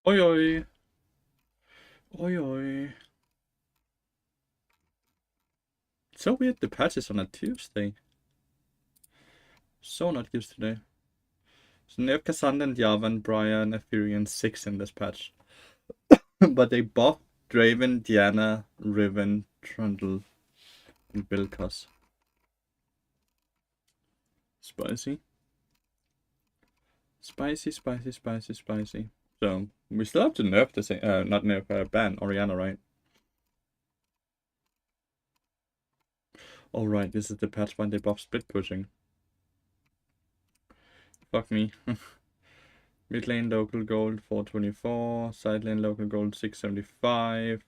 Oi, oi. Oi, oi. So weird the patch is on a Tuesday. So not used today. So Nerf Cassandra and Yavan, Brian, Ethereum 6 in this patch. But they buffed Draven, Diana, Riven, Trundle, and Vilkas. Spicy. Spicy, spicy, spicy, spicy. So, we still have to nerf the same, not nerf, ban Oriana, right? Oh, right, this is the patch when they buff split pushing. Fuck me. Mid lane local gold 424, side lane local gold 675,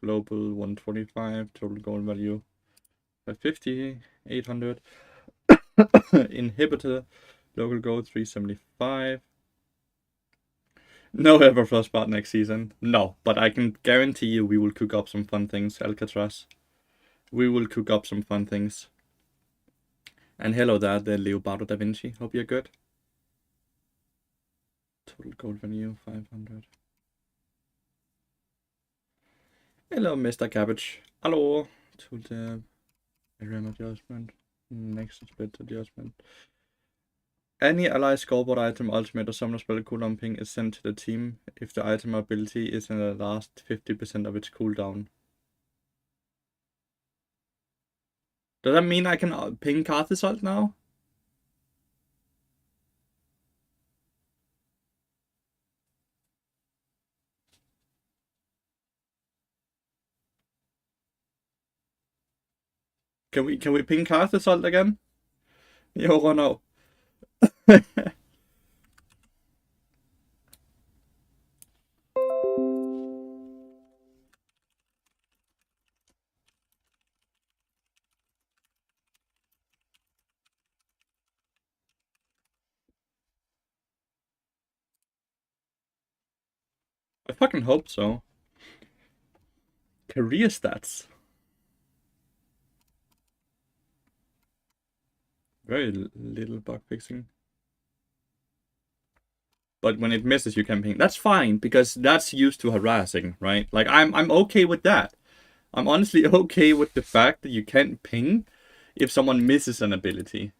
global 145, total gold value 550, 800. Inhibitor local gold 375. No Everfrost bot next season. No, but I can guarantee you we will cook up some fun things, Alcatraz. We will cook up some fun things. And hello there, the Leobardo da Vinci. Hope you're good. Total gold value 500. Hello, Mr. Cabbage. Hello. To the RAM adjustment. Next split adjustment. Any ally scoreboard item, ultimate, or summoner spell cooldown ping is sent to the team if the item ability is in the last 50% of its cooldown. Does that mean I can ping Karthus ult now? Can we ping cast assault again? Yo, or no? I fucking hope so. Career stats. Very little bug fixing. But when it misses, you can ping. That's fine, because that's used to harassing, right? Like, I'm okay with that. I'm honestly okay with the fact that you can't ping if someone misses an ability.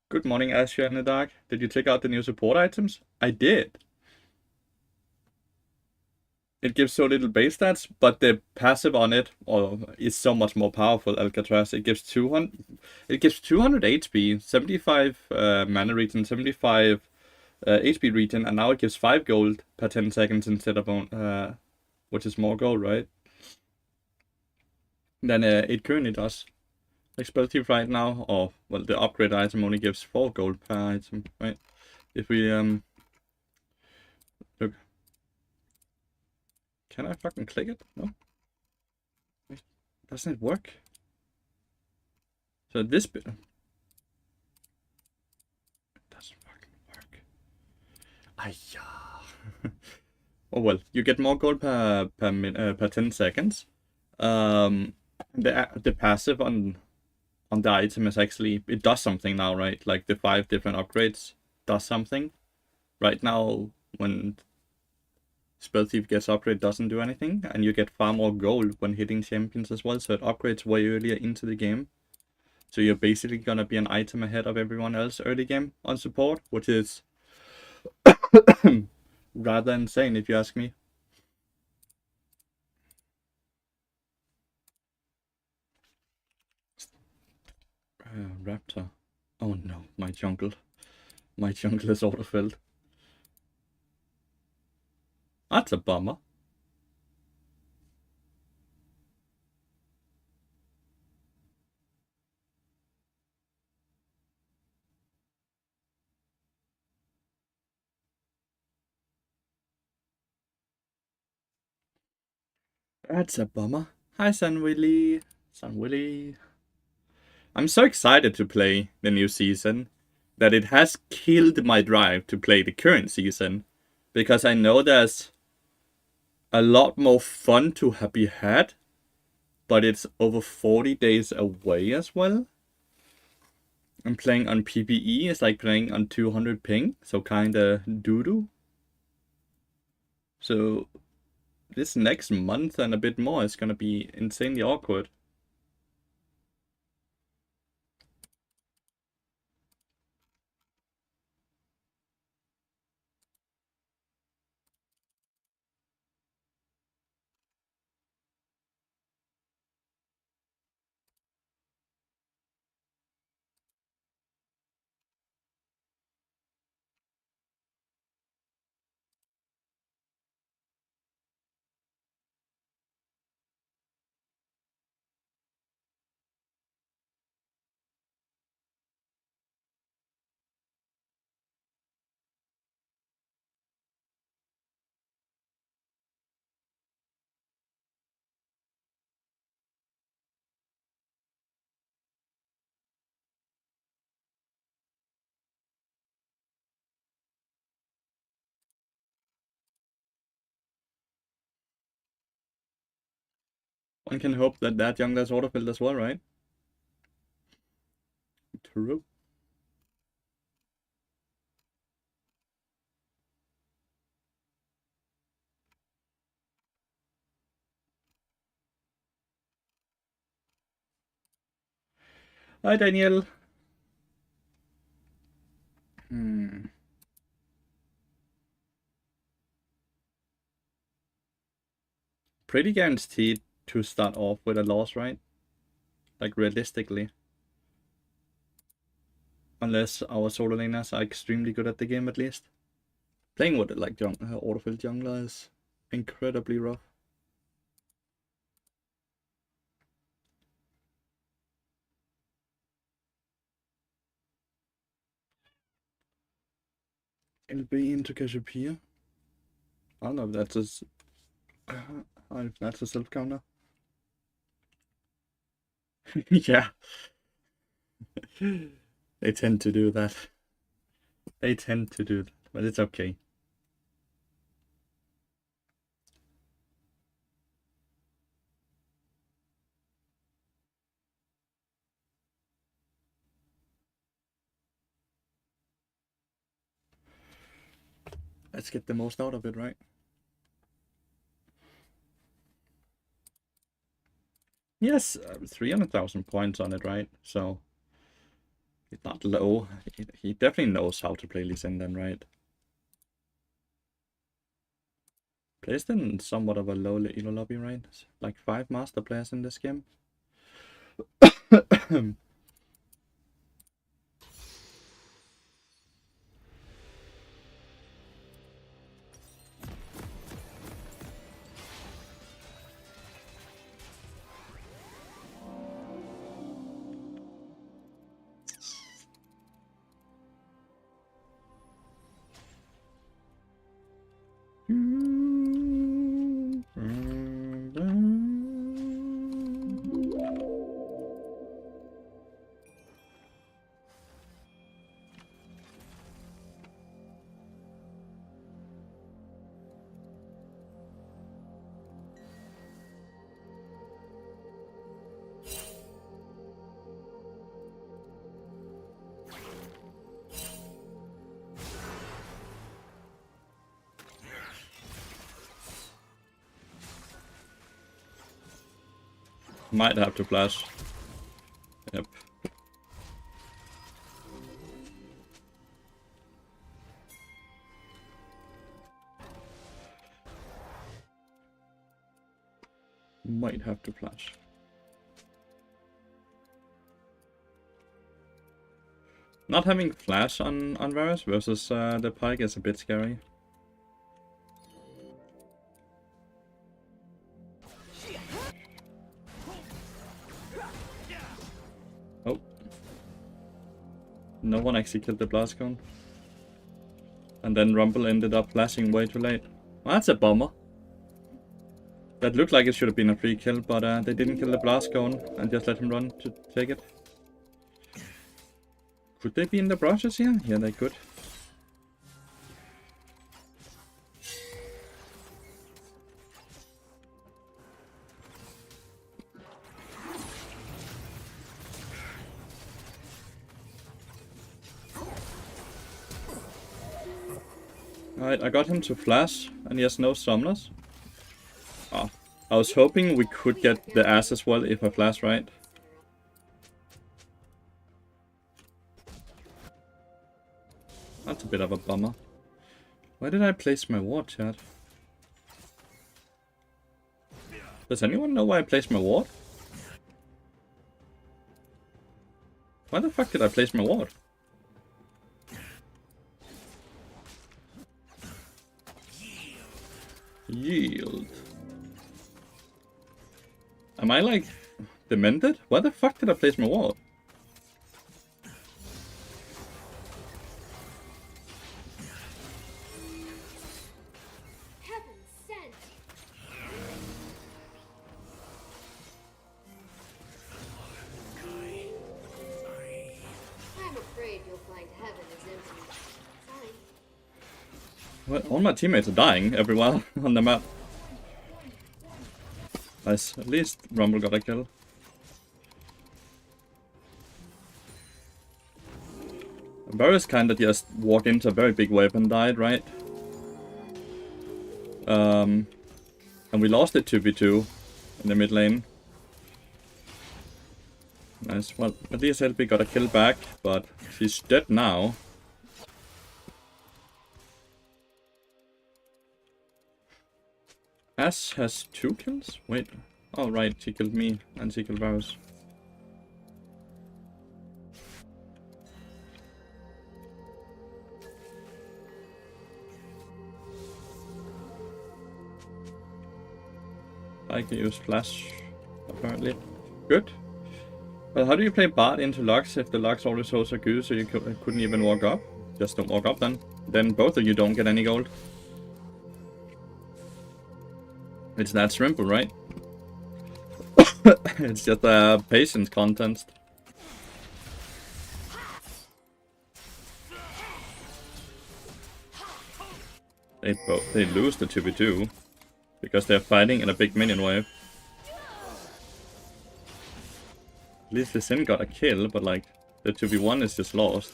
Good morning, Asher in the Dark. Did you check out the new support items? I did. It gives so little base stats, but the passive on it is so much more powerful. Alcatraz. It gives 200. It gives 200 HP, 75 mana regen, 75 HP regen, and now it gives 5 gold per 10 seconds instead of which is more gold, right? Than it currently does. Like spell thief right now, or well, the upgrade item only gives 4 gold per item, right? If we look, can I fucking click it? No. Doesn't it work? So this bit doesn't fucking work. Ayah. Oh well, you get more gold per 10 seconds. The passive on the item is actually, it does something now, right? Like the 5 different upgrades does something. Right now, when Spell Thief gets upgrade, doesn't do anything, and you get far more gold when hitting champions as well, so it upgrades way earlier into the game. So you're basically gonna be an item ahead of everyone else early game on support, which is rather insane if you ask me. Raptor. Oh no, my jungle. My jungle is autofilled. That's a bummer. That's a bummer. Hi, Sun Willy. Sun Willy. I'm so excited to play the new season that it has killed my drive to play the current season, because I know there's a lot more fun to be had, but it's over 40 days away as well. And playing on PPE is like playing on 200 ping, so kinda doo-doo. So this next month and a bit more is gonna be insanely awkward. One can hope that that jungle is autofilled as well, right? True. Hi, Daniel. Pretty guaranteed to start off with a loss, right? Like, realistically. Unless our solo laners are extremely good at the game, at least. Playing with it like autofilled jungler is incredibly rough. LB into Cassiopeia. I don't know if that's a self counter. Yeah. They tend to do that. They tend to do that, but it's okay. Let's get the most out of it, right? Yes, 300,000 points on it, right? So it's not low. He definitely knows how to play Lee Sin then, right? Plays in somewhat of a low elo lobby, right? Like 5 master players in this game. Might have to flash. Yep. Might have to flash. Not having flash on Varus versus the Pike is a bit scary. Oh. No one actually killed the Blast Cone. And then Rumble ended up flashing way too late. Well, that's a bummer. That looked like it should have been a free kill, but they didn't kill the Blast Cone and just let him run to take it. Could they be in the brushes here? Yeah, they could. Alright, I got him to flash, and he has no summoners. Oh, I was hoping we could get the ass as well if I flash right. That's a bit of a bummer. Where did I place my ward, chat? Does anyone know where I placed my ward? Why the fuck did I place my ward? Yield. Am I like demented? Where the fuck did I place my ward? Heaven sent. I'm afraid you'll find heaven is empty. Sorry. Well, all my teammates are dying everywhere on the map. Nice, at least Rumble got a kill. Varus kinda just walked into a very big wave and died, right? And we lost it 2v2 in the mid lane. Nice, well, at least LP got a kill back, but she's dead now. Ash has 2 kills? Wait. Oh right, she killed me and she killed Varus. I can use flash, apparently. Good. Well, how do you play Bard into Lux if the Lux already shows a goose so you couldn't even walk up? Just don't walk up then. then both of you don't get any gold. It's that simple, right? It's just a patience contest. They lose the 2v2 because they're fighting in a big minion wave. At least the Sin got a kill, but like the 2v1 is just lost.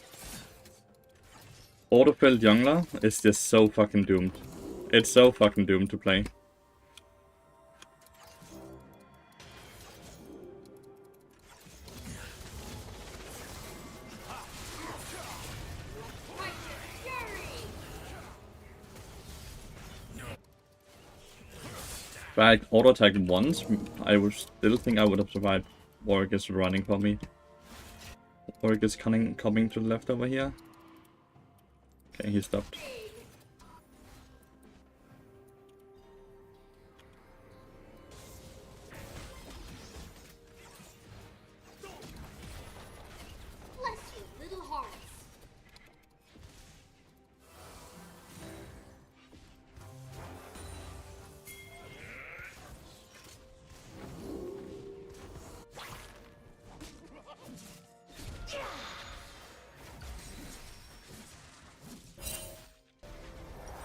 Autofill jungler is just so fucking doomed. It's so fucking doomed to play. If I auto-attacked once, I would still think I would have survived. Warwick is running for me. Warwick is coming to the left over here. Okay, he stopped. Bless you, little hearts.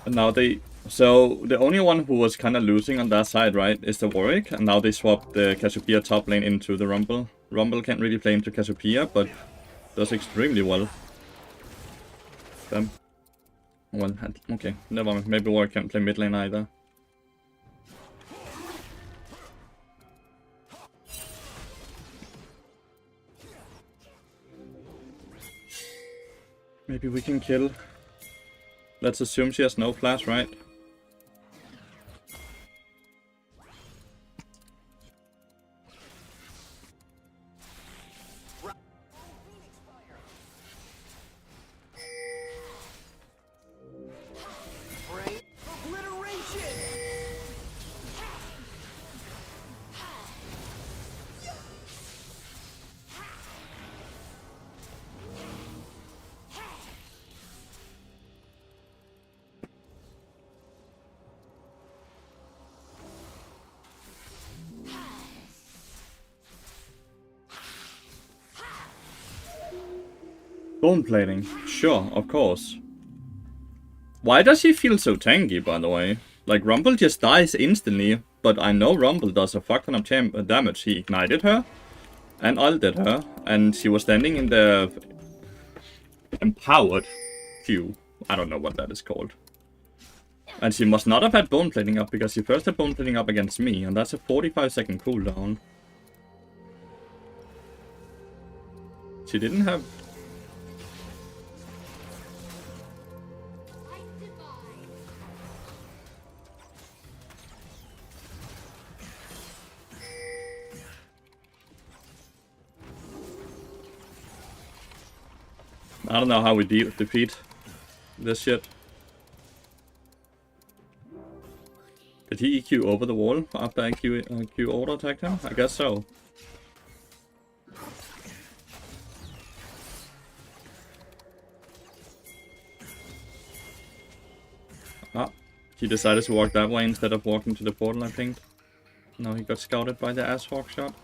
And now so the only one who was kind of losing on that side, right, is the Warwick, and now they swapped the Cassiopeia top lane into the Rumble. Rumble can't really play into Cassiopeia, but does extremely well. Them. Well, okay, never mind. Maybe Warwick can't play mid lane either. Maybe we can kill. Let's assume she has no flash, right? Bone plating. Sure, of course. Why does he feel so tanky, by the way? Like, Rumble just dies instantly, but I know Rumble does a fuck ton of damage. He ignited her, and ulted her, and she was standing in the empowered queue. I don't know what that is called. And she must not have had bone plating up, because she first had bone plating up against me, and that's a 45-second cooldown. She didn't have... I don't know how we defeat this shit. Did he EQ over the wall after I Q auto attacked him? I guess so. Ah, he decided to walk that way instead of walking to the portal, I think. No, he got scouted by the asshawk shot.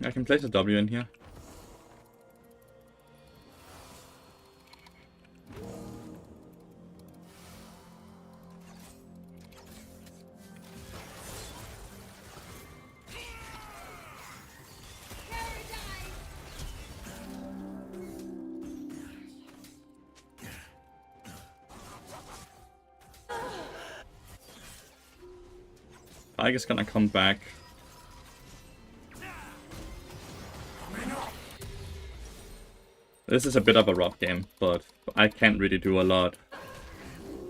I can place a W in here. I guess gonna come back. This is a bit of a rough game, but I can't really do a lot.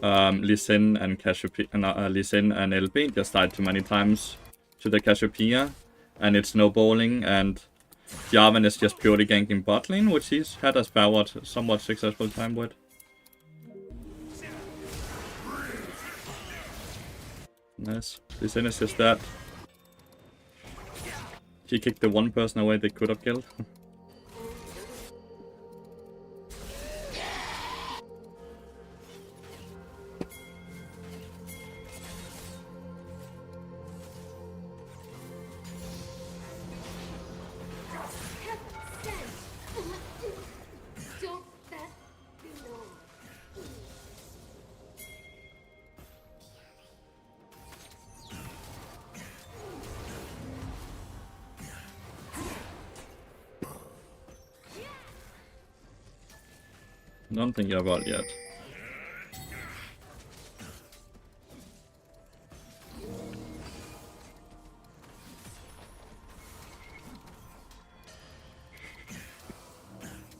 Lee Sin and Cassiopeia, Lee Sin and LB just died too many times to the Cassiopeia, and it's snowballing, and Jarvan is just purely ganking bot lane, which he's had a somewhat successful time with. Nice. Lee Sin is just that. He kicked the one person away they could have killed. Don't think you're about yet.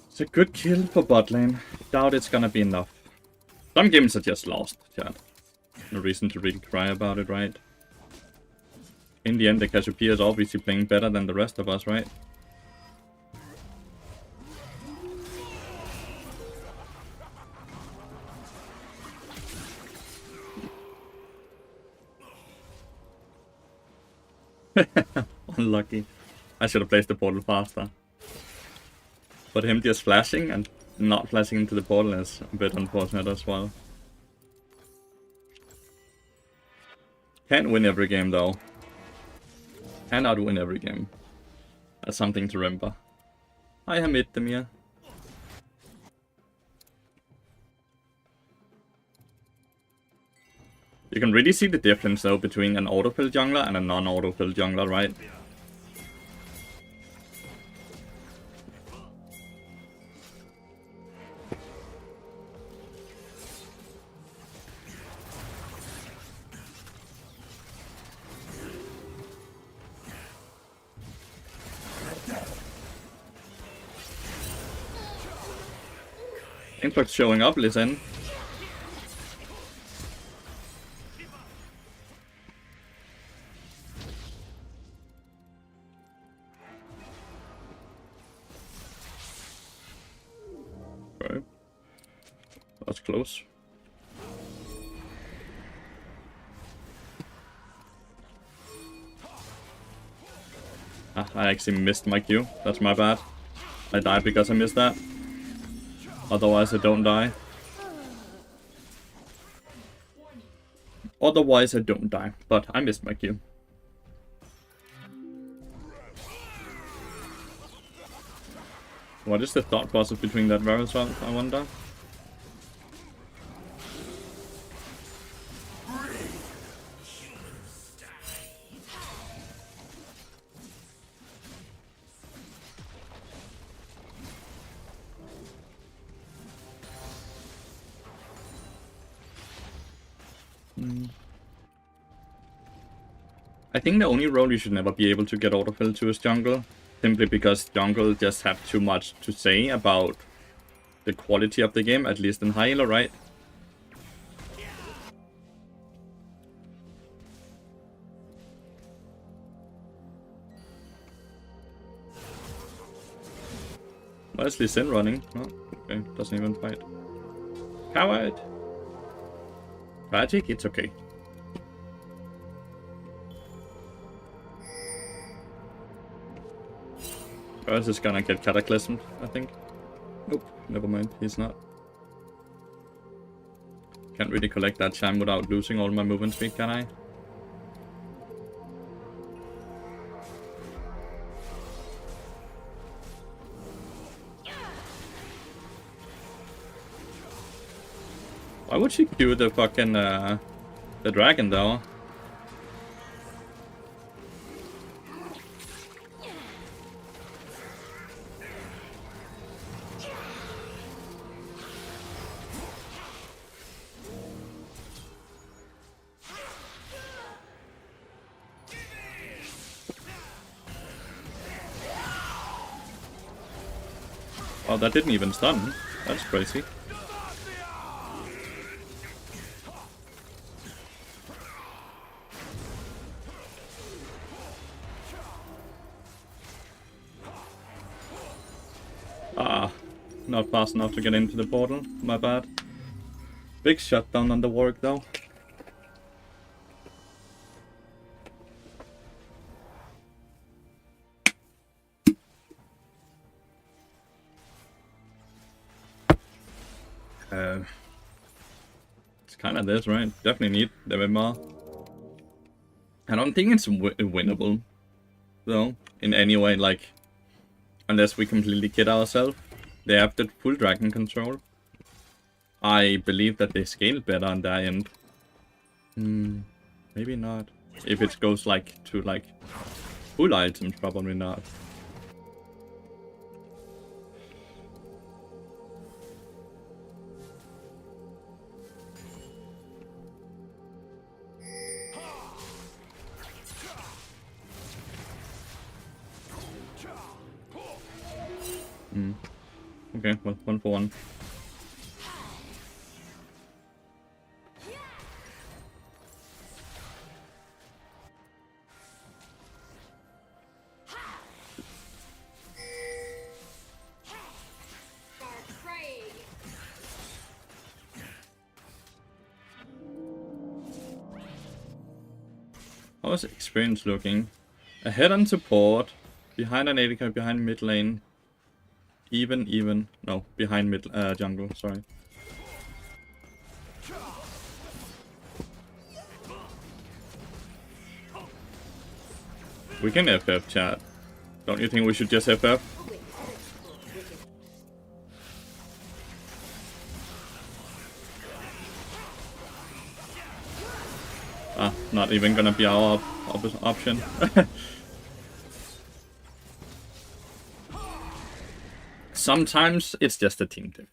It's a good kill for bot lane. Doubt it's gonna be enough. Some games are just lost, chat. No reason to really cry about it, right? In the end, the Cassiopeia is obviously playing better than the rest of us, right? Unlucky. I should have placed the portal faster. But him just flashing and not flashing into the portal is a bit unfortunate as well. Can't win every game though. Cannot win every game. That's something to remember. I am Itemization. You can really see the difference though between an autofill jungler and a non-autofill jungler, right? Thanks for showing up, listen. Okay. That's close. Ah, I actually missed my Q. That's my bad. I died because I missed that. Otherwise I don't die. Otherwise I don't die. But I missed my Q. What is the thought process between that Varus, I wonder? I think the only role you should never be able to get autofill to is jungle. Simply because jungle just have too much to say about the quality of the game, at least in high elo, right? Why is Lee Sin running? Oh, okay, doesn't even fight. Coward! Tragic? It's okay. Varus is gonna get cataclysmed, I think. Nope, never mind, he's not. Can't really collect that chime without losing all my movement speed, can I? Why would she do the fucking, the dragon, though? Oh, that didn't even stun. That's crazy. Ah, not fast enough to get into the portal. My bad. Big shutdown on the work though. It's kind of this, right? Definitely need a bit more. I don't think it's winnable, though, in any way, like, unless we completely kid ourselves. They have the full dragon control. I believe that they scale better on their end. Maybe not. If it goes, like, to, like, full items, probably not. Okay, well, 1 for 1. Craig. How is experience looking? Ahead on support, behind an AD carry, behind mid lane. Even. No, behind mid jungle, sorry. We can FF, chat. Don't you think we should just FF? Ah, not even gonna be our option. Sometimes it's just a team diff.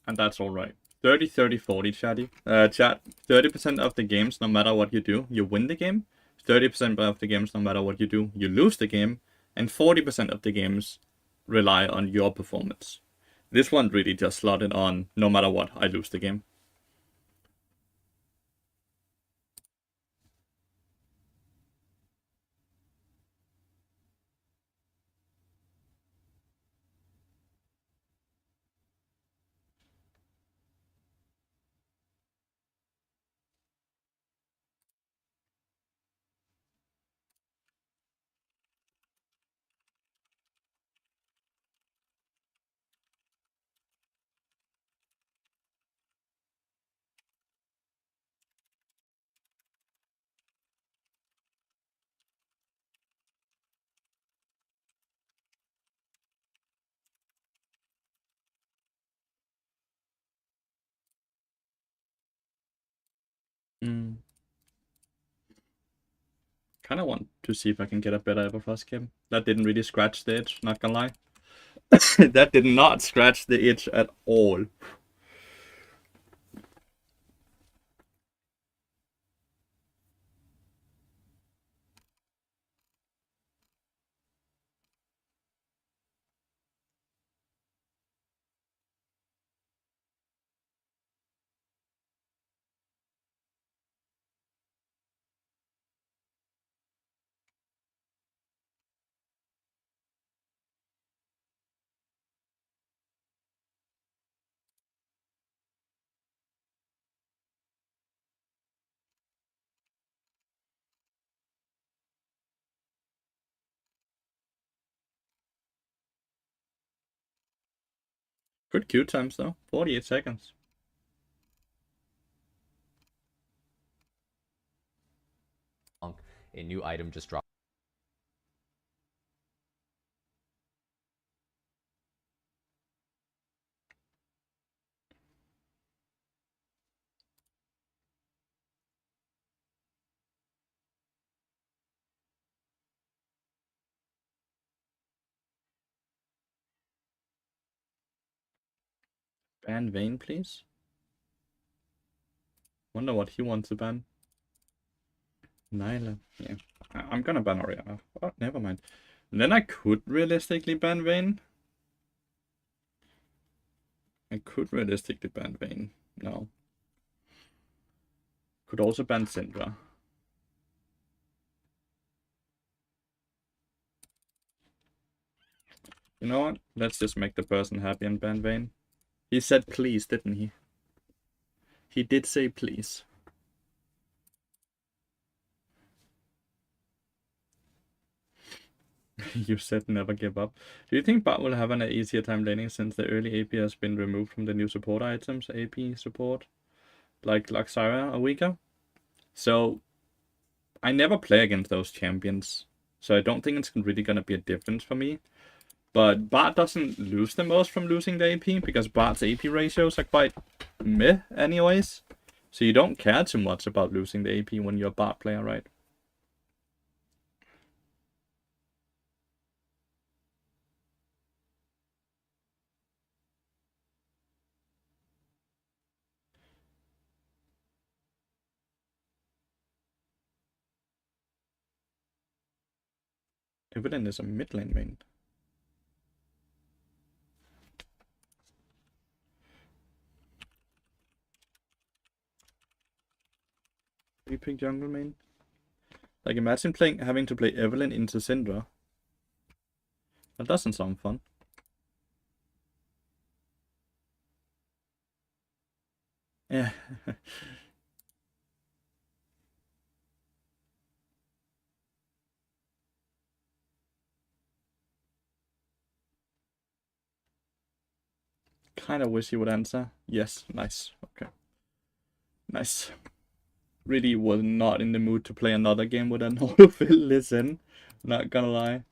And that's alright. 30, 30, 40, chatty. Chat, 30% of the games, no matter what you do, you win the game. 30% of the games, no matter what you do, you lose the game. And 40% of the games rely on your performance. This one really just slotted on, no matter what, I lose the game. Kind of want to see if I can get a better Everfrost game. That didn't really scratch the itch, not gonna lie. That did not scratch the itch at all. Good queue times though, 48 seconds. A new item just dropped. Ban Vayne, please. Wonder what he wants to ban. Nyla. Yeah. I'm gonna ban Oriana. Oh, never mind. Then I could realistically ban Vayne. I could realistically ban Vayne. No. Could also ban Syndra. You know what? Let's just make the person happy and ban Vayne. He said please, didn't he? He did say please. You said never give up. Do you think bot will have an easier time laning since the early AP has been removed from the new support items? AP support? Like Luxara a week ago? So, I never play against those champions. So I don't think it's really gonna be a difference for me. But Bart doesn't lose the most from losing the AP, because Bart's AP ratios are quite meh anyways. So you don't care too much about losing the AP when you're a Bart player, right? Evident is a mid lane main. AP pick jungle main. Like, imagine having to play Evelyn into Syndra. That doesn't sound fun. Yeah. Kind of wish he would answer. Yes, nice. Okay. Nice. Really was not in the mood to play another game with an Autofill listen. Not gonna lie.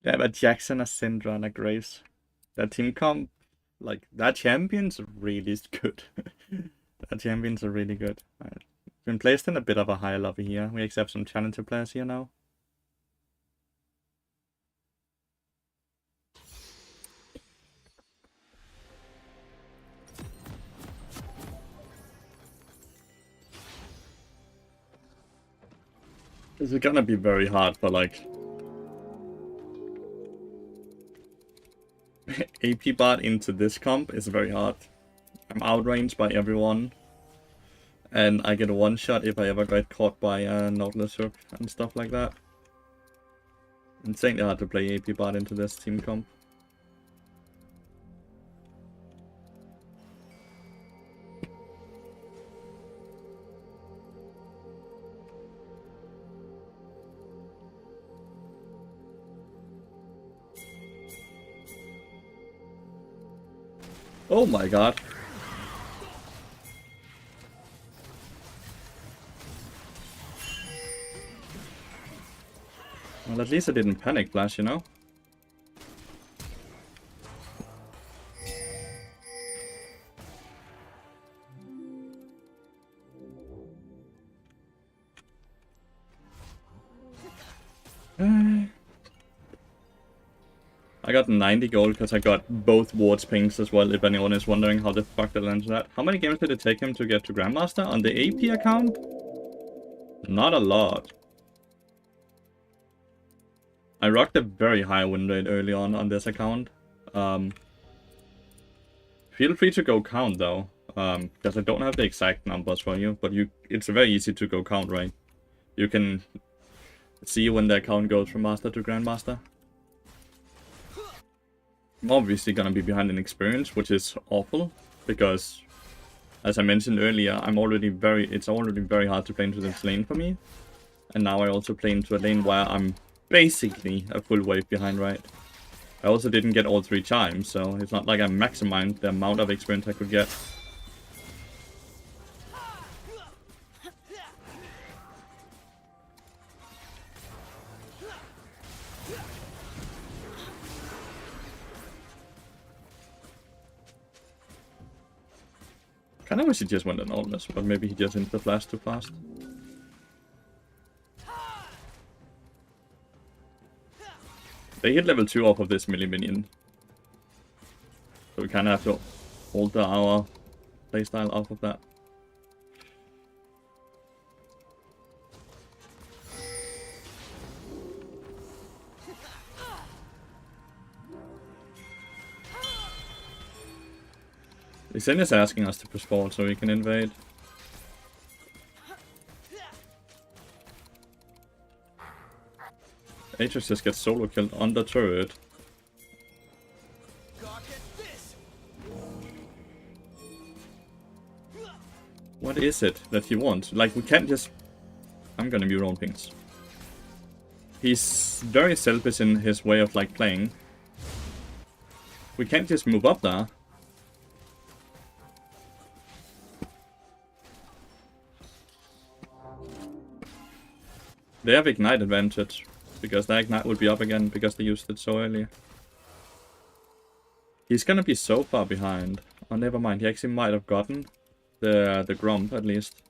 Yeah, but Jackson, a Syndra, and a Graves. That team comp, like, that champion's really good. That champions are really good. Right. Been placed in a bit of a higher lobby here. We accept some challenger players here now. This is gonna be very hard for, like, AP bot into this comp is very hard. I'm outranged by everyone. And I get a one shot if I ever get caught by a Nautilus hook and stuff like that. Insanely hard to play AP bot into this team comp. Oh my god. Well, at least I didn't panic flash, you know? I got 90 gold because I got both wards pings as well, if anyone is wondering how the fuck they landed that. How many games did it take him to get to Grandmaster on the AP account? Not a lot. I rocked a very high win rate early on this account. Feel free to go count though, because I don't have the exact numbers for you, but it's very easy to go count, right? You can see when the account goes from Master to Grandmaster. I'm obviously gonna be behind in experience, which is awful, because as I mentioned earlier, it's already very hard to play into this lane for me. And now I also play into a lane where I'm basically a full wave behind, right? I also didn't get all 3 chimes, so it's not like I maximized the amount of experience I could get. Kinda wish he just went an Nautilus, but maybe he just hit the flash too fast. They hit level 2 off of this melee minion. So we kinda have to alter our playstyle off of that. Zen is asking us to push forward so we can invade. Atrix just gets solo killed on the turret. What is it that he wants? Like, we can't just... I'm gonna mute all pings. He's very selfish in his way of, like, playing. We can't just move up there. They have Ignite advantage, because their Ignite will be up again, because they used it so early. He's gonna be so far behind. Oh, never mind, he actually might have gotten the Grump at least.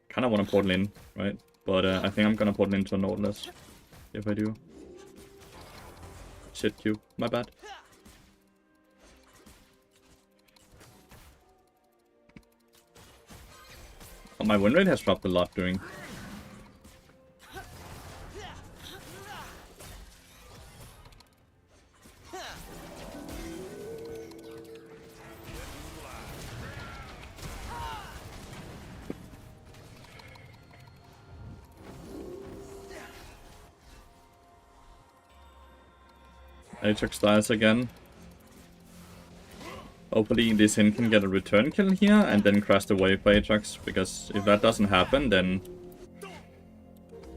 Kinda wanna portal in, right? But I think I'm gonna portal into a Nautilus. If I do. Shit, Q. My bad. Oh, my win rate has dropped a lot during. Aatrox dies again. Hopefully this Hin can get a return kill here and then crash the wave for Aatrox, because if that doesn't happen, then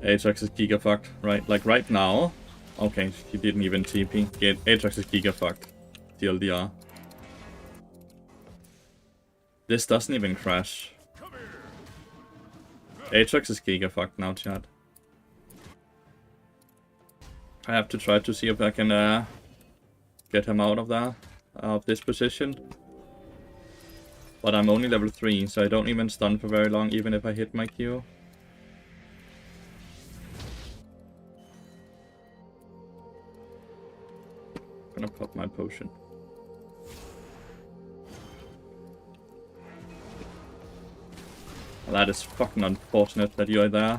Aatrox is giga fucked, right? Like right now. Okay, he didn't even TP. Aatrox is giga fucked. TLDR. This doesn't even crash. Aatrox is giga fucked now, chat. I have to try to see if I can get him out of this position. But I'm only level 3, so I don't even stun for very long, even if I hit my Q. Gonna pop my potion. Well, that is fucking unfortunate that you're there.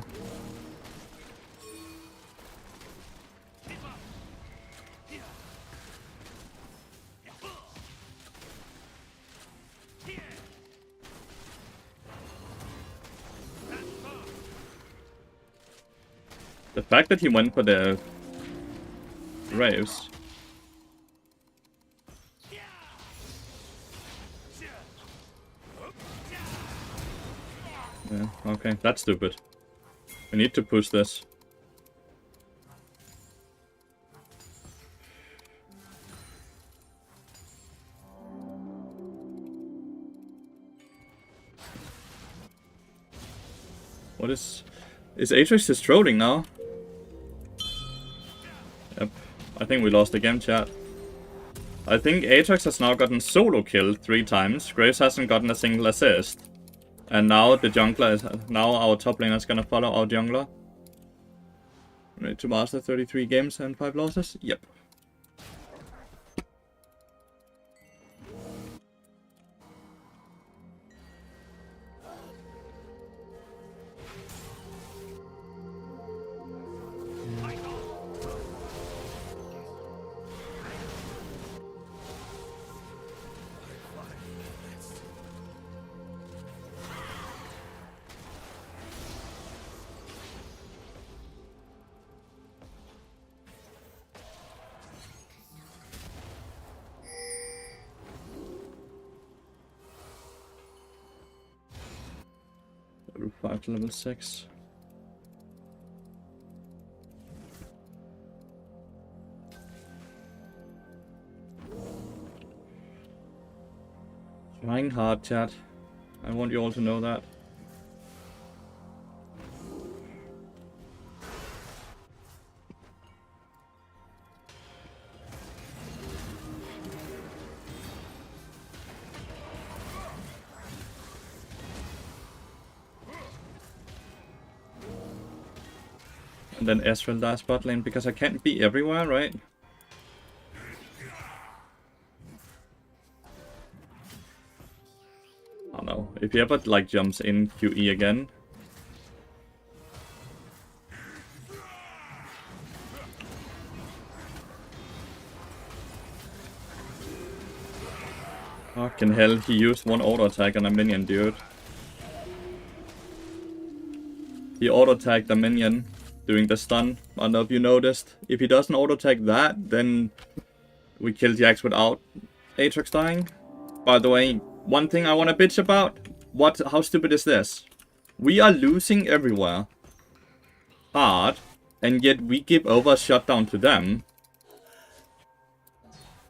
The fact that he went for the Raves. Yeah, okay, that's stupid. We need to push this. What is Aatrox just trolling now? Yep. I think we lost again, chat. I think Aatrox has now gotten solo killed 3 times. Graves hasn't gotten a single assist. And now the jungler is... Now our top laner is gonna follow our jungler. Ready to master 33 games and 5 losses? Yep. Level 5 to level 6. Trying hard, chat. I want you all to know that. And then Ezreal dies bot lane because I can't be everywhere, right? I don't know. If he ever like jumps in QE again. Fucking hell, he used one auto attack on a minion, dude. He auto attacked a minion doing the stun. I don't know if you noticed. If he doesn't auto attack that, then we kill Jax without Aatrox dying. By the way, one thing I want to bitch about. How stupid is this? We are losing everywhere. Hard. And yet we give over a shutdown to them.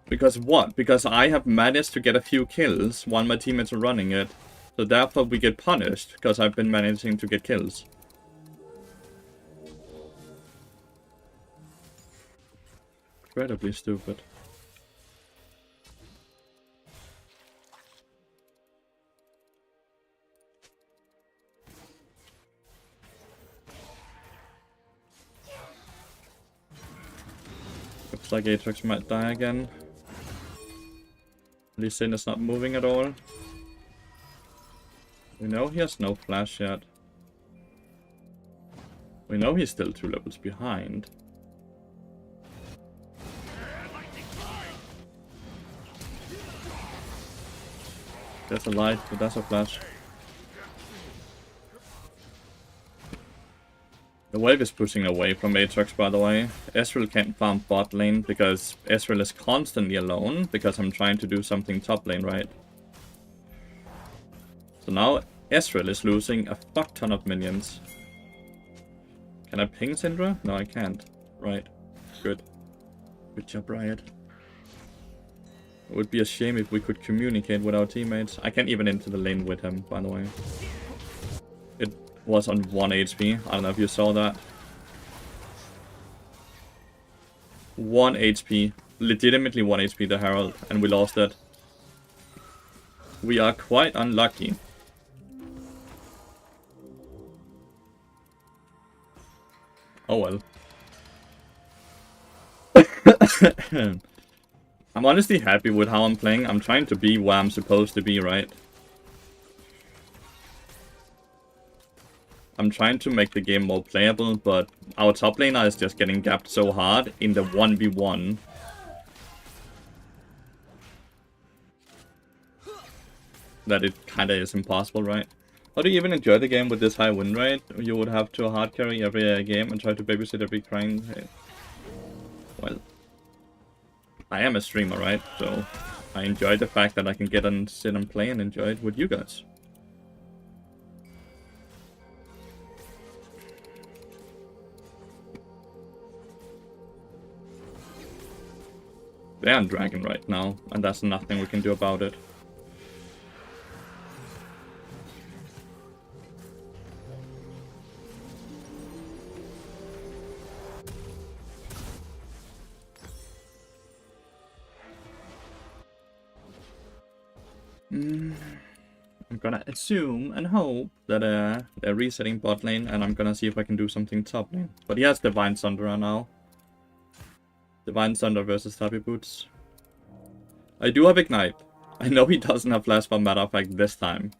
Because what? Because I have managed to get a few kills while my teammates are running it. So therefore we get punished because I've been managing to get kills. Incredibly stupid. Looks like Aatrox might die again. Lee Sin is not moving at all. We know he has no flash yet. We know he's still 2 levels behind. There's a light, but that's a flash. The wave is pushing away from Aatrox, by the way. Ezreal can't farm bot lane because Ezreal is constantly alone because I'm trying to do something top lane, right? So now Ezreal is losing a fuck ton of minions. Can I ping Syndra? No, I can't. Right. Good. Good job, Riot. It would be a shame if we could communicate with our teammates. I can't even enter the lane with him, by the way. It was on 1 HP. I don't know if you saw that. 1 HP. Legitimately 1 HP, the Herald. And we lost it. We are quite unlucky. Oh well. I'm honestly happy with how I'm playing. I'm trying to be where I'm supposed to be, right? I'm trying to make the game more playable, but our top laner is just getting gapped so hard in the 1v1. That it kinda is impossible, right? How do you even enjoy the game with this high win rate? You would have to hard carry every game and try to babysit every crying. Well, I am a streamer, right? So I enjoy the fact that I can get and sit and play and enjoy it with you guys. They're on Dragon right now, and there's nothing we can do about it. I'm gonna assume and hope that they're resetting bot lane, and I'm gonna see if I can do something top lane. But he has Divine Sunderer now. Divine Thunder versus Tabi Boots. I do have Ignite. I know he doesn't have Flash, but matter of fact this time.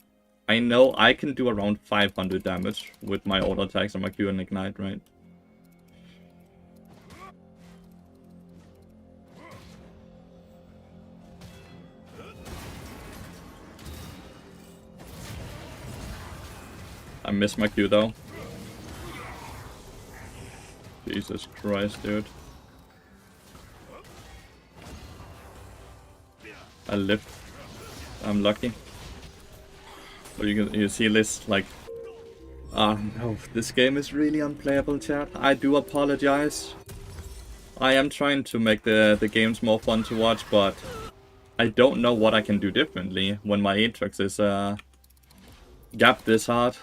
I know I can do around 500 damage with my auto attacks and my Q and Ignite, right? I missed my Q though. Jesus Christ, dude. I lived. I'm lucky. But you see this, like... no, this game is really unplayable, chat. I do apologize. I am trying to make the games more fun to watch, but... I don't know what I can do differently when my Aatrox is gapped this hard.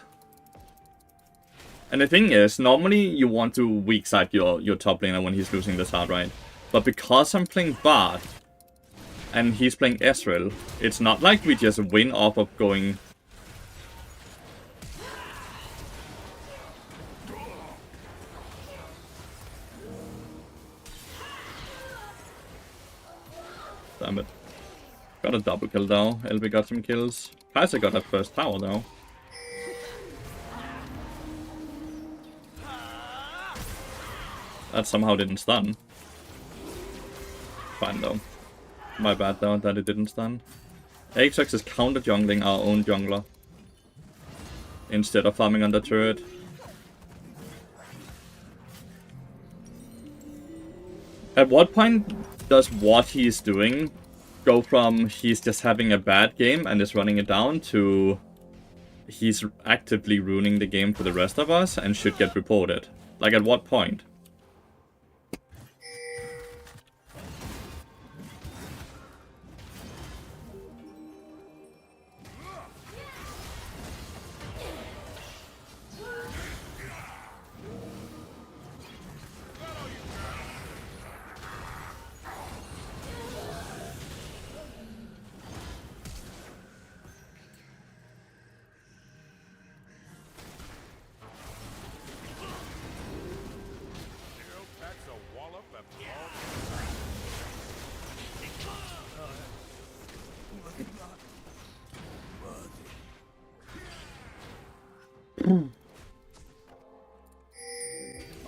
And the thing is, normally you want to weak side your top laner when he's losing this hard, right? But because I'm playing bot, and he's playing Ezreal, it's not like we just win off of going... Damn it. Got a double kill though. LB got some kills. Kaiser got that first tower though. That somehow didn't stun. Fine though. My bad though that it didn't stun. Aatrox is counter jungling our own jungler instead of farming on the turret. At what point does what he's doing go from he's just having a bad game and is running it down to he's actively ruining the game for the rest of us and should get reported? Like at what point?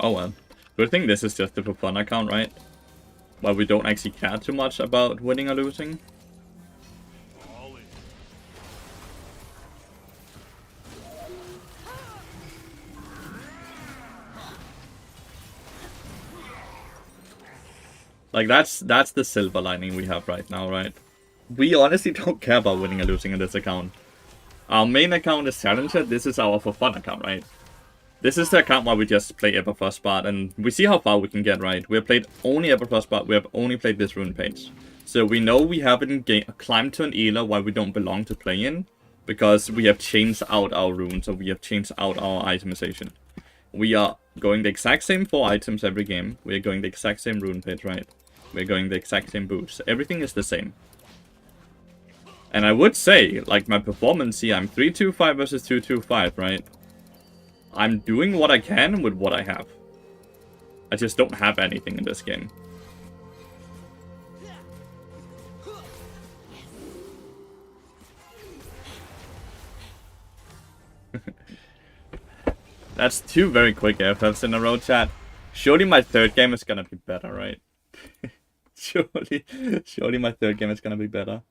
Oh well. Good thing this is just a for fun account, right? Well, we don't actually care too much about winning or losing. Like, that's the silver lining we have right now, right? We honestly don't care about winning or losing in this account. Our main account is Challenger. This is our for fun account, right? This is the account where we just play Ever First Part, and we see how far we can get, right? We have played only Ever First Part. We have only played this rune page. So we know we haven't climbed to an Ela where we don't belong to play in, because we have changed out our runes, or we have changed out our itemization. We are going the exact same 4 items every game. We are going the exact same rune page, right? We're going the exact same boost. Everything is the same. And I would say, like, my performance here, I'm 325 versus 225, right? I'm doing what I can with what I have. I just don't have anything in this game. That's 2 very quick FFs in a row, chat. Surely my 3rd game is gonna be better, right? Surely my 3rd game is gonna be better.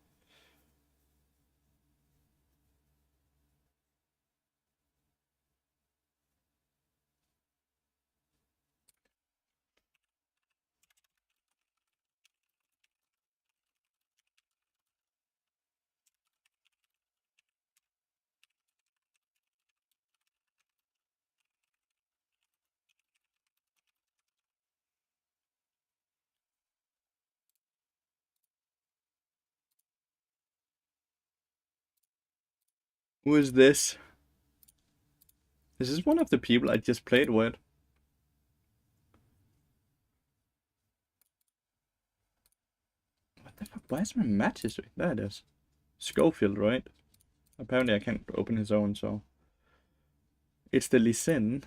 Who is this? Is this one of the people I just played with? What the fuck? Why is my match history? There it is. Schofield, right? Apparently I can't open his own, so... It's the Lee Sin.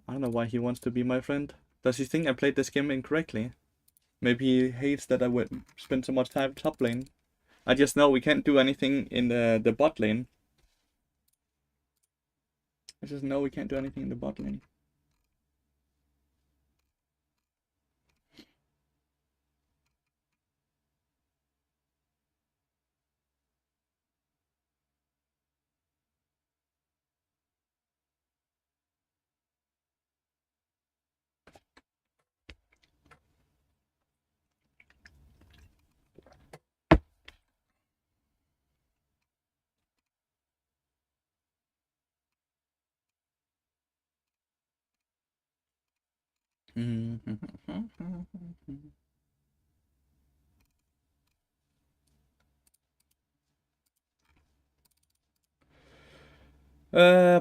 I don't know why he wants to be my friend. Does he think I played this game incorrectly? Maybe he hates that I would spend so much time top lane. I just know we can't do anything in the bot lane. I just know we can't do anything in the bot lane.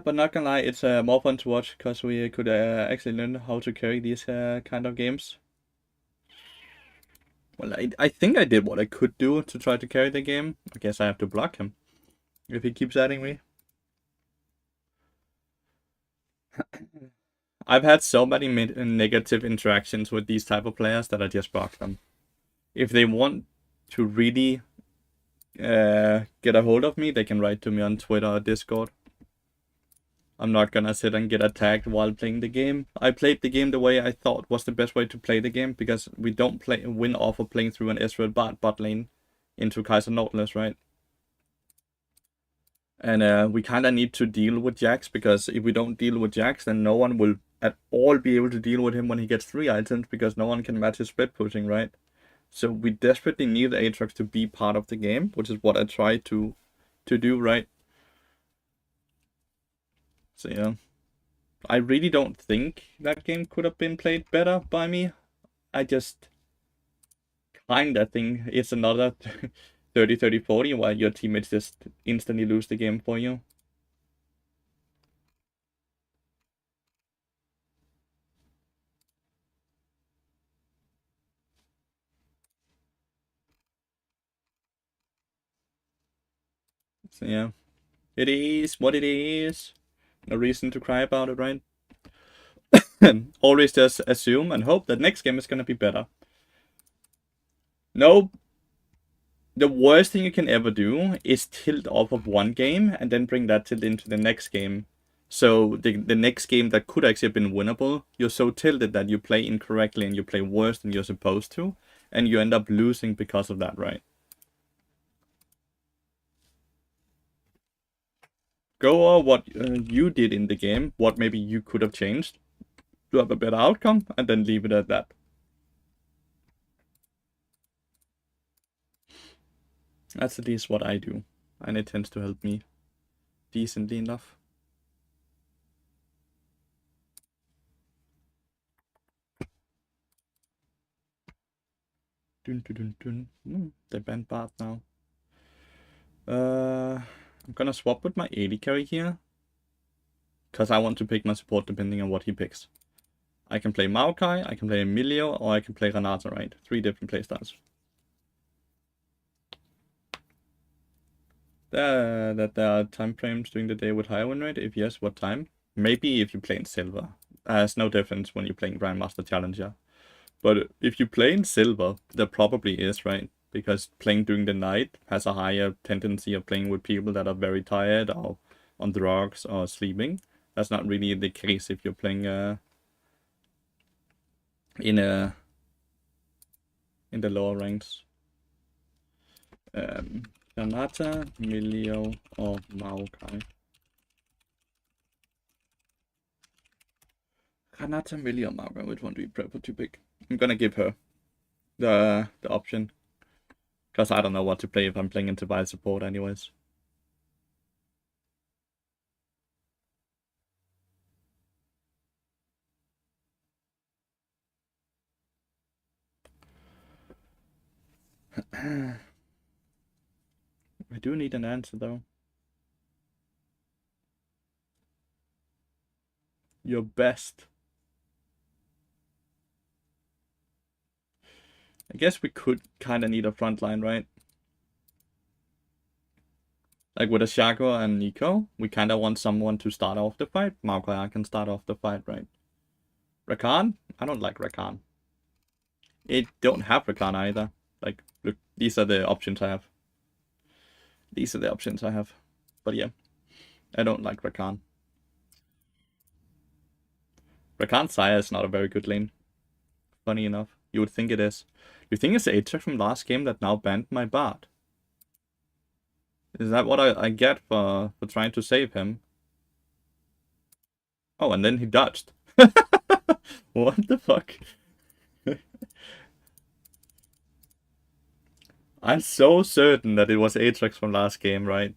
But not gonna lie, it's more fun to watch because we could actually learn how to carry these kind of games. Well, I think I did what I could do to try to carry the game. I guess I have to block him if he keeps adding me. I've had so many negative interactions with these type of players that I just block them. If they want to really get a hold of me, they can write to me on Twitter or Discord. I'm not gonna sit and get attacked while playing the game. I played the game the way I thought was the best way to play the game, because we don't win off of playing through an Ezreal bot lane into Kaiser Nautilus, right? And we kind of need to deal with Jax, because if we don't deal with Jax, then no one will at all be able to deal with him when he gets 3 items, because no one can match his split pushing, right? So we desperately need Aatrox to be part of the game, which is what I try to do, right? So yeah. I really don't think that game could have been played better by me. I just kinda think it's another 30-30-40 while your teammates just instantly lose the game for you. So yeah. It is what it is. No reason to cry about it, right? Always just assume and hope that next game is gonna be better. No, the worst thing you can ever do is tilt off of one game and then bring that tilt into the next game. So the next game that could actually have been winnable, you're so tilted that you play incorrectly and you play worse than you're supposed to, and you end up losing because of that, right? Go over what you did in the game, what maybe you could have changed to have a better outcome, and then leave it at that. That's at least what I do, and it tends to help me decently enough. Dun, dun, dun, dun. They banned Bart now. I'm gonna swap with my AD carry here, because I want to pick my support depending on what he picks. I can play Maokai, I can play Emilio, or I can play Renata, right? 3 different playstyles. That there are time frames during the day with higher win rate? If yes, what time? Maybe if you play in Silver. There's no difference when you're playing Grandmaster Challenger. But if you play in Silver, there probably is, right? Because playing during the night has a higher tendency of playing with people that are very tired or on drugs or sleeping. That's not really the case if you're playing in the lower ranks. Renata, Milio, or Maokai. Renata, Milio, or Maokai. Which one do you prefer to pick? I'm gonna give her the option. Because I don't know what to play if I'm playing into bio support anyways. I do need an answer though. Your best. I guess we could kind of need a front line, right? Like with a Shaco and Nico, we kind of want someone to start off the fight. Maokai can start off the fight, right? Rakan? I don't like Rakan. It don't have Rakan either. Like, look, these are the options I have. These are the options I have. But yeah, I don't like Rakan. Rakan Saya is not a very good lane. Funny enough. You would think it is. You think it's the Aatrox from last game that now banned my Bard? Is that what I get for trying to save him? Oh, and then he dodged. What the fuck? I'm so certain that it was Aatrox from last game, right?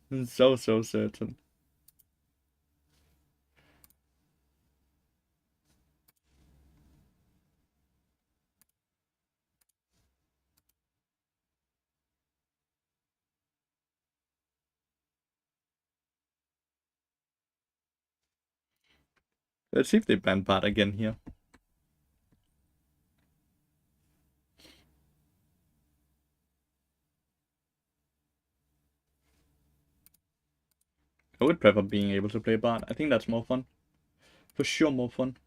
I'm so certain. Let's see if they ban Bard again here. I would prefer being able to play Bard. I think that's more fun. For sure more fun.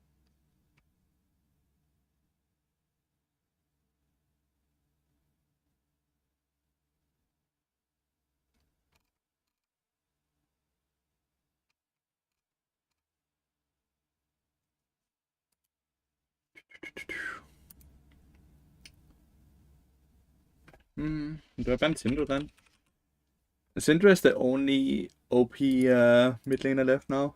Do I ban Syndra then? Syndra is the only OP mid laner left now.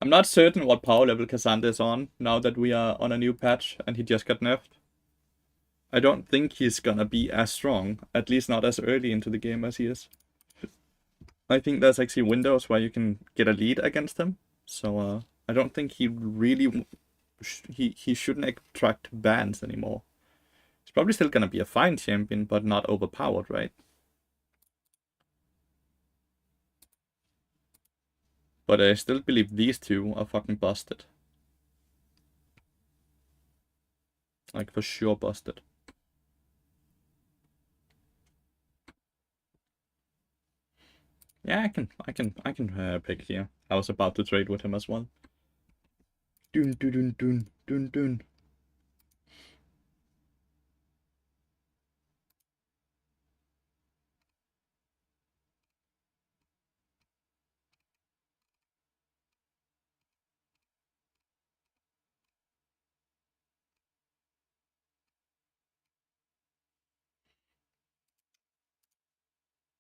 I'm not certain what power level Cassandra is on now that we are on a new patch and he just got nerfed. I don't think he's gonna be as strong, at least not as early into the game as he is. I think there's actually windows where you can get a lead against him, so I don't think he really he shouldn't attract bans anymore. He's probably still gonna be a fine champion, but not overpowered, right? But I still believe these two are fucking busted. Like for sure busted. Yeah, I can pick here. I was about to trade with him as well. Dun dun dun dun dun dun.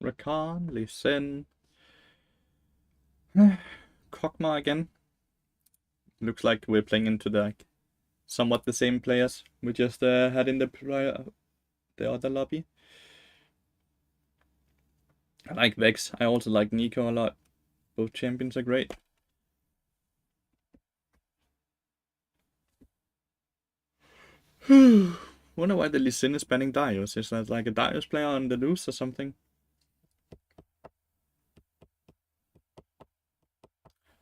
Rakan, Lee Sin. Kog'Maw again. Looks like we're playing into the somewhat the same players we just had in the other lobby. I like Vex. I also like Nico a lot. Both champions are great. Wonder why the Lee Sin is banning Darius. Is that like a Darius player on the loose or something?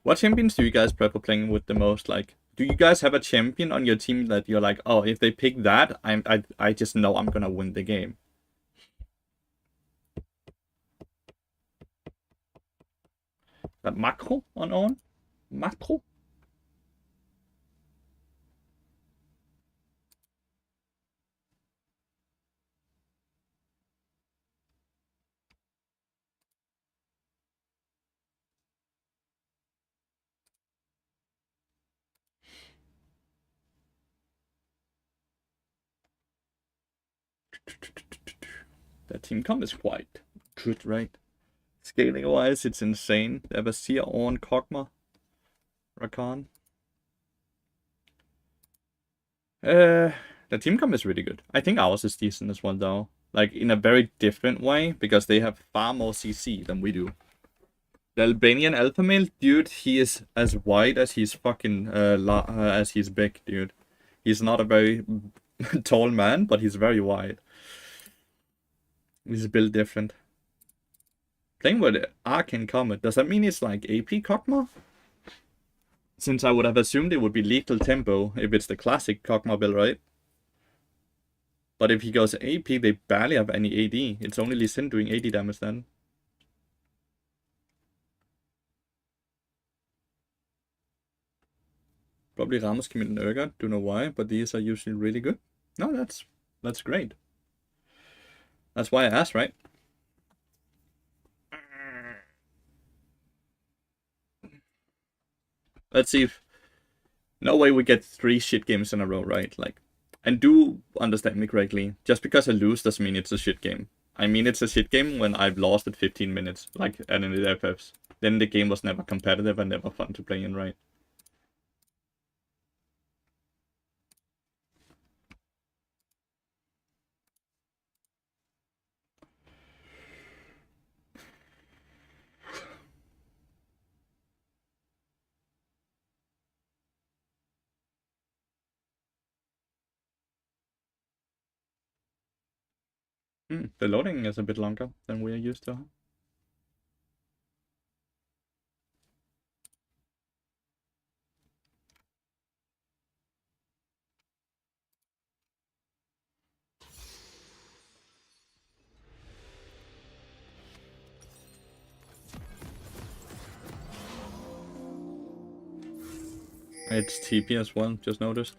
What champions do you guys prefer playing with the most? Like, do you guys have a champion on your team that you're like, oh, if they pick that, I just know I'm gonna win the game? That macro on? Macro? That team comp is quite good, right? Scaling wise, it's insane. They have a Seer on Kog'Maw. Rakan. The team comp is really good. I think ours is decent as well, though. Like, in a very different way, because they have far more CC than we do. The Albanian alpha male, dude, he is as wide as he's fucking, as he's big, dude. He's not a very tall man, but he's very wide. He's built different. Playing with Arcane Comet, does that mean it's like AP Kog'Maw? Since I would have assumed it would be lethal tempo if it's the classic Kog'Maw build, right? But if he goes AP, they barely have any AD. It's only Lee Sin doing 80 damage then. Probably Ramos came in Urgot, don't know why, but these are usually really good. No, that's great. That's why I asked, right? Let's see if... No way we get 3 shit games in a row, right? Like, and do understand me correctly. Just because I lose doesn't mean it's a shit game. I mean it's a shit game when I've lost at 15 minutes, like at an FFs. Then the game was never competitive and never fun to play in, right? The loading is a bit longer than we are used to. It's TP as well, just noticed.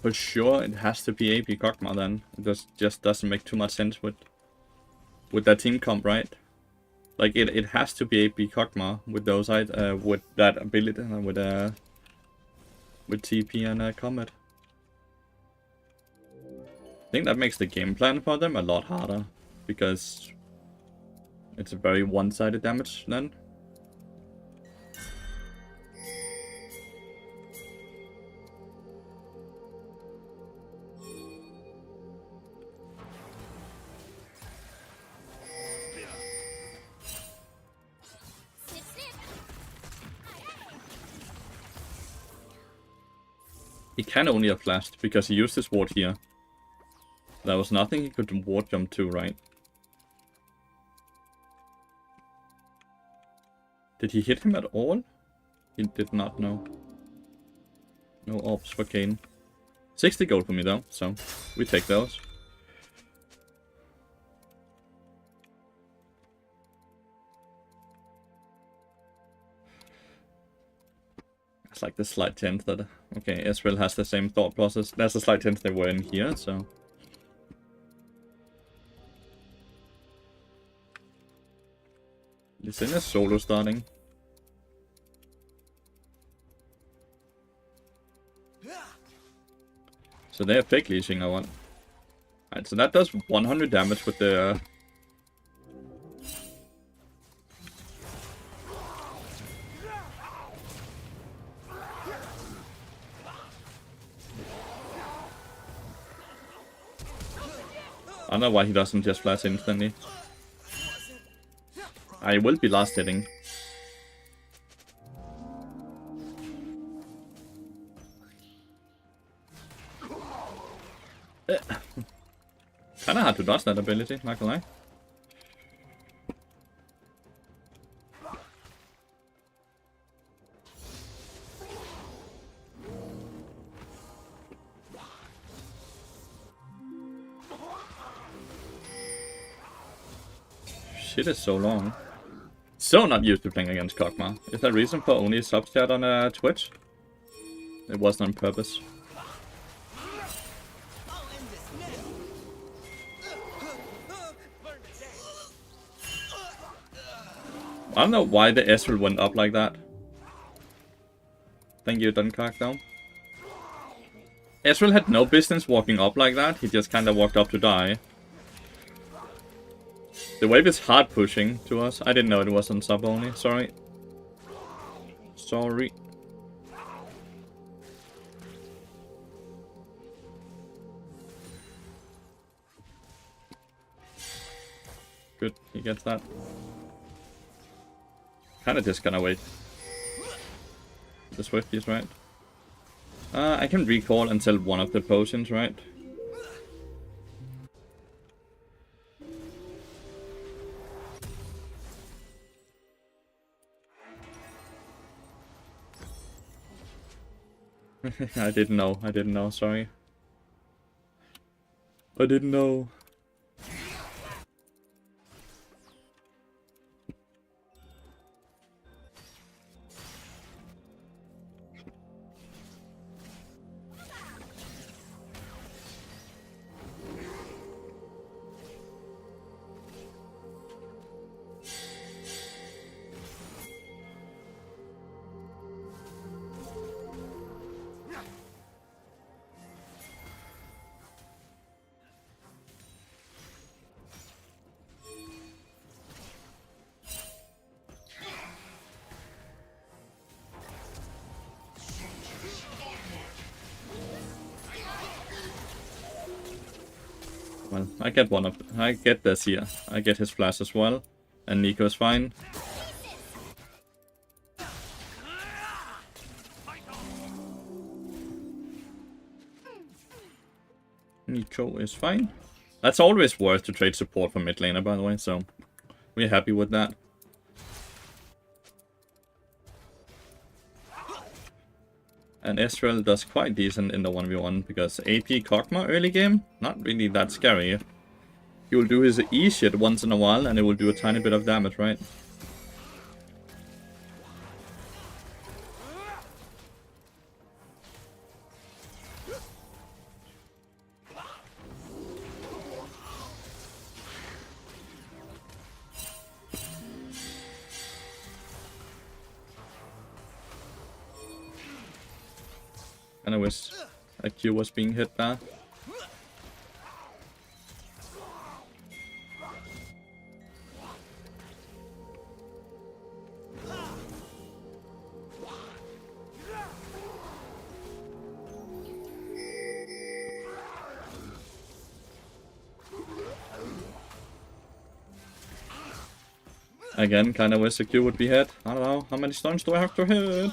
For sure, it has to be AP Kog'Maw then. It just doesn't make too much sense with that team comp, right? Like it has to be AP Kog'Maw with those with that ability with TP and Comet. I think that makes the game plan for them a lot harder because it's a very one-sided damage then. He can only have flashed because he used his ward here. There was nothing he could ward jump to, right? Did he hit him at all? He did not know. No orbs for Kane. 60 gold for me though, so we take those. It's like the slight chance that... Okay, Ezreal has the same thought process. There's a slight chance they were in here, so... Lee Sin is solo starting. So they are fake leashing, I want. Alright, so that does 100 damage with the don't know why he doesn't just flash instantly. I will be last hitting. Kinda hard to dodge that ability, not gonna lie. Shit is so long. So not used to playing against Kog'Maw. Is there a reason for only sub chat on Twitch? It wasn't on purpose. I don't know why the Ezreal went up like that. Thank you, Dunkirk, though. Ezreal had no business walking up like that. He just kinda walked up to die. The wave is hard pushing to us. I didn't know it was on sub only. Sorry. Sorry. Good, he gets that. Kinda just gonna wait. The Swifties, right? I can recall and sell one of the potions, right? I didn't know, sorry. I didn't know. Well, I get this here. I get his flash as well. And Nico's fine. Nico is fine. That's always worth to trade support for mid laner, by the way, so we're happy with that. And Ezreal does quite decent in the 1v1 because AP Kog'Maw early game, not really that scary. He will do his E shit once in a while and it will do a tiny bit of damage, right? And I wish a Q was being hit there. Again, kinda wish the Q would be hit. I don't know, how many stuns do I have to hit?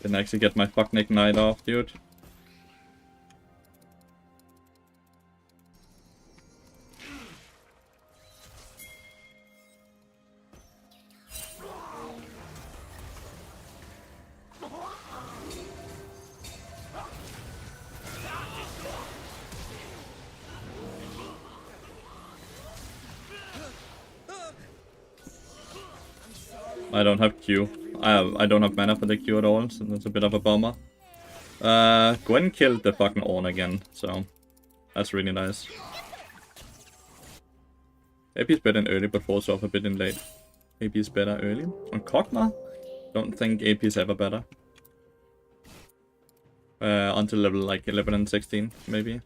Didn't actually get my fucking ignite off, dude. I don't have Q. I don't have mana for the Q at all, so that's a bit of a bummer. Gwen killed the fucking Ornn again, so that's really nice. AP's better in early, but falls off a bit in late. AP is better early. On Kog'Maw? Don't think AP is ever better. Until level like 11 and 16, maybe.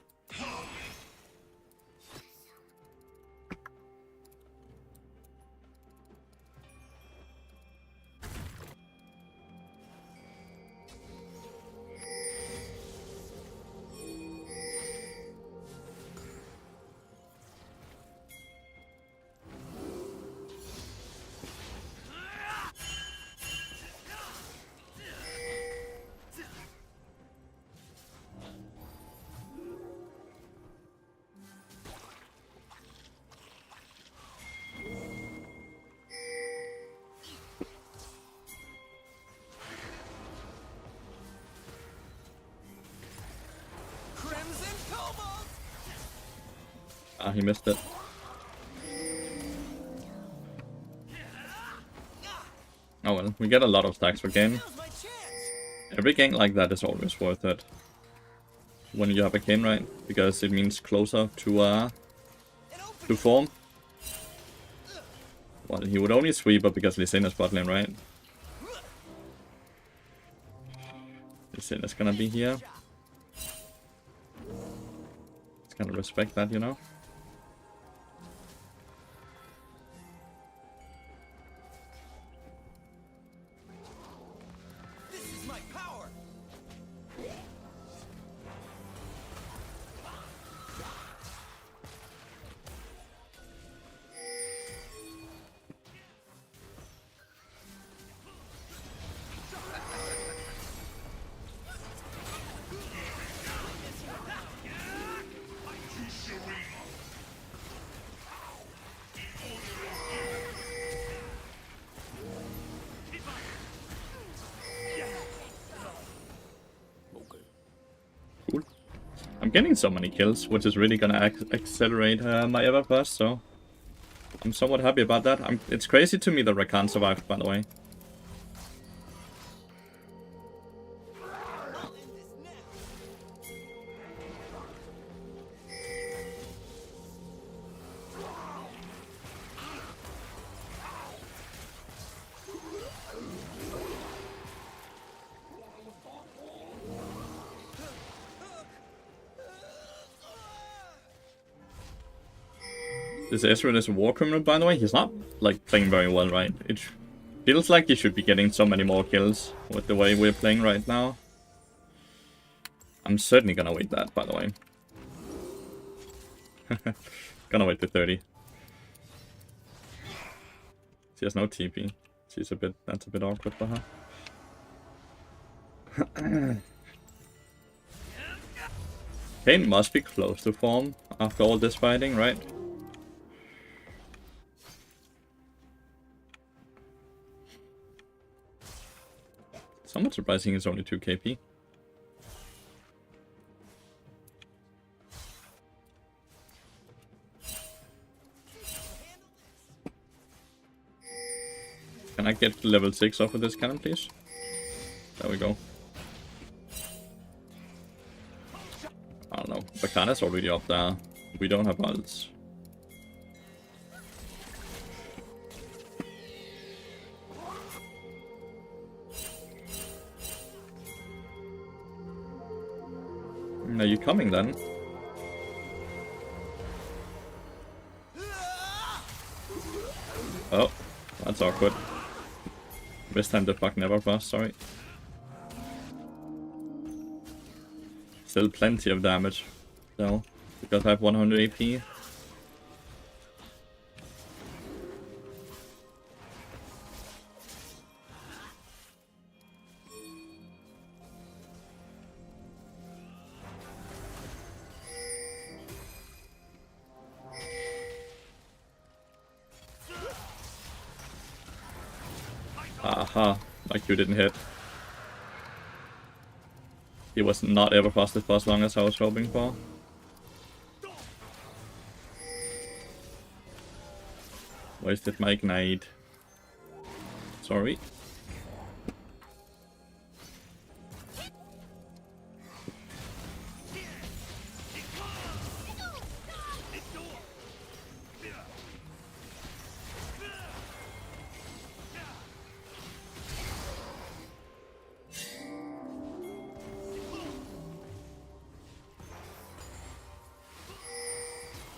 Ah, he missed it. Oh well, we get a lot of stacks per game. Every game like that is always worth it. When you have a Kane, right? Because it means closer to form. Well, he would only sweep up because Lee Sin is bot lane, right? Lee Sin is gonna be here. It's gonna respect that, you know? Cool. I'm getting so many kills, which is really gonna accelerate my Everburst, so I'm somewhat happy about that. It's crazy to me that Rakan survived, by the way. This Ezreal is a war criminal, by the way. He's not, like, playing very well, right? It feels like he should be getting so many more kills with the way we're playing right now. I'm certainly gonna wait that, by the way. Gonna wait to 30. She has no TP. That's a bit awkward for her. Kane must be close to form after all this fighting, right? Somewhat surprising it's only 2 KP. Can I get level 6 off of this cannon, please? There we go. I don't know. Bakana's already up there. We don't have ults. Are you coming then? Oh, that's awkward. This time the fuck never passed, sorry. Still plenty of damage, though, because I have 100 AP. Aha, my Q didn't hit. He was not ever fasted for as long as I was hoping for. Wasted my ignite. Sorry.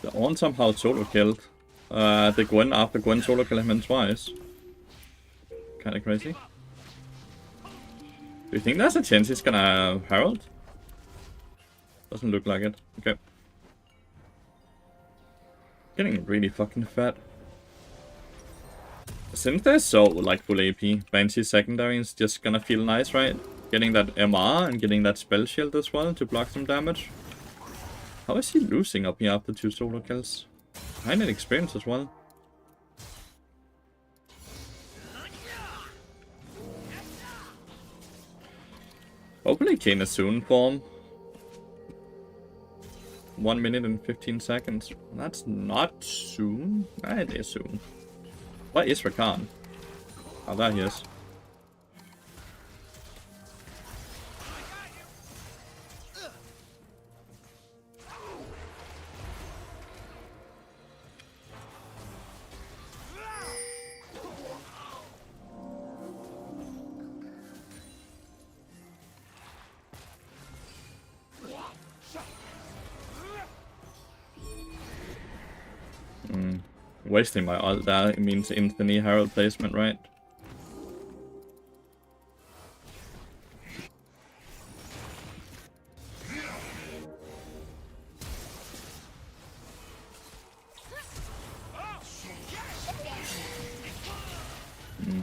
The Ornn somehow solo killed the Gwen after Gwen solo killed him twice. Kinda crazy. Do you think there's a chance he's gonna Herald? Doesn't look like it. Okay. Getting really fucking fat. Since they're so like full AP, Banshee secondary is just gonna feel nice, right? Getting that MR and getting that spell shield as well to block some damage. How is he losing up here after 2 solo kills? I need experience as well. Hopefully Kane is soon form. 1 minute and 15 seconds. That's not soon. It is soon. What is Rakan? Oh, there he is. Wasting my ult there means instantly Herald placement, right?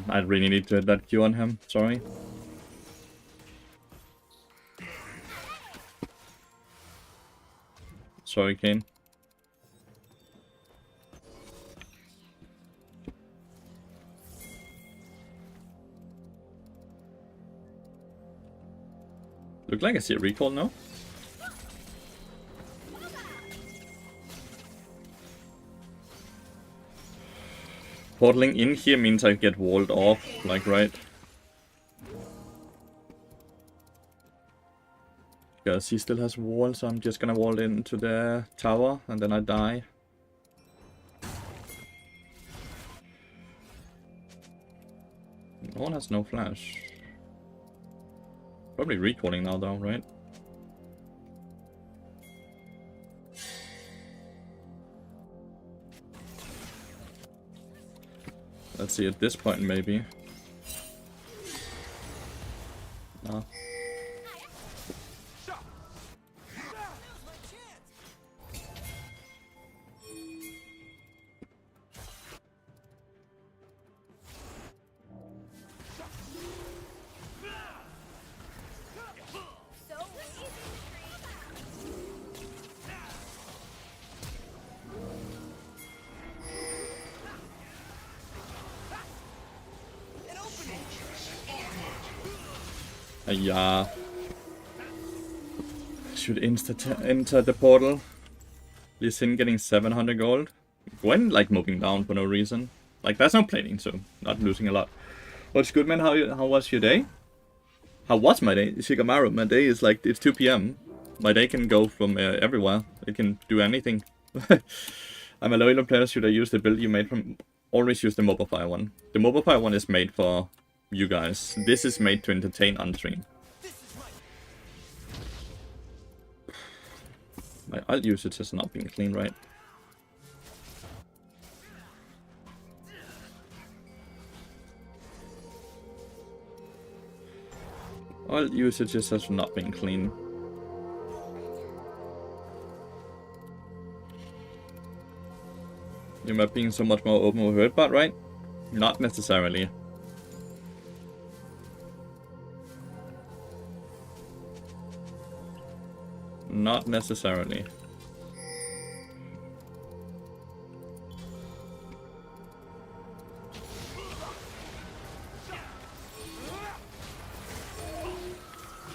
I really need to hit that Q on him, sorry. Sorry, Kane. Look like I see a recall now. Portaling in here means I get walled off, like, right? Because he still has wall, so I'm just gonna wall into the tower, and then I die. No one has no flash. Probably recalling now though, right? Let's see, at this point maybe. No. Yeah. Should enter the portal. Lee Sin getting 700 gold. Gwen like moving down for no reason. Like there's no plating, so not losing a lot. What's good, man? How was your day? How was my day? Shikamaru, my day is like it's 2 p.m. My day can go from everywhere. It can do anything. I'm a loyal player. Should I use the build you made from? Always use the mobile fire one. The mobile fire one is made for you guys. This is made to entertain on stream. My ult usage has not been clean, right? Ult usage has not been clean. You might being so much more open with Hurtbot, right? Not necessarily. Not necessarily.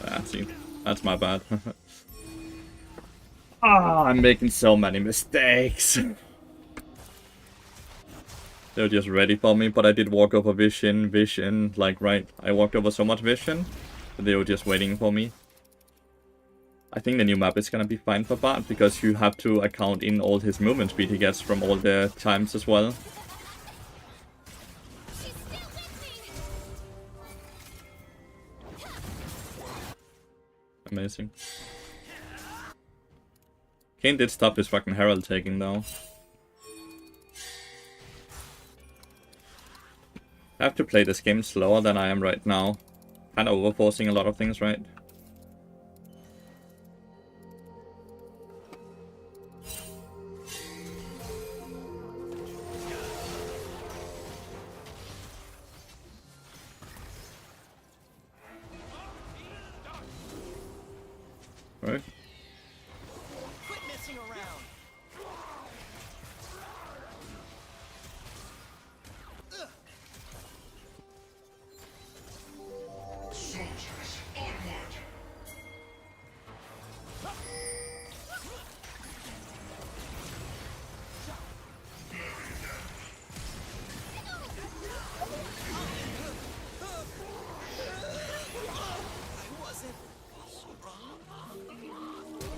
Ah, see, that's my bad. I'm making so many mistakes. They were just ready for me, but I did walk over vision, like, right. I walked over so much vision, that they were just waiting for me. I think the new map is gonna be fine for Bart, because you have to account in all his movement speed he gets from all the times as well. Amazing. Kane did stop his fucking Herald taking though. I have to play this game slower than I am right now. Kinda overforcing a lot of things, right? Right? Quit messing around. Soldiers, onward.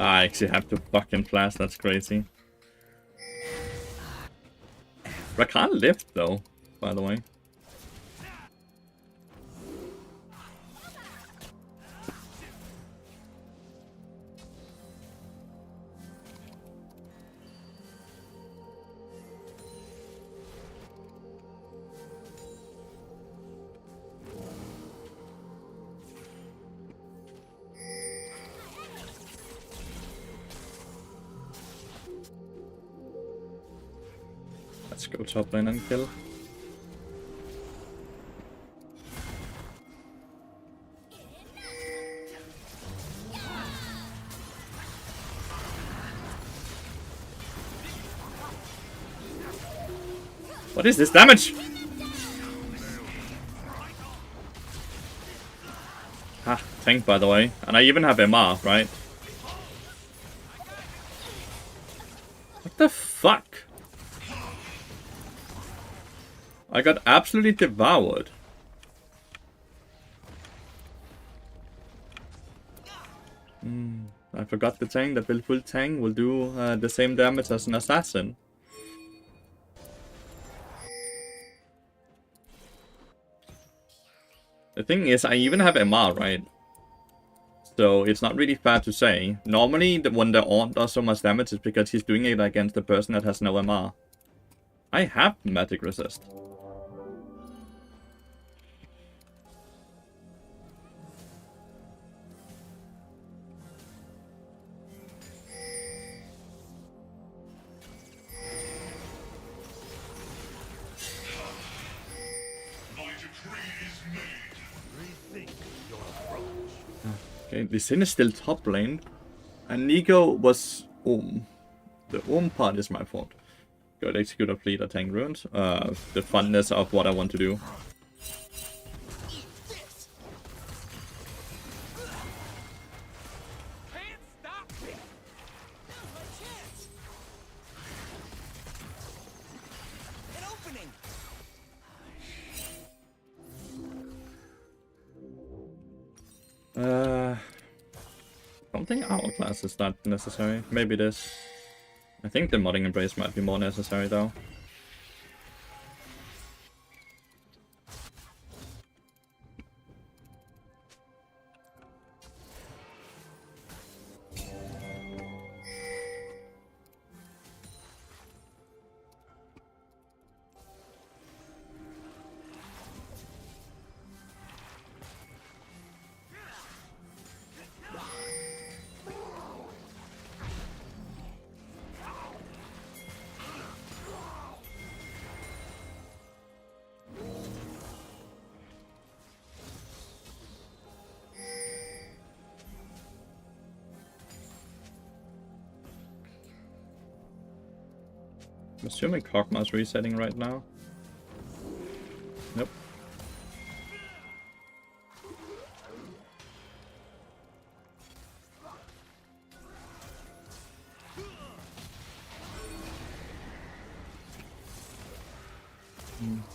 I actually have to fucking flash, that's crazy. Rakan lived though, by the way. Let's go top lane and kill. What is this damage? Ha, tank by the way. And I even have MR, right? What the fuck? I got absolutely devoured. I forgot the tank. The full tank will do the same damage as an assassin. The thing is, I even have MR, right? So it's not really fair to say. Normally, when the Aunt does so much damage, it's because he's doing it against the person that has no MR. I have magic resist. Okay, the Sin is still top lane. And Nico was The part is my fault. Good executor fleet or tank runes. The funness of what I want to do. I don't think Hourglass is that necessary. Maybe it is. I think the modding embrace might be more necessary though. I'm assuming Kog'Maw's resetting right now. Nope.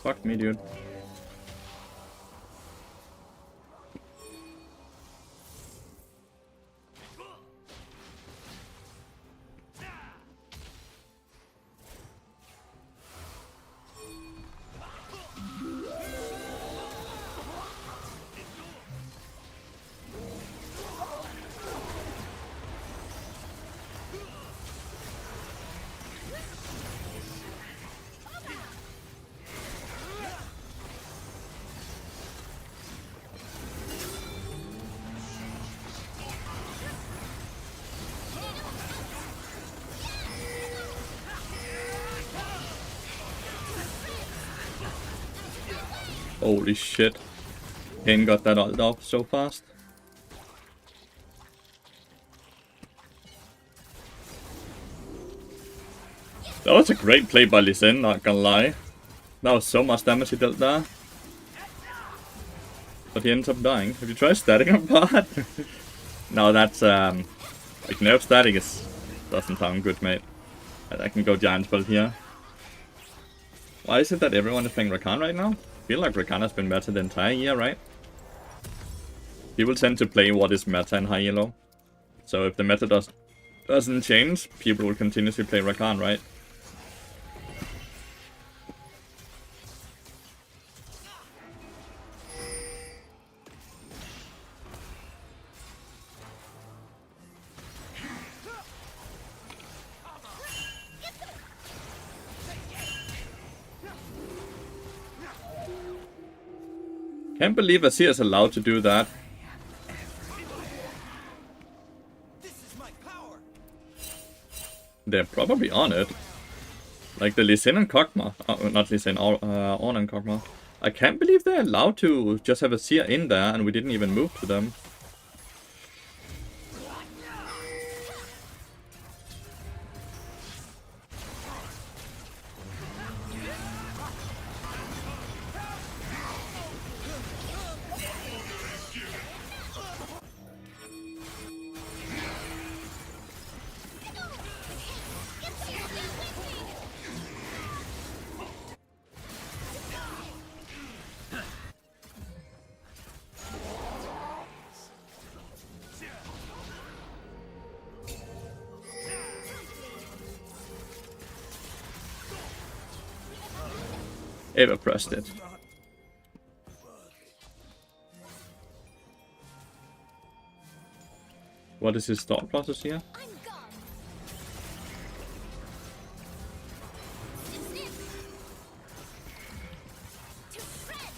Fuck me, dude. Holy shit. Kane got that ult off so fast. That was a great play by Lee Sin, not gonna lie. That was so much damage he dealt there. But he ends up dying. Have you tried static apart? No, that's like nerf static doesn't sound good, mate. I can go giant build here. Why is it that everyone is playing Rakan right now? I feel like Rakan has been meta the entire year, right? People tend to play what is meta in high elo. So if the meta does doesn't change, people will continuously play Rakan, right? Can't believe Azir is allowed to do that. This is my power. They're probably on it. Like the Lee Sin and Kog'Maw. Not Lee Sin, Ornn and Kog'Maw. I can't believe they're allowed to just have Azir in there and we didn't even move to them. Eva pressed it. What is his thought process here? I'm gone. Snip, snip. To shreds.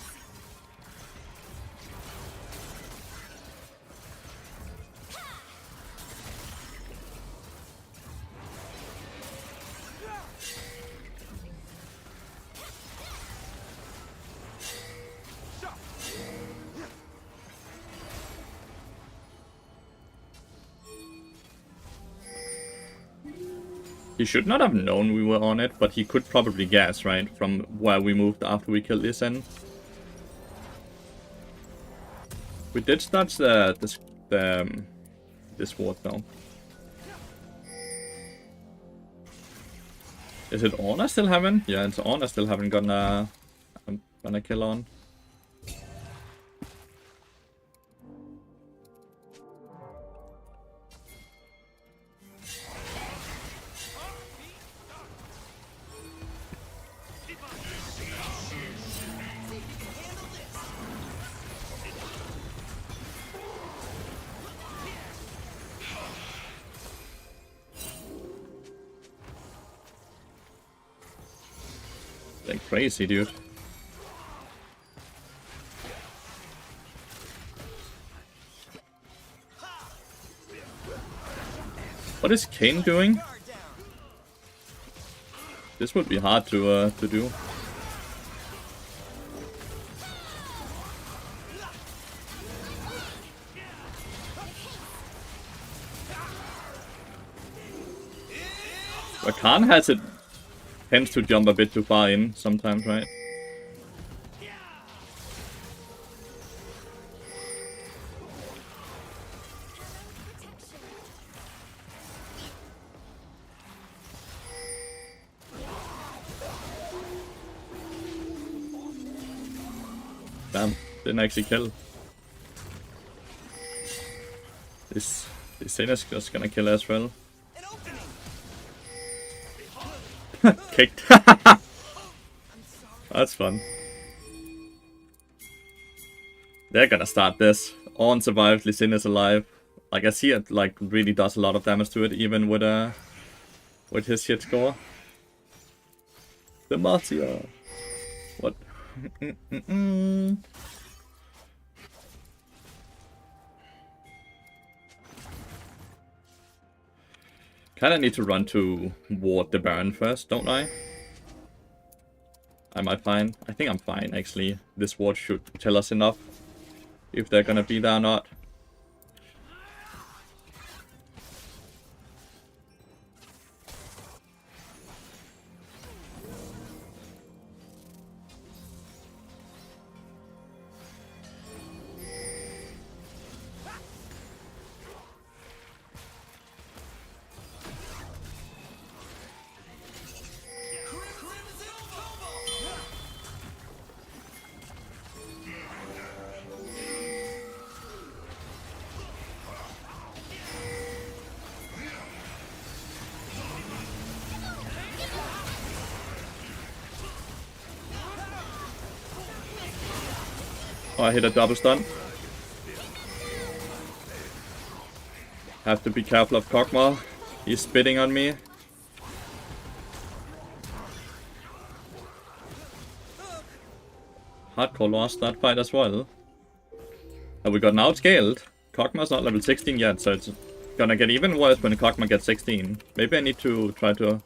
He should not have known we were on it, but he could probably guess, right? From where we moved after we killed this in. We did start this ward though. Is it Ornn I still haven't? Yeah, it's Ornn I still haven't gotten a kill on. Like crazy, dude. What is Kayn doing? This would be hard to do. Rakan has it. Tends to jump a bit too far in sometimes, right? Damn, didn't actually kill. This Sin is just gonna kill as well. Kicked. That's fun. They're gonna start this. Ornn survived, Lee Sin is alive. Like I see it like really does a lot of damage to it, even with his shit score. The Martia. What? Kinda need to run to ward the Baron first, don't I? Am I fine? I think I'm fine, actually. This ward should tell us enough if they're gonna be there or not. Oh, I hit a double stun. Have to be careful of Kog'Maw. He's spitting on me. Hardcore lost that fight as well. And we got outscaled. Kog'Maw's not level 16 yet, so it's gonna get even worse when Kog'Maw gets 16. Maybe I need to try to...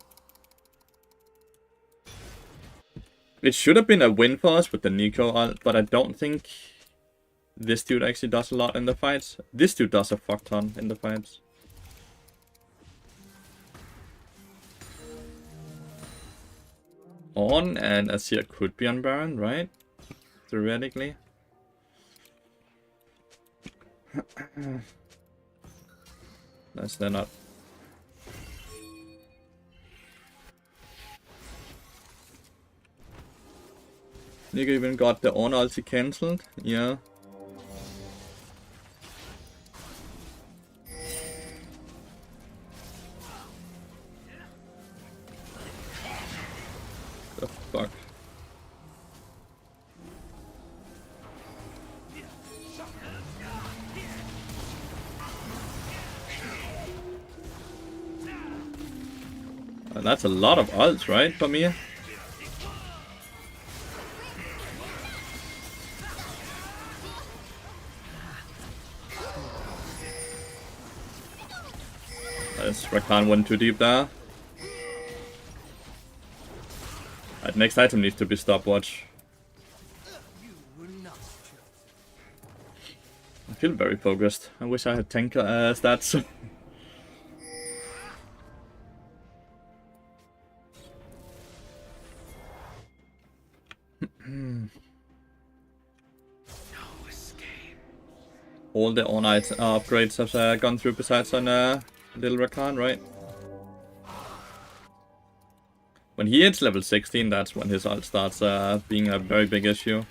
It should have been a win for us with the Nico ult, but I don't think this dude actually does a lot in the fights. This dude does a fuck ton in the fights. On and Azir could be on Baron, right? Theoretically. That's they're not. Nigga even got the on ulti cancelled. Yeah. The fuck. That's a lot of ults, right, for me? Rakan went too deep there. Right, next item needs to be stopwatch. I feel very focused. I wish I had tank stats. All the all-night upgrades have gone through besides on Little Rakan, right? When he hits level 16, that's when his ult starts being a very big issue.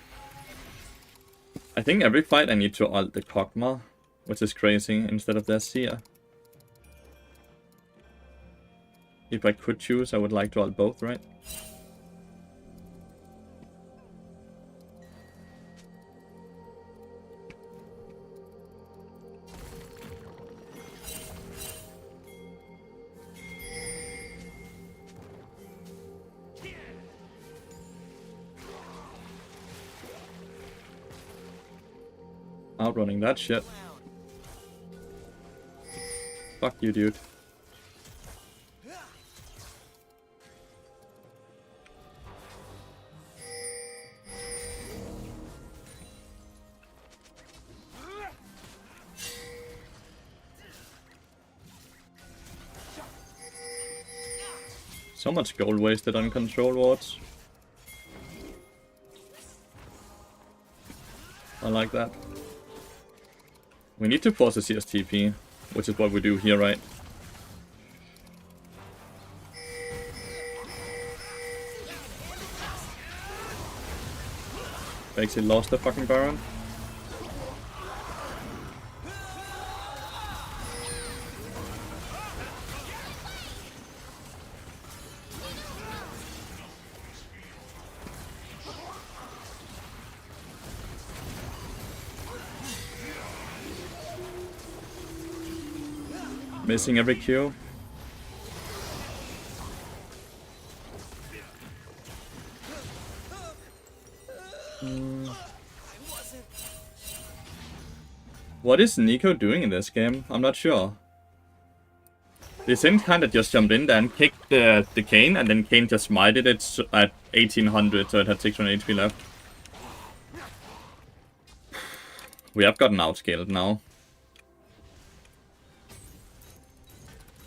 I think every fight I need to ult the Kog'Maw, which is crazy, instead of the Azir. If I could choose, I would like to ult both, right? Outrunning that shit. Fuck you, dude. So much gold wasted on control wards. I like that. We need to force a CSTP, which is what we do here, right? Basically lost the fucking Baron. Missing every Q. What is Nico doing in this game? I'm not sure. The Sin kinda just jumped in there and kicked the Kayn, and then Kayn just smited it at 1800, so it had 600 HP left. We have gotten outscaled now.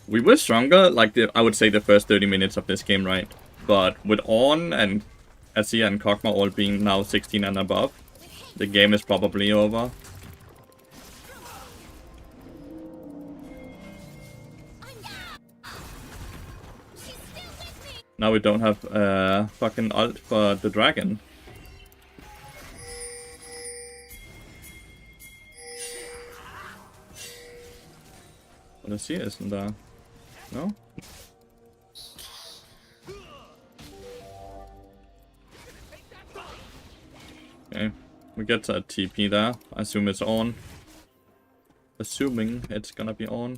We were stronger, like, I would say the first 30 minutes of this game, right? But with Ornn and Azir and Kog'Maw all being now 16 and above, the game is probably over. Now we don't have fucking ult for the dragon. But Azir isn't there. No? Okay. We get a TP there. I assume it's on. Assuming it's gonna be on.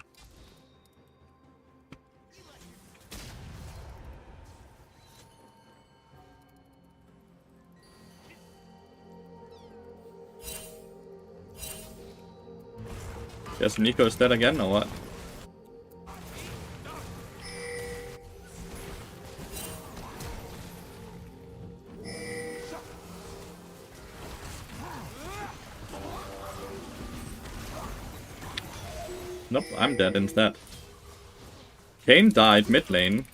Guess Nico's dead again or what? Nope, I'm dead instead. Kane died mid lane.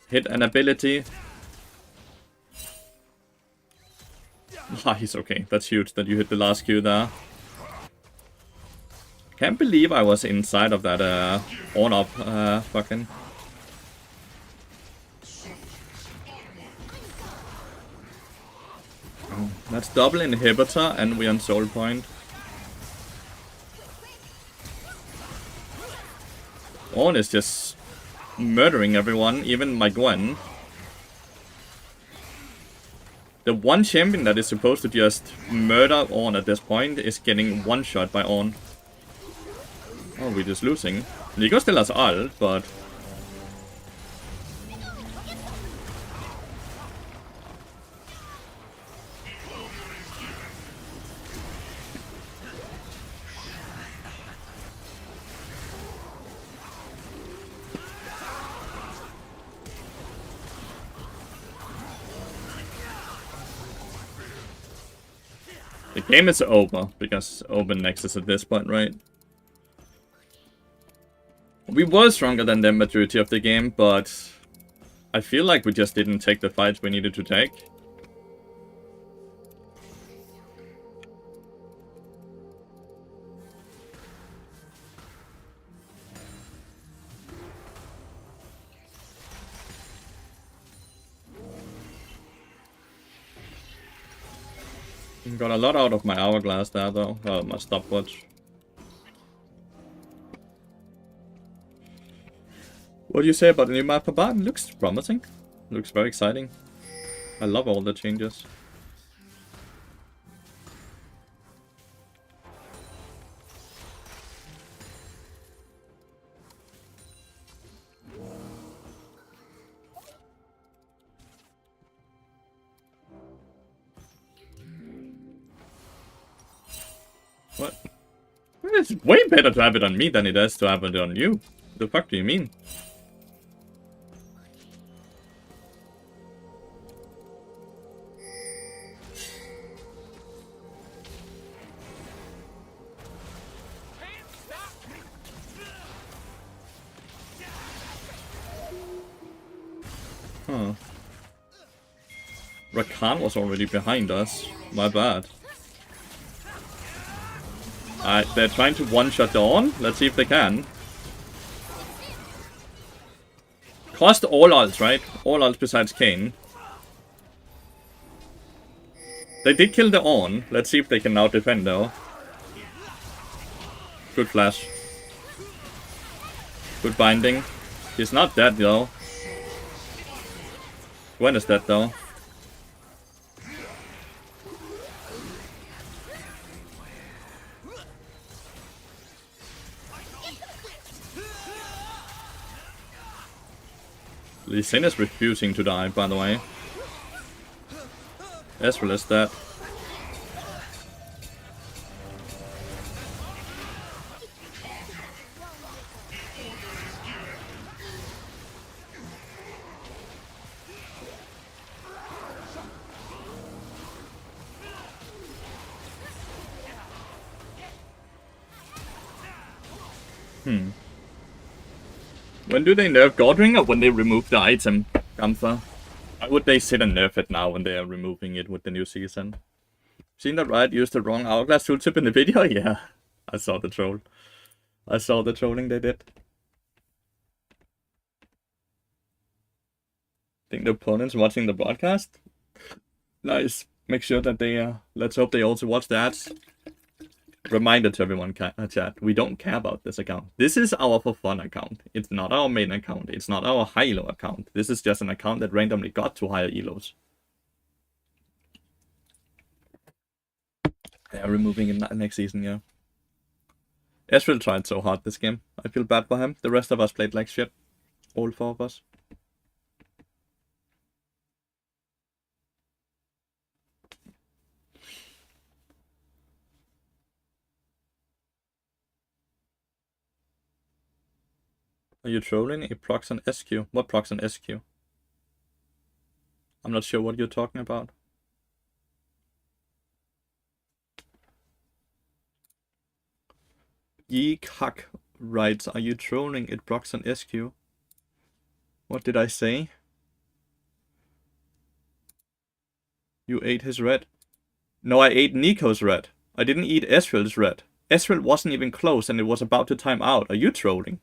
Hit an ability. Ah, he's okay. That's huge that you hit the last Q there. Can't believe I was inside of that on-up fucking. Oh, that's double inhibitor and we're on soul point. Ornn is just murdering everyone, even my Gwen. The one champion that is supposed to just murder Ornn at this point is getting one shot by Ornn. Oh, we're just losing. Nico still has ult, but... the game is over, because open Nexus at this point, right? We were stronger than the majority of the game, but I feel like we just didn't take the fights we needed to take. Got a lot out of my hourglass there, though. Well, my stopwatch. What do you say about the new map for Bard? Looks promising. Looks very exciting. I love all the changes. What? It's way better to have it on me than it is to have it on you. The fuck do you mean? Huh. Rakan was already behind us. My bad. They're trying to one-shot Dawn. Let's see if they can. Cost all ults, right? All ults besides Kane. They did kill the Ornn. Let's see if they can now defend though. Good flash. Good binding. He's not dead though. Gwen is dead though. Lee Sin is refusing to die, by the way. Ezreal is dead. When do they nerf Godring or when they remove the item, Gunther? Why would they sit and nerf it now when they are removing it with the new season? Seen that Riot used the wrong hourglass tooltip in the video? Yeah, I saw the troll. I saw the trolling they did. Think the opponent's watching the broadcast? Nice. Make sure that they, let's hope they also watch the ads. Reminder to everyone, chat, we don't care about this account. This is our for fun account. It's not our main account. It's not our high elo account. This is just an account that randomly got to higher elos. Yeah, removing it next season, yeah. Ezreal tried so hard this game. I feel bad for him. The rest of us played like shit. All 4 of us. Are you trolling? It procs on SQ. What procs on SQ? I'm not sure what you're talking about. Yeek Huck writes, are you trolling? It procs on SQ. What did I say? You ate his red. No, I ate Nico's red. I didn't eat Ezreal's red. Ezreal wasn't even close and it was about to time out. Are you trolling?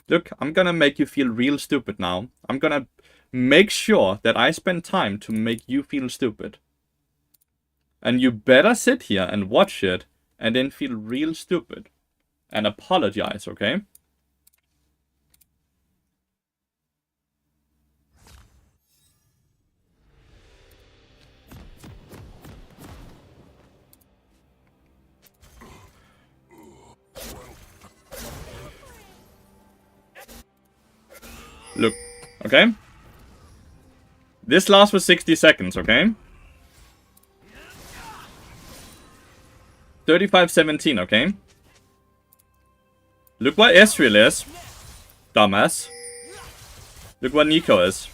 Look, I'm gonna make you feel real stupid now. I'm gonna make sure that I spend time to make you feel stupid. And you better sit here and watch it and then feel real stupid. And apologize, okay? Look, okay? This lasts for 60 seconds, okay? 35-17, okay? Look what Ezreal is. Dumbass. Look what Nico is.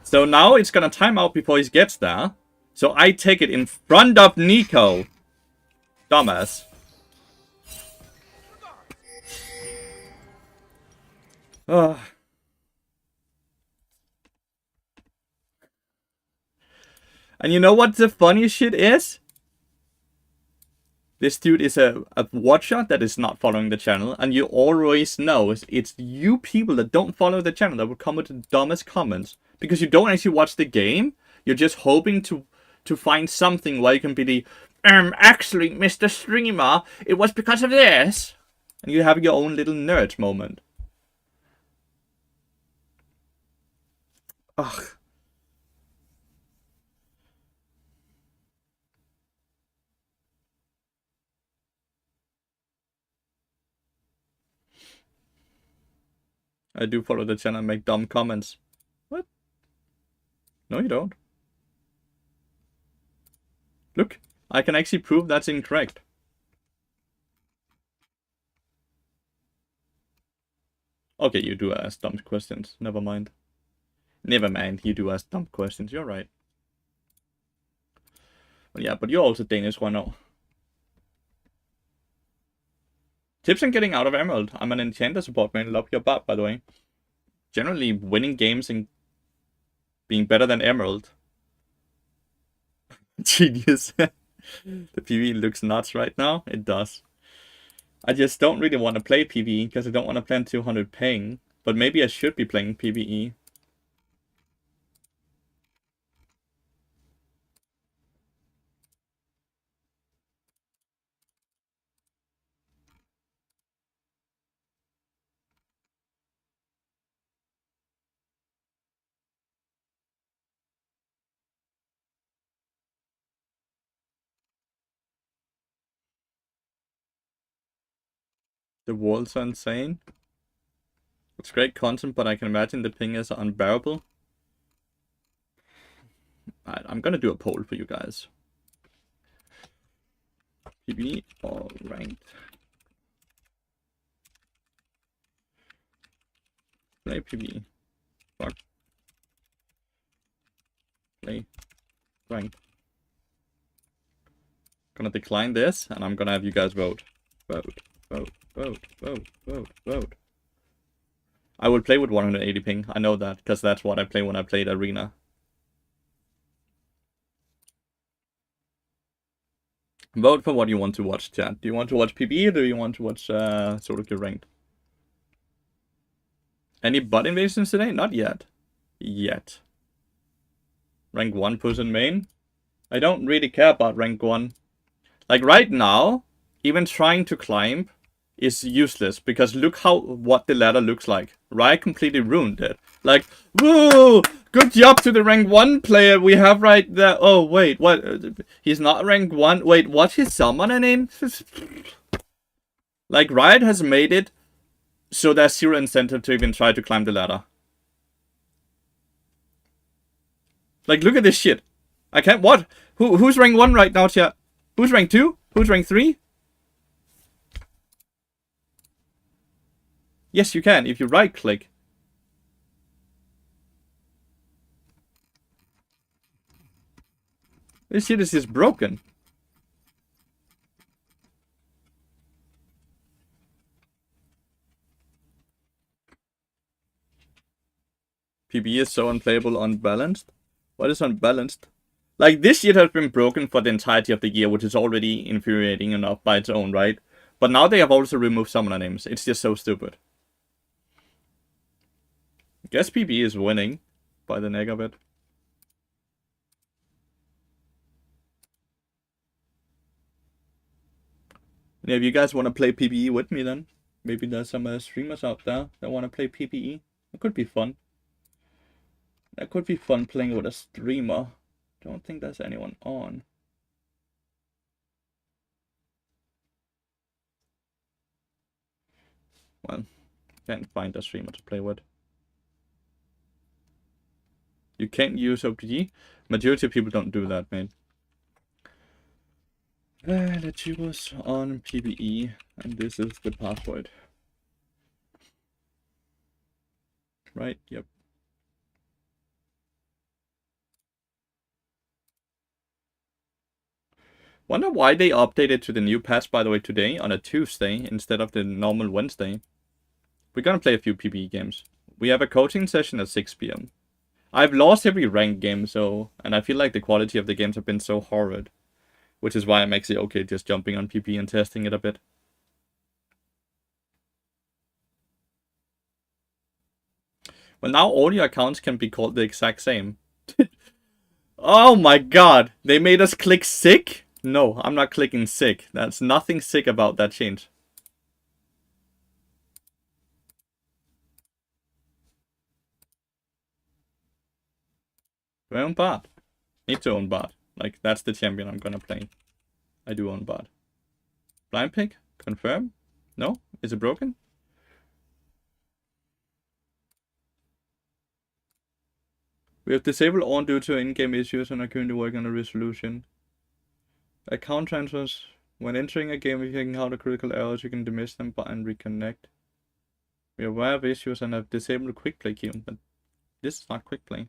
So now it's gonna time out before he gets there. So I take it in front of Nico. Dumbass. Ugh. And you know what the funniest shit is? This dude is a watcher that is not following the channel. And you always know it's you people that don't follow the channel that will come with the dumbest comments. Because you don't actually watch the game. You're just hoping to find something where you can be the, actually, Mr. Streamer, it was because of this. And you have your own little nerd moment. Ugh. I do follow the channel and make dumb comments. What? No, you don't. Look, I can actually prove that's incorrect. Okay, you do ask dumb questions. Never mind. Never mind, you do ask dumb questions. You're right. Well, yeah, but you're also Danish, why not? Tips on getting out of Emerald. I'm an Enchanter support man. Love your butt, by the way. Generally, winning games and being better than Emerald. Genius. The PvE looks nuts right now. It does. I just don't really want to play PvE because I don't want to play 200 ping. But maybe I should be playing PvE. The walls are insane. It's great content, but I can imagine the ping is unbearable. Alright, I'm gonna do a poll for you guys. PvE or ranked? Play PvE. Fuck. Play ranked. Gonna decline this, and I'm gonna have you guys vote. Vote. Vote. Vote. Vote. Vote. Vote. I will play with 180 ping. I know that, because that's what I play when I played Arena. Vote for what you want to watch, chat. Do you want to watch PvE or do you want to watch sort of ranked? Any bot invasions today? Not yet. Yet. Rank 1 person main? I don't really care about rank 1. Like right now, even trying to climb is useless because look what the ladder looks like. Riot completely ruined it. Like, woo! Good job to the rank 1 player we have right there. Oh, wait, what? He's not rank 1. Wait, what's his summoner name? Like, Riot has made it so there's zero incentive to even try to climb the ladder. Like, look at this shit. I can't. What? Who's rank 1 right now, chat? Who's rank 2? Who's rank 3? Yes, you can if you right click. This shit is just broken. PB is so unplayable, unbalanced. What is unbalanced? Like, this shit has been broken for the entirety of the year, which is already infuriating enough by its own, right? But now they have also removed summoner names. It's just so stupid. I guess PB is winning by the neck of it. Yeah, if you guys want to play PBE with me, then maybe there's some streamers out there that want to play PBE. It could be fun. That could be fun playing with a streamer. Don't think there's anyone on. Well, can't find a streamer to play with. You can't use OPG. Majority of people don't do that, man. That you was on PBE, and this is the password. Right? Yep. Wonder why they updated to the new patch, by the way, today on a Tuesday instead of the normal Wednesday. We're gonna play a few PBE games. We have a coaching session at 6 PM. I've lost every ranked game, and I feel like the quality of the games have been so horrid. Which is why I'm actually okay just jumping on PBE and testing it a bit. Well, now all your accounts can be called the exact same. Oh my god! They made us click sick? No, I'm not clicking sick. That's nothing sick about that change. Do I own Bard? Need to own Bard. Like, that's the champion I'm gonna play. I do own Bard. Blind pick? Confirm? No? Is it broken? We have disabled on due to in-game issues and are currently working on a resolution. Account transfers. When entering a game, if you encounter critical errors, you can dismiss them and reconnect. We are aware of issues and have disabled quick play queue, but this is not quick play.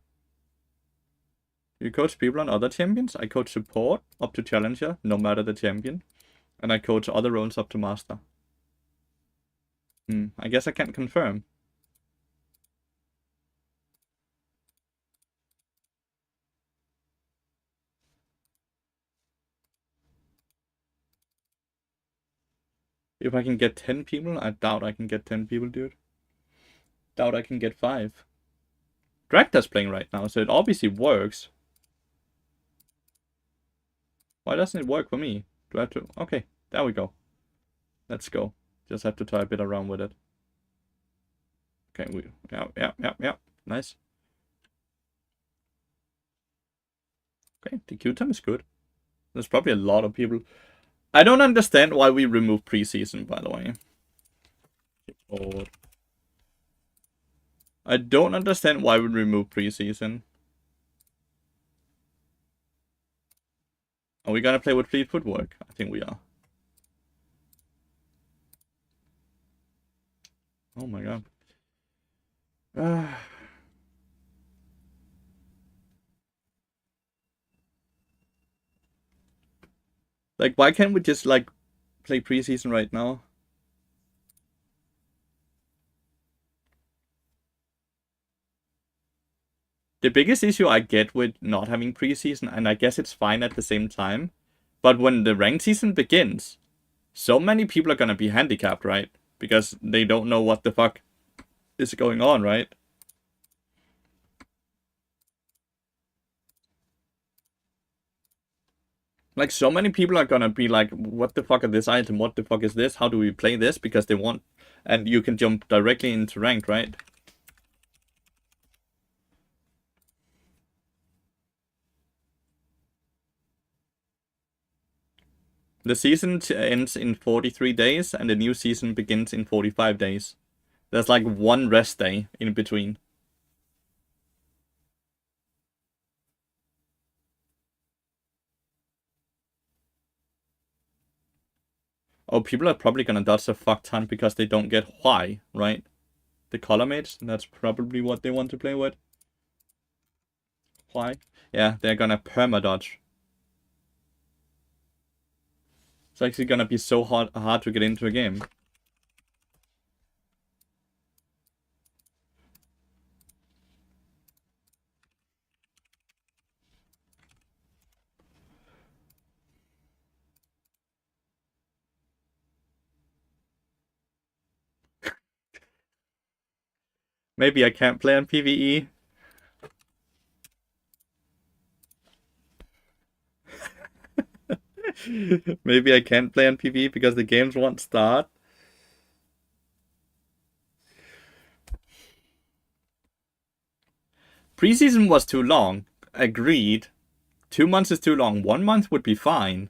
You coach people on other champions? I coach support up to challenger, no matter the champion. And I coach other roles up to master. I guess I can't confirm. If I can get 10 people, I doubt I can get 10 people, dude. Doubt I can get 5. Drakta's playing right now, so it obviously works. Why doesn't it work for me? Do I have to... Okay, there we go. Let's go. Just have to try a bit around with it. Okay, yeah. Nice. Okay, the queue time is good. There's probably a lot of people. I don't understand why we remove preseason, by the way. I don't understand why we remove preseason. Are we gonna play with free footwork? I think we are. Oh my god. Like, why can't we just, like, play preseason right now? The biggest issue I get with not having preseason, and I guess it's fine at the same time, but when the ranked season begins, so many people are gonna be handicapped, right? Because they don't know what the fuck is going on, right? Like, so many people are gonna be like, what the fuck is this item? What the fuck is this? How do we play this? Because they want... And you can jump directly into ranked, right? The season ends in 43 days, and the new season begins in 45 days. There's like one rest day in between. Oh, people are probably gonna dodge a fuck ton because they don't get why, right? The color mates, that's probably what they want to play with. Why? Yeah, they're gonna perma-dodge. It's actually gonna be so hard to get into a game. Maybe I can't play on PvE. Maybe I can't play on PvE because the games won't start. Preseason was too long. Agreed. 2 months is too long. 1 month would be fine.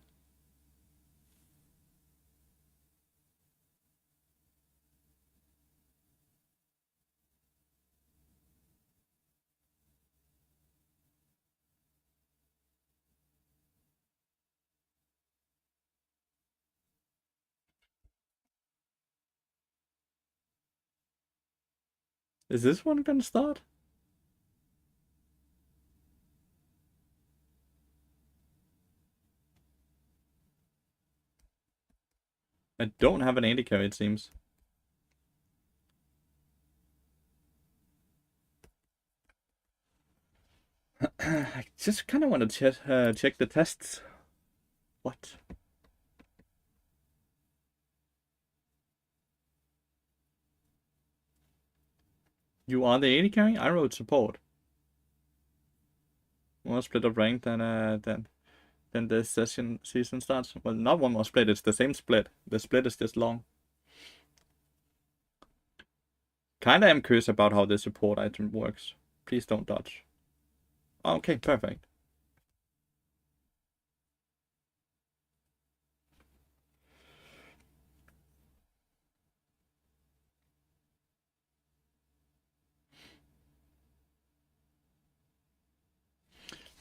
Is this one gonna start? I don't have an AD carry, it seems. I just kind of want to check the tests. What? You are the AD carry? I wrote support. More split of rank than this season starts. Well, not one more split. It's the same split. The split is this long. Kinda am curious about how the support item works. Please don't dodge. Okay, perfect.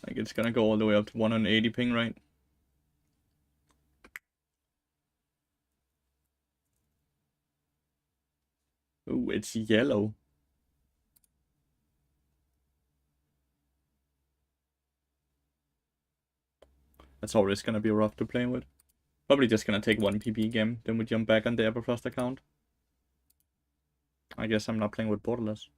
Like it's gonna go all the way up to 180 ping, right? Ooh, it's yellow. That's always gonna be rough to play with. Probably just gonna take one PP game, then we jump back on the Everfrost account. I guess I'm not playing with Borderless.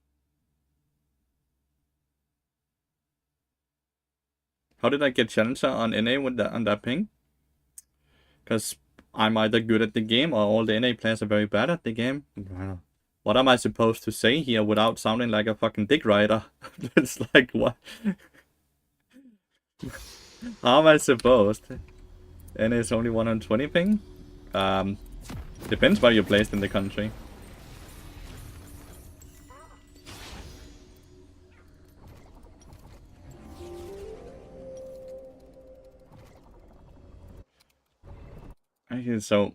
How did I get Challenger on NA with on that ping? Because I'm either good at the game or all the NA players are very bad at the game. What am I supposed to say here without sounding like a fucking dick rider? It's like, what? How am I supposed? NA is only 120 ping? Depends where you're placed in the country. Okay, so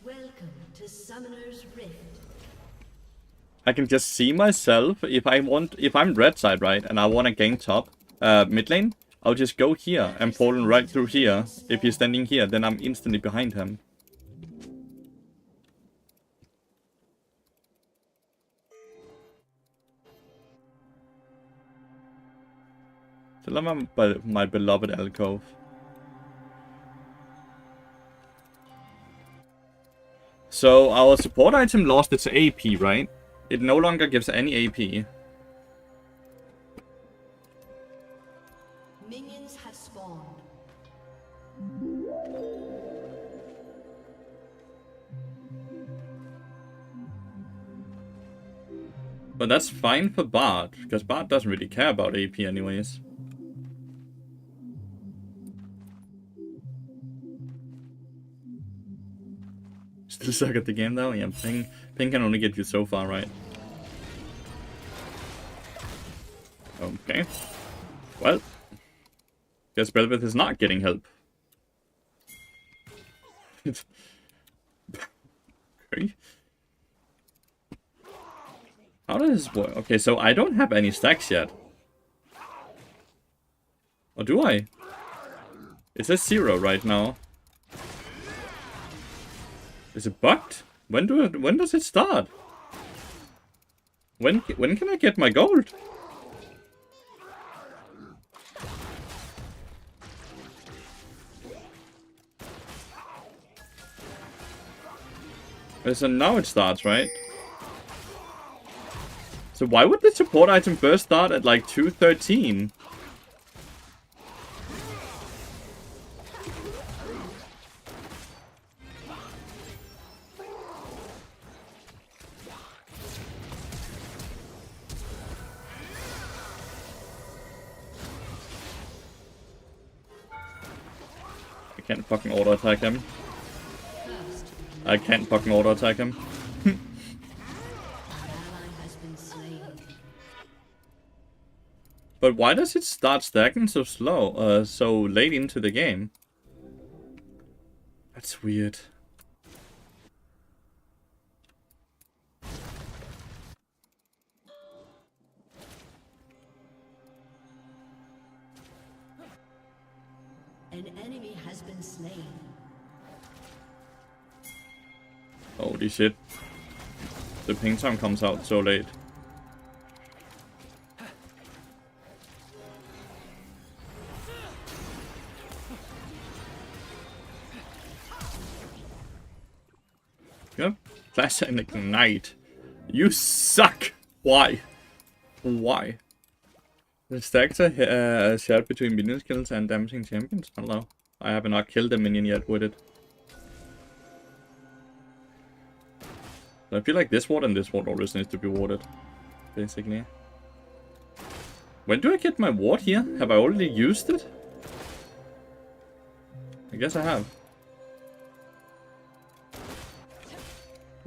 Welcome to Summoner's Rift. I can just see myself if I'm red side, right, and I want to gain top mid lane, I'll just go here and pull him right through here. If he's standing here, then I'm instantly behind him. So let my beloved alcove. So our support item lost its AP, right? It no longer gives any AP. Minions have spawned. But that's fine for Bard, because Bard doesn't really care about AP anyways. Still suck at the game though? Yeah, ping can only get you so far, right? Okay. Well, guess Velvet is not getting help. Okay. How does this work? Okay, so I don't have any stacks yet. Or do I? It says 0 right now. Is it bugged? When does it start? When can I get my gold? So now it starts, right? So why would the support item first start at like 2:13? I can't fucking auto attack him. I can't fucking auto attack him. But why does it start stacking so slow, so late into the game? That's weird. An enemy has been slain. Holy shit. The ping time comes out so late. Yep. Flash and ignite. You suck! Why? Why? The stacks are shared between minion skills and damaging champions. Hello. I have not killed a minion yet with it. I feel like this ward and this ward always needs to be warded. Basically. When do I get my ward here? Have I already used it? I guess I have.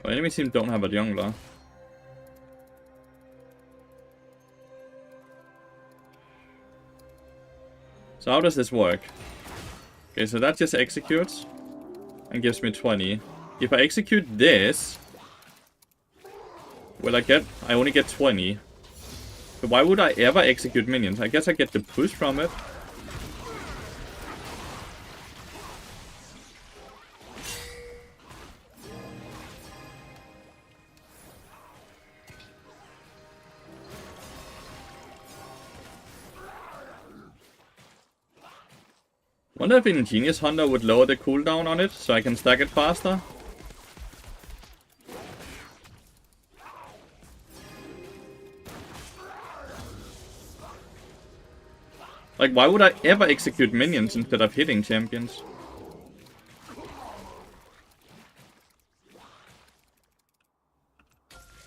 Well, enemy team don't have a jungler. So how does this work? Okay, so that just executes and gives me 20. If I execute this, well, I only get 20. So why would I ever execute minions? I guess I get the push from it. Wonder if Ingenious Hunter would lower the cooldown on it so I can stack it faster. Like, why would I ever execute minions instead of hitting champions?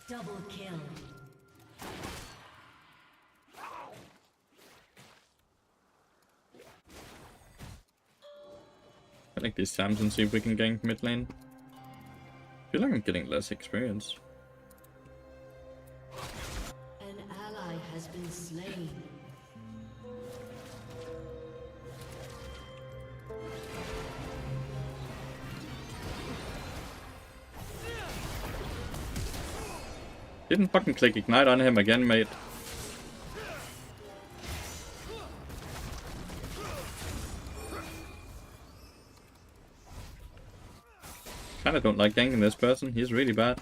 Double kill. I like these times and see if we can gank mid lane. I feel like I'm getting less experience. An ally has been slain. Didn't fucking click ignite on him again, mate. Kinda don't like ganking this person, he's really bad.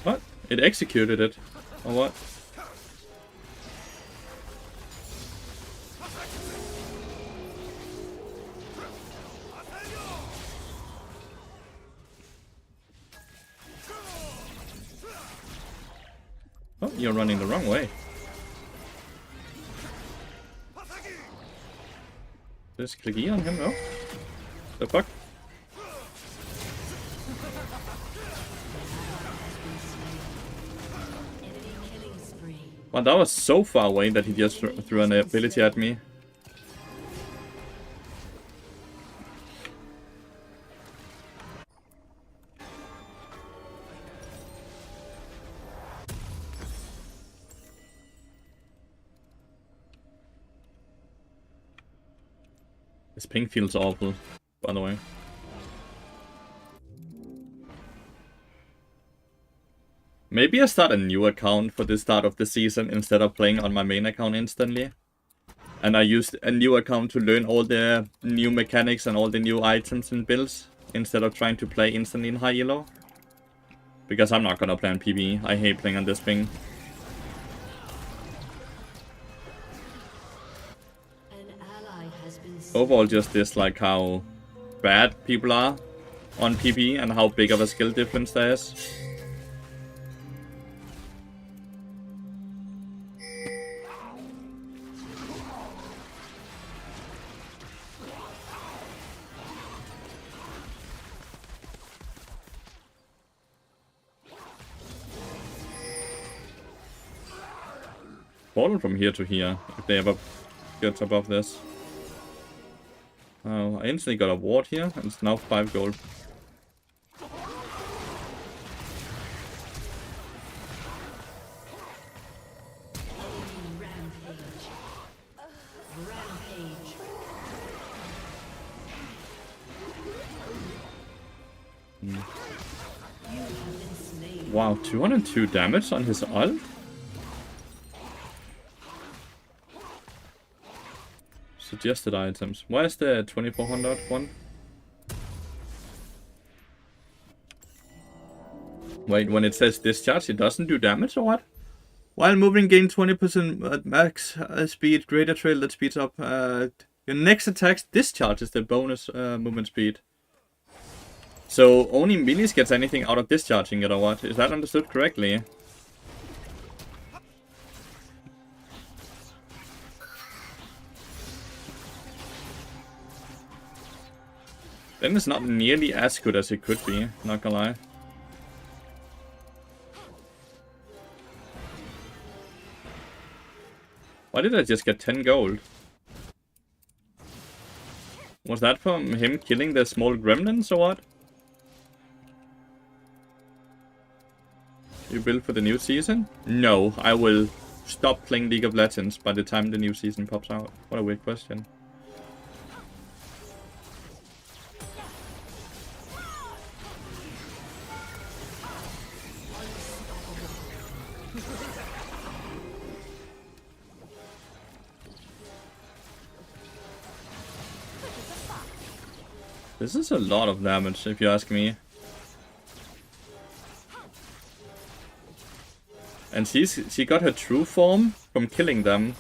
What? It executed it. Or what? Oh, you're running the wrong way. Just click E on him, no? The fuck? Wow, that was so far away that he just threw an ability at me. This ping feels awful, by the way. Maybe I start a new account for the start of the season instead of playing on my main account instantly. And I used a new account to learn all the new mechanics and all the new items and builds instead of trying to play instantly in high elo. Because I'm not gonna play on PvE. I hate playing on this ping. Overall, just dislike how bad people are on PvE and how big of a skill difference there is. Fallen from here to here, if they ever get above this. Oh, I instantly got a ward here, and it's now 5 gold. Wow, 202 damage on his ult? Suggested items. Why is the 2400 one? Wait, when it says discharge, it doesn't do damage or what? While moving, gain 20% at max speed, greater trail that speeds up. Your next attack's discharge is the bonus movement speed. So only minis gets anything out of discharging it or what? Is that understood correctly? Then it's not nearly as good as it could be, not gonna lie. Why did I just get 10 gold? Was that from him killing the small gremlins or what? You build for the new season? No, I will stop playing League of Legends by the time the new season pops out. What a weird question. This is a lot of damage, if you ask me. And she got her true form from killing them.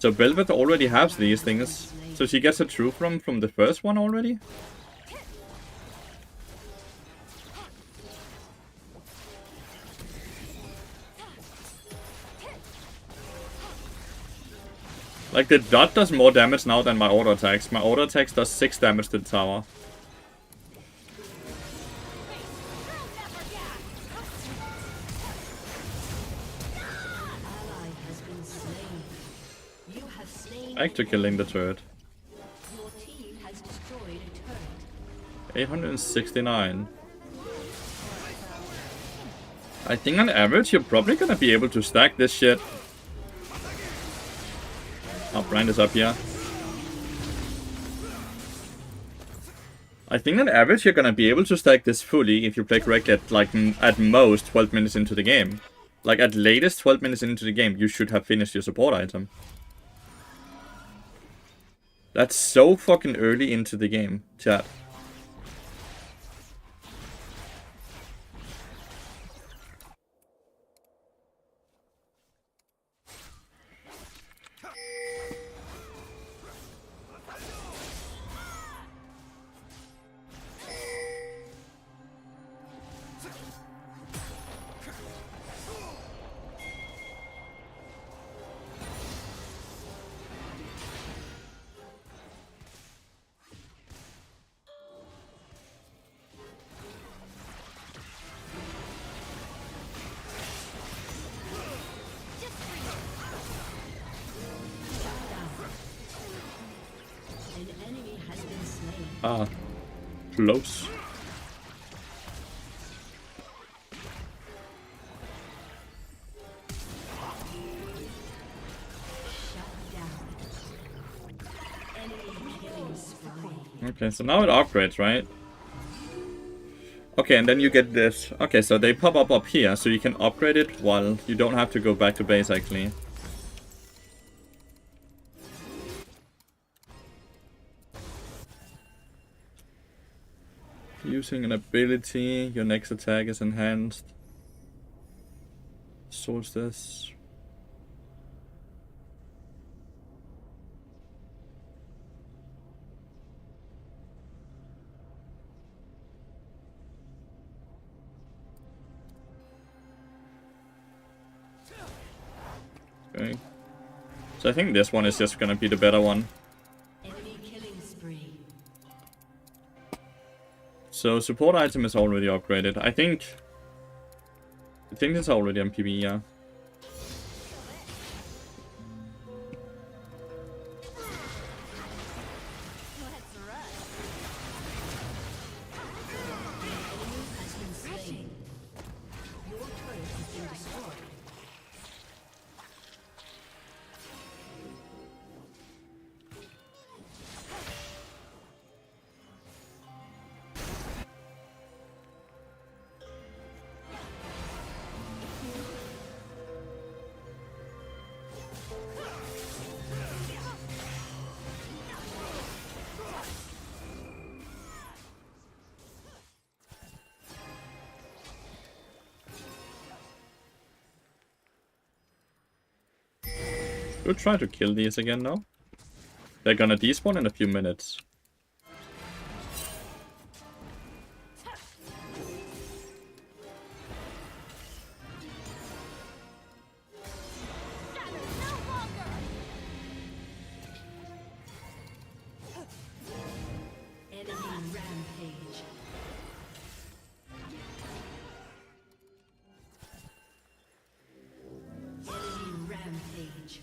So Velvet already has these things. So she gets her true form from the first one already? Like the dot does more damage now than my auto attacks. My auto attacks does 6 damage to the tower. Back to killing the turret. 869. I think on average you're probably gonna be able to stack this shit. Oh, Brand is up here. I think on average you're gonna be able to stack this fully if you play correctly at like at most 12 minutes into the game. Like at latest 12 minutes into the game you should have finished your support item. That's so fucking early into the game, chat. Ah, close. Okay, so now it upgrades, right? Okay, and then you get this. Okay, so they pop up here, so you can upgrade it while you don't have to go back to base, actually. Using an ability, your next attack is enhanced. Solstice. Okay. So I think this one is just gonna be the better one. Enemy killing spree. So support item is already upgraded. I think it's already on PB, yeah. Enemy has been slain. Your turret has been destroyed. We'll try to kill these again now. They're gonna despawn in a few minutes. Enemy rampage. Enemy rampage.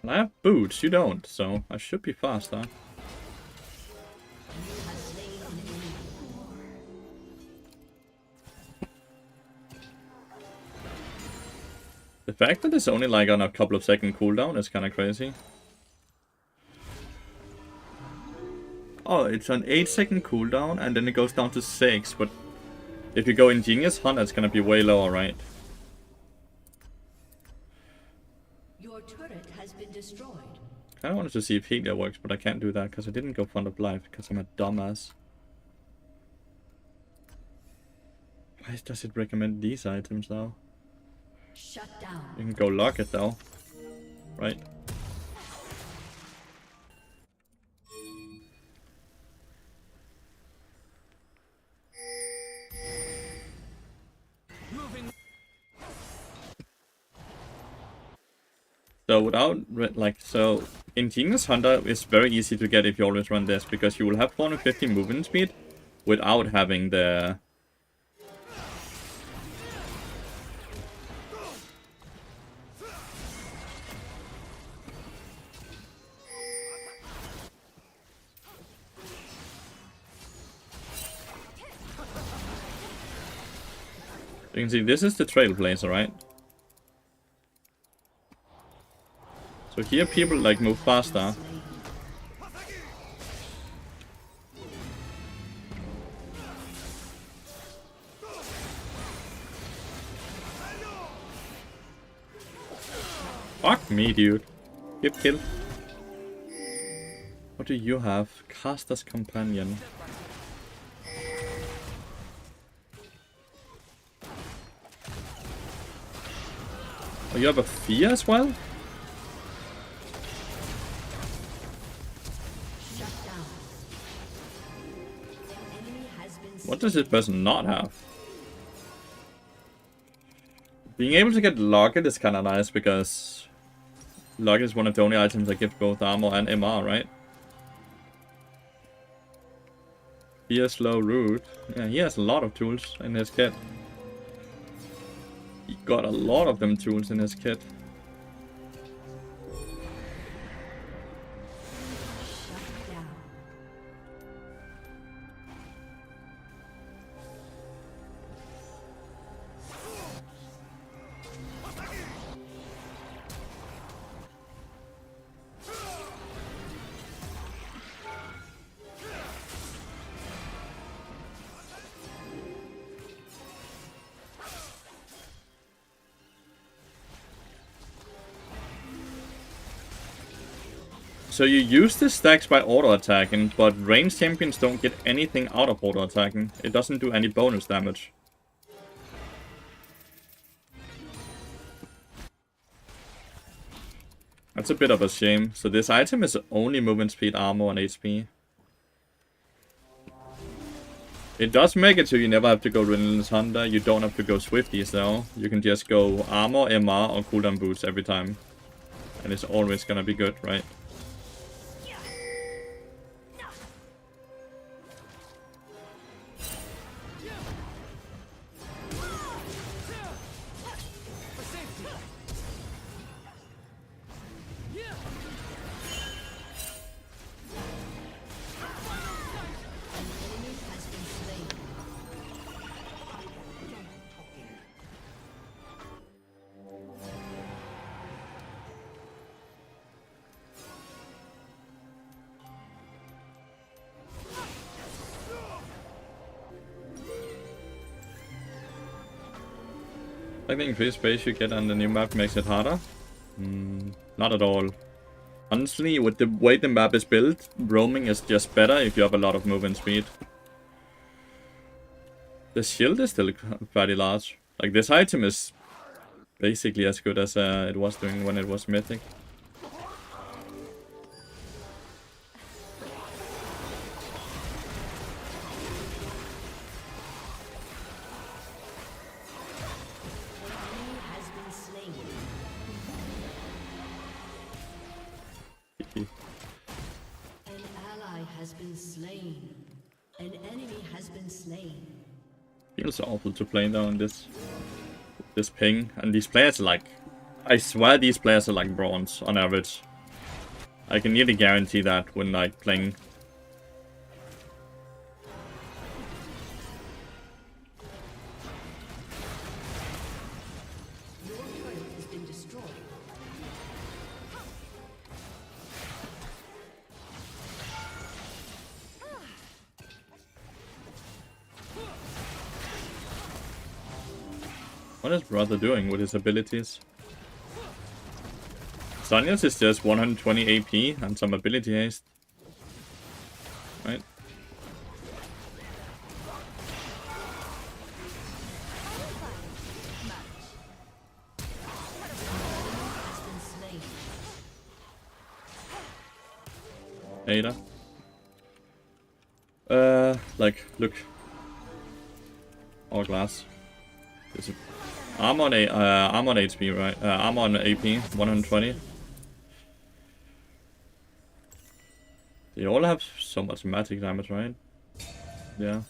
I have boots, you don't, so I should be faster. You have slain an enemy. The fact that it's only like on a couple of second cooldown is kind of crazy. Oh, it's an 8-second cooldown and then it goes down to 6, but if you go Ingenious Hunt, it's gonna be way lower, right? Your turret has been destroyed. I kinda wanted to see if Healer works, but I can't do that because I didn't go Font of Life because I'm a dumbass. Why does it recommend these items though? Shut down. You can go lock it though, right? So without, so Ingenious Hunter is very easy to get if you always run this, because you will have 450 movement speed without having the... You can see this is the Trailblazer, right? So here people like move faster. Fuck me, dude. Get killed. What do you have? Caster's Companion. Oh, you have a Fear as well? Shut down. An enemy has been What does this person not have? Being able to get Locket is kind of nice because Locket is one of the only items that gives both armor and MR, right? Fear, Slow, Root. Yeah, he has a lot of tools in his kit. He got a lot of them tools in his kit. shut down. So you use the stacks by auto-attacking, but ranged champions don't get anything out of auto-attacking. It doesn't do any bonus damage. That's a bit of a shame. So this item is only movement speed, armor, and HP. It does make it so you never have to go Relentless Hunter. You don't have to go Swifties though. You can just go armor, MR, or cooldown boots every time. And it's always gonna be good, right? Like the increased space you get on the new map makes it harder? Not at all. Honestly, with the way the map is built, roaming is just better if you have a lot of movement speed. The shield is still fairly large. Like, this item is basically as good as it was doing when it was mythic. Feels awful to play though in this ping, and these players are like, I swear these players are like bronze on average. I can nearly guarantee that when like playing. What is Brother doing with his abilities? Sonya's is just 120 AP and some ability haste. Right? Ada. Like, look. Hourglass. There's a armor on armor on HP, right? Armor on AP, 120. They all have so much magic damage, right? Yeah.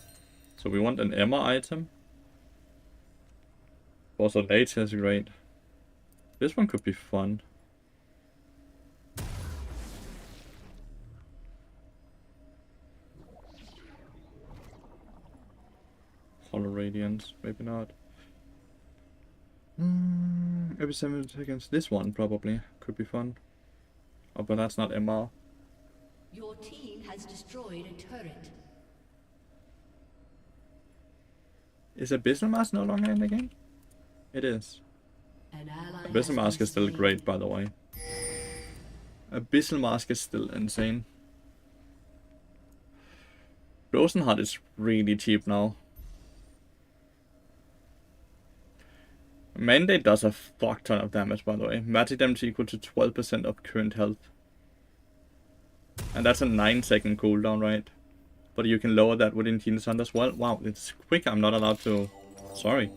So we want an Emma item. Also, late is great. This one could be fun. Hollow Radiance, maybe not. Every 7 seconds. This one probably could be fun. Oh, but that's not MR. Your team has destroyed a turret. Is Abyssal Mask no longer in the game? It is. Abyssal Mask is still great, by the way. Abyssal Mask is still insane. Frozen Heart is really cheap now. Mandate does a fuck ton of damage, by the way. Magic damage equal to 12% of current health. And that's a 9-second cooldown, right? But you can lower that within Teen Sun as well. Wow, it's quick. I'm not allowed to. Sorry.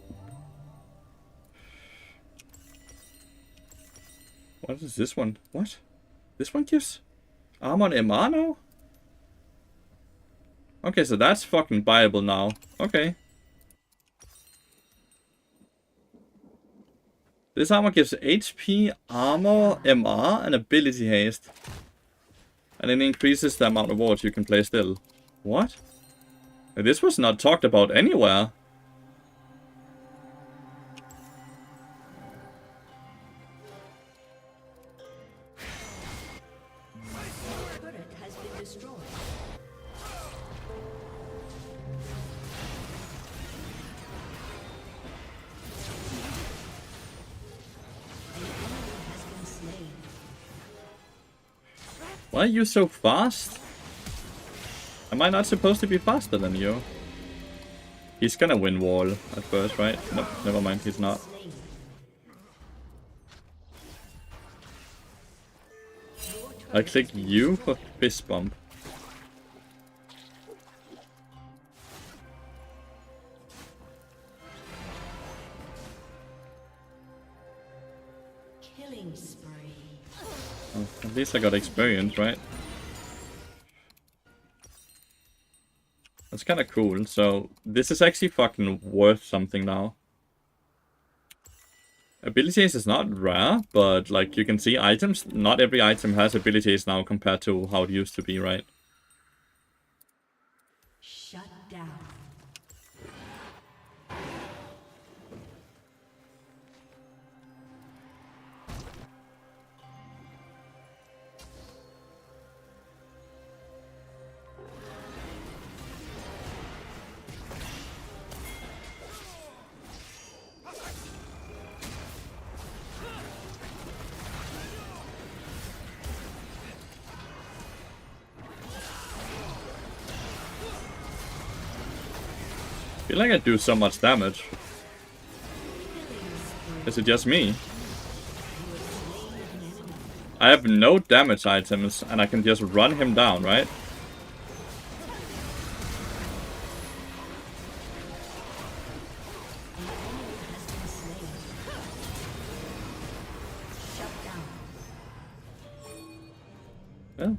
What is this one? What? This one gives armor on MR now? Okay, so that's fucking viable now. Okay. This armor gives HP, armor, MR, and ability haste. And it increases the amount of wards you can play still. What? This was not talked about anywhere. Why are you so fast? Am I not supposed to be faster than you? He's gonna win wall at first, right? No, never mind, he's not. I click U for fist bump. Killing spree. Oh, at least I got experience, right? That's kind of cool. So this is actually fucking worth something now. Abilities is not rare, but like you can see items, not every item has abilities now compared to how it used to be, right? Shut down. I feel like I do so much damage. Is it just me? I have no damage items and I can just run him down, right? Yeah.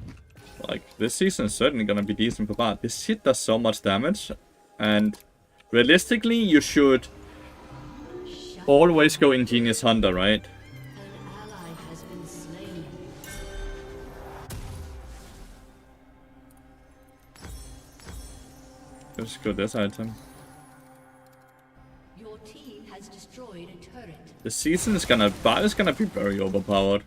Like, this season is certainly gonna be decent for bot. This shit does so much damage, and realistically, you should always go Ingenious Hunter, right? An ally has been slain. Let's go this item. Your team has destroyed a turret. The season is gonna... bot is gonna be very overpowered.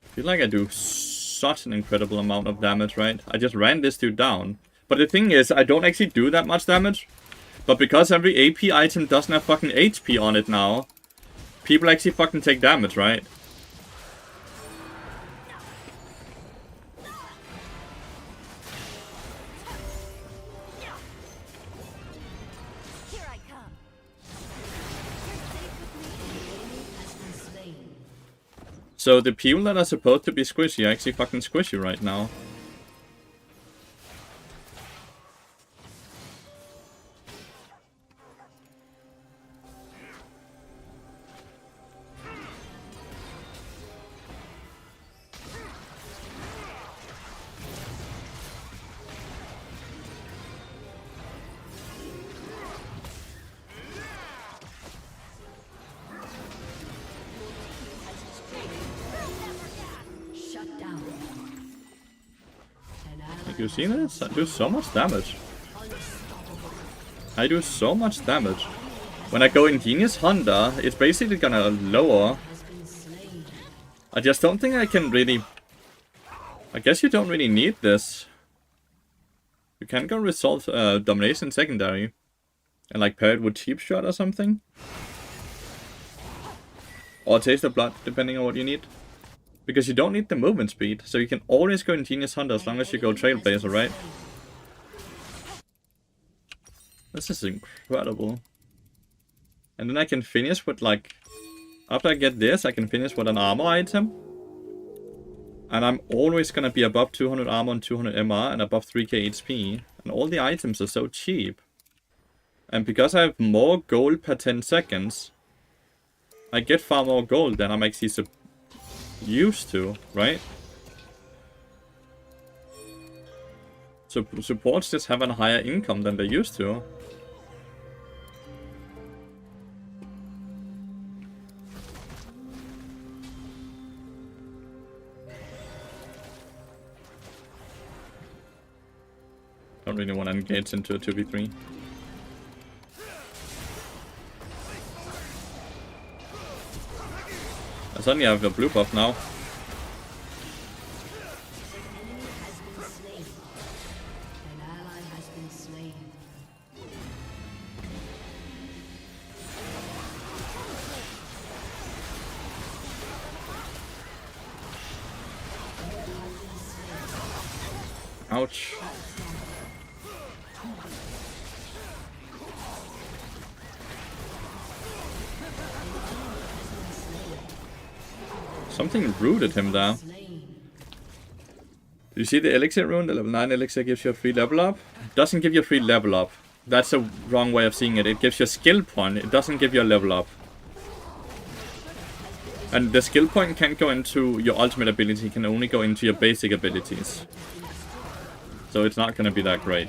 I feel like I do such an incredible amount of damage, right? I just ran this dude down. But the thing is, I don't actually do that much damage. But because every AP item doesn't have fucking HP on it now, people actually fucking take damage, right? Here I come. Has been slain. So the people that are supposed to be squishy are actually fucking squishy right now. Shut down. An ally You see this? I do so much damage. unstoppable. I do so much damage. When I go Ingenious Hunter, it's basically gonna lower. Has been slain. I just don't think I can really... I guess you don't really need this. You can go Resolve Domination Secondary. And like pair it with Cheap Shot or something. Or Taste of Blood, depending on what you need. Because you don't need the movement speed. So you can always go Ingenious Hunter as long as you go Trailblazer, right? This is incredible. And then I can finish with like... After I get this, I can finish with an armor item. And I'm always gonna be above 200 armor and 200 MR and above 3k HP. And all the items are so cheap. And because I have more gold per 10 seconds, I get far more gold than I'm actually used to, right? So supports just have a higher income than they used to. Don't really want to engage into a 2v3. I suddenly have a blue buff now. Enemy has been slain. An ally has been slain. Ouch. Something rooted him there. Do you see the elixir rune? The level 9 elixir gives you a free level up. It doesn't give you a free level up. That's a wrong way of seeing it. It gives you a skill point. It doesn't give you a level up. And the skill point can't go into your ultimate ability. It can only go into your basic abilities. So it's not going to be that great.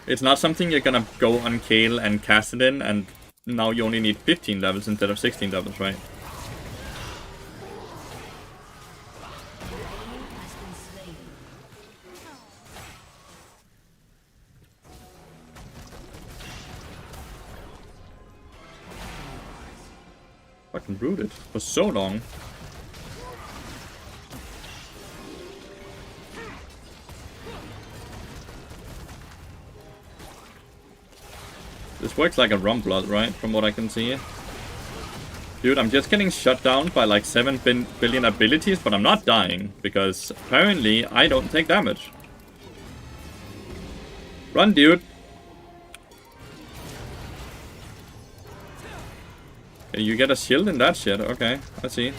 It's not something you're going to go on Kale and cast it in, and now you only need 15 levels instead of 16 levels, right? Fucking rooted for so long. This works like a rumblood, right? From what I can see. Dude, I'm just getting shut down by like 7 billion abilities, but I'm not dying. Because apparently I don't take damage. Run, dude. Okay, you get a shield in that shit. Okay, I see.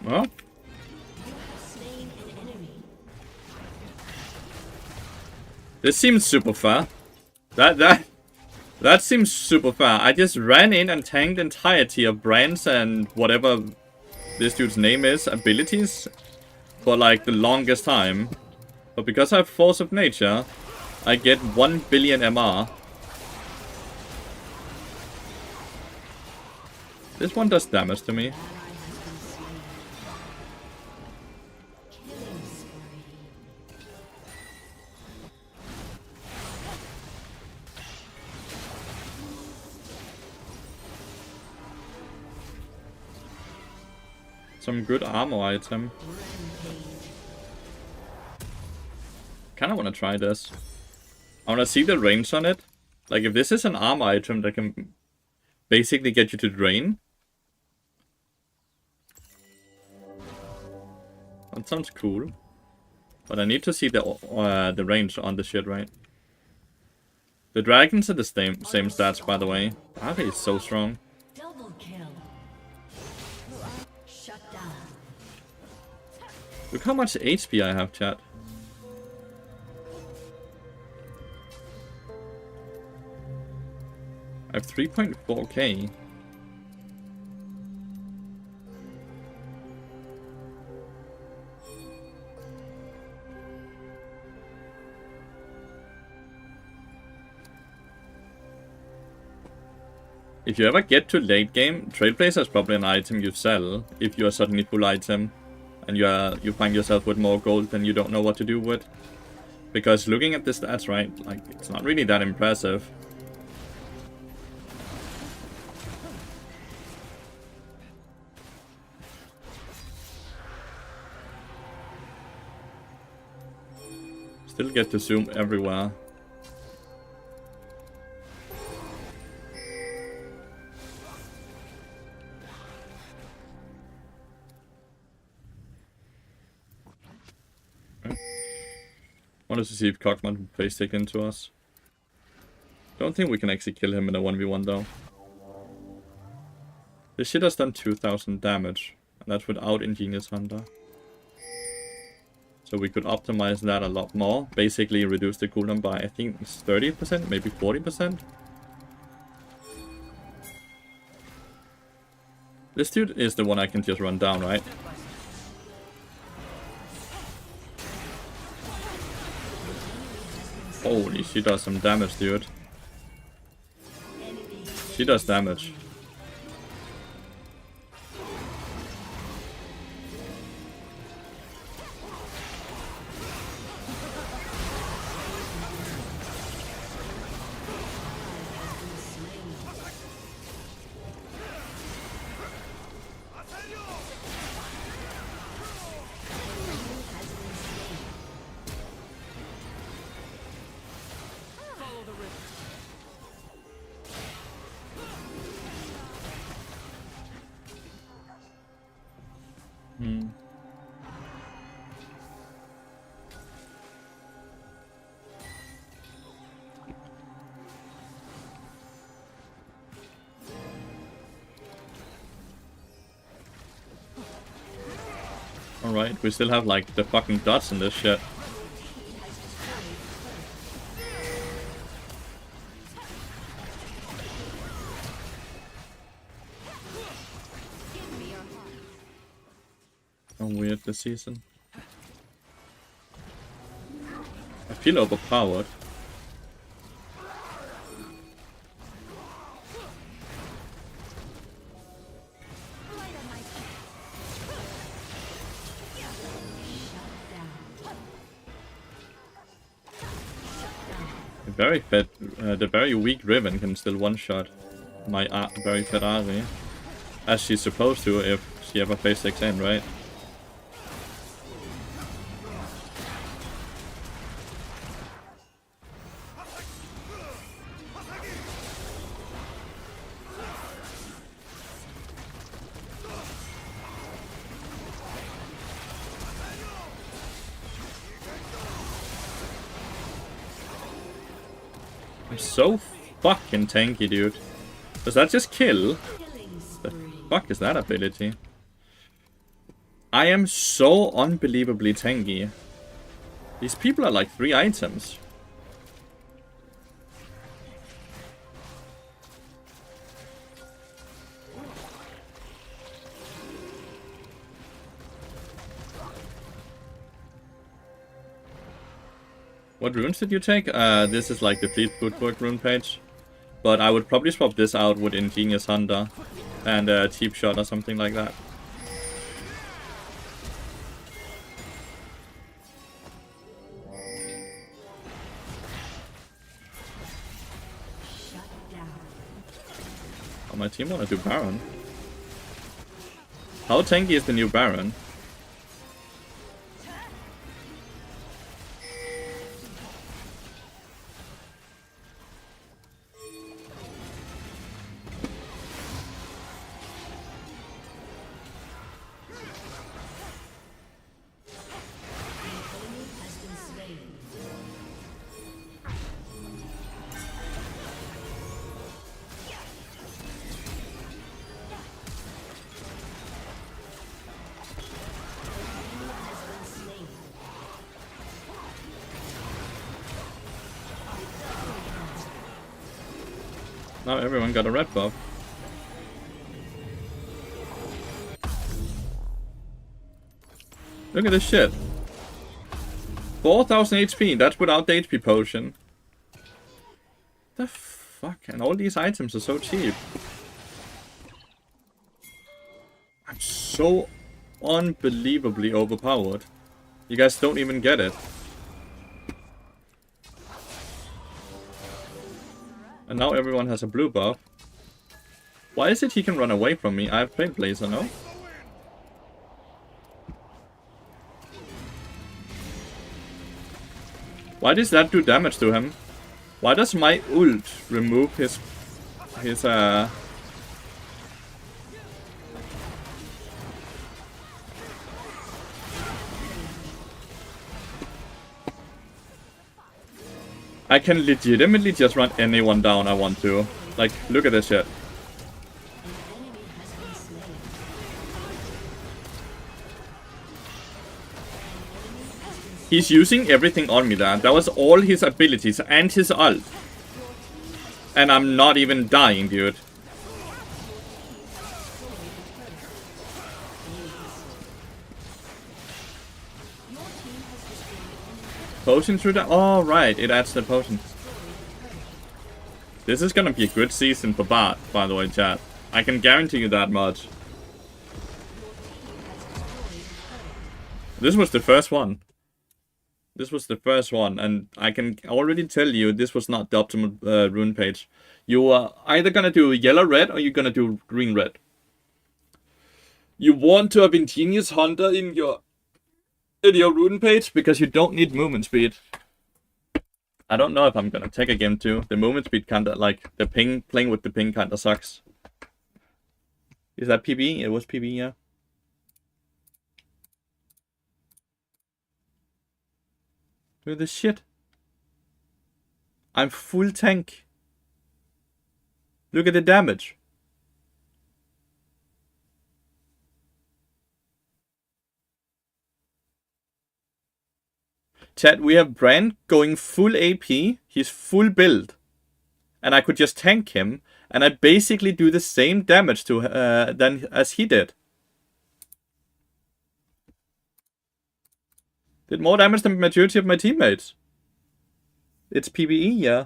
Well. This seems super fair. That seems super fair. I just ran in and tanked the entirety of Brand's and whatever this dude's name is, abilities, for like the longest time. But because I have Force of Nature, I get 1 billion MR. This one does damage to me. Some good armor item. Kinda wanna try this. I wanna see the range on it. Like, if this is an armor item that can basically get you to drain. That sounds cool. But I need to see the range on the shit, right? The dragons are the same stats, by the way. Ari is so strong. Double kill. Shut down. Look how much HP I have, chat. I have 3.4k. If you ever get to late game, Trailblazer is probably an item you sell if you are suddenly full item and you find yourself with more gold than you don't know what to do with. Because looking at the stats, right, like, it's not really that impressive. Still get to zoom everywhere. Wanted to see if Cockman would play stick into us. Don't think we can actually kill him in a 1v1 though. This shit has done 2000 damage, and that's without Ingenious Hunter. So we could optimize that a lot more. Basically reduce the cooldown by, I think, 30%, maybe 40%. This dude is the one I can just run down, right? Holy, she does some damage, dude. She does damage. Alright, we still have like the fucking dots in this shit. Give me your heart. So weird this season. I feel overpowered. Light on my feet. The very weak Riven can still one-shot my very fat Ari. As she's supposed to if she ever plays 6 in, right? I'm so fucking tanky, dude. Does that just kill? Killing The spree. fuck is that ability? I am so unbelievably tanky. These people are like 3 items. What runes did you take? This is like the Fleet Footwork rune page. But I would probably swap this out with Ingenious Hunter and Cheap Shot or something like that. Shut down. Oh, my team wanna do Baron. How tanky is the new Baron? Enemy has been slain. Enemy has been slain. Now everyone got a red buff. Look at this shit. 4000 HP, that's without the HP potion. The fuck? And all these items are so cheap. I'm so unbelievably overpowered. You guys don't even get it. And now everyone has a blue buff. Why is it he can run away from me? I have Plate Blazer, no? Why does that do damage to him? Why does my ult remove his I can legitimately just run anyone down I want to. Like, look at this shit. An enemy has been slain. He's using everything on me there. That was all his abilities and his ult. And I'm not even dying, dude. Potion through the... Oh, right. It adds the potion. This is gonna be a good season for Bart, by the way, chat. I can guarantee you that much. This was the first one. This was the first one, and I can already tell you this was not the optimal rune page. You are either gonna do yellow-red or you're gonna do green-red. You want to have Ingenious Hunter in your rune page because you don't need movement speed. I don't know if I'm gonna take a game 2. The movement speed kinda, like, the ping, playing with the ping kinda sucks. Is that PB? It was PB, yeah. Look at this shit. I'm full tank. Look at the damage. Chat, we have Brand going full AP. He's full build. And I could just tank him. And I basically do the same damage to than as he did. Did more damage than the majority of my teammates. It's PvE, yeah.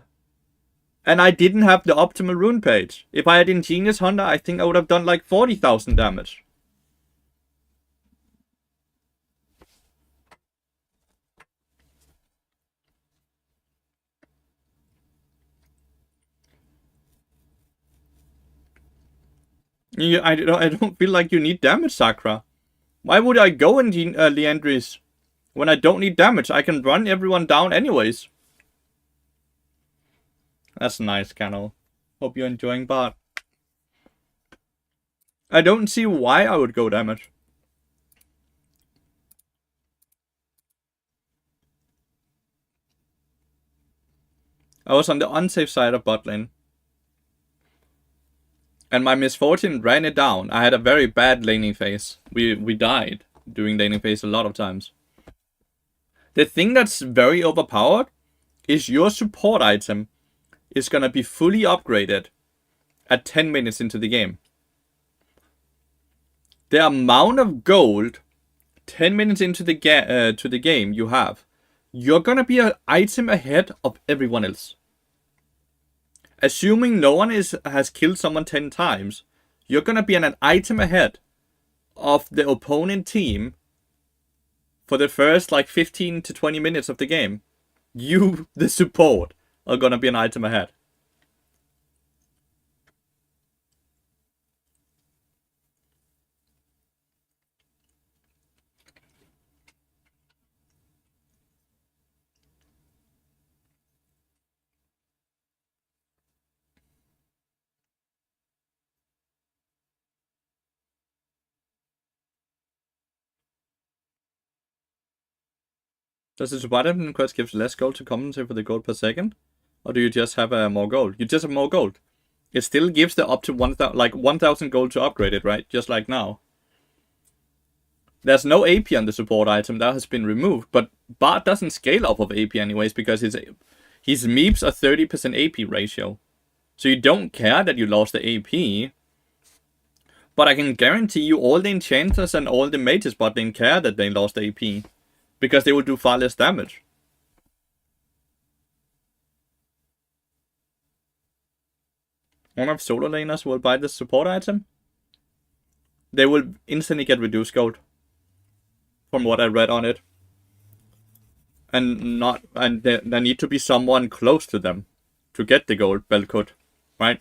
And I didn't have the optimal rune page. If I had Ingenious Hunter, I think I would have done like 40,000 damage. I don't feel like you need damage, Sakura. Why would I go in Leandris when I don't need damage? I can run everyone down anyways. That's nice, Cannel. Hope you're enjoying bot. I don't see why I would go damage. I was on the unsafe side of bot lane. And my misfortune ran it down. I had a very bad laning phase. We died during laning phase a lot of times. The thing that's very overpowered is your support item is gonna be fully upgraded at 10 minutes into the game. The amount of gold 10 minutes into the game you have, you're gonna be an item ahead of everyone else. Assuming no one has killed someone 10 times, you're gonna be an item ahead of the opponent team for the first like 15 to 20 minutes of the game. You, the support, are gonna be an item ahead. Does the support item quest give less gold to compensate for the gold per second? Or do you just have more gold? You just have more gold. It still gives the up to 1,000 gold to upgrade it, right? Just like now. There's no AP on the support item, that has been removed, but Bart doesn't scale off of AP anyways because his meeps are 30% AP ratio. So you don't care that you lost the AP, but I can guarantee you all the enchanters and all the mages bot didn't care that they lost the AP, because they will do far less damage. One of solo laners will buy the support item. They will instantly get reduced gold. From what I read on it. And there need to be someone close to them to get the gold Belkut, right?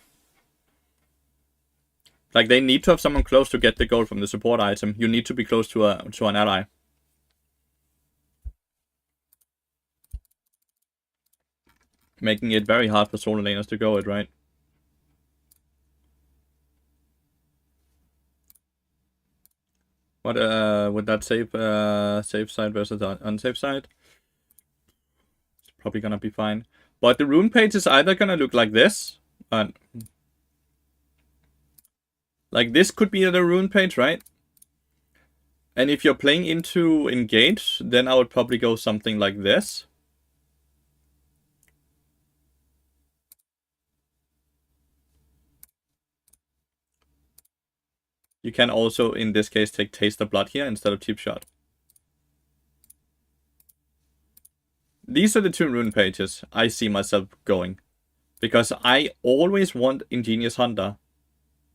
Like they need to have someone close to get the gold from the support item. You need to be close to an ally. Making it very hard for solo laners to go it, right? What would that safe side versus the unsafe side? It's probably gonna be fine. But the rune page is either gonna look like this, and like this could be the rune page, right? And if you're playing into engage, then I would probably go something like this. You can also, in this case, take Taste of Blood here instead of Cheap Shot. These are the two rune pages I see myself going. Because I always want Ingenious Hunter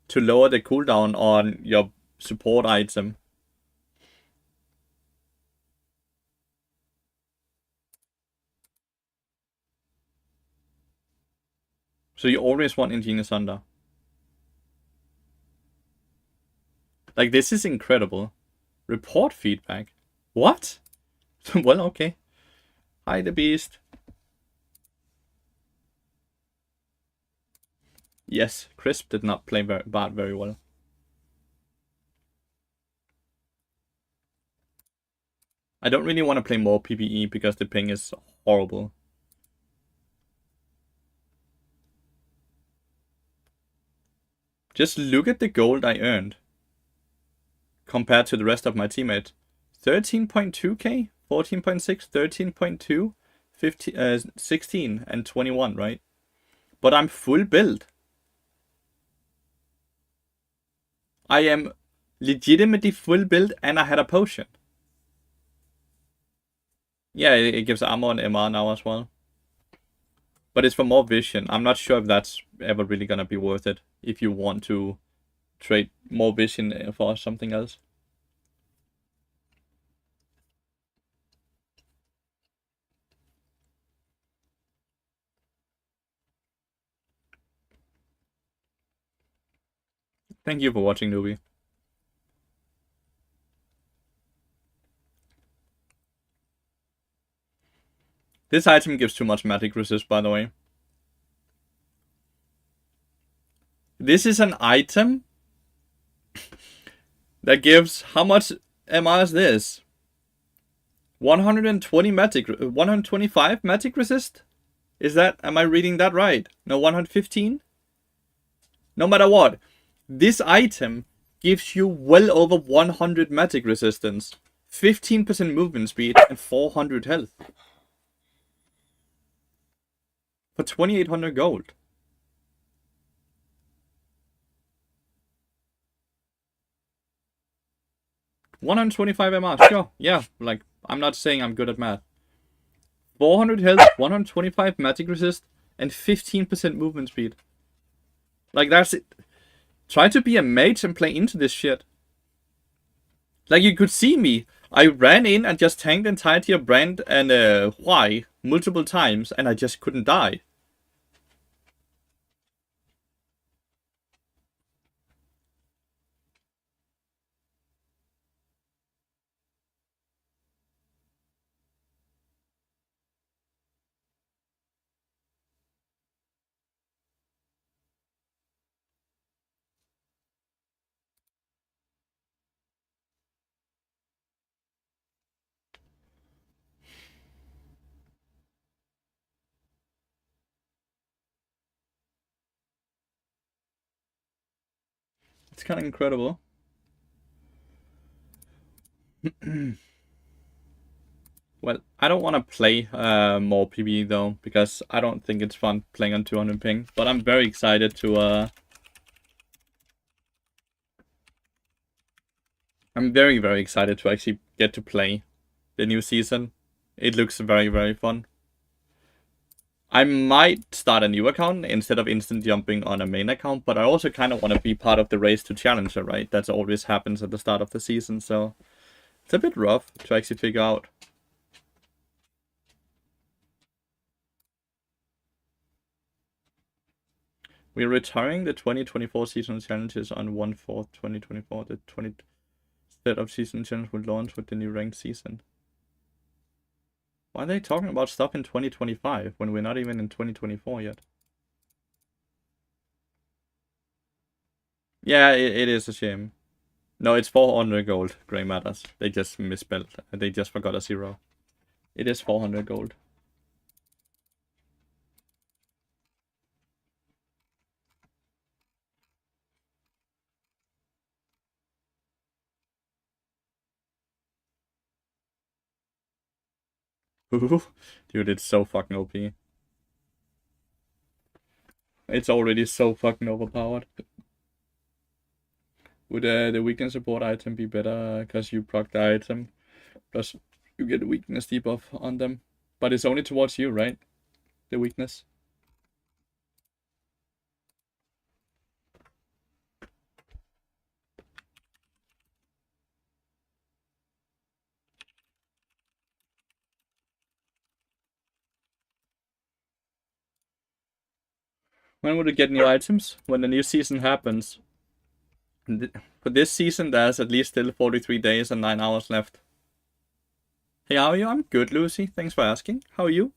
to lower the cooldown on your support item. So you always want Ingenious Hunter. Like, this is incredible. Report feedback. What? Well, okay. Hi, the beast. Yes, Crisp did not play bad very well. I don't really want to play more PvE because the ping is horrible. Just look at the gold I earned compared to the rest of my teammates. 13.2k 14.6, 13.2, 15, 16, and 21, right? But I'm full build. I am legitimately full build, and I had a potion. Yeah, it gives armor and MR now as well. But it's for more vision. I'm not sure if that's ever really gonna be worth it if you want to trade more vision for something else. Thank you for watching, Newbie. This item gives too much magic resist, by the way. This is an item that gives... How much MR is this? 120 magic... 125 magic resist? Is that... Am I reading that right? No, 115? No matter what, this item gives you well over 100 magic resistance, 15% movement speed, and 400 health. For 2800 gold. $125 MR, sure, yeah, like, I'm not saying I'm good at math. 400 health, 125 magic resist, and 15% movement speed. Like, that's it. Try to be a mage and play into this shit. Like, you could see me. I ran in and just tanked the entirety of Brand and Hwai multiple times, and I just couldn't die. It's kind of incredible. Well, I don't want to play more PvE though, because I don't think it's fun playing on 200 ping. But I'm very excited to... I'm very, very excited to actually get to play the new season. It looks very, very fun. I might start a new account instead of instant jumping on a main account, but I also kind of want to be part of the race to Challenger, right? That always happens at the start of the season, so it's a bit rough to actually figure out. We're retiring the 2024 seasonal challenges on 1/4/2024. The 23rd of season challenge will launch with the new ranked season. Why are they talking about stuff in 2025 when we're not even in 2024 yet? Yeah, it is a shame. No, it's 400 gold, Grey Matters. They just misspelled. They just forgot a 0. It is 400 gold. Dude, it's so fucking OP. It's already so fucking overpowered. Would the weakness support item be better because you proc the item? Plus, you get weakness debuff on them. But it's only towards you, right? The weakness. When would you get new items? When the new season happens. For this season, there's at least still 43 days and 9 hours left. Hey, how are you? I'm good, Lucy. Thanks for asking. How are you?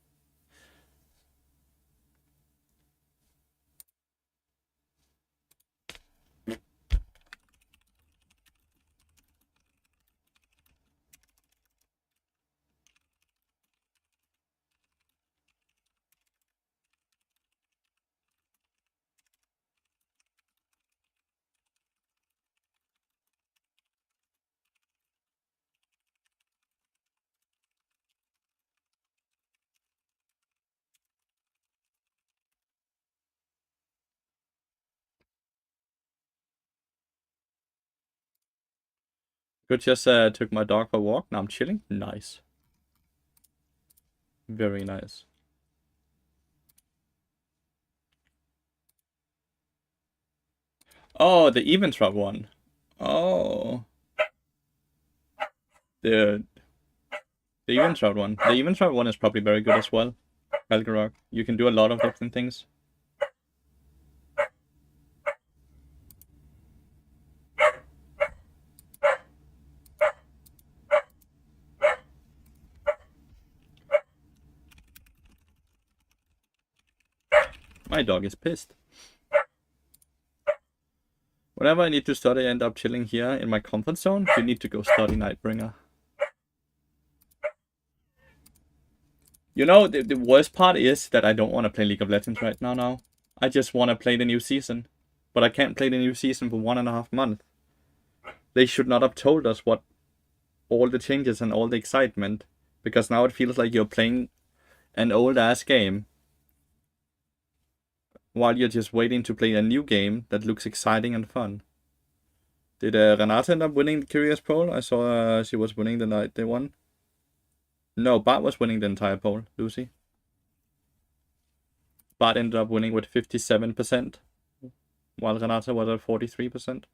Good, just took my dog for a walk. Now I'm chilling. Nice. Very nice. Oh, the event drop one. Oh. The event drop one. The event drop one is probably very good as well. Valgyrok. You can do a lot of different things. My dog is pissed. Whenever I need to study, I end up chilling here in my comfort zone. You need to go study Nightbringer. You know, the worst part is that I don't want to play League of Legends right now. I just want to play the new season. But I can't play the new season for 1.5 months. They should not have told us what all the changes and all the excitement. Because now it feels like you're playing an old-ass game. While you're just waiting to play a new game that looks exciting and fun. Did Renata end up winning the Curious poll? I saw she was winning the night they won. No, Bart was winning the entire poll, Lucy. Bart ended up winning with 57%, while Renata was at 43%.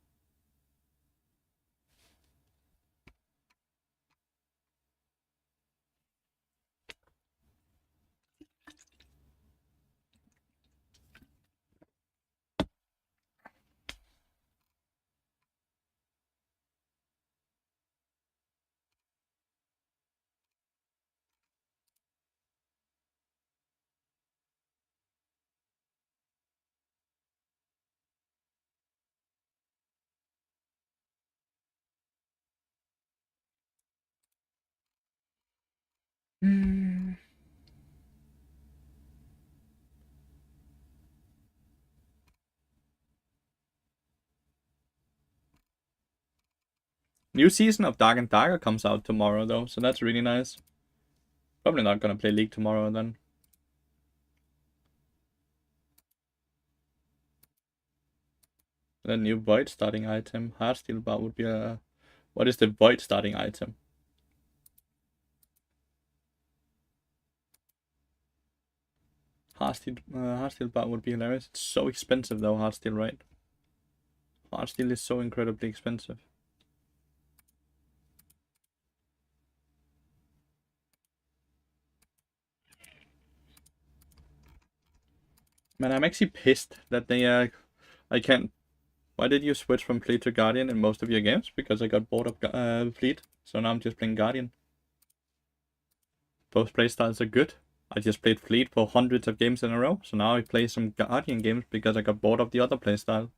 New season of Dark and Darker comes out tomorrow though, so that's really nice. Probably not gonna play League tomorrow then. The new Void starting item. Heartsteel Bar would be a... What is the Void starting item? Heartsteel Bar would be hilarious. It's so expensive though, Heartsteel, right? Heartsteel is so incredibly expensive. Man, I'm actually pissed that they I can't... Why did you switch from Fleet to Guardian in most of your games? Because I got bored of Fleet, so now I'm just playing Guardian. Both playstyles are good. I just played Fleet for hundreds of games in a row, so now I play some Guardian games because I got bored of the other playstyle.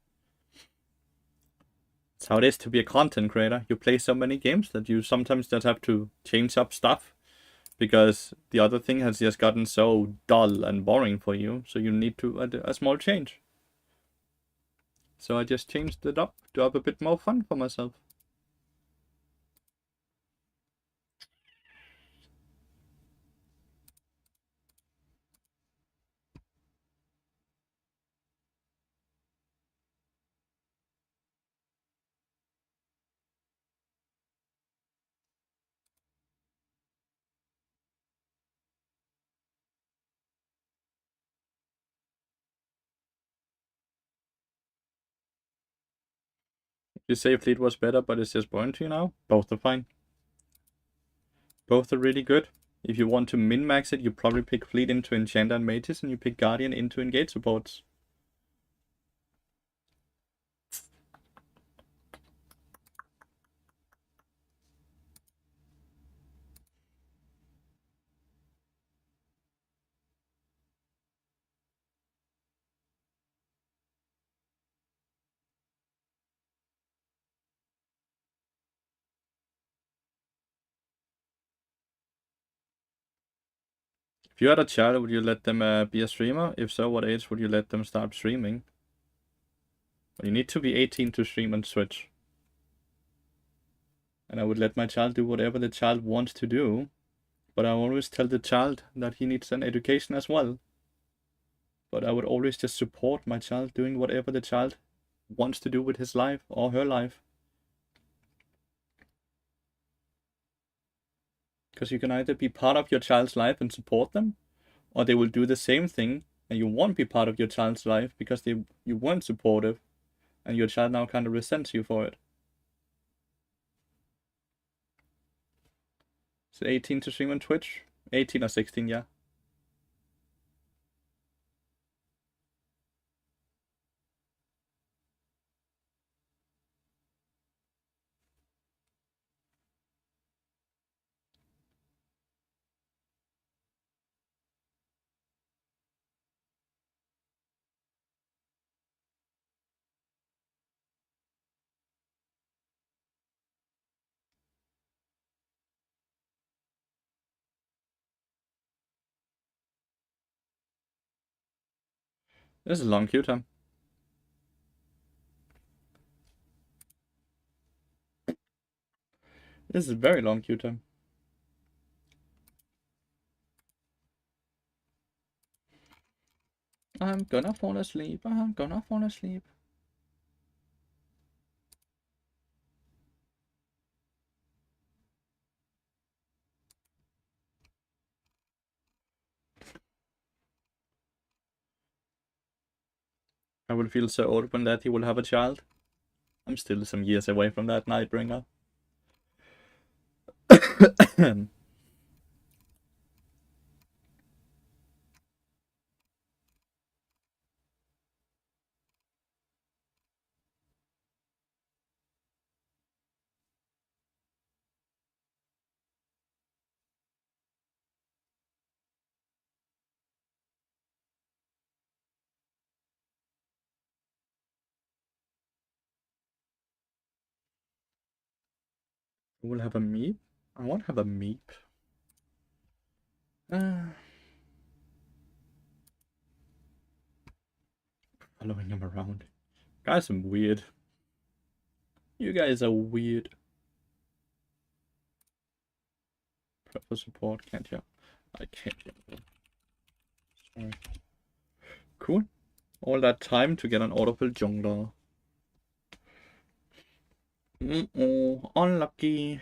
That's how it is to be a content creator. You play so many games that you sometimes just have to change up stuff because the other thing has just gotten so dull and boring for you, so you need to add a small change. So I just changed it up to have a bit more fun for myself. You say Fleet was better, but it's just boring to you now? Both are fine. Both are really good. If you want to min-max it, you probably pick Fleet into Enchanter and Mages, and you pick Guardian into Engage supports. If you had a child, would you let them be a streamer? If so, what age would you let them start streaming? Well, you need to be 18 to stream on Switch. And I would let my child do whatever the child wants to do. But I always tell the child that he needs an education as well. But I would always just support my child doing whatever the child wants to do with his life or her life. Because you can either be part of your child's life and support them, or they will do the same thing and you won't be part of your child's life because you weren't supportive and your child now kind of resents you for it. Is it 18 to stream on Twitch? 18 or 16, yeah. This is a long queue time. This is a very long queue time. I'm gonna fall asleep. I'm gonna fall asleep. I will feel so old when that he will have a child. I'm still some years away from that Nightbringer. We'll have a meep. I won't have a meep. Following him around. Guys, I'm weird. You guys are weird. Prefer support, can't you? I can't. Sorry. Cool. All that time to get an Autofill jungler. Unlucky.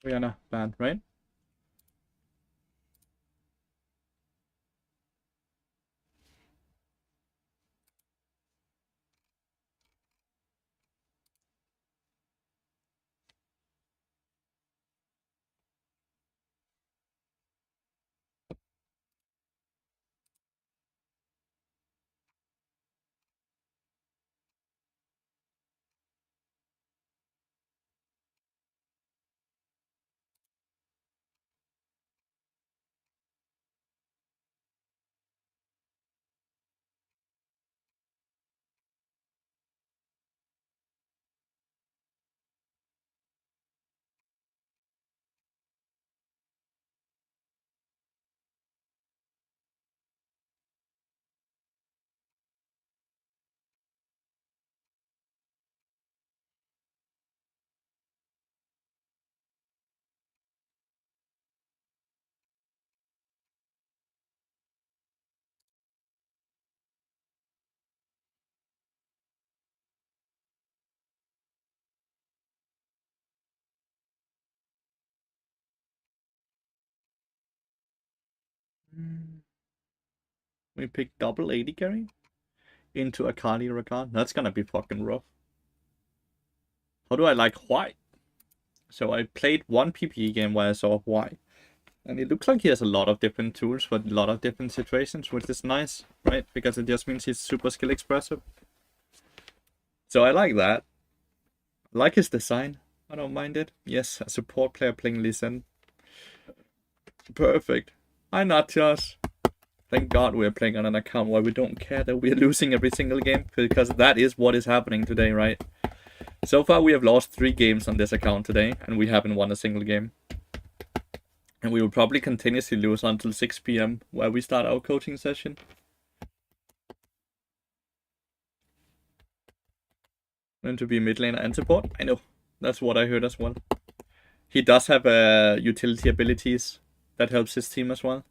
We are not bad, right? We pick double AD carry into a Kali Rakan. That's gonna be fucking rough. How do I like white? So I played one PPE game where I saw white. And it looks like he has a lot of different tools for a lot of different situations, which is nice, right? Because it just means he's super skill expressive. So I like that. I like his design. I don't mind it. Yes, a support player playing Lee Sin. Perfect. Hi, Natjas. Thank God we're playing on an account where we don't care that we're losing every single game, because that is what is happening today, right? So far we have lost 3 games on this account today, and we haven't won a single game. And we will probably continuously lose until 6 PM, where we start our coaching session. And to be mid laner and support, I know. That's what I heard as well. He does have utility abilities that helps his team as well.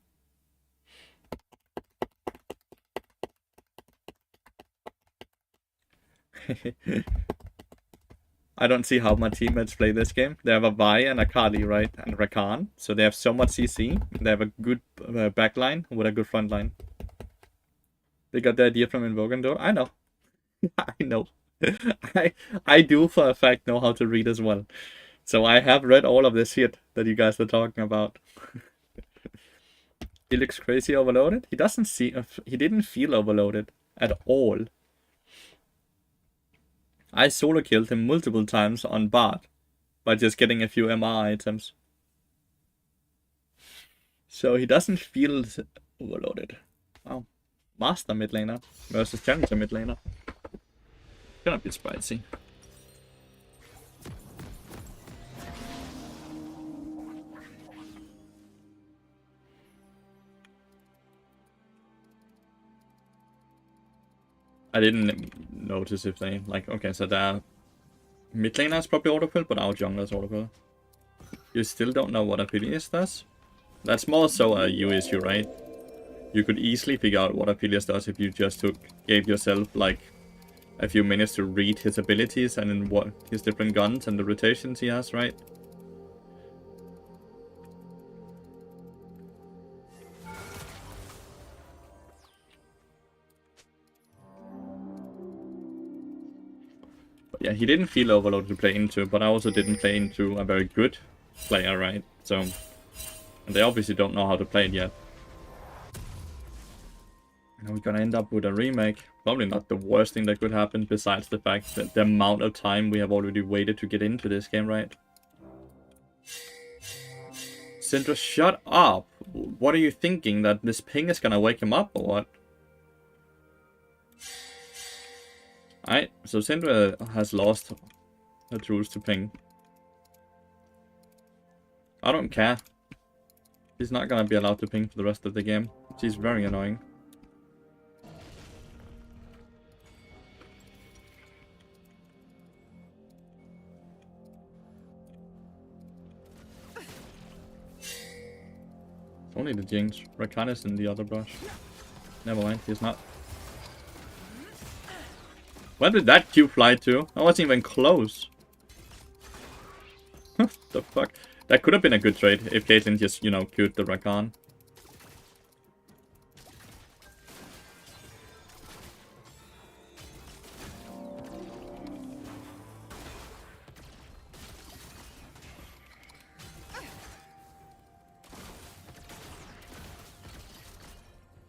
I don't see how my teammates play this game. They have a Vi and a Kali, right? And Rakan. So they have so much CC. They have a good backline with a good front line. They got the idea from Invoker. I know. I know. I do for a fact know how to read as well. So I have read all of this shit that you guys are talking about. He looks crazy overloaded. He doesn't see. He didn't feel overloaded at all. I solo killed him multiple times on Bard by just getting a few MR items. So he doesn't feel overloaded. Wow. Master mid laner versus Challenger mid laner. Gonna be spicy. I didn't notice if they, like, okay, so their mid laner is probably autofill, but our jungler is autofill. You still don't know what Aphelios does? That's more so a you issue, right? You could easily figure out what Aphelios does if you just gave yourself, like, a few minutes to read his abilities and in what his different guns and the rotations he has, right? Yeah, he didn't feel overloaded to play into, but I also didn't play into a very good player, right? So, and they obviously don't know how to play it yet. And we're gonna end up with a remake. Probably not the worst thing that could happen, besides the fact that the amount of time we have already waited to get into this game, right? Syndra, shut up! What are you thinking? That this ping is gonna wake him up, or what? Alright, so Syndra has lost her tools to ping. I don't care. She's not gonna be allowed to ping for the rest of the game. She's very annoying. Only the Jinx. Rakan is in the other brush. Never mind, he's not. Where did that Q fly to? I wasn't even close. The fuck? That could have been a good trade if Caitlyn just, you know, Q'd the Rakan.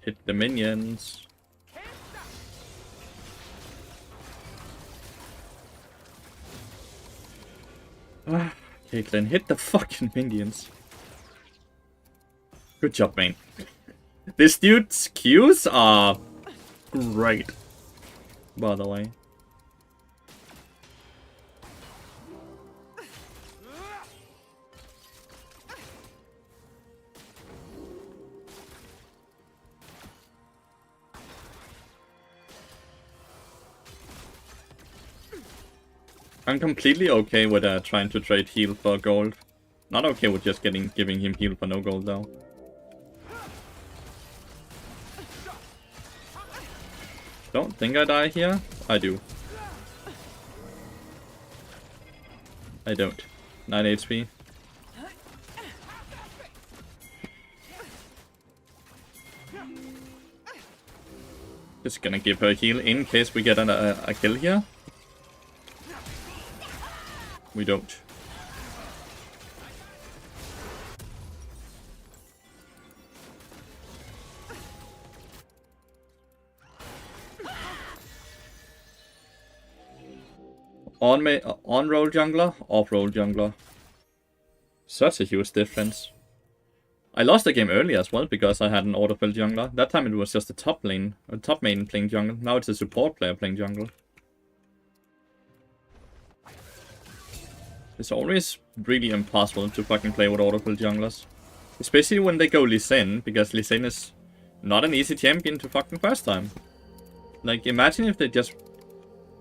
Hit the minions. Caitlyn, hit the fucking minions. Good job, man. This dude's Qs are great, by the way. I'm completely okay with trying to trade heal for gold. Not okay with just giving him heal for no gold though. Don't think I die here. I do. I don't. 9 HP. Just gonna give her heal in case we get a kill here. We don't. On-roll jungler, off-roll jungler. Such a huge difference. I lost the game early as well because I had an autofill jungler. That time it was just a top main playing jungle. Now it's a support player playing jungle. It's always really impossible to fucking play with autofill junglers. Especially when they go Lee Sin, because Lee Sin is not an easy champion to fucking first time. Like, imagine if they just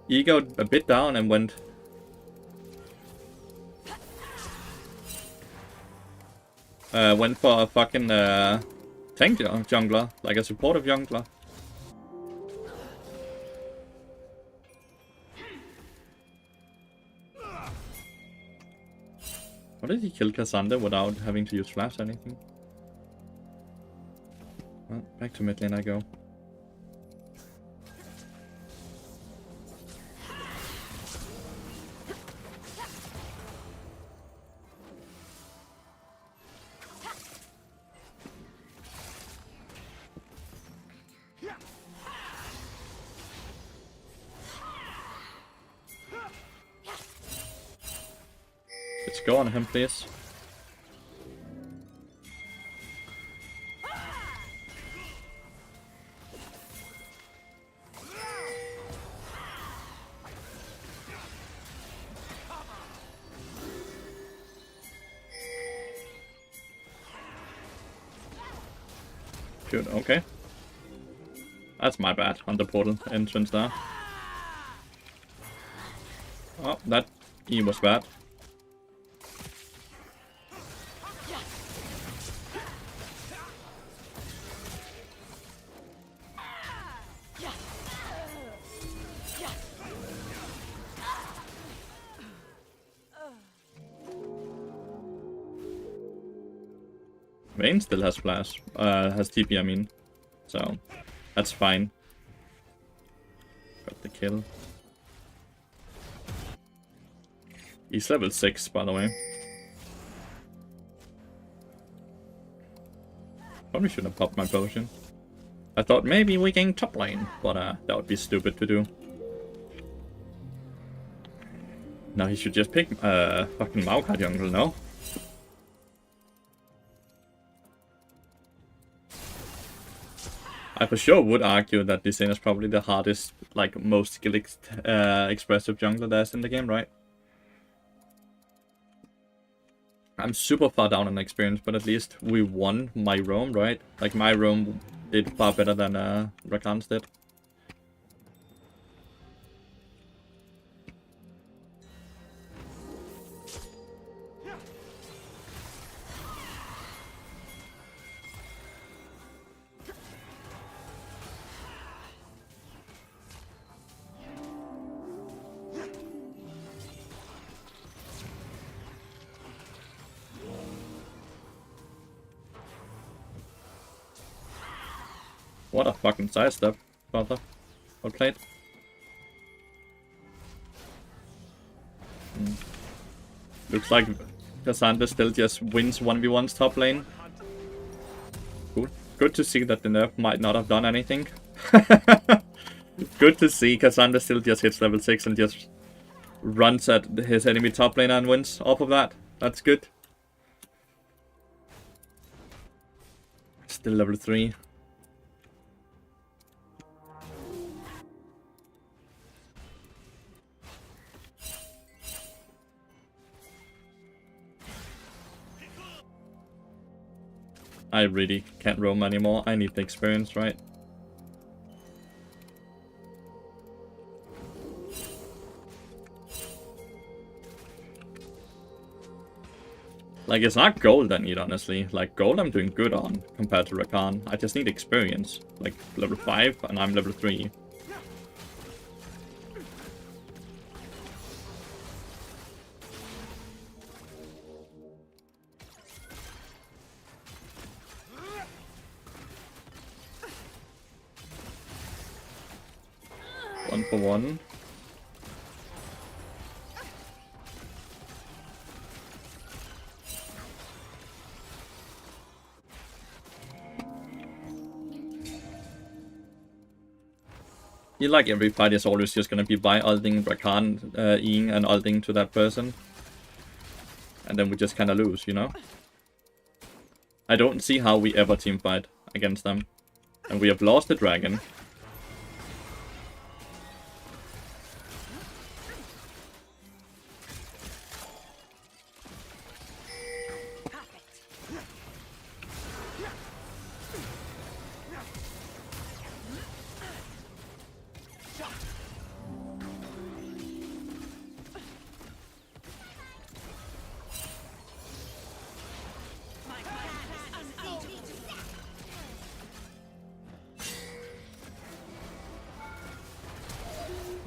egoed a bit down and went... went for a fucking tank jungler, like a supportive jungler. How did he kill Cassandra without having to use flash or anything? Well, back to mid lane I go. Let's go on him, please. Good, okay. That's my bad on the portal entrance there. Oh, that E was bad. Vayne still has flash, has TP I mean, so that's fine. Got the kill. He's level 6 by the way. Probably should have popped my potion. I thought maybe we gain top lane, but that would be stupid to do. Now he should just pick fucking Maokai jungle, no? I for sure would argue that this is probably the hardest, like, most skill expressive jungler there's in the game, right? I'm super far down in experience, but at least we won my roam, right? Like, my roam did far better than Rakan's did. What a fucking sidestep, brother. Well played. Looks like Cassandra still just wins 1v1's top lane. Cool. Good to see that the nerf might not have done anything. Good to see Cassandra still just hits level 6 and just runs at his enemy top lane and wins off of that. That's good. Still level 3. I really can't roam anymore. I need the experience, right? Like, it's not gold I need, honestly. Like, gold I'm doing good on compared to Rakan. I just need experience. Like, level 5 and I'm level 3. One for one. You like every fight is always just gonna be by ulting Rakan, Eing and ulting to that person. And then we just kinda lose, you know? I don't see how we ever teamfight against them. And we have lost the dragon.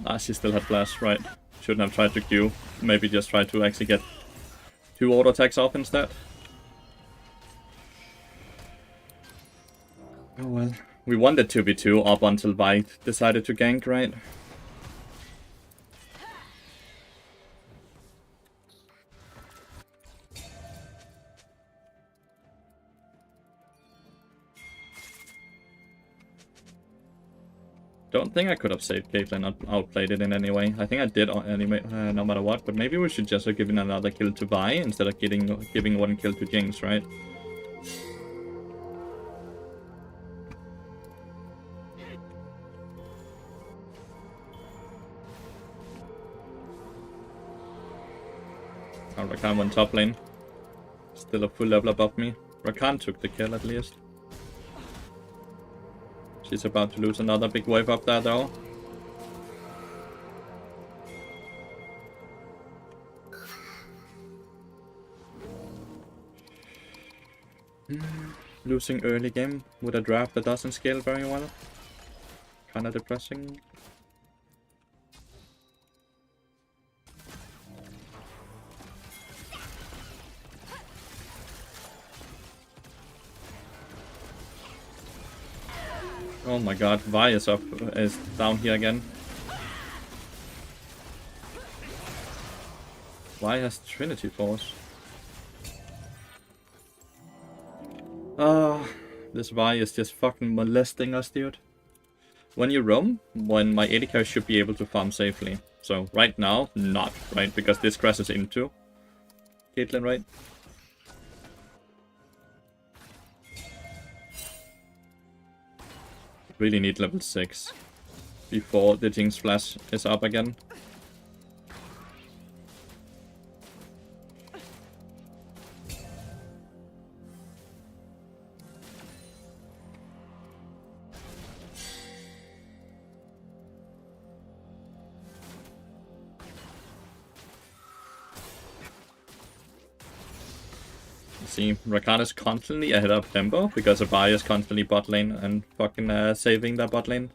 Ah, she still had flash, right. Shouldn't have tried to Q. Maybe just try to actually get 2 auto attacks off instead. Oh well. We won the 2v2 up until Vi decided to gank, right? Don't think I could have saved Caitlyn, outplayed it in any way. I think I did anyway, no matter what, but maybe we should just have given another kill to Vi instead of giving 1 kill to Jinx, right? Oh, Rakan went top lane. Still a full level above me. Rakan took the kill at least. She's about to lose another big wave up there though. Losing early game with a draft that doesn't scale very well. Kinda depressing. Oh my god, Vi is down here again. Vi has Trinity Force. This Vi is just fucking molesting us, dude. When you roam, when my AD carry should be able to farm safely. So right now, not, right? Because this crashes into Caitlyn, right? Really need level 6 before the Jinx Flash is up again. See, Rakan is constantly ahead of tempo because Abai is constantly bot lane and fucking saving that bot lane.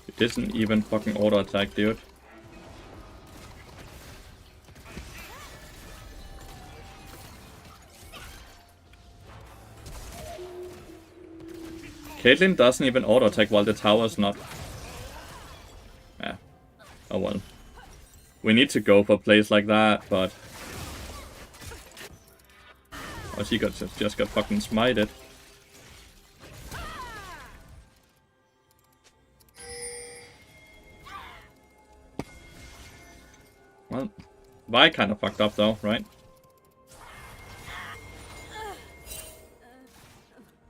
It isn't even fucking auto attack, dude. Caitlyn doesn't even auto-attack while the tower's not. Yeah. Oh well. We need to go for plays like that, but... Oh, she just got fucking smited. Well, Vi kinda fucked up though, right?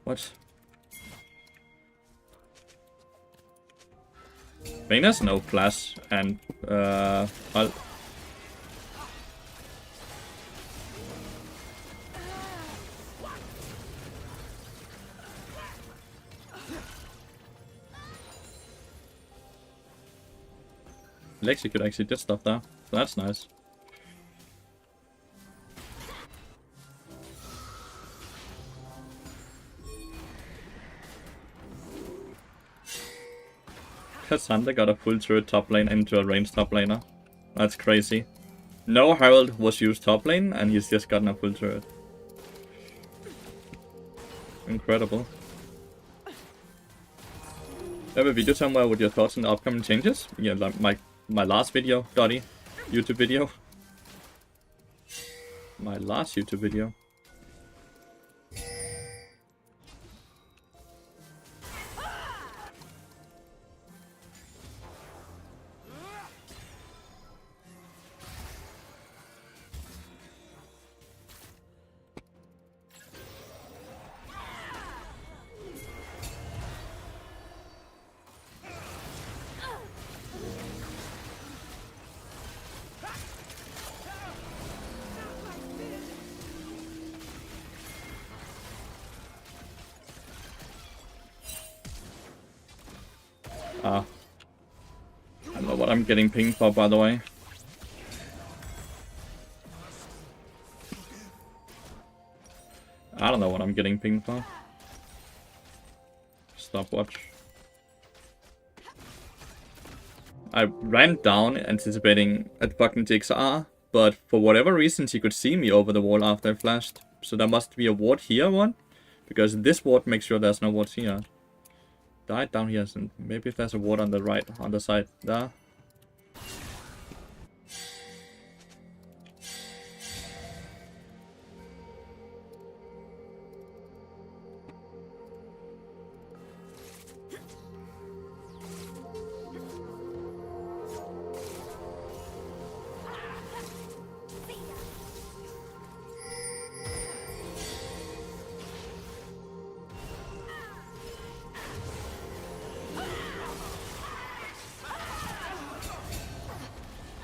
What? Vayne has no flash and ult. Lexi could actually do stuff there, so that's nice. Cassandra got a full turret top lane into a ranged top laner. That's crazy. No Herald was used top lane and he's just gotten a full turret. Incredible. You have a video somewhere with your thoughts on the upcoming changes? Yeah, like my last video, Dottie. YouTube video. My last YouTube video. I don't know what I'm getting pinged for, by the way. I don't know what I'm getting pinged for. Stopwatch. I ran down anticipating a fucking JXR, but for whatever reason he could see me over the wall after I flashed. So there must be a ward here, one. Because this ward makes sure there's no wards here. Died down here, and maybe if there's a ward on the right, on the side there.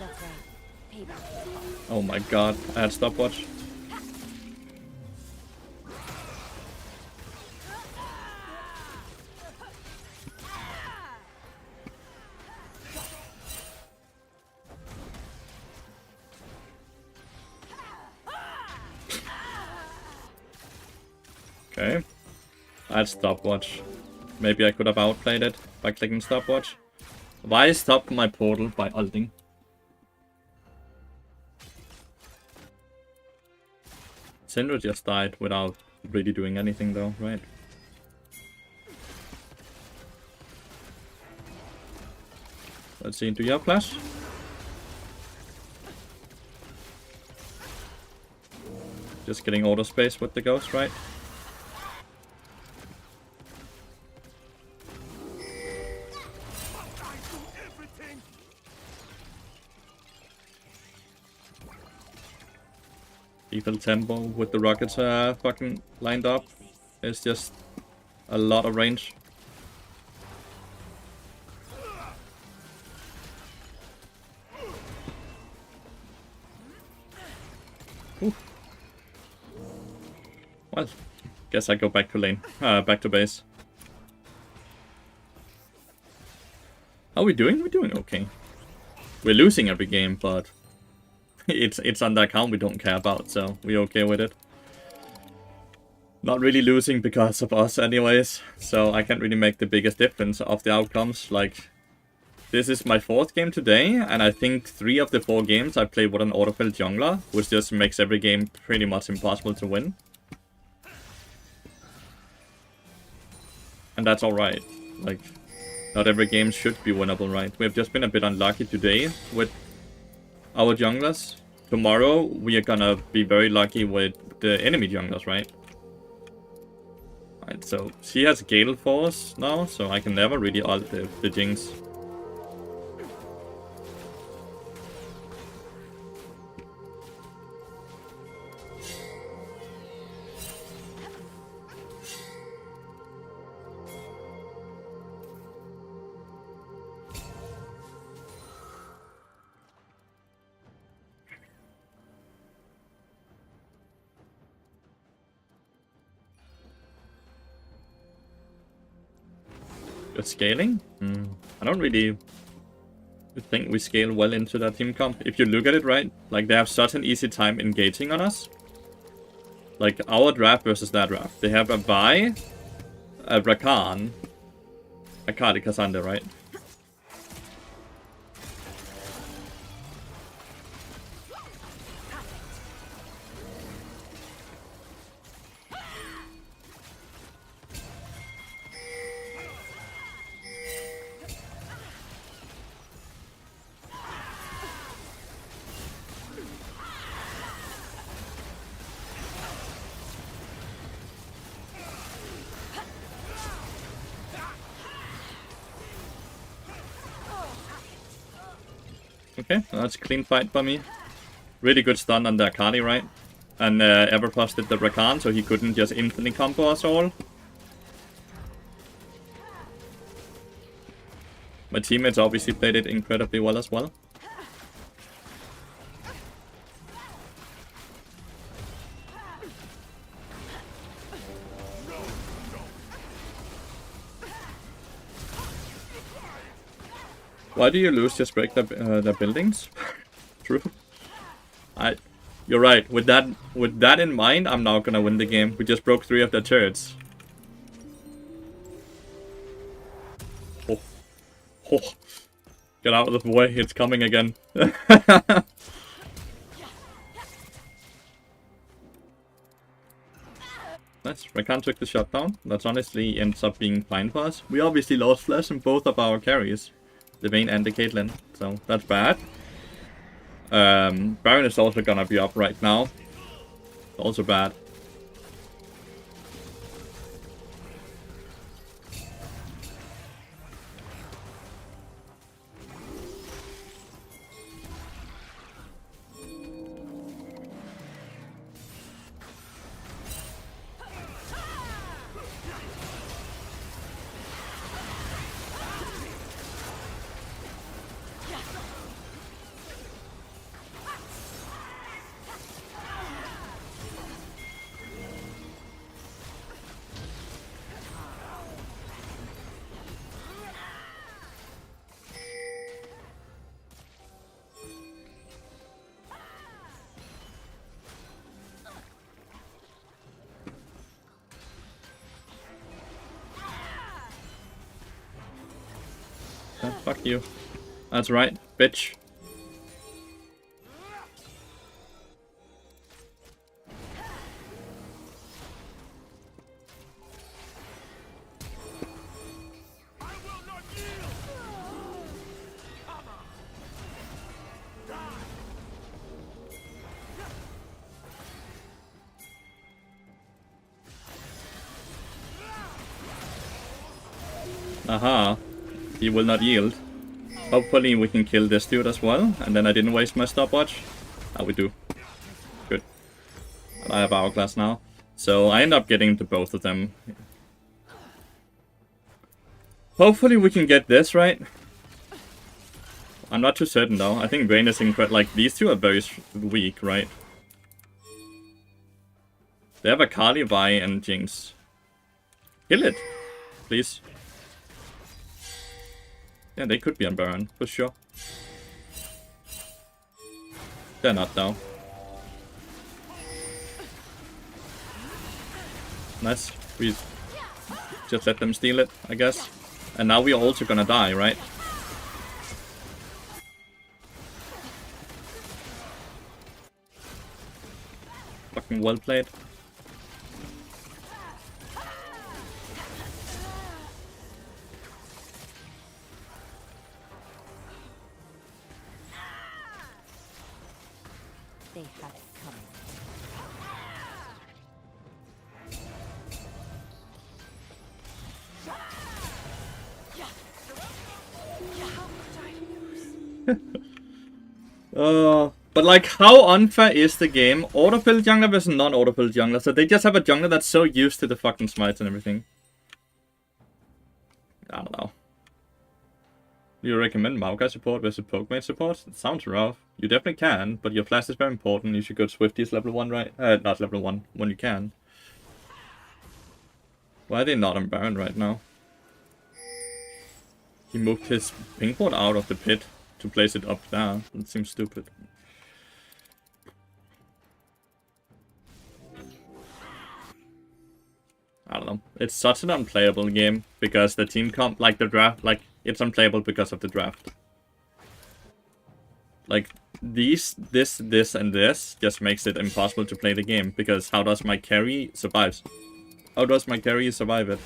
That's right. Payback. Oh my god, I had stopwatch. Okay. I had stopwatch. Maybe I could have outplayed it by clicking stopwatch. Why stop my portal by ulting? Syndra just died without really doing anything though, right? Let's see, do you have flash? Just getting auto space with the ghost, right? Evil tempo with the rockets fucking lined up. It's just a lot of range. Ooh. Well, guess I go back to lane. Back to base. How are we doing? We're doing okay. We're losing every game, but it's on the account we don't care about, so we're okay with it. Not really losing because of us anyways, so I can't really make the biggest difference of the outcomes. Like, this is my 4th game today, and I think 3 of the 4 games I played with an Autofill jungler, which just makes every game pretty much impossible to win. And that's alright. Like, not every game should be winnable, right? We've just been a bit unlucky today with our junglers. Tomorrow we are gonna be very lucky with the enemy junglers, right? Right, so she has Gale Force now, so I can never really ult the Jinx. Good scaling? I don't really think we scale well into that team comp. If you look at it right, like they have such an easy time engaging on us. Like our draft versus their draft. They have a Vi, a Rakan, a Kali Cassandra, right? Okay, that's a clean fight by me. Really good stun on the Akali, right? And Everplus did the Rakan, so he couldn't just instantly combo us all. My teammates obviously played it incredibly well as well. Why do you lose? Just break the buildings? True. You're right. With that in mind, I'm not gonna win the game. We just broke 3 of their turrets. Oh. Oh. Get out of the way, it's coming again. Nice, Rakan took the shutdown. That honestly ends up being fine for us. We obviously lost flesh in both of our carries. The Vayne and the Caitlyn. So that's bad. Baron is also gonna be up right now. Also bad. Fuck you. That's right, bitch. Aha. He will not yield. Hopefully we can kill this dude as well. And then I didn't waste my stopwatch. Now we do. Good. And I have Hourglass now. So I end up getting to both of them. Hopefully we can get this right. I'm not too certain though. I think Vayne is incredible. Like, these two are very weak, right? They have a Kali, Vi, and Jinx. Kill it, please. Yeah, they could be on Baron, for sure. They're not, though. Nice. We just let them steal it, I guess. And now we're also gonna die, right? Fucking well played. They have it coming. But like, how unfair is the game? Autofill jungler versus non-autofill jungler. So they just have a jungler that's so used to the fucking smites and everything. I don't know. Do you recommend Maokai support versus Pokemon support? It sounds rough. You definitely can, but your flash is very important. You should go Swifties level 1, right? Not level 1, when you can. Why are they not on Baron right now? He moved his pink board out of the pit to place it up there. That seems stupid. I don't know. It's such an unplayable game because the team comp, like the draft, like it's unplayable because of the draft. Like this, and this just makes it impossible to play the game because how does my carry survive? How does my carry survive it?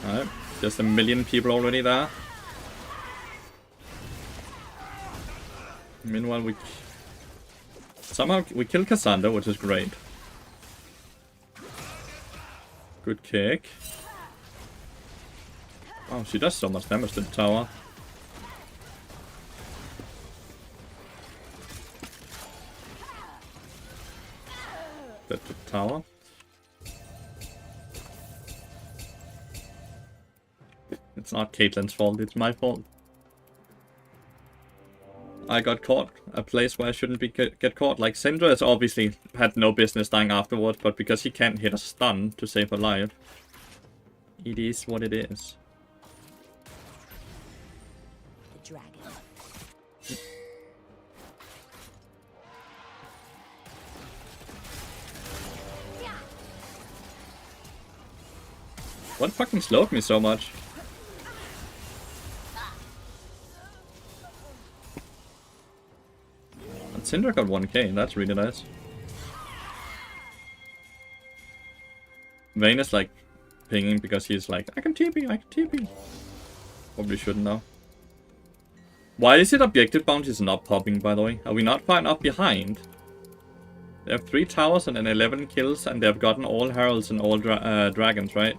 Alright, just a million people already there. Meanwhile, somehow we kill Cassandra, which is great. Good kick. Oh, she does so much damage to the tower. Dead to the tower. It's not Caitlyn's fault, it's my fault. I got caught a place where I shouldn't be get caught. Like, Syndra has obviously had no business dying afterwards, but because he can't hit a stun to save her life, it is what it is. The dragon. What fucking slowed me so much? And Syndra got 1k, that's really nice. Vayne is like pinging because he's like, I can TP, I can TP. Probably shouldn't now. Why is it objective bounties not popping, by the way? Are we not far enough behind? They have 3 towers and then 11 kills, and they've gotten all heralds and all dragons, right?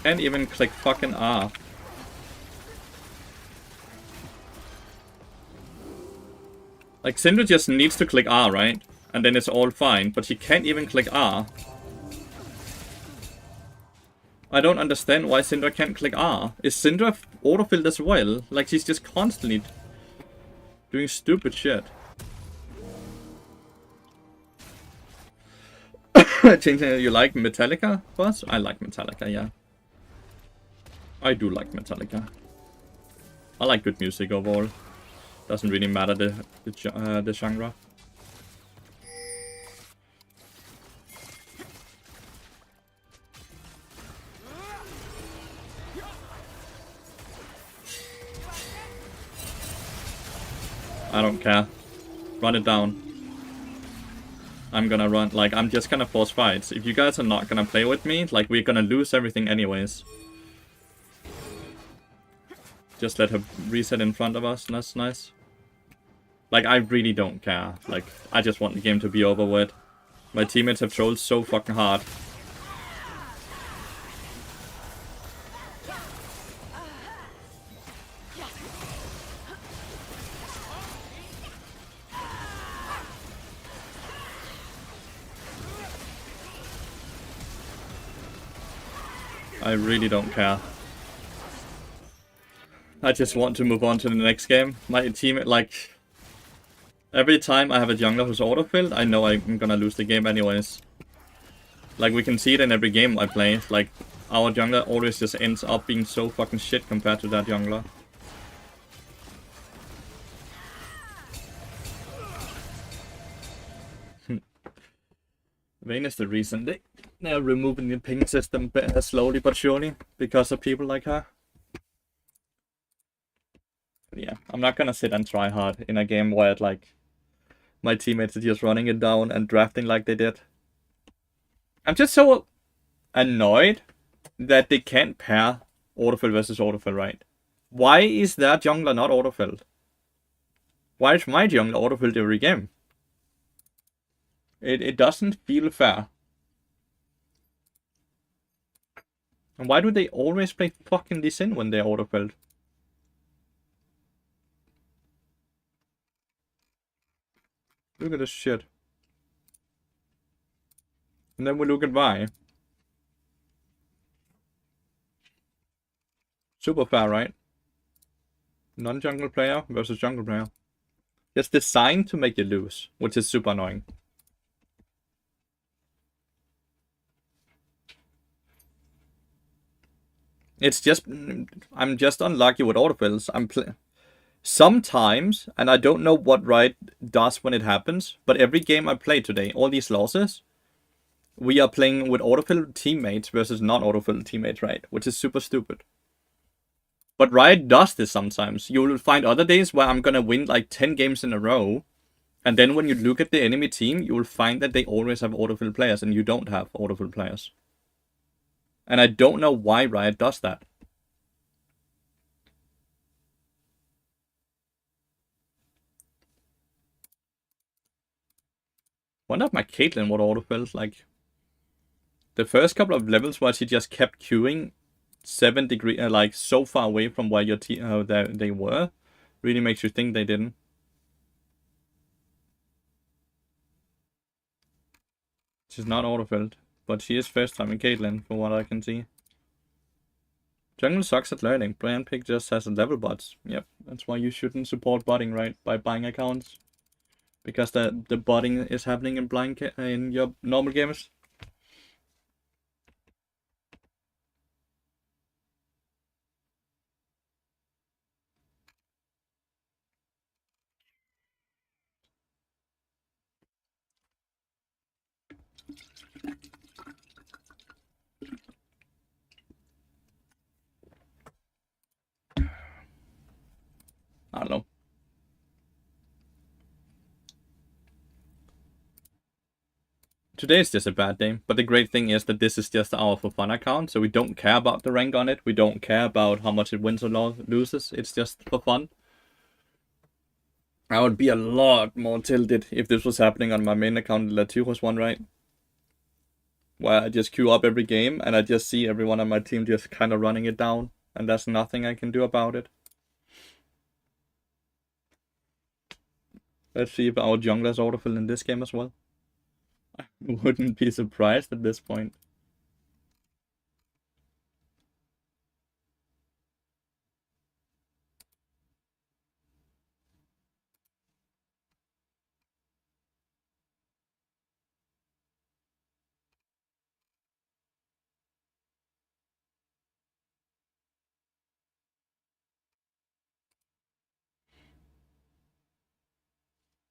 Can't even click fucking R. Like, Syndra just needs to click R, right? And then it's all fine, but he can't even click R. I don't understand why Syndra can't click R. Is Syndra autofilled as well? Like, she's just constantly doing stupid shit. You like Metallica, boss? I like Metallica, yeah. I do like Metallica. I like good music overall. Doesn't really matter the genre. I don't care. Run it down. I'm gonna run, like, I'm just gonna force fights. If you guys are not gonna play with me, like, we're gonna lose everything anyways. Just let her reset in front of us, that's nice. Like, I really don't care. Like, I just want the game to be over with. My teammates have trolled so fucking hard. I really don't care. I just want to move on to the next game. My teammate, like... Every time I have a jungler who's autofilled, I know I'm gonna lose the game anyways. Like, we can see it in every game I play. Like, our jungler always just ends up being so fucking shit compared to that jungler. Vayne is the reason they're removing the ping system slowly but surely because of people like her. But yeah, I'm not gonna sit and try hard in a game where like my teammates are just running it down and drafting like they did. I'm just so annoyed that they can't pair autofill versus autofill, right? Why is their jungler not autofilled? Why is my jungler autofilled every game? It doesn't feel fair. And why do they always play fucking Lee Sin when they're autofilled? Look at this shit. And then we look at why. Super fair, right? Non-jungle player versus jungle player. It's designed to make you lose, which is super annoying. It's just... I'm just unlucky with autofills. Sometimes, and I don't know what Riot does when it happens, but every game I play today, all these losses, we are playing with autofill teammates versus non-autofill teammates, right? Which is super stupid. But Riot does this sometimes. You will find other days where I'm gonna win like 10 games in a row, and then when you look at the enemy team, you will find that they always have autofill players, and you don't have autofill players. And I don't know why Riot does that. Wonder if my Caitlyn would autofill, like... The first couple of levels where she just kept queuing 7 degrees, like so far away from where your they were, really makes you think they didn't. She's not autofilled, but she is first time in Caitlyn, from what I can see. Jungle sucks at learning. Brand pick just has level bots. Yep, that's why you shouldn't support botting, right? By buying accounts, because the botting is happening in in your normal games. I don't know. Today is just a bad day, but the great thing is that this is just our for fun account, so we don't care about the rank on it. We don't care about how much it wins or loses. It's just for fun. I would be a lot more tilted if this was happening on my main account, the Latiros one, right? Where I just queue up every game and I just see everyone on my team just kind of running it down, and there's nothing I can do about it. Let's see if our junglers autofill in this game as well. I wouldn't be surprised at this point.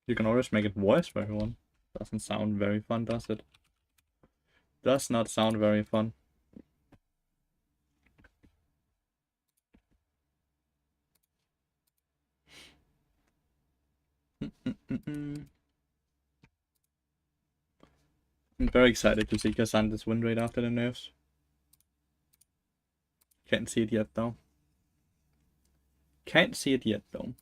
You can always make it worse for everyone. Doesn't sound very fun, does it? Does not sound very fun. I'm very excited to see Cassandra's win rate after the nerfs. Can't see it yet though. Can't see it yet though.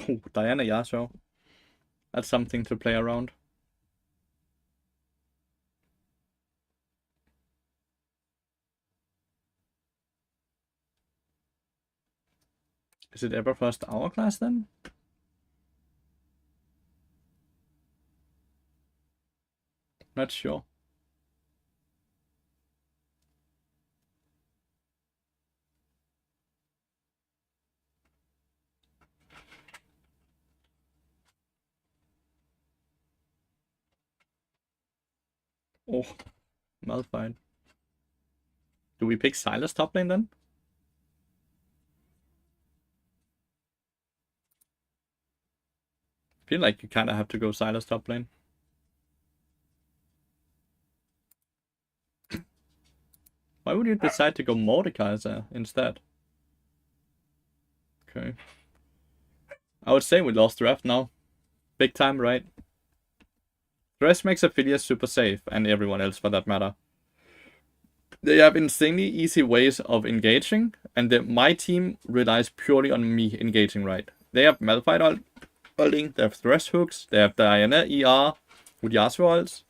Oh, Diana Yasuo. That's something to play around. Is it ever first hourglass then? Not sure. Oh, Malphite. Do we pick Silas top lane then? I feel like you kind of have to go Silas top lane. Why would you decide to go Mordekaiser instead? Okay. I would say we lost draft now. Big time, right? Thresh makes Ophelia super safe, and everyone else for that matter. They have insanely easy ways of engaging, and my team relies purely on me engaging right. They have Malphite ulting, they have Thresh hooks, they have Diana ER with Yasuo ults.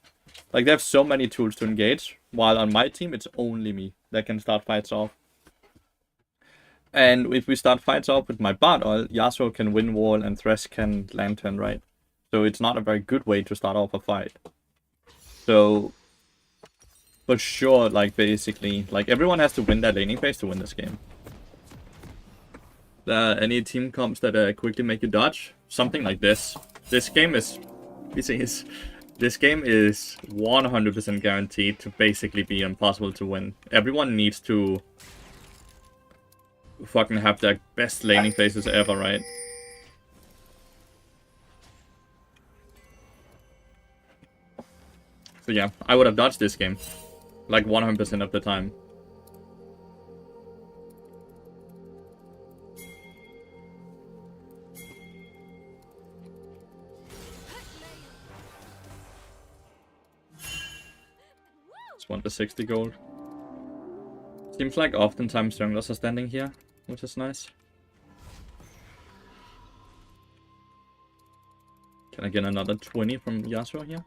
Like, they have so many tools to engage, while on my team, it's only me that can start fights off. And if we start fights off with my bot ult, Yasuo can win wall and Thresh can lantern, right? So it's not a very good way to start off a fight. So, for sure, like, basically, like, everyone has to win their laning phase to win this game. Any team comps that quickly make you dodge, something like this. This game is 100% guaranteed to basically be impossible to win. Everyone needs to fucking have their best laning phases ever, right? So yeah, I would have dodged this game. Like 100% of the time. Just want the 60 gold. Seems like oftentimes junglers are standing here, which is nice. Can I get another 20 from Yasuo here?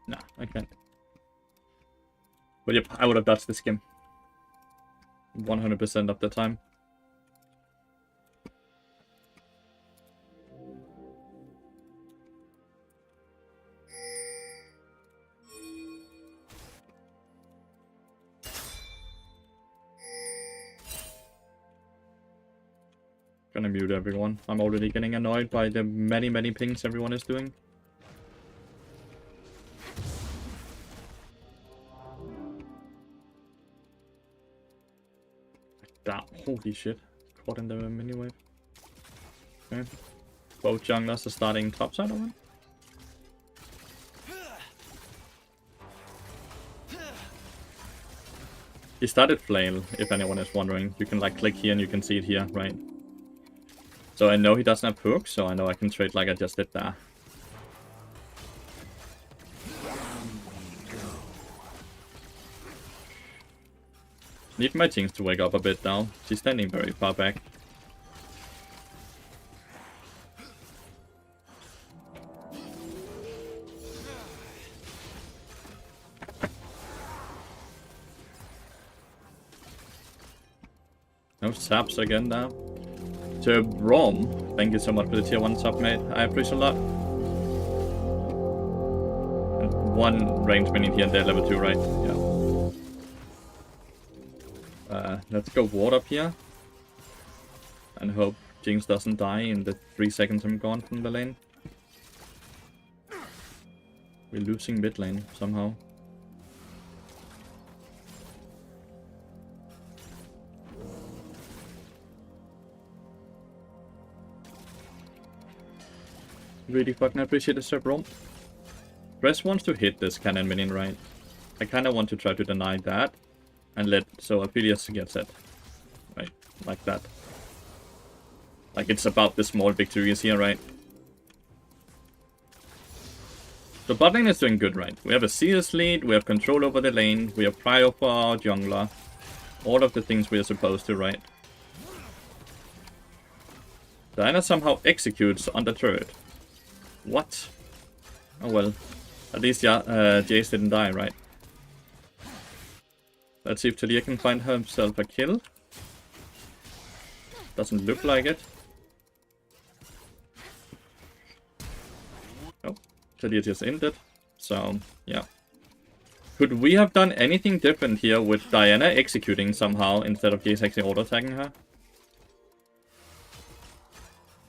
Nah, I can't. But yep, I would have dodged this game 100% of the time. Gonna mute everyone. I'm already getting annoyed by the many pings everyone is doing. Damn, holy shit. Caught in the mini wave. Okay. Both junglers are starting topside over. He started flail, if anyone is wondering. You can like click here and you can see it here, right? So I know he doesn't have perks, so I know I can trade like I just did there. Need my teams to wake up a bit now. She's standing very far back. No saps again now. To Rom, thank you so much for the tier 1 sub, mate. I appreciate a lot. And one range minion here and there, level 2, right? Yeah. Let's go ward up here. And hope Jinx doesn't die in the 3 seconds I'm gone from the lane. We're losing mid lane somehow. Really fucking appreciate the sub, Rom. Rest wants to hit this cannon minion, right? I kinda want to try to deny that. And let, so Aphelios gets it. Right, like that. Like it's about the small victories here, right? The bot lane is doing good, right? We have a CS lead, we have control over the lane, we have prio for our jungler. All of the things we are supposed to, right? Diana somehow executes on the turret. What? Oh well. At least Jace didn't die, right? Let's see if Talia can find herself a kill. Doesn't look like it. Oh, Talia just ended. So, yeah. Could we have done anything different here with Diana executing somehow instead of Jace actually auto-attacking her?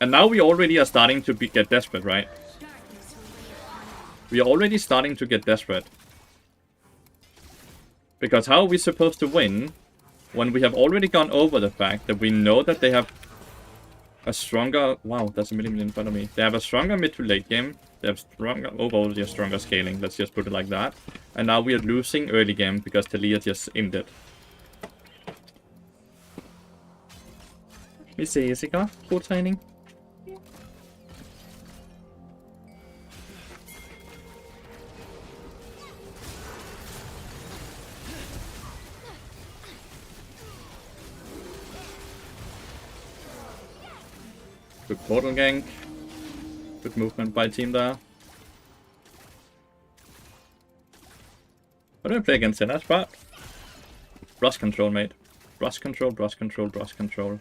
And now we already are starting to get desperate, right? We are already starting to get desperate. Because how are we supposed to win when we have already gone over the fact that we know that they have a stronger... Wow, that's a million in front of me. They have a stronger mid to late game. They have stronger... Overall, they have stronger scaling. Let's just put it like that. And now we are losing early game because Talia just ended. Vi ses, Jessica. God træning. Good portal gank. Good movement by team there. What do I play against Senna? But brush control, mate. Brush control, brush control, brush control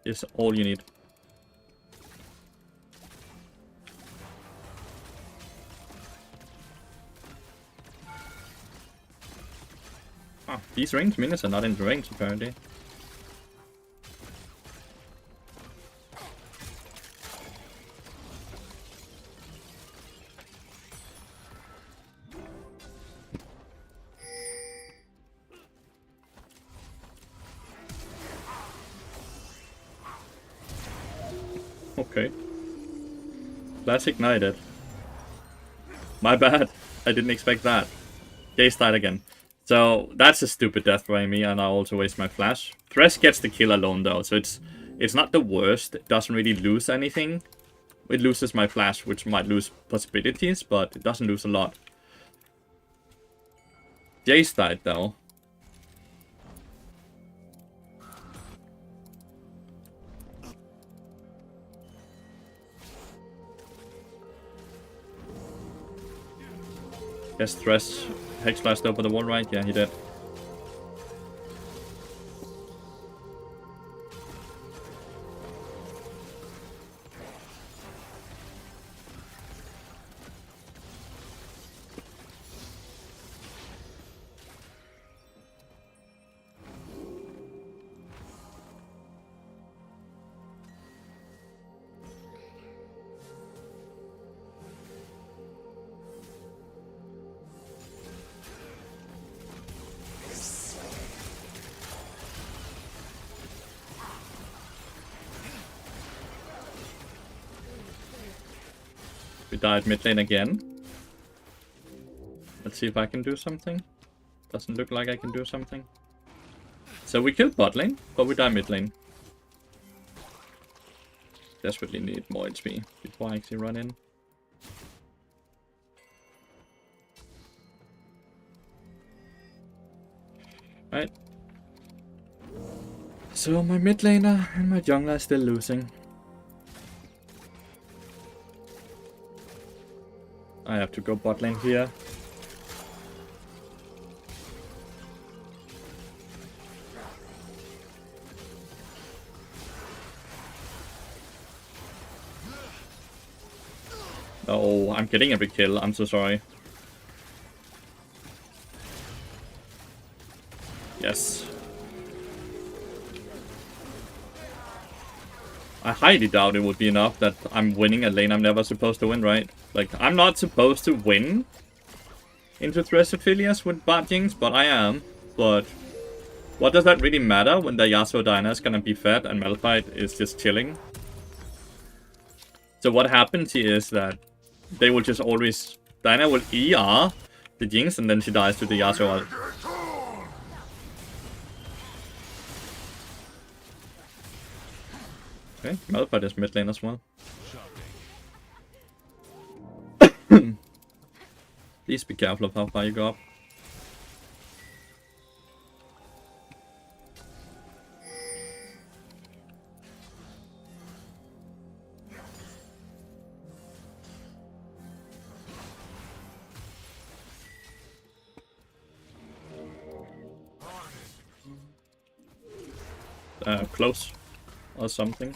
is all you need. Ah, these ranged minions are not in range apparently. Okay. Flash ignited. My bad. I didn't expect that. Jace died again. So that's a stupid death by me, and I also waste my flash. Thresh gets the kill alone though, so it's not the worst. It doesn't really lose anything. It loses my flash, which might lose possibilities, but it doesn't lose a lot. Jace died though. Guess Thresh Hex Blast over the wall, right? Yeah, he did. We died mid lane again. Let's see if I can do something. Doesn't look like I can do something. So we killed bot lane, but we died mid lane. Desperately need more HP before I actually run in. Right. So my mid laner and my jungler are still losing. I have to go bot lane here. Oh, I'm getting every kill. I'm so sorry. Yes. I highly doubt it would be enough that I'm winning a lane I'm never supposed to win, right? Like, I'm not supposed to win into Thresh Affiliates with bot Jinx, but I am. But what does that really matter when the Yasuo Diana is gonna be fed and Malphite is just chilling? So what happens here is that they will just always... Diana will ER the Jinx and then she dies to the Yasuo ult. Okay, Malphite is mid lane as well. Please be careful of how far you go up. Close. Or something.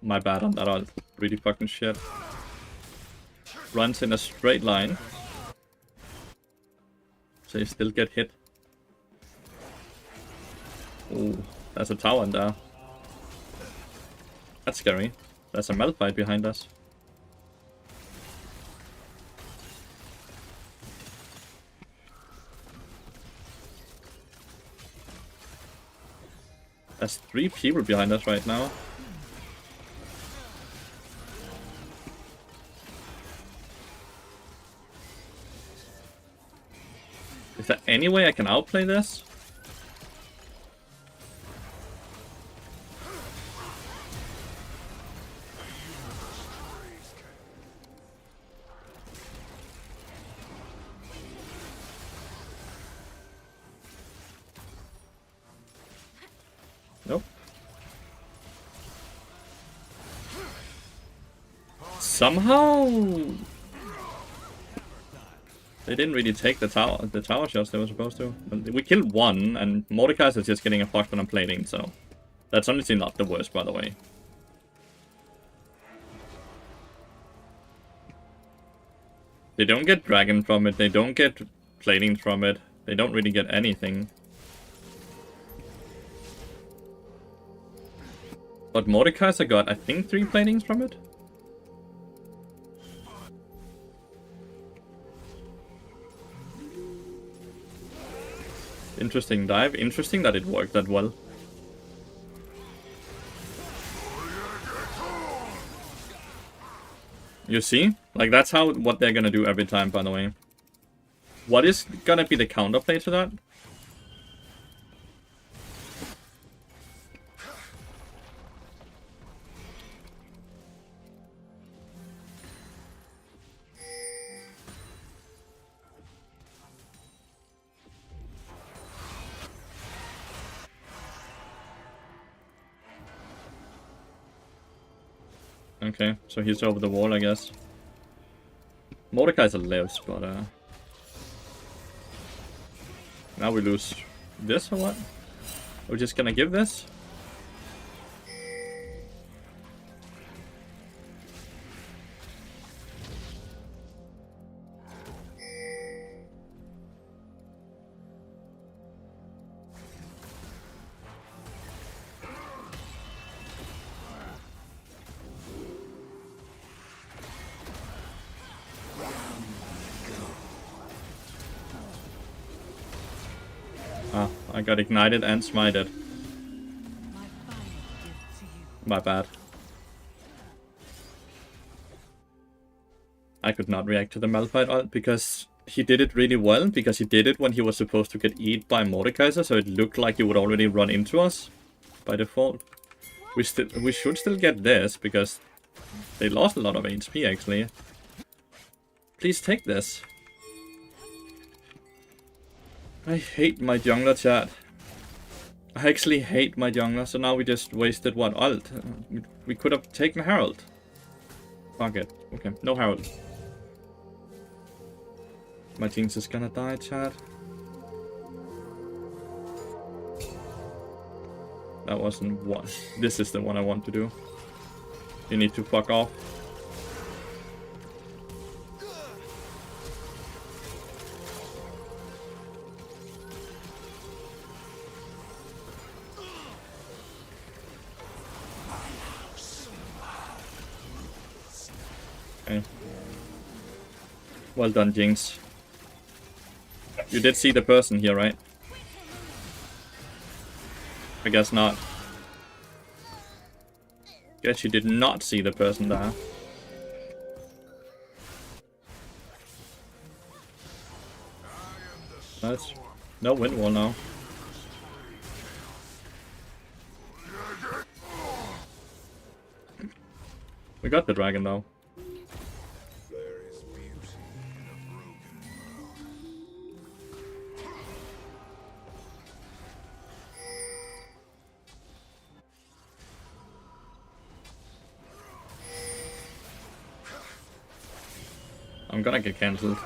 My bad on that ult. Really fucking shit. Runs in a straight line. So you still get hit. Oh, there's a tower in there. That's scary. There's a Malphite behind us. There's 3 people behind us right now. Is there any way I can outplay this? Nope. Somehow they didn't really take the tower shots they were supposed to. We killed one, and Mordekaiser is just getting a fuck ton of plating, so that's honestly not the worst, by the way. They don't get dragon from it, they don't get plating from it, they don't really get anything. But Mordekaiser got, I think, 3 platings from it? Interesting dive. Interesting that it worked that well. You see? Like, that's what they're gonna do every time, by the way. What is gonna be the counterplay to that? Okay, so he's over the wall, I guess. Mordekaiser lives, but now we lose this or what? We're just gonna give this? Ah, I got ignited and smited. My final gift to you. My bad. I could not react to the Malphite ult because he did it really well, because he did it when he was supposed to get eaten by Mordekaiser, so it looked like he would already run into us by default. We should still get this, because they lost a lot of HP actually. Please take this. I hate my jungler, chat. I actually hate my jungler, so now we just wasted what, ult? We could have taken Herald. Fuck it. Okay, no Herald. My Jinx is gonna die, chat. That wasn't one. This is the one I want to do. You need to fuck off. Okay. Well done, Jinx. You did see the person here, right? I guess not. Guess you did not see the person there. Nice. No wind wall now. We got the dragon though. I'm gonna get cancelled.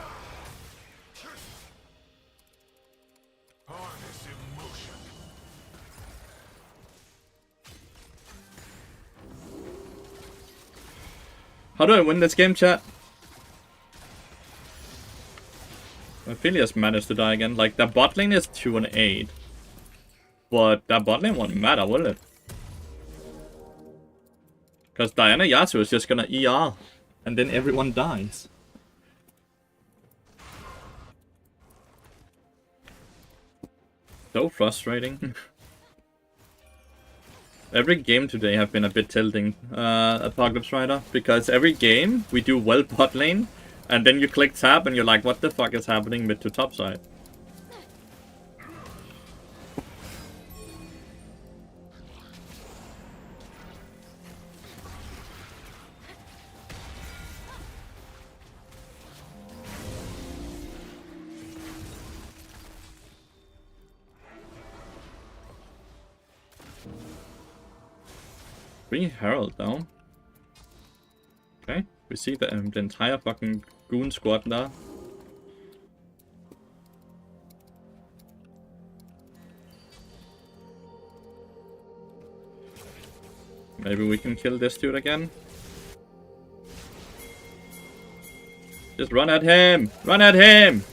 How do I win this game, chat? Aphelios managed to die again. Like, the bot lane is 2 and 8. But that bot lane won't matter, will it? Because Diana Yasuo is just gonna ER. And then everyone dies. So frustrating. Every game today have been a bit tilting, Apocalypse Rider, because every game we do well bot lane, and then you click tab and you're like, what the fuck is happening mid to top side? Bring Herald down. Okay, we see the entire fucking goon squad there. Maybe we can kill this dude again. Just run at him! Run at him!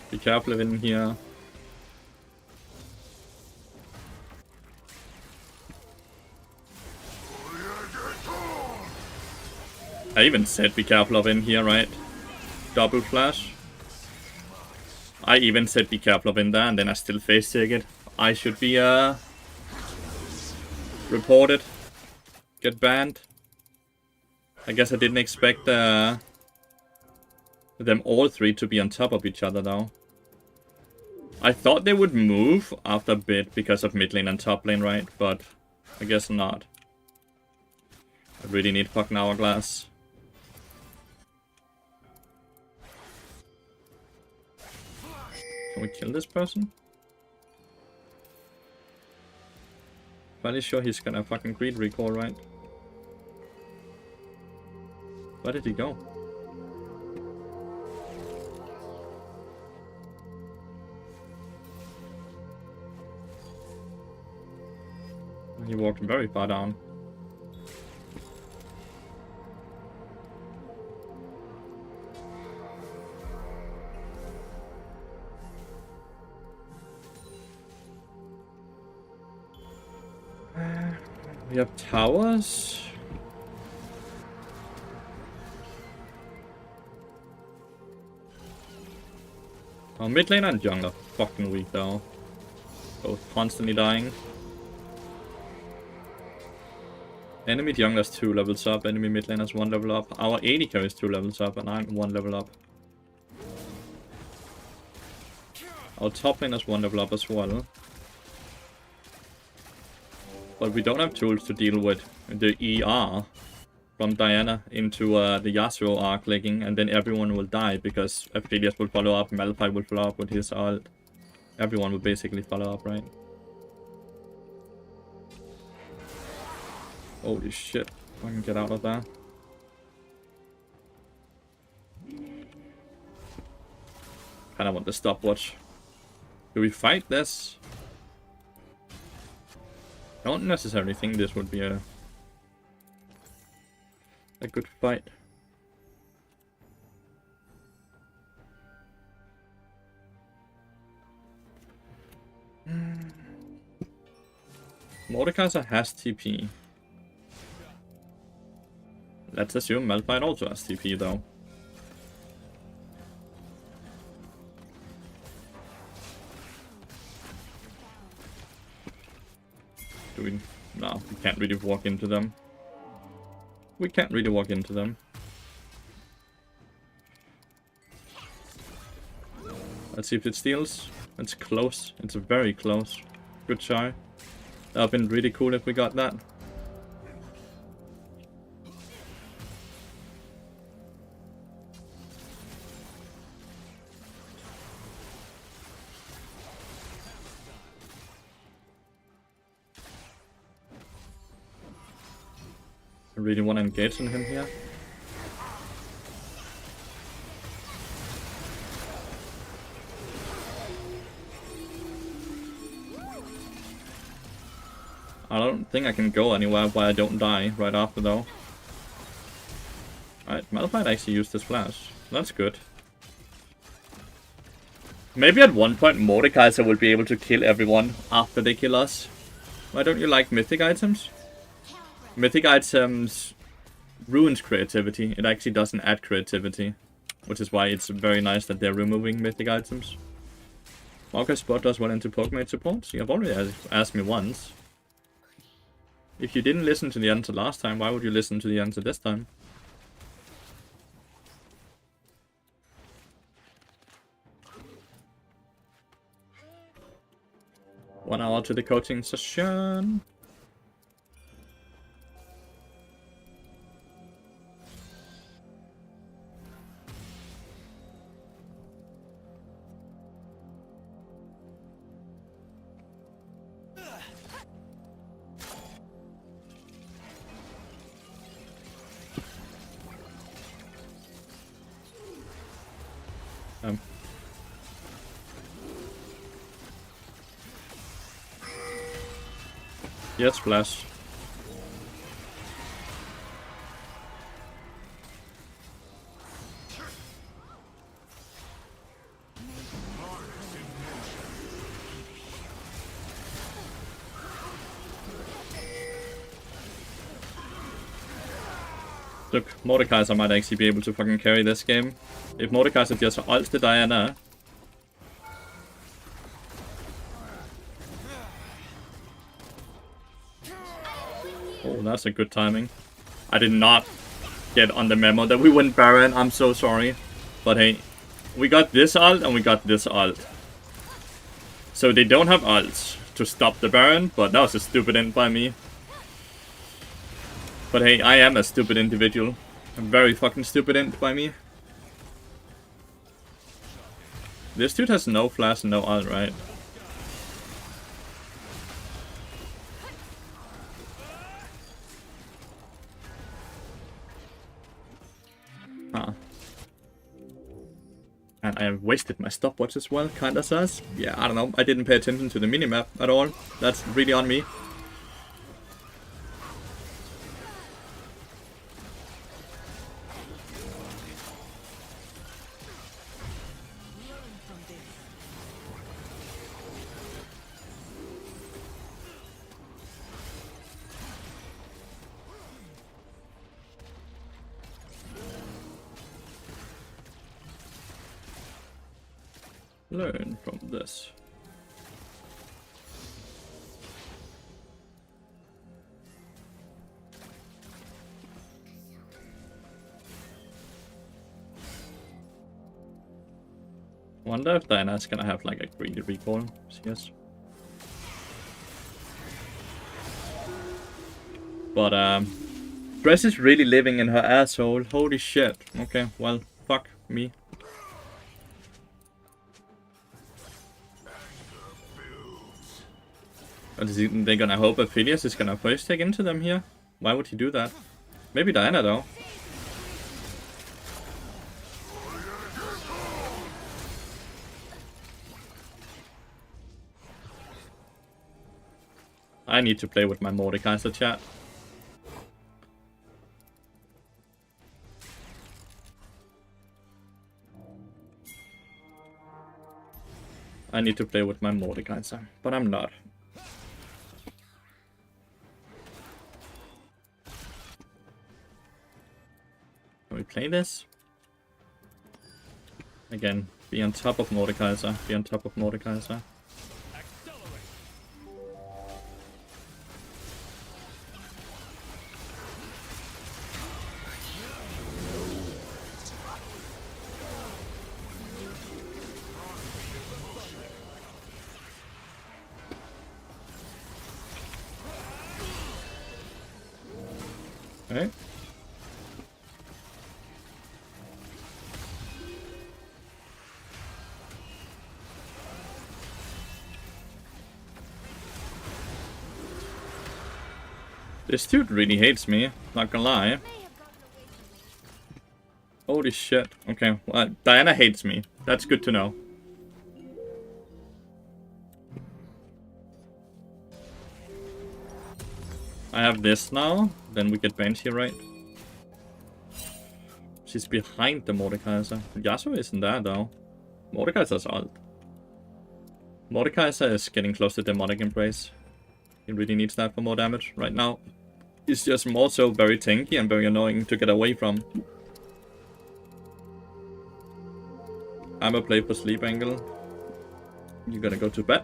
Be careful in here. I even said be careful of in here, right? Double flash. I even said be careful of in there, and then I still face take it. I should be reported. Get banned. I guess I didn't expect them all three to be on top of each other though. I thought they would move after a bit because of mid lane and top lane, right? But I guess not. I really need fucking hourglass. Can we kill this person? Fairly sure he's gonna fucking greed recall, right? Where did he go? He walked very far down. We have towers. Our mid lane and jungle are fucking weak though. Both constantly dying. Enemy jungler's 2 levels up, enemy mid lane has 1 level up. Our AD carry is 2 levels up and I'm 1 level up. Our top lane has 1 level up as well. But we don't have tools to deal with the ER from Diana into the Yasuo arc legging, and then everyone will die because Aphelios will follow up, Malphite will follow up with his ult. Everyone will basically follow up, right? Holy shit, I can get out of there. Kinda want the stopwatch. Do we fight this? I don't necessarily think this would be a good fight. Mordekaiser has TP. Let's assume Malphite also has TP though. Do we? No, we can't really walk into them. We can't really walk into them. Let's see if it steals. It's close. It's very close. Good try. That would have been really cool if we got that. I really want to engage on him here. I don't think I can go anywhere where I don't die right after though. Alright, Malphite actually used his flash. That's good. Maybe at one point Mordekaiser will be able to kill everyone after they kill us. Why don't you like mythic items? Mythic items ruins creativity. It actually doesn't add creativity. Which is why it's very nice that they're removing mythic items. Marcus Spot does well into Pokemate support. You have already asked me once. If you didn't listen to the answer last time, why would you listen to the answer this time? One hour to the coaching session. Yes, flash. Look, Mordekaiser might actually be able to fucking carry this game. If Mordekaiser just ults the Diana. Oh, that's a good timing. I did not get on the memo that we went Baron. I'm so sorry. But hey, we got this ult and we got this ult. So they don't have ults to stop the Baron, but that was a stupid end by me. But hey, I am a stupid individual. A very fucking stupid end by me. This dude has no flash and no ult, right? Huh. And I have wasted my stopwatch as well, kinda sus. Yeah, I don't know. I didn't pay attention to the minimap at all. That's really on me. Learn from this. Wonder if Diana's gonna have like a greedy recall. Yes. But Dress is really living in her asshole. Holy shit. Okay, well, fuck me. They're gonna hope Aphelios is gonna first take into them here? Why would he do that? Maybe Diana though. I need to play with my Mordekaiser chat. I need to play with my Mordekaiser, but I'm not. Can we play this? Again, be on top of Mordekaiser, be on top of Mordekaiser. Okay. This dude really hates me, not gonna lie. Holy shit. Okay, well, Diana hates me. That's good to know. I have this now, then we get Banshee, right? She's behind the Mordekaiser. Yasuo isn't there though. Mordekaiser's ult. Mordekaiser is getting close to Demonic Embrace. He really needs that for more damage right now. He's just more so very tanky and very annoying to get away from. I'm a play for sleep angle. You gotta go to bed.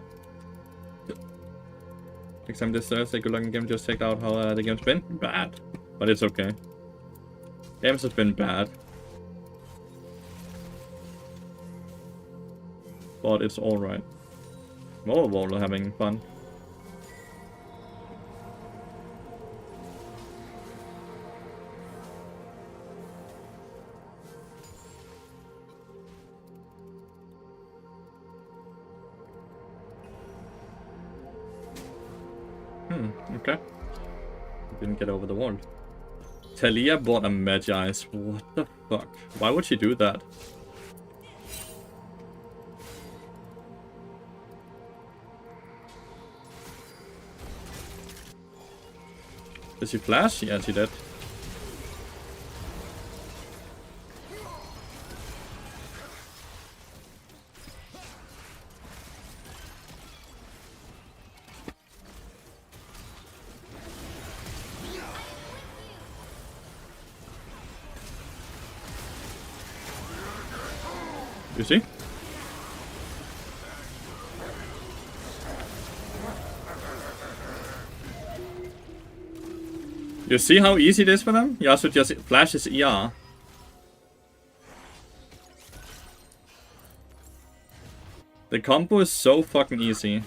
Next time this Thursday, good luck in game. Just check out how the game's been. Bad. But it's okay. Games have been bad. But it's alright. Overall having fun. Okay. Didn't get over the wall. Talia bought a Magi's. What the fuck? Why would she do that? Did she flash? Yeah, she did. You see? You see how easy it is for them? Yasuo just flashes ER. The combo is so fucking easy.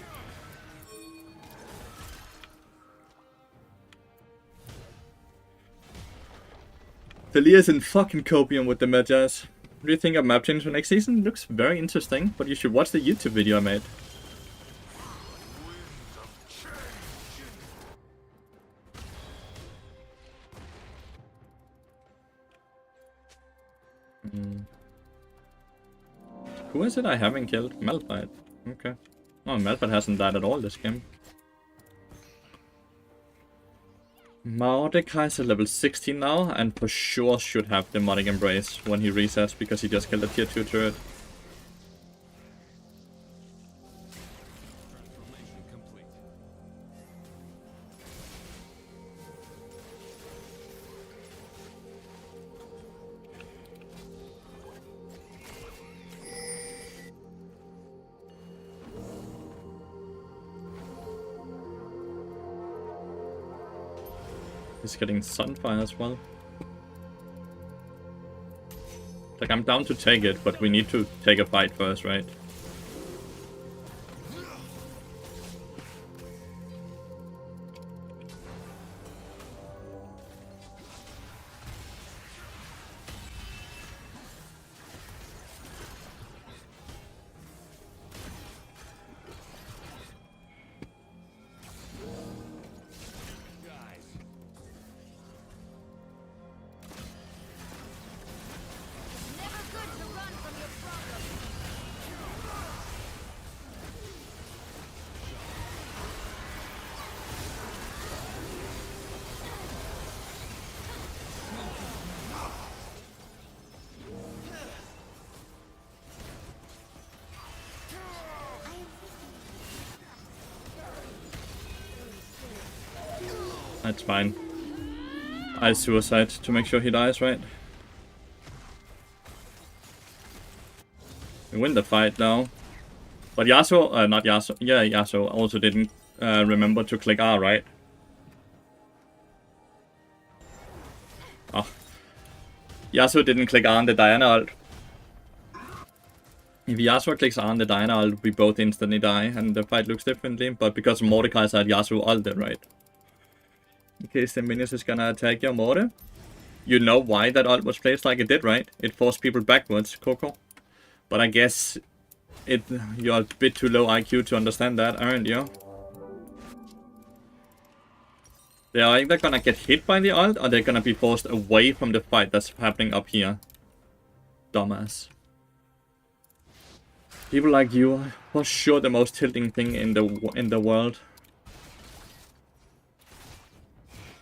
Talia's in fucking copium with the Magi's. What do you think of map change for next season? It looks very interesting, but you should watch the YouTube video I made. Who is it I haven't killed? Malphite. Okay. Oh, Malphite hasn't died at all this game. Mordekai's at level 16 now, and for sure should have Demonic Embrace when he resets, because he just killed a tier 2 turret. Transformation complete. He's getting Sunfire as well. Like, I'm down to take it, but we need to take a fight first, right? Never good to run from your problems. That's fine. I suicide to make sure he dies, right? We win the fight now. But Yasuo, not Yasuo, yeah, Yasuo also didn't remember to click R, right? Oh. Yasuo didn't click R on the Diana ult. If Yasuo clicks R on the Diana ult, we both instantly die, and the fight looks differently, but because Mordekai's had Yasuo ulted, right? In case the minions is gonna attack your Morde. You know why that ult was placed like it did, right? It forced people backwards, Coco. But I guess you're a bit too low IQ to understand that, aren't you? They are either gonna get hit by the ult, or they're gonna be forced away from the fight that's happening up here. Dumbass. People like you are for sure the most tilting thing in the world.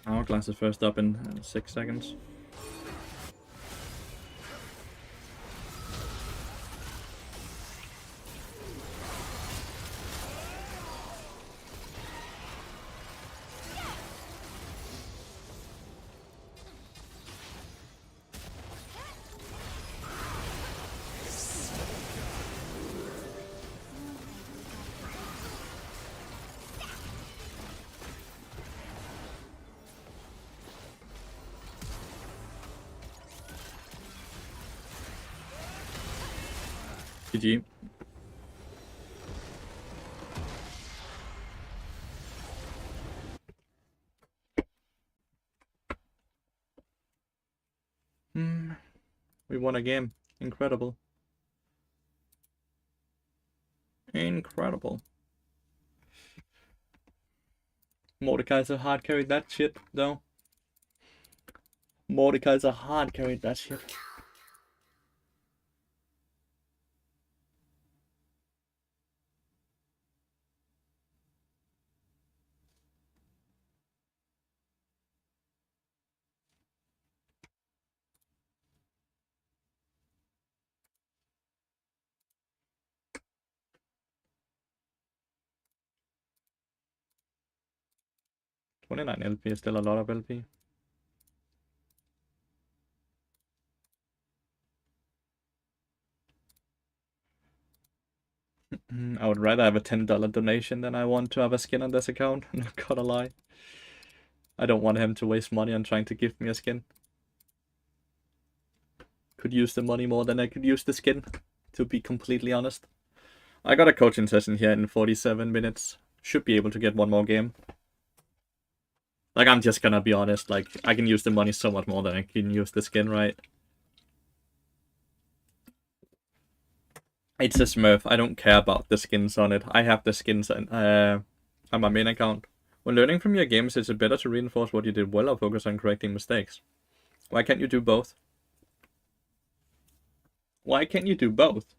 Hourglass is first up in 6 seconds. GG. We won a game. Incredible. Incredible. Mordekaiser hard carried that shit, though. Mordekaiser hard carried that shit. $29 LP is still a lot of LP. I would rather have a $10 donation than I want to have a skin on this account. I'm not gonna lie. I don't want him to waste money on trying to give me a skin. Could use the money more than I could use the skin, to be completely honest. I got a coaching session here in 47 minutes. Should be able to get one more game. Like, I'm just gonna be honest, like, I can use the money so much more than I can use the skin, right? It's a Smurf. I don't care about the skins on it. I have the skins on my main account. When learning from your games, is it better to reinforce what you did well or focus on correcting mistakes? Why can't you do both? Why can't you do both?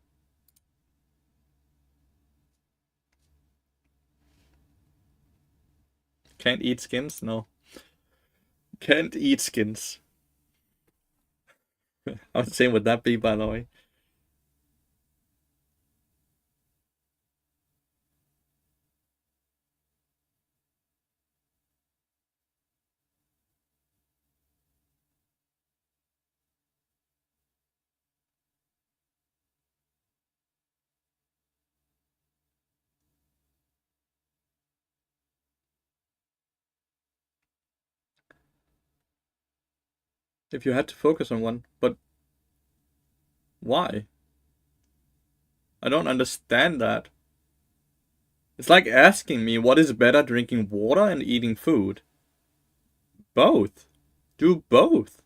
Can't eat skins? No. Can't eat skins. How insane would that be, by the way? If you had to focus on one, but why? I don't understand that. It's like asking me what is better, drinking water and eating food. Both. Do both.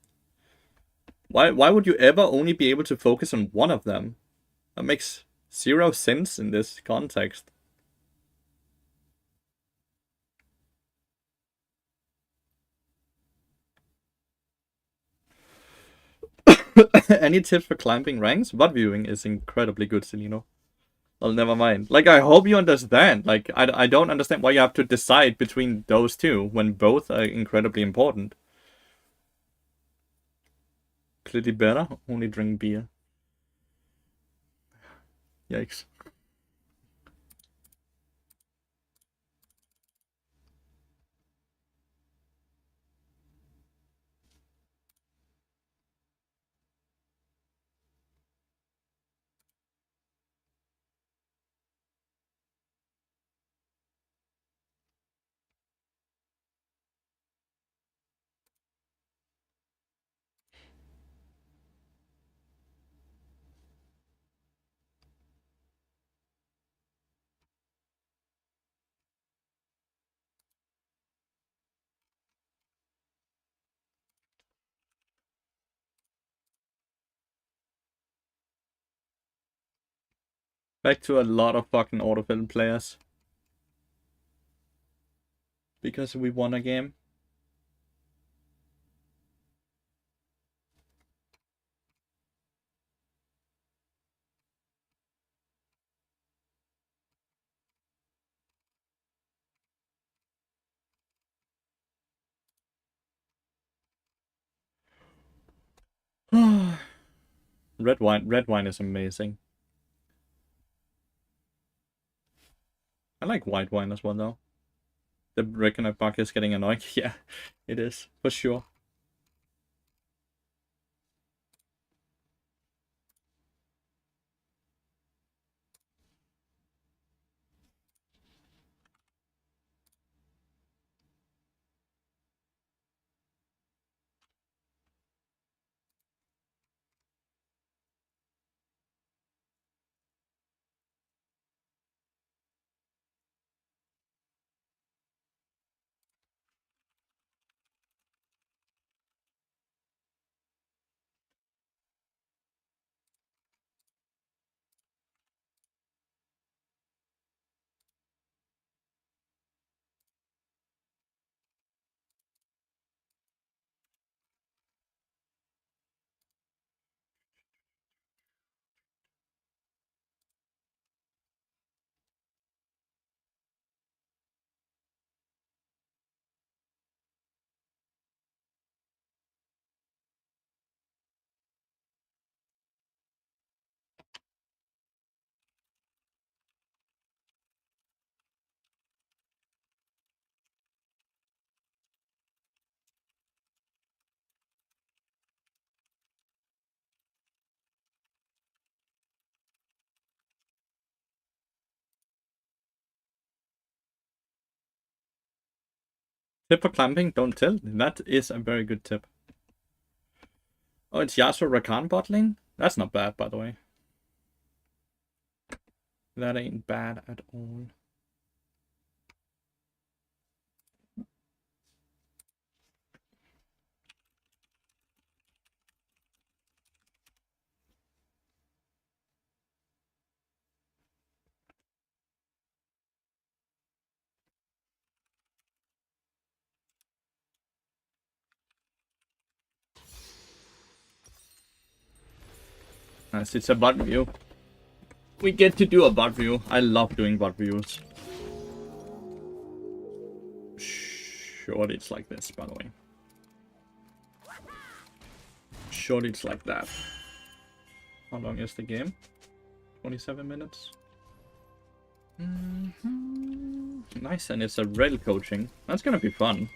Why would you ever only be able to focus on one of them? That makes zero sense in this context. Any tips for climbing ranks? VOD viewing is incredibly good, Celino. Well, never mind. Like, I hope you understand. Like, I don't understand why you have to decide between those two when both are incredibly important. Clearly better. Only drink beer. Yikes. Back to a lot of fucking Autofill players. Because we won a game. Red wine is amazing. I like white wine as well, though. The reckoner bug is getting annoying. Yeah, it is, for sure. Tip for clamping, don't tilt. That is a very good tip. Oh, it's Yasuo Rakan bottling? That's not bad, by the way. That ain't bad at all. As it's a bot view. We get to do a bot view. I love doing bot views. Surely it's like this, by the way. Surely it's like that. How long is the game? 27 minutes. Nice, and it's a rail coaching. That's gonna be fun.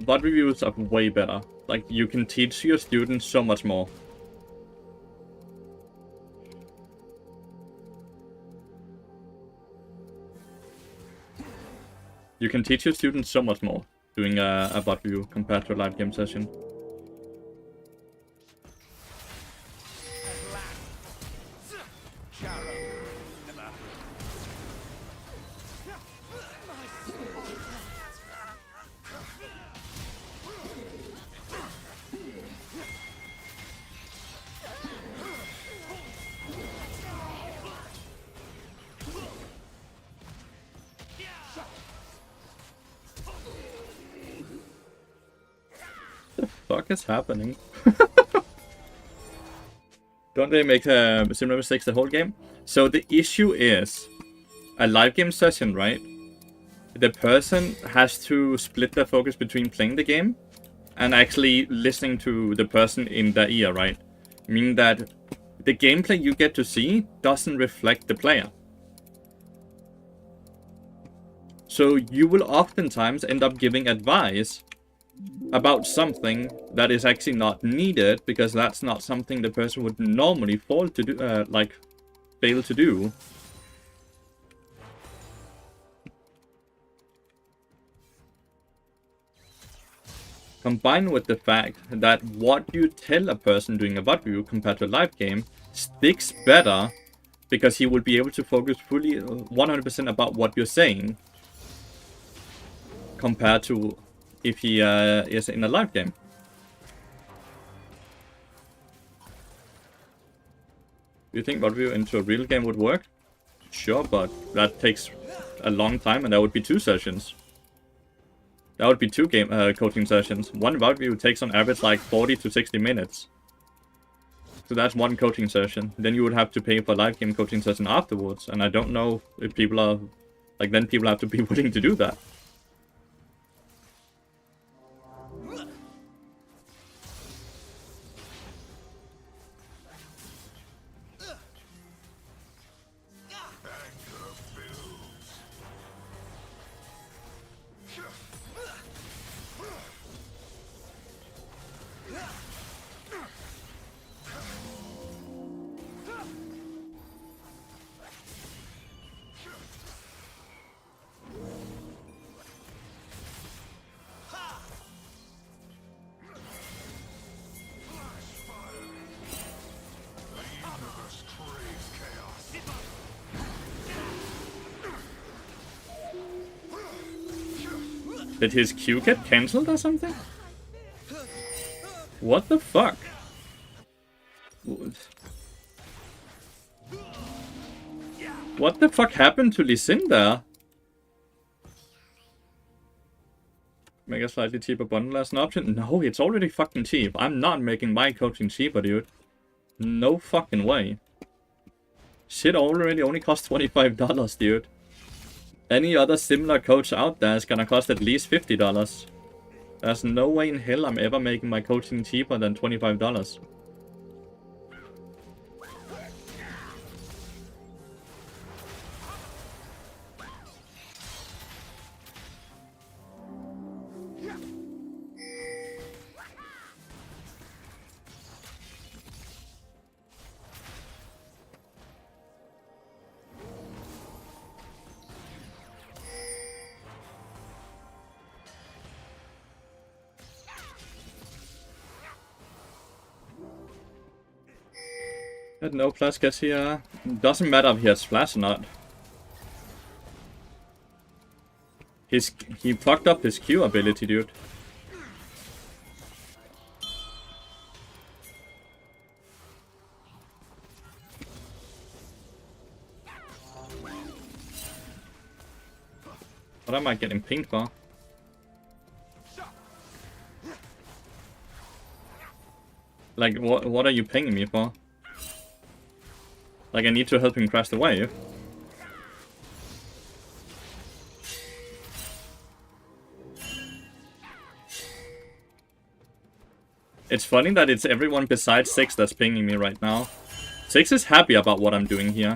Bot reviews are way better. Like, you can teach your students so much more. You can teach your students so much more doing a bot review compared to a live game session. Fuck is happening? Don't they make similar mistakes the whole game? So the issue is a live game session, right? The person has to split their focus between playing the game and actually listening to the person in their ear, right? Meaning that the gameplay you get to see doesn't reflect the player. So you will oftentimes end up giving advice about something that is actually not needed, because that's not something the person would normally fail to do. Combined with the fact that what you tell a person doing a bot review compared to a live game sticks better, because he will be able to focus fully 100% about what you're saying compared to if he is in a live game. Do you think bot review into a real game would work? Sure, but that takes a long time, and that would be 2 sessions. That would be 2 game coaching sessions. One bot review takes on average like 40 to 60 minutes. So that's 1 coaching session. Then you would have to pay for a live game coaching session afterwards, and I don't know if people are like, then people have to be willing to do that. Did his Q get cancelled or something? What the fuck? What the fuck happened to Lee Sin there? Make a slightly cheaper bundle as an option? No, it's already fucking cheap. I'm not making my coaching cheaper, dude. No fucking way. Shit already only costs $25, dude. Any other similar coach out there is gonna cost at least $50. There's no way in hell I'm ever making my coaching cheaper than $25. No plus gets here. Doesn't matter if he has flash or not. He fucked up his Q ability, dude. What am I getting pinged for? Like, what are you pinging me for? Like, I need to help him crash the wave. It's funny that it's everyone besides 6 that's pinging me right now. 6 is happy about what I'm doing here.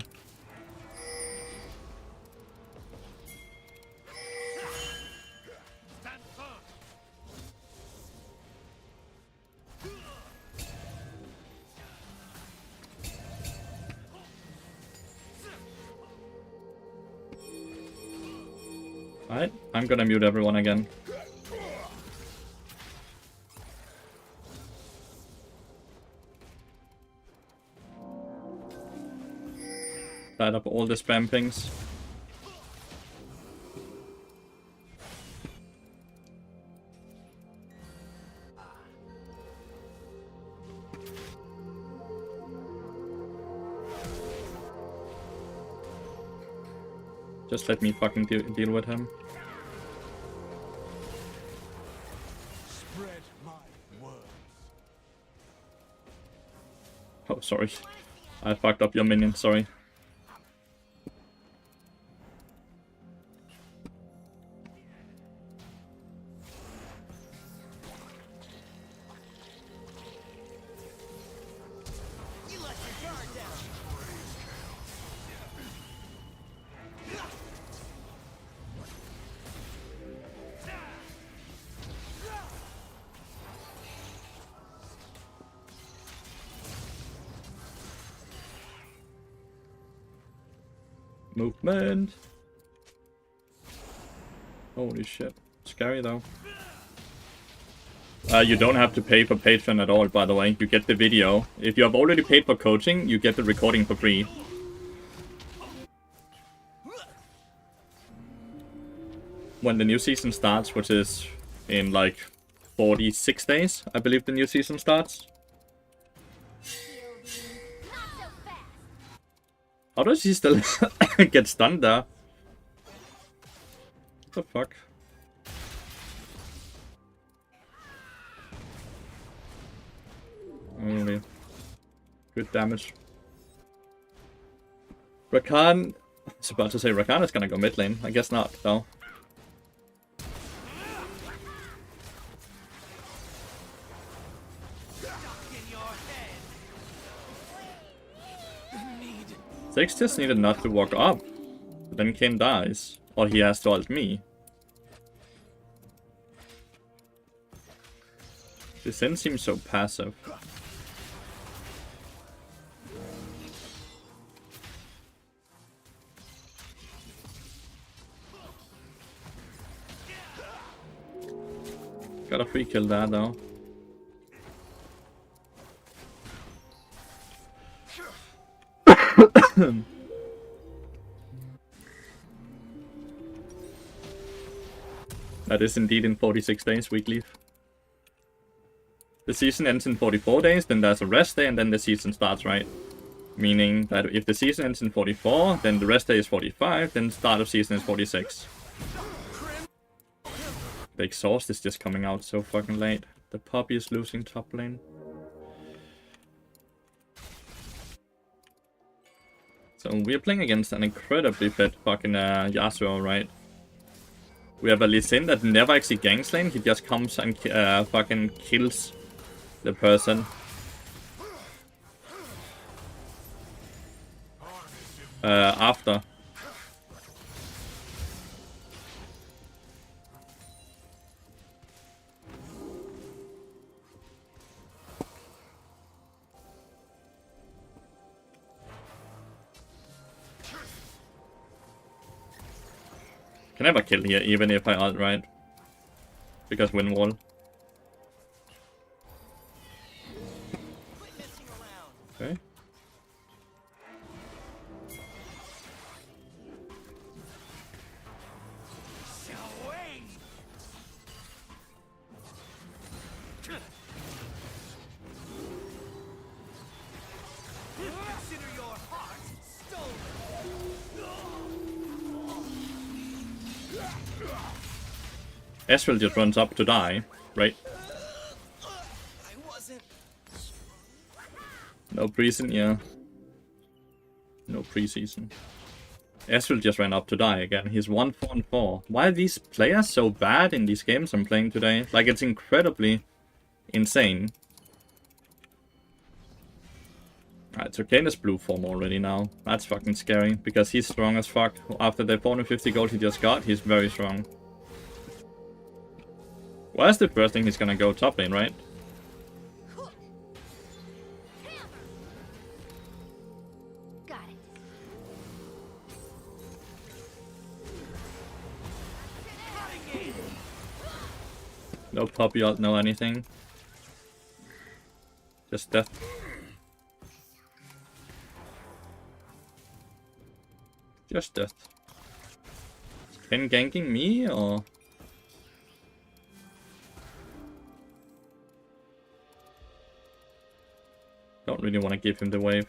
Alright, I'm gonna mute everyone again. Light up all the spam pings. Just let me fucking deal with him. Spread my words. Oh, sorry. I fucked up your minion, sorry. Movement. Holy shit. Scary though. You don't have to pay for Patreon at all, by the way. You get the video. If you have already paid for coaching, you get the recording for free. When the new season starts, which is in like 46 days, I believe the new season starts. How does he still get stunned there? What the fuck? Only good damage. Rakan. I was about to say Rakan is gonna go mid lane. I guess not, though. Six just needed not to walk up. But then Ken dies. Or he has to ult me. The Sin seems so passive. Got a free kill there though. That is indeed in 46 days, week leave. The season ends in 44 days, then there's a rest day, and then the season starts, right? Meaning that if the season ends in 44, then the rest day is 45, then start of season is 46. The exhaust is just coming out so fucking late. The puppy is losing top lane. So we're playing against an incredibly fit fucking Yasuo, right? We have a Lee Sin that never actually ganks lane, he just comes and fucking kills the person. After. Can never kill here, even if I ult, right? Because win wall. Okay. Ezreal just runs up to die, right? No preseason, yeah. No preseason. Ezreal just ran up to die again. He's 1-4-4. Why are these players so bad in these games I'm playing today? Like, it's incredibly insane. Alright, so Kane is blue form already now. That's fucking scary, because he's strong as fuck. After the 450 gold he just got, he's very strong. Well, that's the first thing he's gonna go top lane, right? Got it. No puppy ult, no anything. Just death. Just death. Ken ganking me, or...? Don't really want to give him the wave.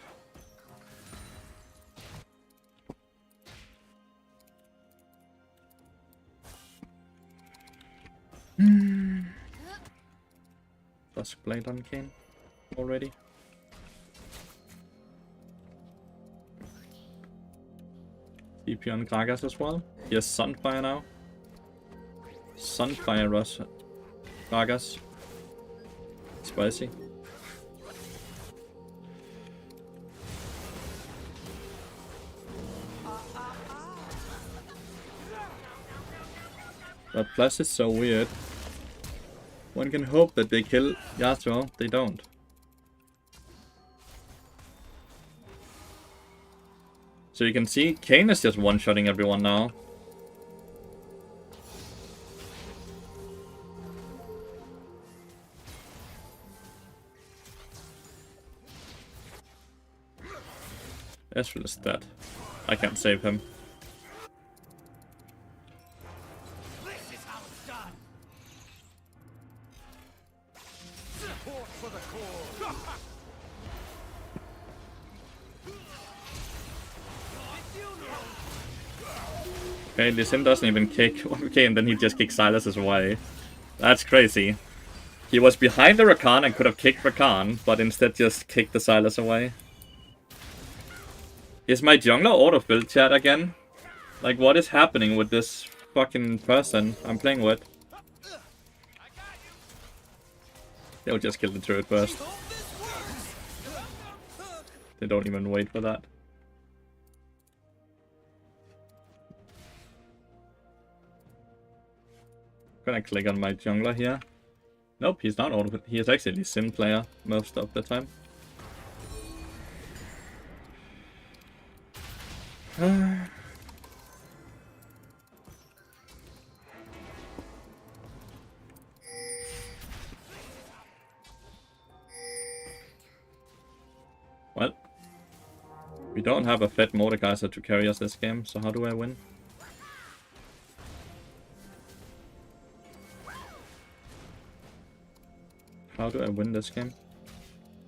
Dusk Blade on Kane already. TP on Gragas as well. He has Sunfire now. Sunfire rush Gragas. Spicy. That flash is so weird. One can hope that they kill Yasuo, they don't. So you can see, Kane is just one-shotting everyone now. Ezreal is dead. I can't save him. Okay, Lee Sin doesn't even kick. Okay, and then he just kicks Silas's away. That's crazy. He was behind the Rakan and could have kicked Rakan, but instead just kicked the Silas away. Is my jungler autofill chat again? Like, what is happening with this fucking person I'm playing with? They'll just kill the turret first. They don't even wait for that. Gonna click on my jungler here. Nope, he's not autofill. He is actually Sim player most of the time. Well, we don't have a fed Mordekaiser to carry us this game, so how do I win? How do I win this game?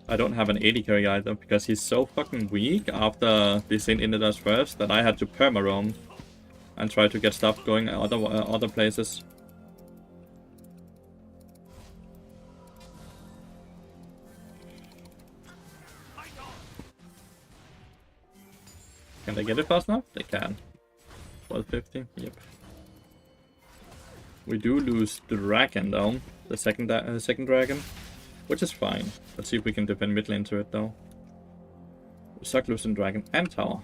I don't have an 80 carry either, because he's so fucking weak after Lee Sin ended us first that I had to perma-roam and try to get stuff going other places. Can they get it fast enough? They can. 1250, yep. We do lose the dragon though, the second dragon, which is fine. Let's see if we can defend mid lane to it though. We suck losing dragon and tower.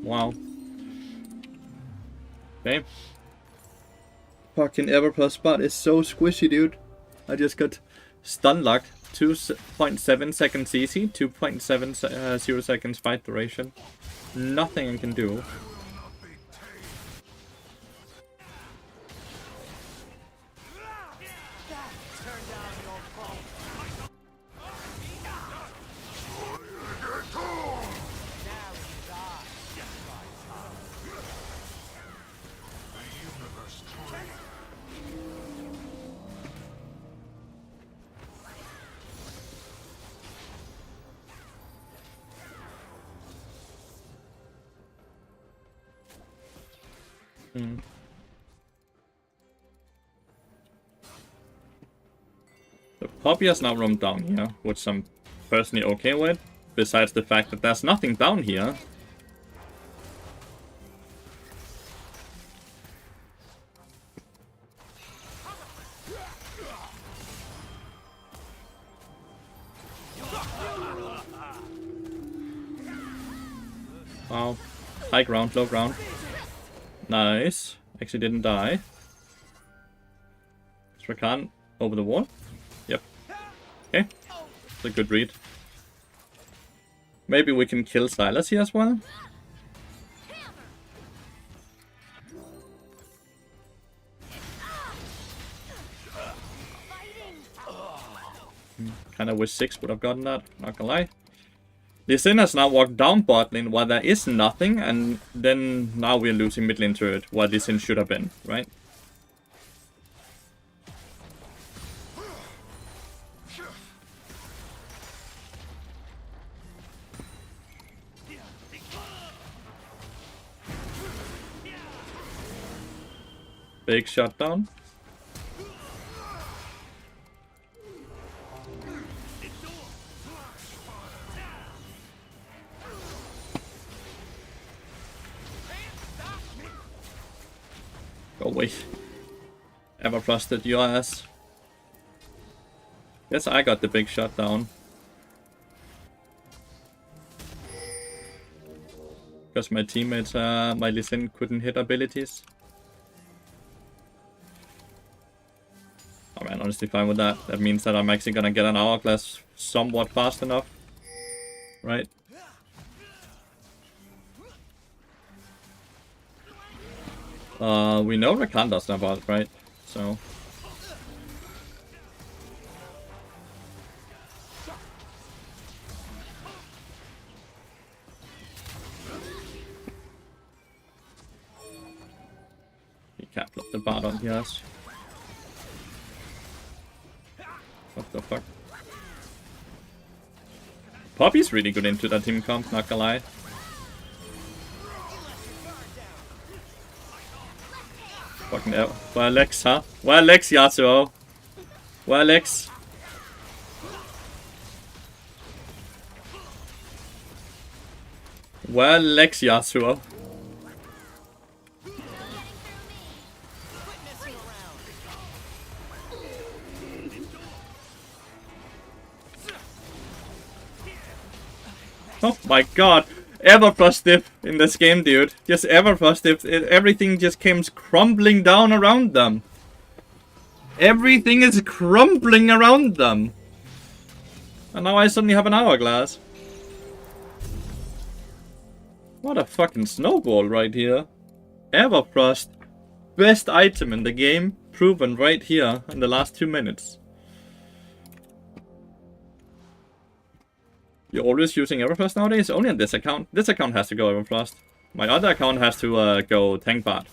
Wow. Okay. Fucking Everplus spot is so squishy, dude. I just got stun locked. 2.7 seconds easy, 2.70 seconds fight duration. Nothing I can do. Hmm. The Poppy has now roamed down here, which I'm personally okay with, besides the fact that there's nothing down here. Wow. High ground, low ground. Nice. Actually didn't die. Strakan over the wall. Yep. Okay. It's a good read. Maybe we can kill Silas here as well. Kinda wish 6 would have gotten that, not gonna lie. The Sin has now walked down bot lane while there is nothing, and then now we're losing mid lane turret where the Sin should have been, right? Big shutdown. Go away. Ever trusted your ass. Yes, I got the big shutdown. Because my teammates, my Lee Sin couldn't hit abilities. Oh man, honestly fine with that. That means that I'm actually gonna get an hourglass somewhat fast enough. Right? We know Rakan doesn't have ult, right? So... he can't flip the bot on yes. What the fuck? Poppy's really good into that team comp, not gonna lie. Fucking hell. Where Lex, huh? Where Lex, Yasuo? Where Lex? Where Lex, Yasuo? Oh my god. Everfrost diff in this game, dude. Just Everfrost diff. Everything just came crumbling down around them. Everything is crumbling around them. And now I suddenly have an hourglass. What a fucking snowball right here. Everfrost. Best item in the game. Proven right here in the last 2 minutes. You're always using Everfrost nowadays? Only on this account. This account has to go Everfrost. My other account has to go tank bot.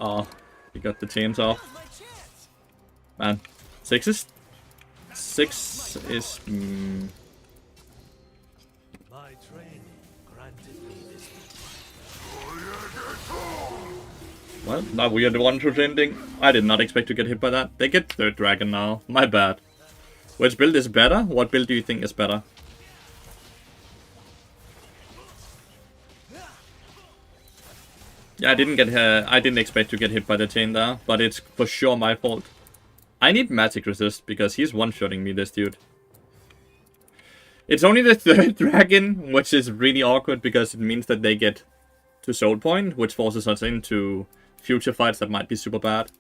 Oh, you got the chains off. Man, 6 is... 6 is... My training granted me this. Well, now we are the ones who's ending. I did not expect to get hit by that. They get third dragon now. My bad. Which build is better? What build do you think is better? Yeah, I didn't expect to get hit by the chain there, but it's for sure my fault. I need magic resist because he's one-shotting me, this dude. It's only the third dragon, which is really awkward because it means that they get to soul point, which forces us into future fights that might be super bad.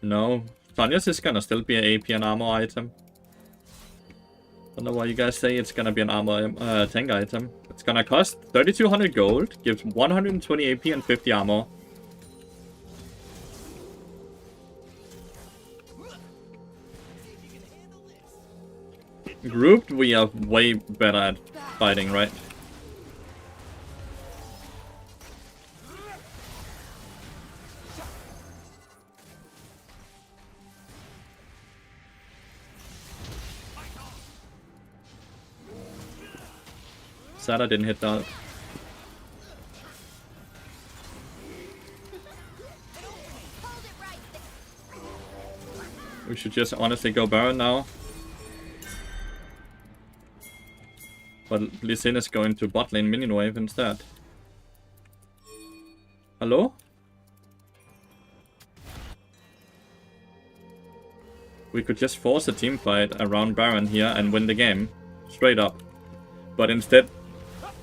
No, Tanya's is gonna still be an AP and armor item. Don't know why you guys say it's gonna be an armor tank item. It's gonna cost 3200 gold, gives 120 AP and 50 armor. Grouped, we are way better at fighting, right? Sad I didn't hit that. Hold it right there. We should just honestly go Baron now. But Lee Sin is going to bot lane minion wave instead. Hello? We could just force a team fight around Baron here and win the game. Straight up. But instead,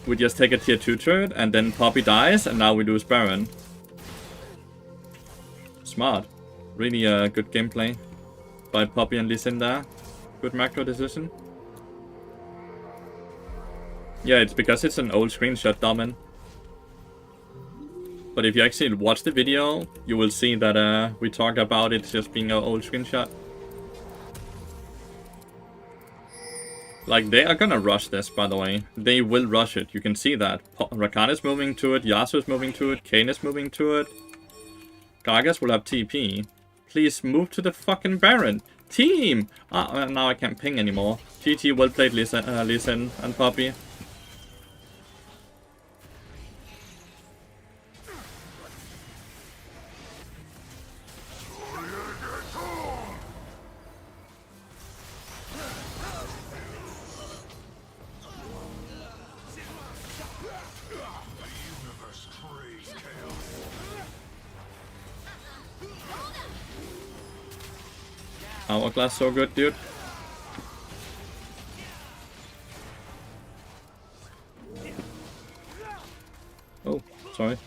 we just take a tier 2 turret and then Poppy dies and now we lose Baron. Smart. Really good gameplay by Poppy and Lee Sin there. Good macro decision. Yeah, it's because it's an old screenshot, Domin. But if you actually watch the video, you will see that we talk about it just being an old screenshot. Like, they are gonna rush this, by the way. They will rush it. You can see that. Rakan is moving to it, Yasuo is moving to it, Kayn is moving to it. Gragas will have TP. Please move to the fucking Baron. Team! Now I can't ping anymore. GG, well played, Lee Sin and Poppy. Hourglass so good, dude. Oh, sorry.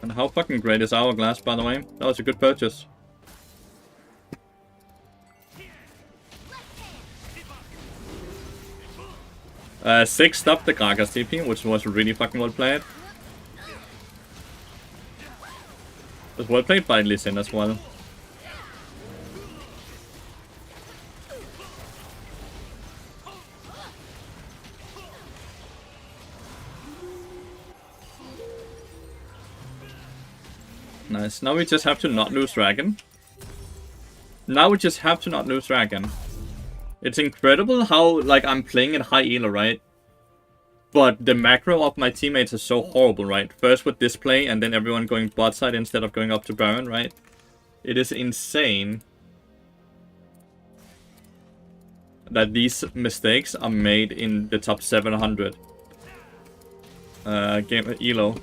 And how fucking great is Hourglass, by the way? That was a good purchase. Six stopped the Gragas TP, which was really fucking well played. It was well played by Lee Sin as well. Nice. Now we just have to not lose Dragon. Now we just have to not lose Dragon. It's incredible how, like, I'm playing in high elo, right? But the macro of my teammates is so horrible, right? First with display and then everyone going bot side instead of going up to Baron, right? It is insane that these mistakes are made in the top 700 game elo.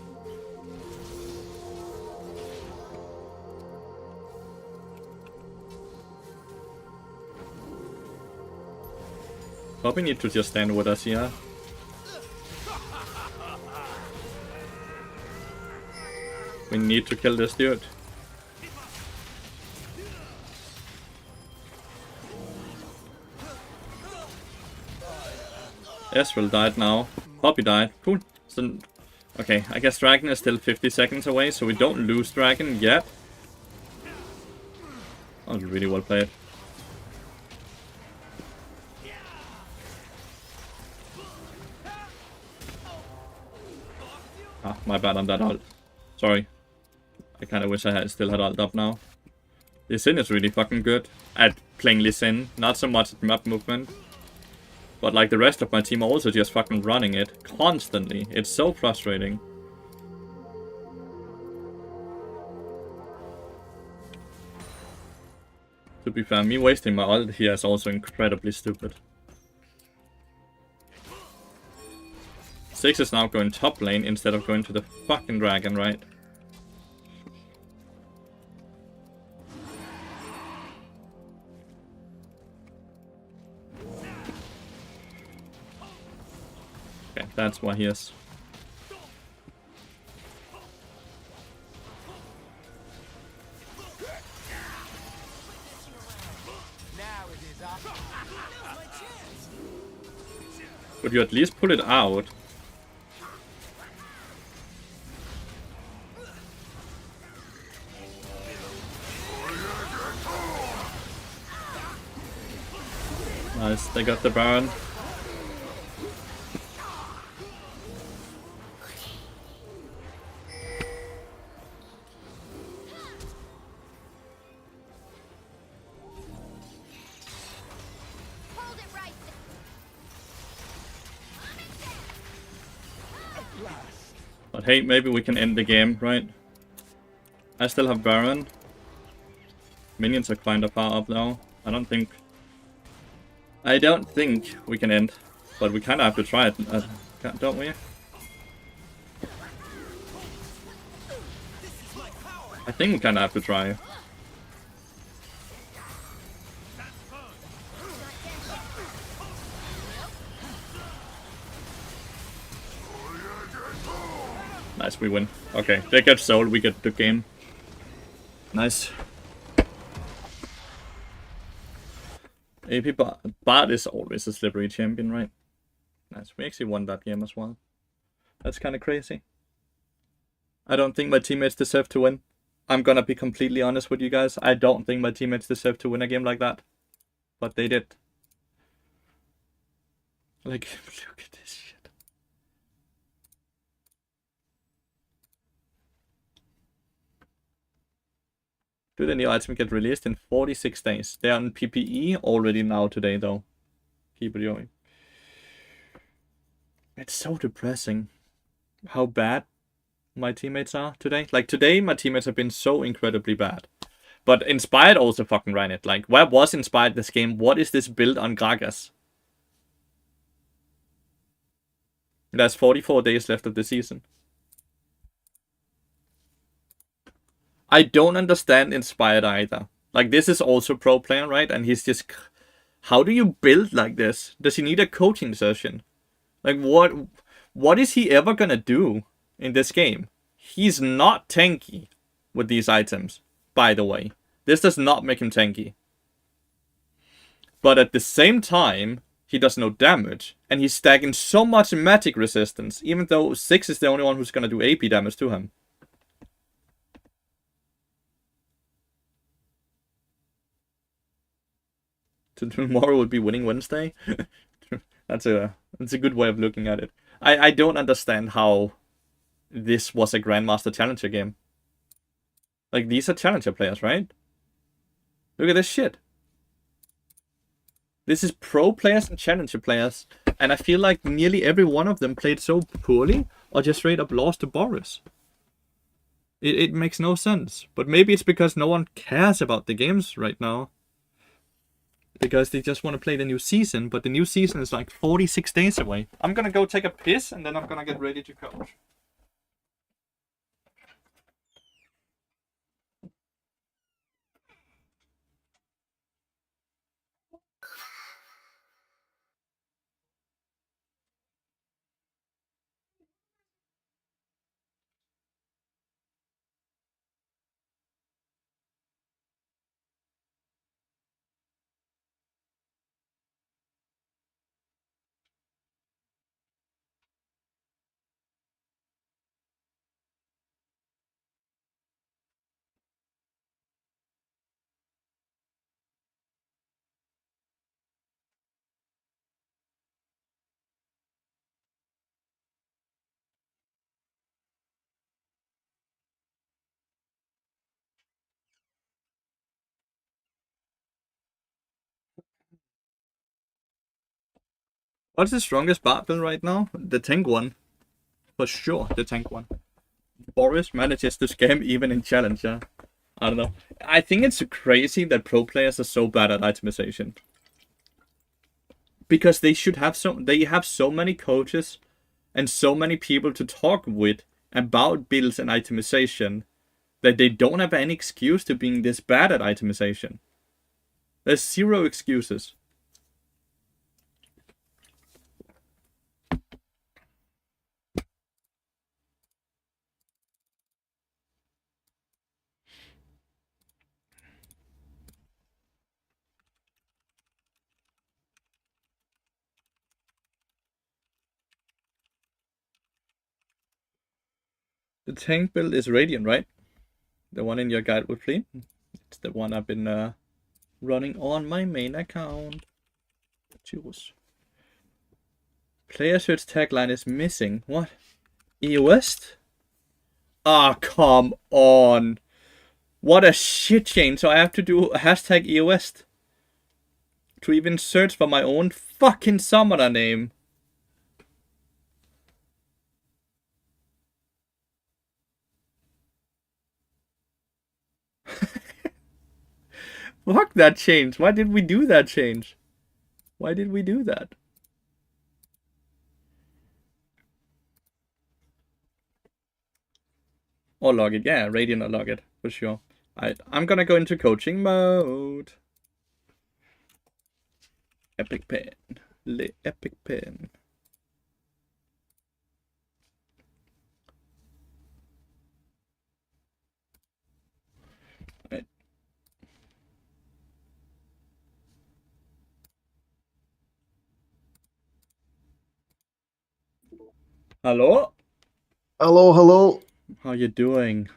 Probably need to just stand with us here. We need to kill this dude. Ezreal died now. Poppy died. Cool. So, okay, I guess Dragon is still 50 seconds away, so we don't lose Dragon yet. That was really well played. Ah, my bad on that ult. Sorry. I kinda wish I had still had ult up now. Lee Sin is really fucking good at playing Lee Sin. Not so much at map movement. But like the rest of my team are also just fucking running it constantly. It's so frustrating. To be fair, me wasting my ult here is also incredibly stupid. Six is now going top lane instead of going to the fucking dragon, right? Okay, that's why he is. Could you at least pull it out? Nice, they got the Baron. Hold it right But hey, maybe we can end the game, right? I still have Baron. Minions are kinda far up now. I don't think we can end. But we kinda have to try it, don't we? I think we kinda have to try. Nice, we win. Okay, they get sold, we get the game. Nice. AP Bard is always a slippery champion, right? Nice, we actually won that game as well. That's kind of crazy. I don't think my teammates deserve to win. I'm gonna be completely honest with you guys. I don't think my teammates deserve to win a game like that. But they did. Like, look at this shit. Do the new item get released in 46 days? They are on PPE already now today, though. Keep it going. It's so depressing how bad my teammates are today. Like, today, my teammates have been so incredibly bad. But Inspired also fucking ran it. Like, where was Inspired this game? What is this build on Gragas? There's 44 days left of the season. I don't understand Inspired either. Like, this is also pro player, right? And he's just... How do you build like this? Does he need a coaching session? Like, what is he ever gonna do in this game? He's not tanky with these items, by the way. This does not make him tanky. But at the same time, he does no damage. And he's stacking so much magic resistance, even though 6 is the only one who's gonna do AP damage to him. Tomorrow would be winning Wednesday. That's a good way of looking at it. I don't understand how this was a Grandmaster Challenger game. Like, these are Challenger players, right? Look at this shit. This is pro players and Challenger players. And I feel like nearly every one of them played so poorly or just straight up lost to Boris. It makes no sense. But maybe it's because no one cares about the games right now. Because they just want to play the new season, but the new season is like 46 days away. I'm gonna go take a piss and then I'm gonna get ready to coach. What's the strongest bot build right now? The tank one. For sure, the tank one. Boris manages to scam even in Challenger. I don't know. I think it's crazy that pro players are so bad at itemization. Because they have so many coaches and so many people to talk with about builds and itemization that they don't have any excuse to being this bad at itemization. There's zero excuses. The tank build is Radiant, right? The one in your guide with fleet. It's the one I've been running on my main account. Choose. Player search tagline is missing. What? EOS? Ah, come on. What a shit chain. So I have to do a hashtag EOS to even search for my own fucking summoner name. Fuck that change. Why did we do that change? Why did we do that? Or log it. Yeah, Radiant or log it, for sure. I'm gonna go into coaching mode. Epic pen. Epic pen. Right. Hello? Hello, hello. How you doing?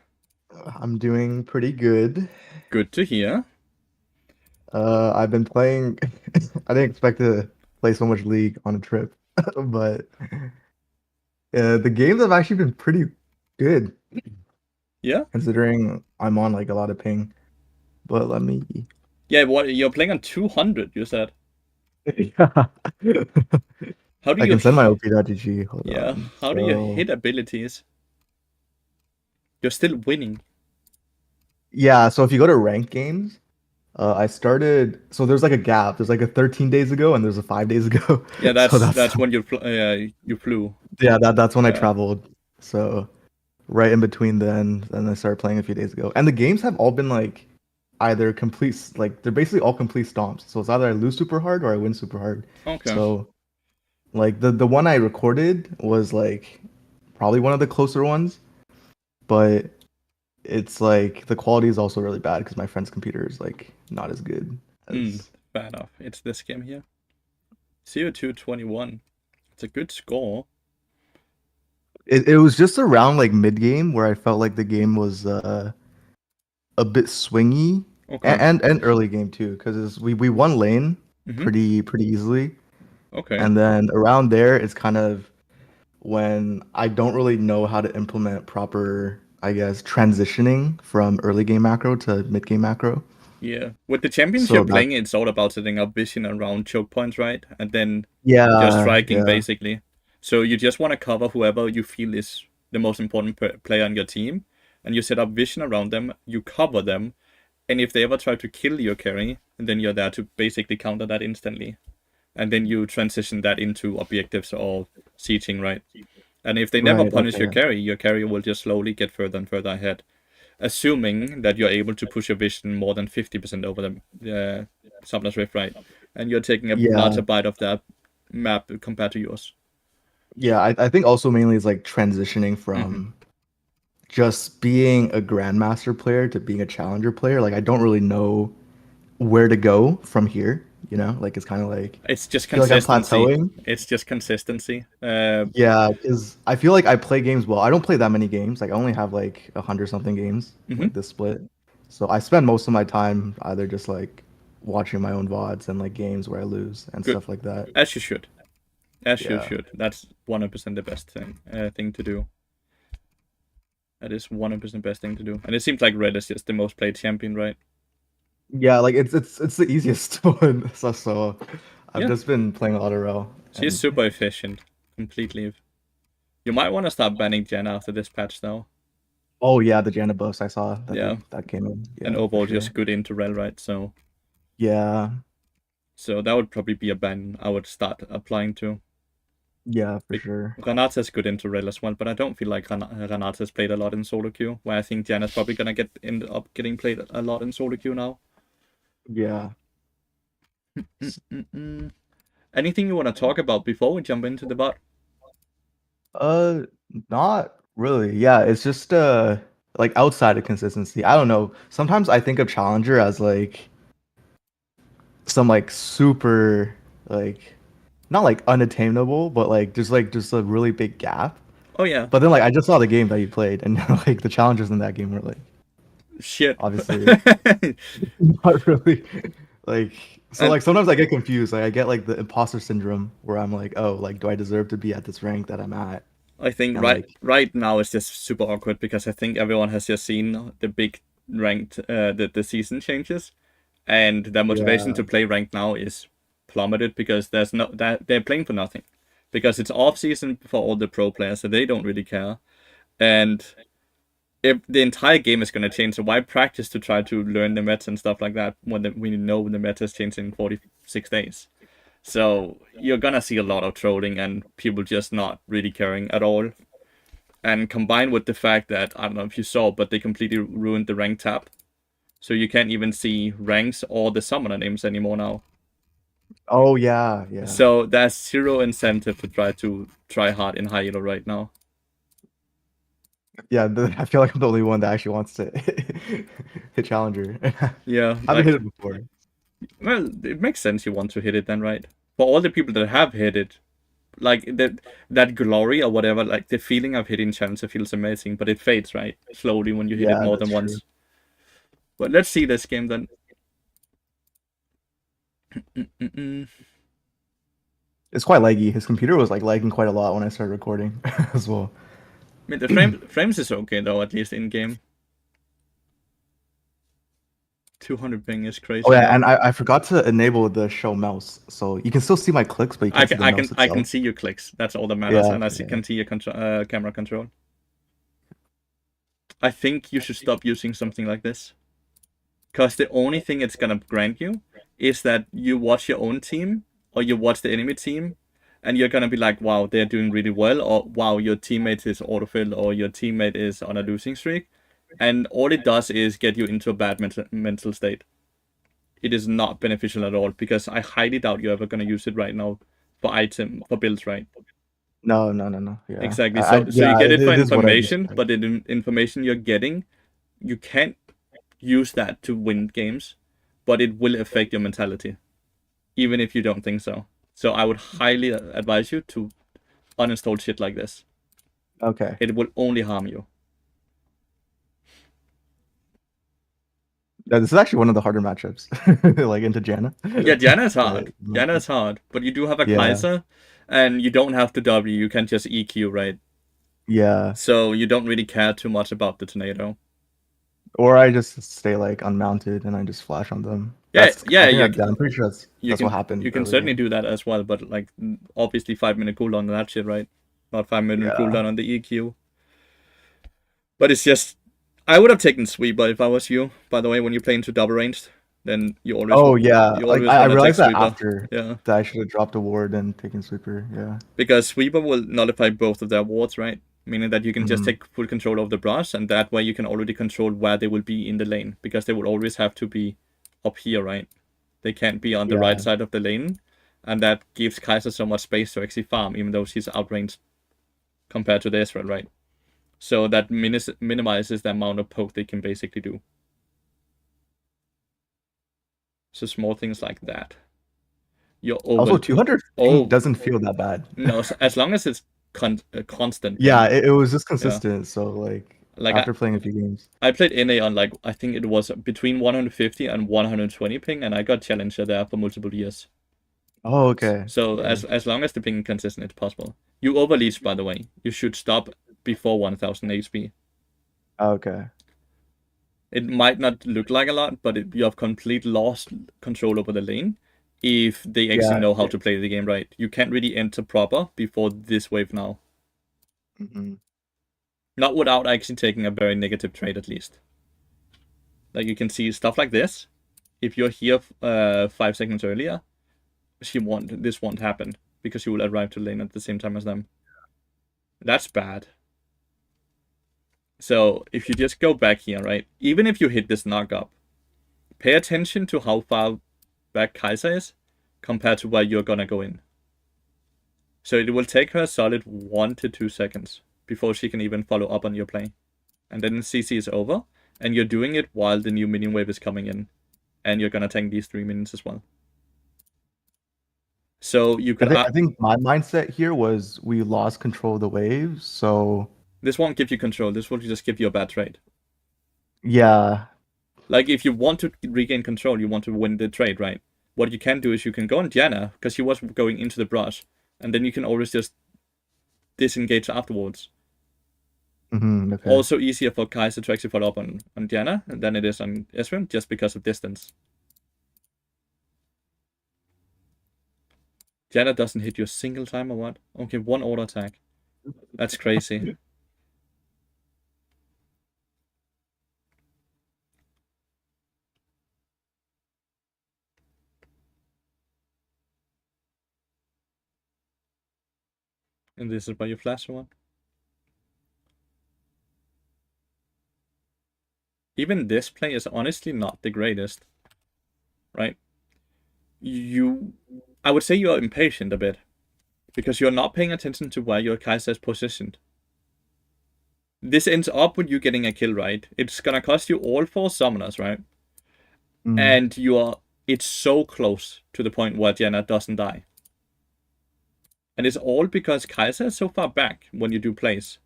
I'm doing pretty good. Good to hear. I've been playing. I didn't expect to play so much League on a trip, but the games have actually been pretty good Yeah? considering I'm on like a lot of ping. But let me. Yeah, what you're playing on 200, you said. Yeah. How do I you can send my OP.gg. Hold Yeah, on. how do you So hit abilities? You're still winning. yeah, so if you go to ranked games, I started. So there's like a gap. There's like a 13 days ago and there's a 5 days ago. Yeah, So that's when you flew. yeah, that's when I Yeah. traveled. So right in between then I started playing a few days ago. And the games have all been like either complete, like they're basically all complete stomps. So it's either I lose super hard or I win super hard. Okay. So like the one I recorded was like probably one of the closer ones, but it's like the quality is also really bad because my friend's computer is like not as good as Fair enough. It's this game here. CO2 21. It's a good score. it was just around like mid game where I felt like the game was a bit swingy Okay. and early game too because we won lane Mm-hmm. pretty easily, Okay. and then around there it's kind of when I don't really know how to implement proper, I guess, transitioning from early game macro to mid game macro. Yeah. With the champions you're So that playing, it's all about setting up vision around choke points, right? And then just yeah striking, yeah basically. So you just want to cover whoever you feel is the most important player on your team, and you set up vision around them, you cover them, and if they ever try to kill your carry, then you're there to basically counter that instantly. And then you transition that into objectives or sieging, right? And if they never right punish okay your carry will just slowly get further and further ahead, assuming that you're able to push your vision more than 50% over the Summoner's Rift, right? And you're taking a yeah larger bite of that map compared to yours. yeah I think also mainly is like transitioning Mm-hmm. from just being a grandmaster player to being a challenger player. Like I don't really know where to go from here, you know? Like it's kind of like It's just I feel like I'm consistency. plateauing. It's just consistency. Yeah, because I feel like I play games well. I don't play that many games. Like I only have like 100 something games, Mm-hmm. like this split. So I spend most of my time either just like watching my own VODs and like games where I lose and Good. stuff like that. As you should. As you Yeah. should. That's 100% the best thing to do. That is 100% best thing to do. And it seems like Red is just the most played champion, right? Yeah, like it's the easiest one. So I've Yeah. just been playing a lot of Rel She's and super efficient. Completely. You might want to start banning Jen after this patch, though. oh yeah, the Janna buffs I saw that Yeah. that came in. And Yeah, for overall just sure. good into Rel, right? Yeah. So that would probably be a ban I would start applying to. Yeah, for sure. Renata's good into Rel as well, but I don't feel like Renata's played a lot in solo queue, where I think Janna's probably gonna end up getting played a lot in solo queue now. Yeah. Mm-mm-mm. Anything you want to talk about before we jump into the bot? Uh, not really. Yeah, it's just like outside of consistency. I don't know. Sometimes I think of Challenger as like some like super like not like unattainable, but like just a really big gap. Oh yeah, But then like I just saw the game that you played and like the challenges in that game were like shit. obviously not really like so And like sometimes I get confused. Like I get like the imposter syndrome where I'm like, oh, like do I deserve to be at this rank that I'm at? I think And like right now it's just super awkward because I think everyone has just seen the big ranked the season changes, and their motivation yeah, to play ranked now is plummeted because there's no that they're playing for nothing, because it's off season for all the pro players, so they don't really care. And if the entire game is gonna change, so why practice to try to learn the meta and stuff like that when we know the meta is changing in 46 days? So you're gonna see a lot of trolling and people just not really caring at all. And combined with the fact that, I don't know if you saw, but they completely ruined the rank tab. So you can't even see ranks or the summoner names anymore now. Oh yeah, yeah. So there's zero incentive to try hard in high elo right now. Yeah, I feel like I'm the only one that actually wants to hit Challenger. Yeah, I haven't hit it before. well, it makes sense you want to hit it then, right? For all the people that have hit it, like that glory or whatever, like the feeling of hitting Challenger feels amazing, but it fades, right? Slowly when you hit it Yeah, more that's than true. once. But let's see this game then. It's quite laggy. His computer was like lagging quite a lot when I started recording as well. I mean, the frames is okay though, at least in game. 200 ping is crazy. Oh yeah, Though. and I forgot to enable the show mouse, so you can still see my clicks, but you can't see the mouse I can itself. see your clicks. That's all that matters, Yeah, and I yeah. can see your camera control. I think you should stop using something like this, because the only thing it's gonna grant you is that you watch your own team or you watch the enemy team, and you're gonna be like, wow, they're doing really well, or wow, your teammate is autofill, or your teammate is on a losing streak, and all it does is get you into a bad mental state. It is not beneficial at all, because I highly doubt you're ever gonna use it right now for builds, right? No. Yeah, Exactly. So you yeah, get it for it is what I information, expect. but the information you're getting, you can't use that to win games, but it will affect your mentality, even if you don't think so. So I would highly advise you to uninstall shit like this. Okay. It will only harm you. Yeah, this is actually one of the harder matchups, like into Janna. Yeah, Janna is But hard. Janna is hard, but you do have a yeah, Kaiser, and you don't have to W. You can just EQ, right? yeah. So you don't really care too much about the tornado. Or I just stay like unmounted and I just flash on them. Yeah, yeah, I think I'm pretty sure that's what happened you can earlier. certainly do that as well, but like obviously 5 minute cooldown on that shit, right? Not 5 minute Yeah. cooldown on the EQ. But it's just I would have taken sweeper if I was you. By the way, when you play into double ranged, then you always Oh yeah, you like always I want to take realized that sweeper. after Yeah. that I should have dropped a ward and taken sweeper. Yeah. Because sweeper will nullify both of their wards, right? Meaning that you can just Mhm. take full control of the brush, and that way you can already control where they will be in the lane, because they will always have to be up here, right? They can't be on the right Yeah. side of the lane, and that gives Kaiser so much space to actually farm, even though she's outranged compared to the Ezreal, right? So that minimizes the amount of poke they can basically do. So small things like that. You're over. Also, 200 doesn't feel that bad. No, as long as it's constant. Yeah, it was just consistent. So Like after playing a few games. I played NA on like I think it was between 150 and 120 ping, and I got challenger there for multiple years. Oh, okay. So Yeah. as long as the ping is consistent, it's possible. You overleech, by the way. You should stop before 1000 HP. Okay. It might not look like a lot, but you have complete lost control over the lane if they actually Yeah. know how to play the game right. You can't really enter proper before this wave now. Hmm. Not without actually taking a very negative trade, at least. Like you can see stuff like this. If you're here 5 seconds earlier, this won't happen, because you will arrive to lane at the same time as them. That's bad. So if you just go back here, right? Even if you hit this knock up, pay attention to how far back Kaiser is compared to where you're gonna go in. So it will take her a solid 1 to 2 seconds before she can even follow up on your play. And then CC is over, and you're doing it while the new minion wave is coming in. And you're gonna tank these 3 minions as well. So you could. I think my mindset here was we lost control of the wave, so This won't give you control. This will just give you a bad trade. yeah. Like if you want to regain control, you want to win the trade, right? What you can do is you can go on Diana, because she was going into the brush, and then you can always just disengage afterwards. Okay. Also easier for Kaiser to actually follow up on Diana than it is on Ezreal, just because of distance. Diana doesn't hit you a single time or what? Okay, one auto attack. That's crazy. And this is why you flash one. Even this play is honestly not the greatest, right? I would say you are impatient a bit, because you're not paying attention to where your Kai'Sa is positioned. This ends up with you getting a kill, right? It's gonna cost you all 4 summoners, right? And it's so close to the point where Diana doesn't die. And it's all because Kai'Sa is so far back when you do plays.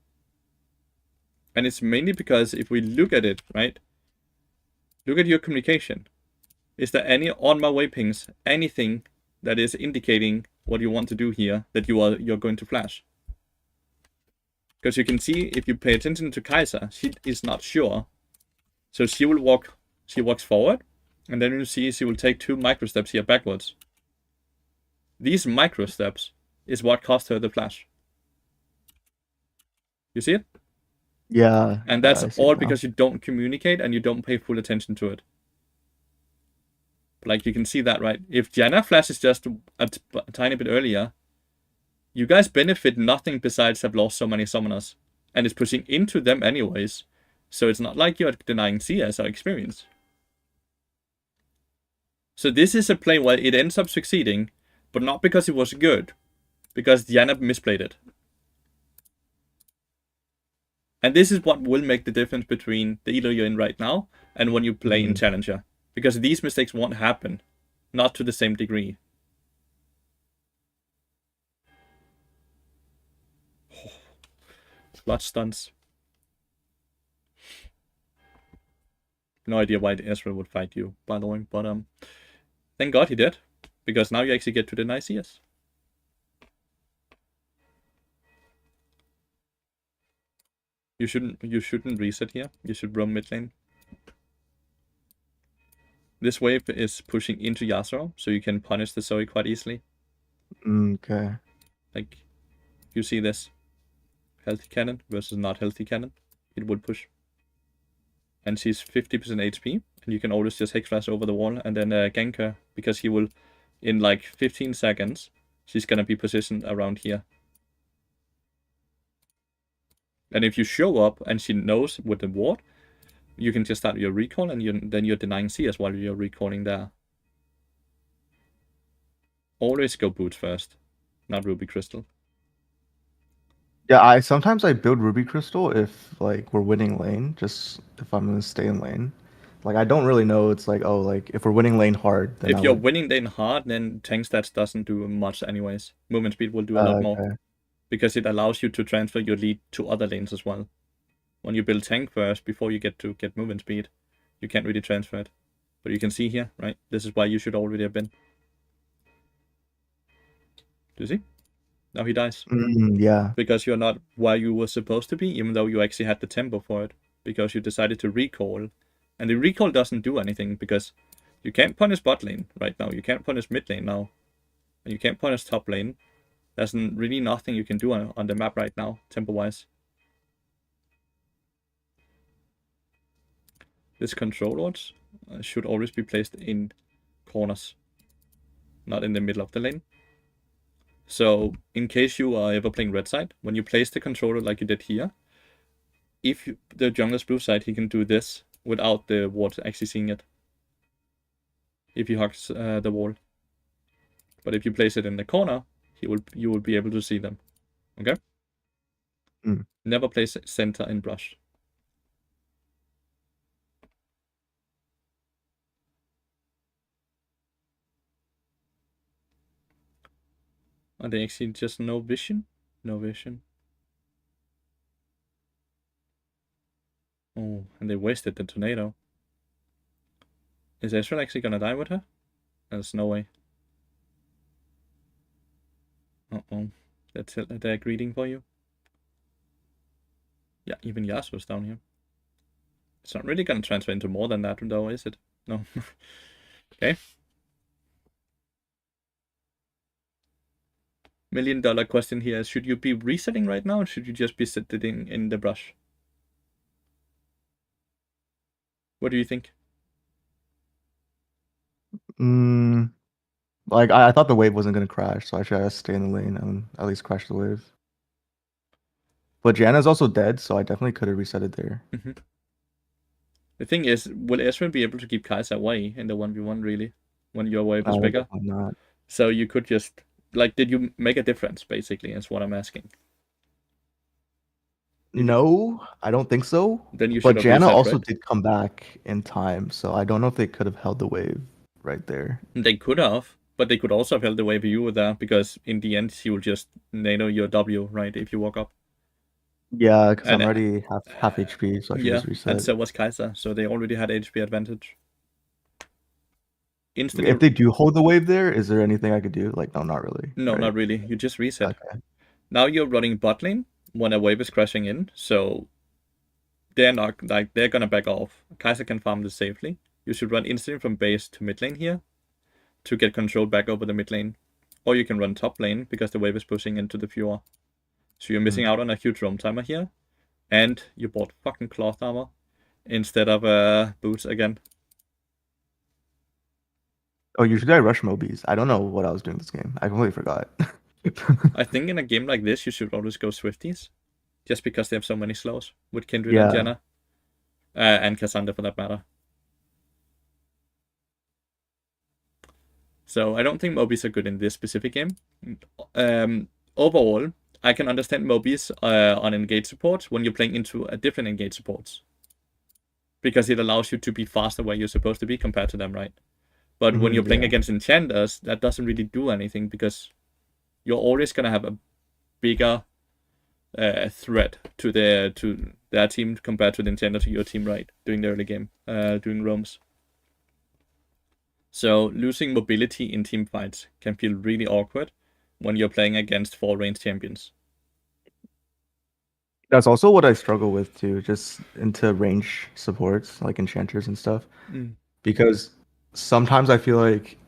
And it's mainly because if we look at it, right? Look at your communication. Is there any on my way pings, anything that is indicating what you want to do here, that you're going to flash? Because you can see, if you pay attention to Kai'Sa, she is not sure. So she walks forward, and then you see she will take 2 micro steps here backwards. These micro steps is what cost her the flash. You see it? Yeah. And that's I see all it now. because you don't communicate and you don't pay full attention to it. Like, you can see that, right? If Diana flashes just a tiny bit earlier, you guys benefit nothing besides have lost so many summoners. And it's pushing into them anyways. So it's not like you're denying CS or experience. So this is a play where it ends up succeeding, but not because it was good. Because Diana misplayed it. And this is what will make the difference between the elo you're in right now and when you play in Challenger. Because these mistakes won't happen. Not to the same degree. Blood stunts. No idea why Ezreal would fight you, by the way, but thank God he did. Because now you actually get to deny CS. You shouldn't reset here. You should roam mid lane. This wave is pushing into Yasuo, so you can punish the Zoe quite easily. Okay. Like, you see this. Healthy cannon versus not healthy cannon. It would push. And she's 50% HP, and you can always just Hex Flash over the wall and then gank her, because he will, in like 15 seconds, she's gonna be positioned around here. And if you show up and she knows with the ward, you can just start your recall, and then you're denying CS while you're recalling there. Always go boots first, not Ruby Crystal. Yeah, I sometimes build Ruby Crystal if like we're winning lane, just if I'm gonna stay in lane. Like I don't really know. It's like, oh, like if we're winning lane hard, then If I you're would. winning lane hard, then tank stats doesn't do much anyways. Movement speed will do a lot more. Okay. Because it allows you to transfer your lead to other lanes as well. When you build tank first, before you get movement speed, you can't really transfer it. But you can see here, right? This is why you should already have been. Do you see? Now he dies. Yeah. Because you're not where you were supposed to be, even though you actually had the tempo for it. Because you decided to recall. And the recall doesn't do anything, because you can't punish bot lane right now. You can't punish mid lane now. And you can't punish top lane. There's really nothing you can do on the map right now, tempo-wise. This control wards should always be placed in corners, not in the middle of the lane. So, in case you are ever playing red side, when you place the controller like you did here, if the jungler's blue side, he can do this without the ward actually seeing it. If he hugs the wall. But if you place it in the corner, you will be able to see them. Okay? Never place center in brush. Are they actually just no vision? No vision. Oh, and they wasted the tornado. Is Ezreal actually gonna die with her? There's no way. Uh-oh. They're greeting for you. Yeah, even Yasuo's down here. It's not really gonna transfer into more than that though, is it? No. Okay. $1 million question here is, should you be resetting right now, or should you just be sitting in the brush? What do you think? Like I thought the wave wasn't gonna crash, so I should just stay in the lane and at least crash the wave. But Janna's also dead, so I definitely could have reset it there. The thing is, will Ezreal be able to keep Kai'Sa away in the 1v1 really, when your wave is bigger? Definitely not. So you could just, like, did you make a difference, basically, is what I'm asking. No, I don't think so. Then you But should have Janna reset, also right? did come back in time, so I don't know if they could have held the wave right there. They could have, but they could also have held the wave if you were there, because in the end, she will just nano your W, right, if you walk up. Yeah, because I'm And already half HP, so I should yeah, just and reset. so was Kai'Sa, so they already had HP advantage. Instantly, If they do hold the wave there, is there anything I could do? Like, no, not really. no, Right? not really. You just reset. Okay. Now you're running bot lane when a wave is crashing in, so they're not, like, they're gonna back off. Kai'Sa can farm this safely. You should run instantly from base to mid lane here to get control back over the mid lane. Or you can run top lane because the wave is pushing into the Fjord. So you're missing out on a huge roam timer here. And you bought fucking cloth armor instead of boots again. Oh, usually I rush Mobies. I don't know what I was doing this game. I completely forgot. I think in a game like this, you should always go Swifties. Just because they have so many slows with Kindred and Yeah. Janna. And Cassandra for that matter. So I don't think Mobies are good in this specific game. Overall, I can understand Mobies on engage supports when you're playing into a different engage supports. Because it allows you to be faster where you're supposed to be compared to them, right? But when you're playing Yeah. against enchanters, that doesn't really do anything because you're always gonna have a bigger threat to their team compared to the enchanter to your team, right? During the early game, doing roams. So losing mobility in team fights can feel really awkward when you're playing against 4 range champions. That's also what I struggle with too, just into range supports, like enchanters and stuff. Because sometimes I feel like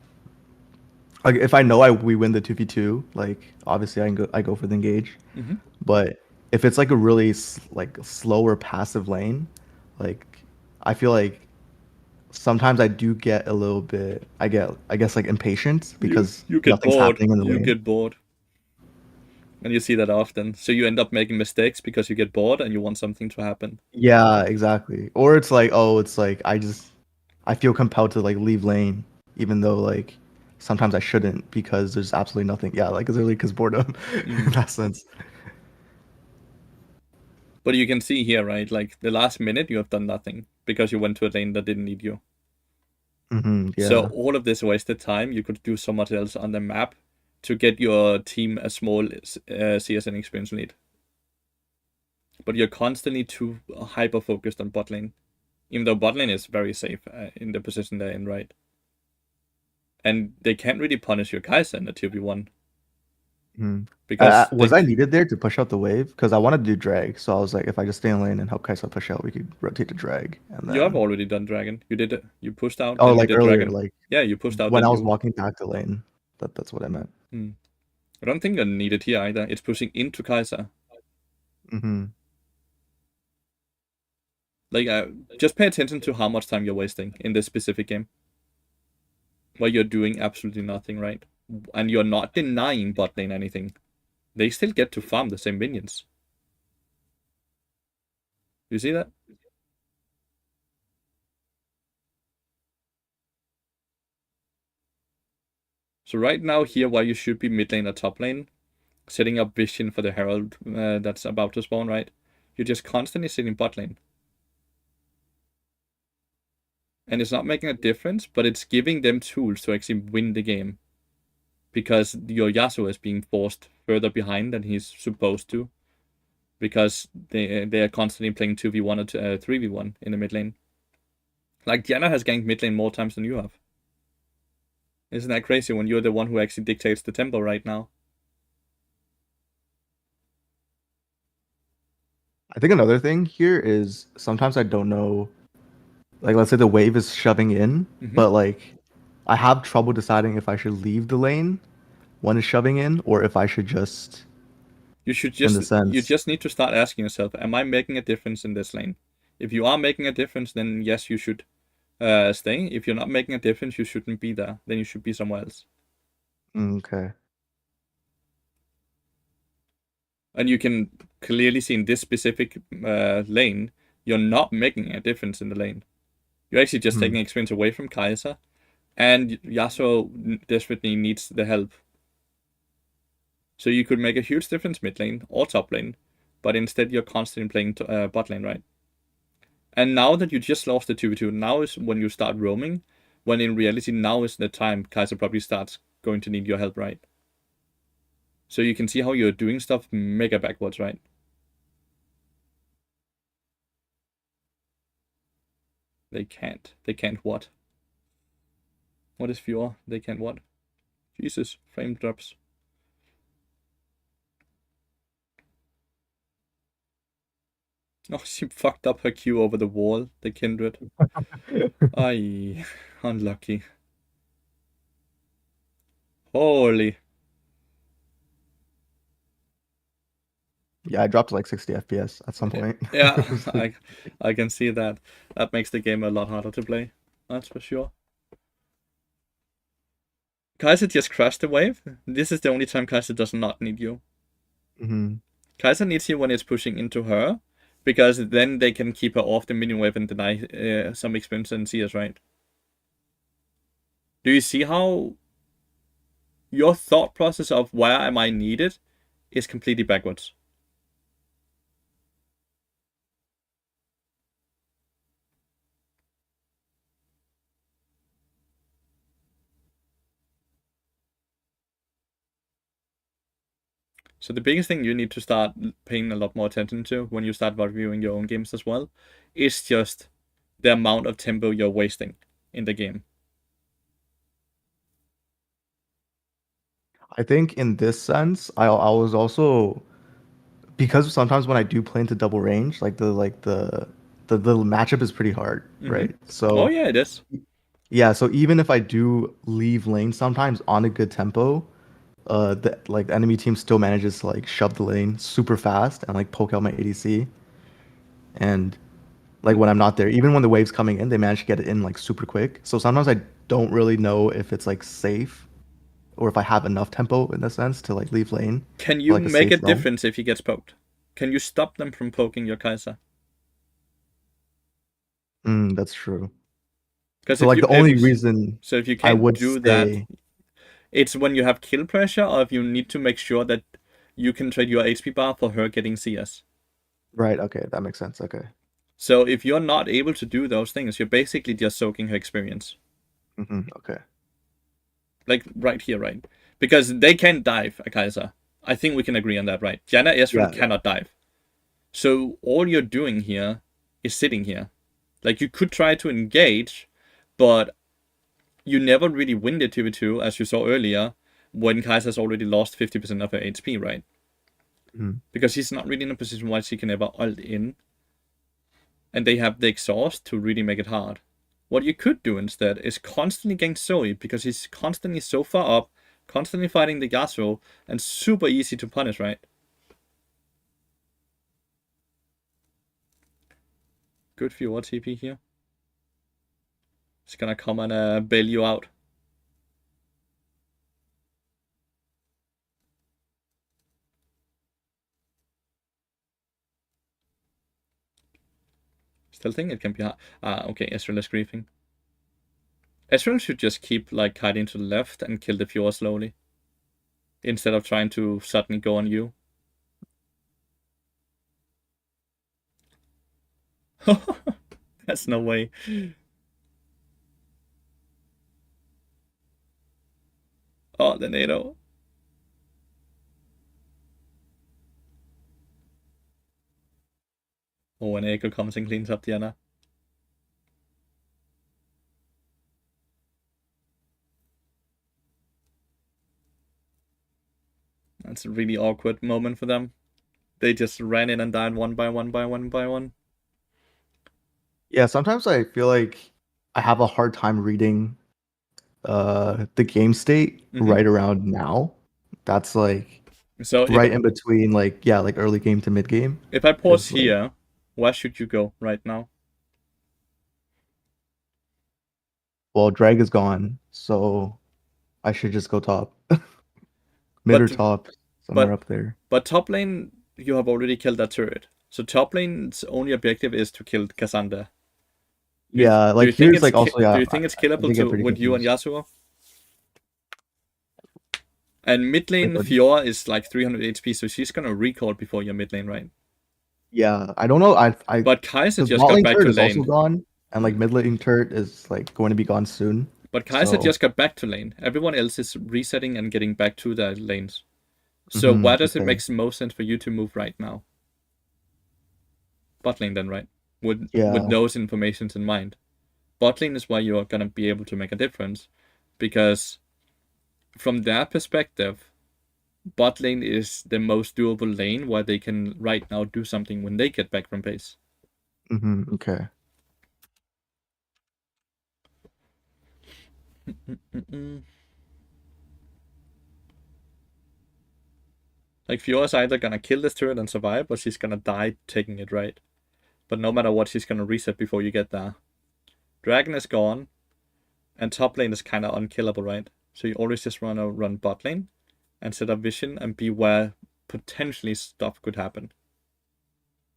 if I know we win the 2v2, like obviously I go for the engage. Mhm. But if it's like a really like slower passive lane, like I feel like sometimes I do get a little bit I guess like impatient because you get nothing's bored. happening in the You lane. get bored. And you see that often. So you end up making mistakes because you get bored and you want something to happen. Yeah, exactly. Or it's like, oh, it's like I feel compelled to like leave lane, even though like sometimes I shouldn't because there's absolutely nothing. Yeah, like it's really because boredom in that sense. But you can see here, right? Like the last minute, you have done nothing because you went to a lane that didn't need you. So Yeah. all of this wasted time, you could do so much else on the map to get your team a small CSN experience lead. But you're constantly too hyper focused on bot lane, even though bot lane is very safe in the position they're in, right? And they can't really punish your Kai'Sa in the 2v1 because Was I needed there to push out the wave? Because I wanted to do drag, so I was like, if I just stay in lane and help Kai'Sa push out, we could rotate to drag. And you have then already done dragon. You did it. You pushed out. oh, Then you like did earlier, dragon. like Yeah, you pushed out. when Then I was you. walking back to lane. That's what I meant. I don't think you're needed here either. It's pushing into Kai'Sa. Like, just pay attention to how much time you're wasting in this specific game. Where you're doing absolutely nothing, right? And you're not denying bot lane anything. They still get to farm the same minions. You see that? So right now here, while you should be mid lane or top lane, setting up vision for the herald that's about to spawn, right? You're just constantly sitting bot lane. And it's not making a difference, but it's giving them tools to actually win the game. Because your Yasuo is being forced further behind than he's supposed to. Because they are constantly playing 2v1 or 3v1 in the mid lane. Like, Diana has ganked mid lane more times than you have. Isn't that crazy when you're the one who actually dictates the tempo right now? I think another thing here is sometimes I don't know. Like, let's say the wave is shoving in, but like I have trouble deciding if I should leave the lane when it's shoving in or if I should just You sense. just need to start asking yourself, am I making a difference in this lane? If you are making a difference, then yes, you should stay. If you're not making a difference, you shouldn't be there. Then you should be somewhere else. Okay. And you can clearly see in this specific lane, you're not making a difference in the lane. You're actually just taking experience away from Kai'Sa, and Yasuo desperately needs the help. So you could make a huge difference mid lane or top lane, but instead you're constantly playing bot lane, right? And now that you just lost the 2v2, now is when you start roaming, when in reality now is the time Kai'Sa probably starts going to need your help, right? So you can see how you're doing stuff mega backwards, right? They can't. They can't what? What is Fiora? They can't what? Jesus, frame drops. Oh, she fucked up her Q over the wall, the Kindred. Aye, unlucky. Holy. Yeah, I dropped to like 60 FPS at some point. Yeah, It's like- I can see that. That makes the game a lot harder to play. That's for sure. Kai'Sa just crashed the wave. This is the only time Kai'Sa does not need you. Mhm. Kai'Sa needs you when it's pushing into her, because then they can keep her off the minion wave and deny some experience and CS, right? Do you see how your thought process of where am I needed is completely backwards? So the biggest thing you need to start paying a lot more attention to when you start reviewing your own games as well is just the amount of tempo you're wasting in the game. I think in this sense, I was also because sometimes when I do play into double range, like the matchup is pretty hard, right? Oh So yeah, it is. yeah, so even if I do leave lane sometimes on a good tempo, the enemy team still manages to like shove the lane super fast and like poke out my ADC. And like when I'm not there, even when the wave's coming in, they manage to get it in like super quick. So sometimes I don't really know if it's like safe or if I have enough tempo in a sense to like leave lane Can for you like a make a safe zone. difference if he gets poked? Can you stop them from poking your Kai'Sa? That's true. Because So if like you the only reason if you I can't would do that, stay it's when you have kill pressure, or if you need to make sure that you can trade your HP bar for her getting CS. right, okay, that makes sense. Okay. So if you're not able to do those things, you're basically just soaking her experience. Okay. Like right here, right? Because they can dive a Kai'Sa. I think we can agree on that, right? Janna Ezreal Yeah. cannot dive. So all you're doing here is sitting here. Like you could try to engage, but you never really win the 2v2, as you saw earlier, when Kai'Sa's already lost 50% of her HP, right? Mhm. Because she's not really in a position where she can ever ult in, and they have the exhaust to really make it hard. What you could do instead is constantly gank Zoe, because he's constantly so far up, constantly fighting the Yasuo, and super easy to punish, right? Good for your TP here. It's gonna come and bail you out. Still think it can be hard. Okay, Ezreal is griefing. Ezreal should just keep like kiting to the left and kill the Fiora slowly, instead of trying to suddenly go on you. That's no way. Oh, the NATO. Oh, and Echo comes and cleans up Diana. That's a really awkward moment for them. They just ran in and died one by one by one by one. Yeah, sometimes I feel like I have a hard time reading the game state right around now. That's like So right in between like yeah, like early game to mid game if I pause is like here, where should you go right now? well, drag is gone, so I should just go top. Mid or But top, somewhere but up there. but top lane you have already killed that turret. So top lane's only objective is to kill Cassandra. Yeah, Do like you think here's it's like also do yeah, you think it's I killable did get pretty with you and confused. Yasuo? And mid Wait, lane what? Fiora is like 300 HP, so she's gonna recall before your mid lane, right? Yeah, I don't know. I But Kai'Sa because just bot got lane back turret to is also lane. gone, and like mid lane turret is like going to be gone soon. But Kai'Sa So just got back to lane. Everyone else is resetting and getting back to their lanes. So where does it okay. make most sense for you to move right now? Bot lane then, right? With Yeah. those informations in mind. Bot lane is where you are gonna be able to make a difference, because from their perspective, bot lane is the most doable lane where they can right now do something when they get back from base. Okay. Like Fiora's either gonna kill this turret and survive, or she's gonna die taking it, right? But no matter what, she's gonna reset before you get there. Dragon is gone, and top lane is kinda unkillable, right? So you always just wanna run bot lane and set up vision and be where potentially stuff could happen.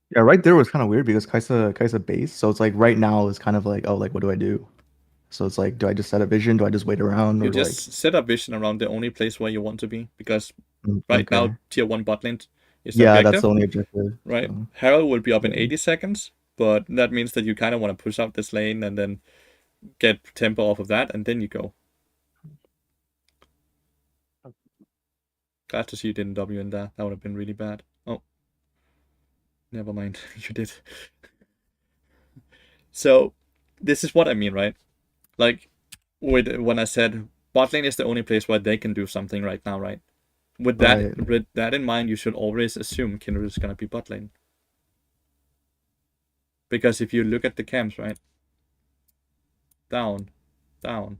Yeah, right there was kind of weird because Kaisa base, so it's like right now is kind of like, oh, like what do I do? So it's like, do I just set a vision? Do I just wait around You or like? just set up vision around the only place where you want to be, because right Okay. now tier 1 bot lane is the Yeah, that's objective, the only objective. right? So Herald will be up in yeah. 80 seconds, but that means that you kind of want to push out this lane and then get tempo off of that, and then you go. Glad to see you didn't W in there. That would have been really bad. Oh, never mind. You did. So, this is what I mean, right? Like, when I said bot lane is the only place where they can do something right now, right? With that in mind, you should always assume Kindred is gonna be bot lane. Because if you look at the camps, right? Down, down.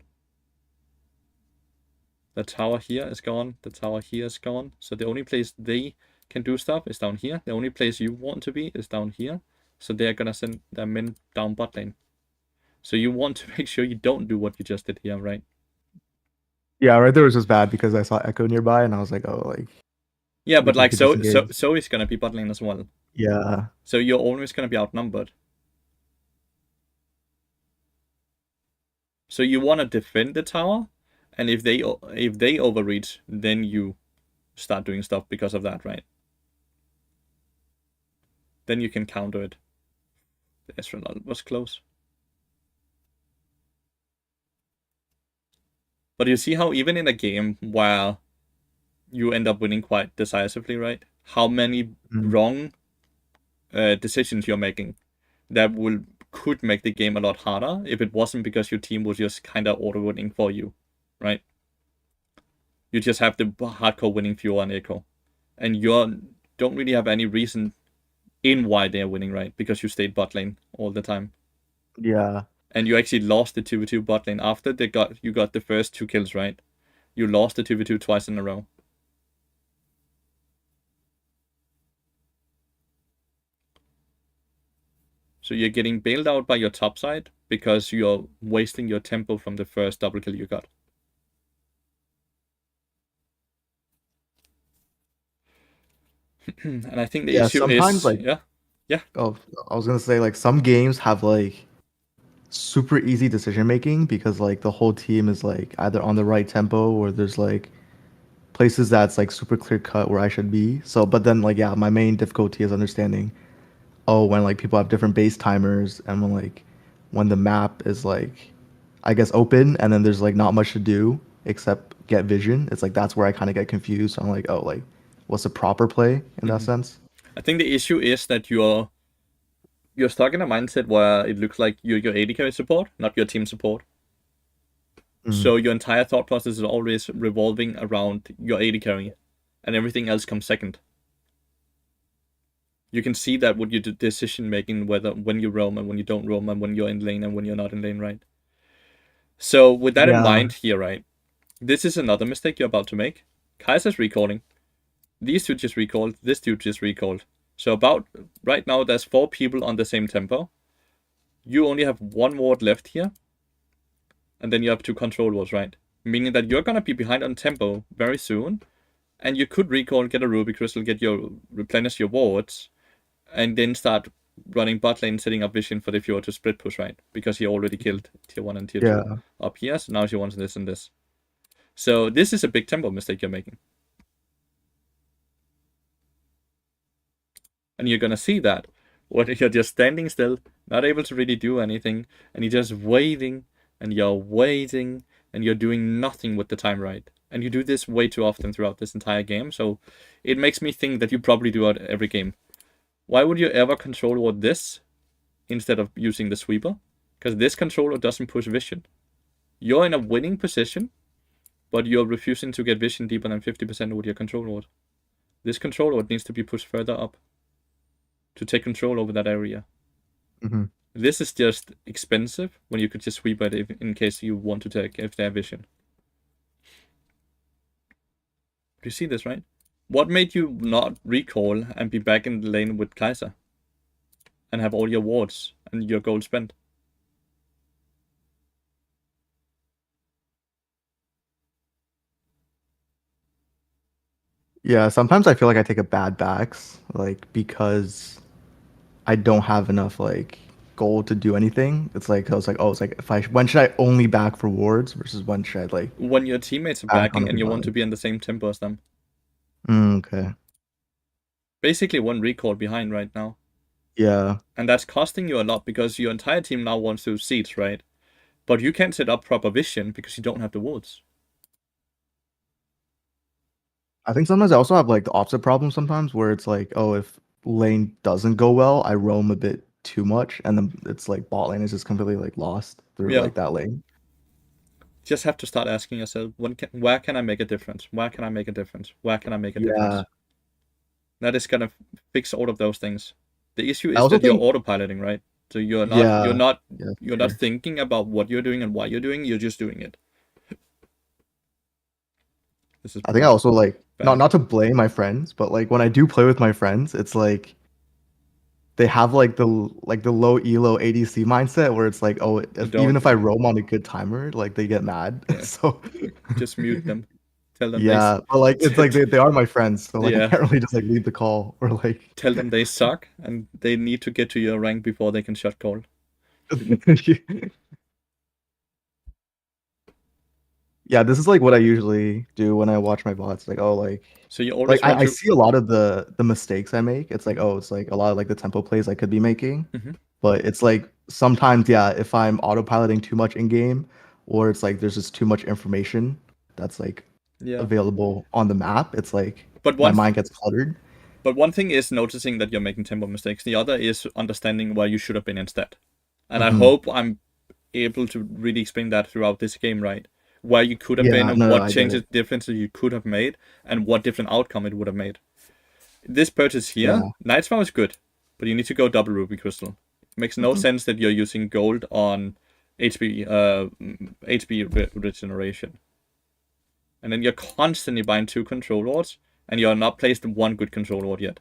The tower here is gone. The tower here is gone. So the only place they can do stuff is down here. The only place you want to be is down here. So they're gonna send their men down bot lane. So you want to make sure you don't do what you just did here, right? Yeah, right there was just bad because I saw Echo nearby and I was like, oh, like Yeah, we but like could so disengage. Zoe's gonna be bot lane as well. Yeah. So you're always gonna be outnumbered. So you wanna defend the tower, and if they overreach, then you start doing stuff because of that, right? Then you can counter it. The Ezreal was close. But you see how even in a game where you end up winning quite decisively, right? How many wrong decisions you're making that could make the game a lot harder if it wasn't because your team was just kind of auto winning for you, right? You just have the hardcore winning Fiora and Echo, and you don't really have any reason in why they're winning, right? Because you stayed bot lane all the time. Yeah. And you actually lost the 2v2 bot lane after you got the first 2 kills, right? You lost the 2v2 twice in a row. So you're getting bailed out by your top side because you're wasting your tempo from the first double kill you got. And I think the issue sometimes is like yeah. Oh, I was gonna say like some games have like super easy decision making because like the whole team is like either on the right tempo or there's like places that's like super clear cut where I should be. So, but then like yeah, my main difficulty is understanding when like people have different base timers and when the map is like I guess open and then there's like not much to do except get vision. It's like that's where I kind of get confused. So I'm like, oh, like what's the proper play in that sense? I think the issue is that you're stuck in a mindset where it looks like you're your AD carry support, not your team support. So your entire thought process is always revolving around your AD carry, and everything else comes second. You can see that with your decision making, whether when you roam and when you don't roam, and when you're in lane and when you're not in lane, right? So with that in mind here, right, this is another mistake you're about to make. Kaiser's recalling. These two just recalled. This dude just recalled. So about right now, there's 4 people on the same tempo. You only have 1 ward left here, and then you have 2 control wards, right? Meaning that you're gonna be behind on tempo very soon, And you could recall, get a ruby crystal, replenish your wards, and then start running bot lane, setting up vision for the Fjord to split push, right? Because he already killed tier 1 and tier 2 Yeah. up here, so now she wants this and this. So this is a big tempo mistake you're making. And you're gonna see that when you're just standing still, not able to really do anything, and you're just waiting, and you're doing nothing with the time right. And you do this way too often throughout this entire game, so it makes me think that you probably do it every game. Why would you ever control ward this instead of using the sweeper? Because this controller doesn't push vision. You're in a winning position, but you're refusing to get vision deeper than 50% with your control ward. This control ward needs to be pushed further up to take control over that area. Mm-hmm. This is just expensive when you could just sweep it in case you want to take if they have vision. Do you see this, right? What made you not recall and be back in the lane with Kai'Sa? And have all your wards and your gold spent? Yeah, sometimes I feel like I take a bad backs, like because I don't have enough like gold to do anything. It's like I was like, oh, it's like when should I only back for wards versus when should I like When your teammates are back on backing and you want to everybody? be in the same tempo as them. Okay. Basically one recall behind right now. Yeah. And that's costing you a lot because your entire team now wants to siege, right? But you can't set up proper vision because you don't have the wards. I think sometimes I also have like the opposite problem sometimes where it's like, oh, if lane doesn't go well, I roam a bit too much, and then it's like bot lane is just completely like lost through Yeah. like that lane. Just have to start asking yourself, where can I make a difference? Where can I make a difference? Where can I make a Yeah. difference? That is gonna fix all of those things. The issue I is also that you're think, autopiloting, right? So you're yeah, not yeah, you're sure. not thinking about what you're doing and why you're doing. You're just doing it. This is I think I also like bad. not to blame my friends, but like when I do play with my friends, it's like they have like the low elo ADC mindset where it's like, oh, even if I roam on a good timer, like they get mad. Yeah. So Just mute them. Tell them yeah, but like it's like they are my friends, so like I Yeah. can't really just like leave the call or like tell them they suck and they need to get to your rank before they can shut call. Yeah, this is like what I usually do when I watch my bots. Like, oh, So you always like want I to. see a lot of the mistakes I make. It's like, oh, it's like a lot of like the tempo plays I could be making. Mhm. But it's like sometimes, yeah, if I'm autopiloting too much in game, or it's like there's just too much information that's like Yeah. available on the map, it's like But my mind gets cluttered. But one thing is noticing that you're making tempo mistakes. The other is understanding where you should have been instead. And I Mhm. hope I'm able to really explain that throughout this game, right? Where you could have been Yeah, and no, what I get changes, it. differences you could have made and what different outcome it would have made. This purchase here, Yeah. Night's Vow is good, but you need to go double Ruby Crystal. It makes no Mhm. sense that you're using gold on HP regeneration. And then you're constantly buying 2 control wards, and you're not placed one good control ward yet.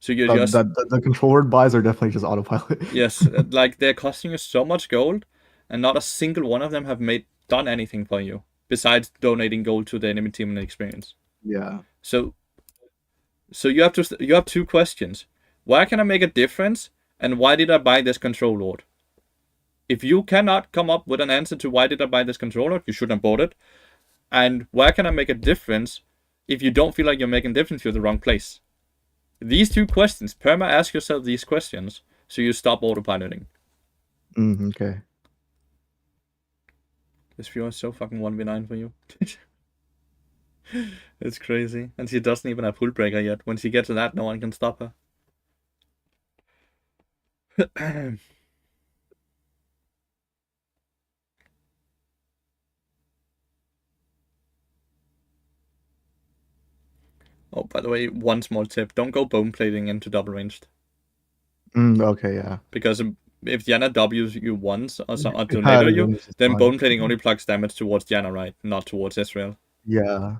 So you're just The control word buys are definitely just autopilot. yes, like they're costing you so much gold, and not a single one of them have done anything for you besides donating gold to the enemy team and experience. Yeah. So you have 2 questions: where can I make a difference, and why did I buy this control ward? If you cannot come up with an answer to why did I buy this controller, you shouldn't have bought it. And where can I make a difference? If you don't feel like you're making a difference, you're the wrong place. These 2 questions, perma ask yourself these questions so you stop autopiloting. Okay. This viewer is so fucking 1v9 for you. It's crazy. And she doesn't even have Hullbreaker yet. When she gets to that, no one can stop her. Oh, by the way, one small tip. Don't go bone plating into double ranged. Okay, yeah. Because if Diana W's you once or Yeah, tornado then you, it's just then fine. bone plating only plugs damage towards Diana, right? Not towards Israel. Yeah.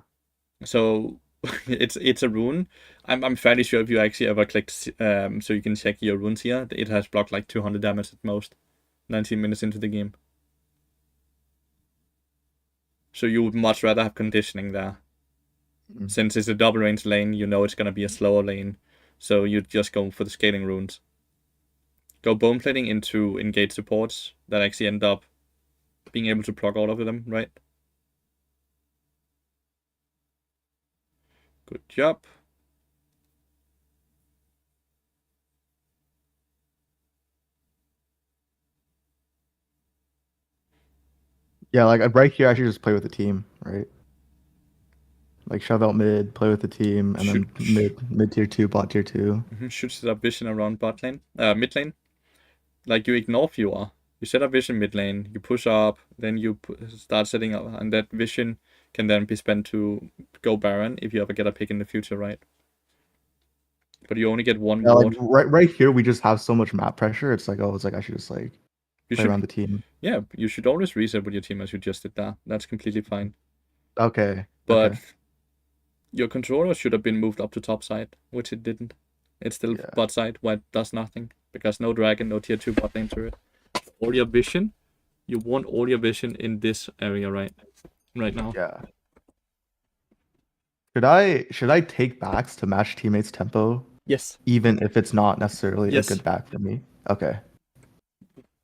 So it's a rune. I'm fairly sure if you actually ever clicked so you can check your runes here, it has blocked like 200 damage at most. 19 minutes into the game. So you would much rather have conditioning there. Since it's a double range lane, you know it's gonna be a slower lane, so you just go for the scaling runes. Go bone plating into engage supports that actually end up being able to proc all of them, right? Good job. Yeah, like right here, I should just play with the team, right? Like shove out mid, play with the team, and then mid tier 2, bot tier 2. Should set up vision around bot lane, mid lane. Like you ignore viewer. You set up vision mid lane, you push up, then you start setting up, and that vision can then be spent to go Baron if you ever get a pick in the future, right? But you only get one Yeah, ward. like right here, we just have so much map pressure. It's like, oh, it's like I should just like You play should, around the team. yeah, you should always reset with your team as you just did that. That's completely fine. Okay. But Okay. your controller should have been moved up to top side, which it didn't. It's still Yeah. bot side where it does nothing because no dragon, no tier 2 bot lane turret. All your vision, you want all your vision in this area right now. Yeah. Should I take backs to match teammates' tempo, Yes. even if it's not necessarily Yes. a good back for me? Okay.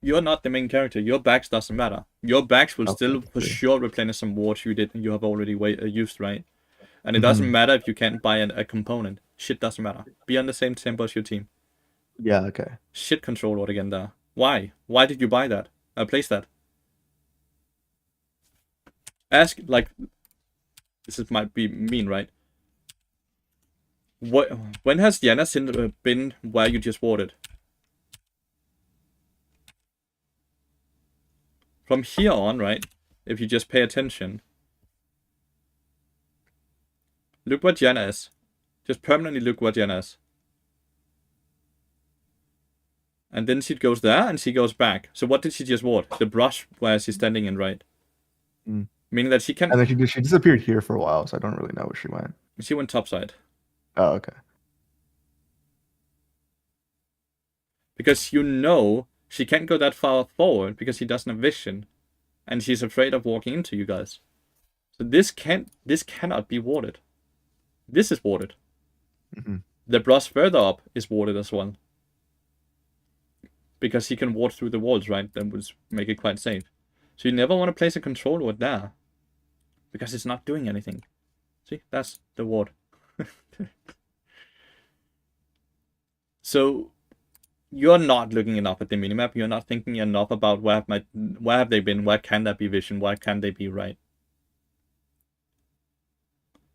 You're not the main character. Your backs doesn't matter. Your backs will Okay, still for see. sure replenish some wards you have already used, right? And it doesn't matter if you can't buy a component. Shit doesn't matter. Be on the same tempo as your team. Yeah. Okay. Shit control ward again there. Why? Why did you buy that? Place that. Ask, like, might be mean, right? When has Diana been where you just warded? From here on, right? If you just pay attention. Look what Diana is. Just permanently look what Diana is. And then she goes there and she goes back. So what did she just ward? The brush where she's standing in, right? Meaning that she can... And then she disappeared here for a while, so I don't really know where she went. She went topside. Oh, okay. Because you know she can't go that far forward because she doesn't have vision. And she's afraid of walking into you guys. So this cannot be warded. This is warded. The brush further up is warded as well. Because he can ward through the walls, right? That would make it quite safe. So you never want to place a control ward there. Because it's not doing anything. See, that's the ward. So you're not looking enough at the minimap. You're not thinking enough about where have they been, where can there be vision, where can they be, right?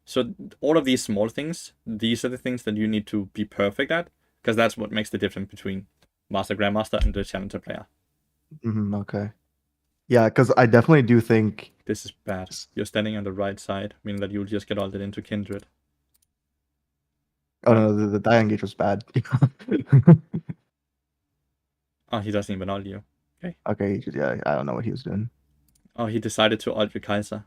So all of these small things, these are the things that you need to be perfect at, because that's what makes the difference between Master Grandmaster and the Challenger player. Okay. Yeah, because I definitely do think this is bad. You're standing on the right side, meaning that you'll just get ulted into Kindred. Oh no, the die engage was bad. Oh, he doesn't even ult you. Okay. Okay, yeah, I don't know what he was doing. Oh, he decided to ult the Kaiser.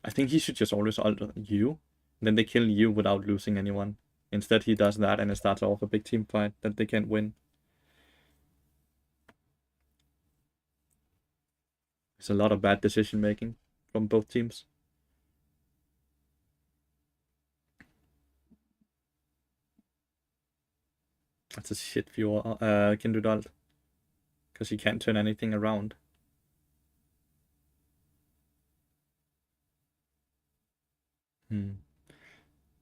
I think he should just always ult you. Then they kill you without losing anyone. Instead, he does that and it starts off a big team fight that they can't win. There's a lot of bad decision making from both teams. That's a shit viewer, Kindred ult. Because he can't turn anything around.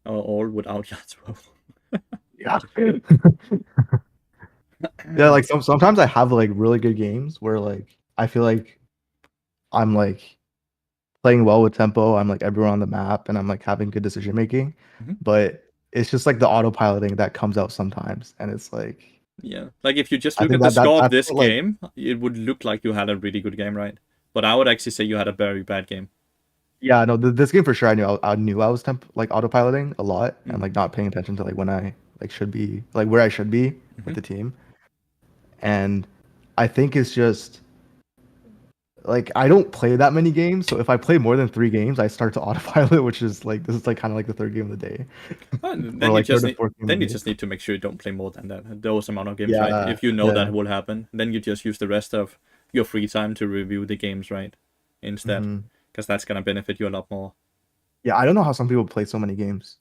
All without Yasuo. Yeah. Yeah, like sometimes I have like really good games where like I feel like I'm like playing well with tempo, I'm like everyone on the map, and I'm like having good decision making. But it's just like the autopiloting that comes out sometimes, and it's like, yeah, like if you just I look think at the score of this what, like- game, it would look like you had a really good game, right? But I would actually say you had a very bad game. Yeah, no, this game for sure, I knew I was like autopiloting a lot and like not paying attention to like when I like should be like where I should be with the team. And I think it's just like I don't play that many games, so if I play more than 3 games, I start to autopilot, which is like this is like kind of like the third game of the day. Then like you third or just need to make sure you don't play more than those amount of games, Yeah, right? If you know yeah. that will happen, then you just use the rest of your free time to review the games, right? Instead, because that's gonna benefit you a lot more. Yeah, I don't know how some people play so many games.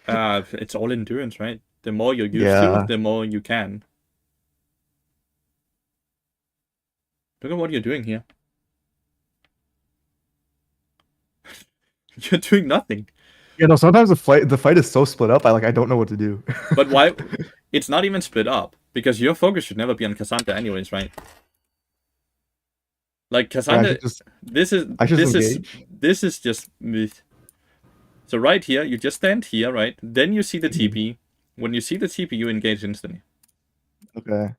It's all endurance, right? The more you're used to, Yeah. the more you can. Look at what you're doing here. You're doing nothing. You know, sometimes the fight is so split up. I don't know what to do. But why? It's not even split up because your focus should never be on Cassandra, anyways, right? Like Right, Cassandra, this is I should just this is engage. this is just myth. So right here, you just stand here, right? Then you see the Mhm. TP. When you see the TP, you engage instantly. Okay.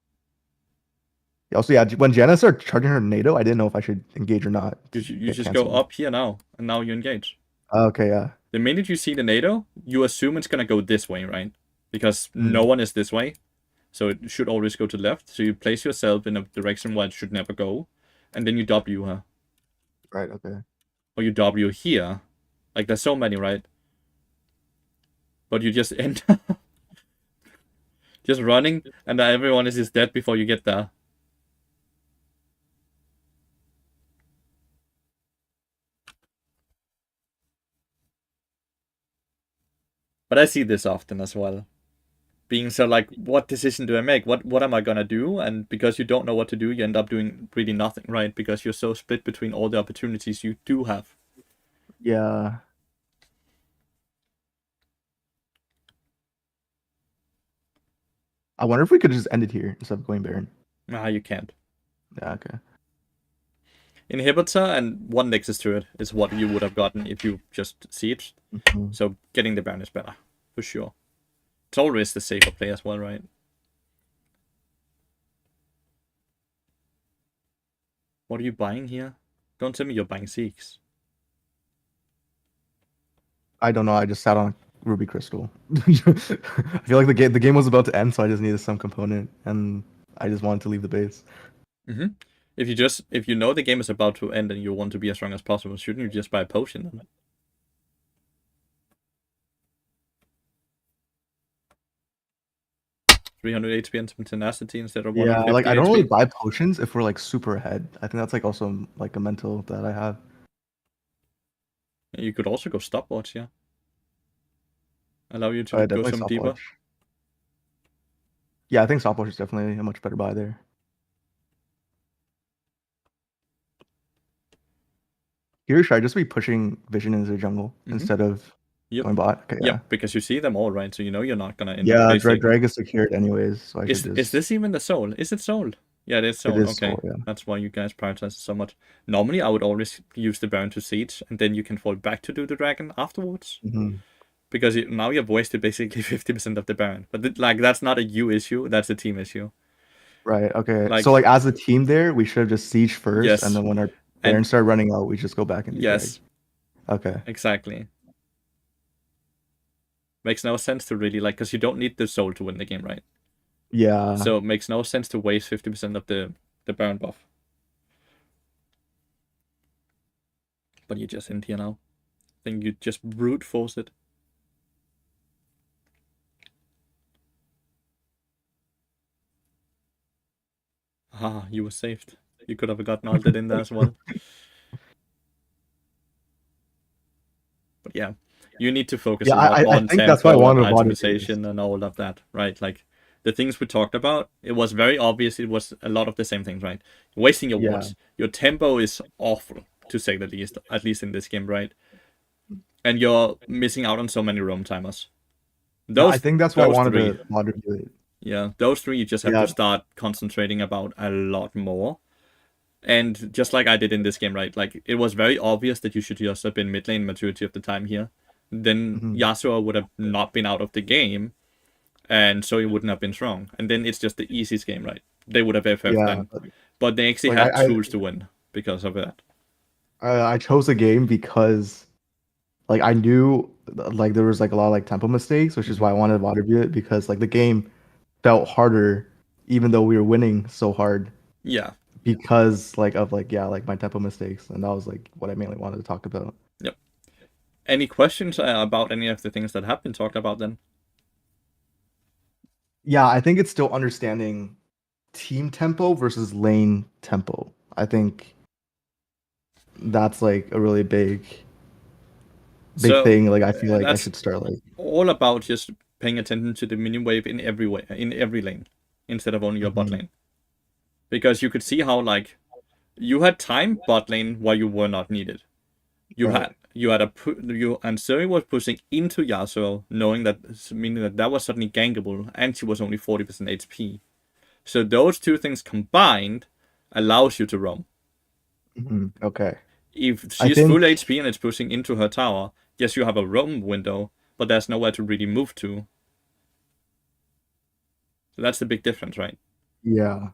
Also, yeah, when Janna started charging her NATO, I didn't know if I should engage or not You, to you get just go canceled. up here now, and now you engage. Okay, yeah. The minute you see the NATO, you assume it's gonna go this way, right? Because no Mm, one is this way, so it should always go to the left. So you place yourself in a direction where it should never go, and then you W her, right, okay. or you W here. Like there's so many, right? But you just end just running, and everyone is just dead before you get there. But I see this often as well. Being so like, what decision do I make? What am I gonna do? And because you don't know what to do, you end up doing really nothing, right? Because you're so split between all the opportunities you do have. Yeah. I wonder if we could just end it here instead of going Baron. Ah, you can't. Yeah, okay. Inhibitor and one Nexus turret is what you would have gotten if you just sieged. Mhm. So getting the Baron is better, for sure. It's always the safer play as well, right? What are you buying here? Don't tell me you're buying Seeks. I don't know. I just sat on Ruby Crystal. I feel like the game was about to end, so I just needed some component, and I just wanted to leave the base. Mm-hmm. If you know the game is about to end and you want to be as strong as possible, shouldn't you just buy a potion then? 300 HP and some tenacity instead of Yeah, 150 I don't really HP. buy potions if we're like super ahead. I think that's like also like a mental that I have. You could also go stopwatch, yeah. Allow you to I go definitely some deeper. stopwatch. Yeah, I think stopwatch is definitely a much better buy there. Here, should I just be pushing vision into the jungle instead of Yep. going bot? Okay, yeah. Yep, because you see them all, right? So you know you're not gonna end up Yeah, base taking. drag is secured anyways, so I should Is just. this even the soul? Is it soul? Yeah, it is It soul. is Okay. soul, yeah. That's why you guys prioritize it so much. Normally I would always use the Baron to siege, and then you can fall back to do the dragon afterwards. Hmm. Because now you've wasted basically 50% of the Baron. But like that's not a you issue, that's a team issue. Right. Okay. Like, So like as a team there, we should have just siege first, yes. and then when our And Barons start running out, we just go back and do yes, drag. Okay. exactly. Makes no sense to really like, because you don't need the soul to win the game, right? Yeah. So it makes no sense to waste 50% of the Baron buff. But you just end here now. I think you just brute force it. Ah, you were saved. You could have gotten ulted in there as well. But yeah, you need to focus Yeah, a lot I on think that's why I tempo and wanted to water phase. itemization and all of that, right? Like the things we talked about, it was very obvious it was a lot of the same things, right? Wasting your Yeah. wards. Your tempo is awful, to say the least, at least in this game, right? And you're missing out on so many roam timers. Yeah, I Those think that's why I those wanted three. to water do it. Yeah, those three you just have Yeah. to start concentrating about a lot more. And just like I did in this game, right? Like it was very obvious that you should just have been mid lane majority of the time here. Then Mhm. Yasuo would have not been out of the game, and so he wouldn't have been strong. And then it's just the easiest game, right? They would have FF Yeah. then, but they actually Like had tools to win because of that. I chose a game because like I knew like there was like a lot of like tempo mistakes, which is why I wanted to water view it because like the game felt harder even though we were winning so hard Yeah. because like of like yeah like my tempo mistakes, and that was like what I mainly wanted to talk about. Yep. Any questions about any of the things that have been talked about then? Yeah, I think it's still understanding team tempo versus lane tempo. I think that's like a really big big So thing. Like I feel like I that's should start like. all about just paying attention to the minion wave in every way, in every lane, instead of only your bot Mhm. lane. Because you could see how like you had time bot lane while you were not needed. Right. You had and Suri was pushing into Yasuo, knowing that, meaning that was suddenly gankable, and she was only 40% HP. So those two things combined allows you to roam. Okay. If I she's full think HP and it's pushing into her tower, yes, you have a roam window, but there's nowhere to really move to. So that's the big difference, right? yeah.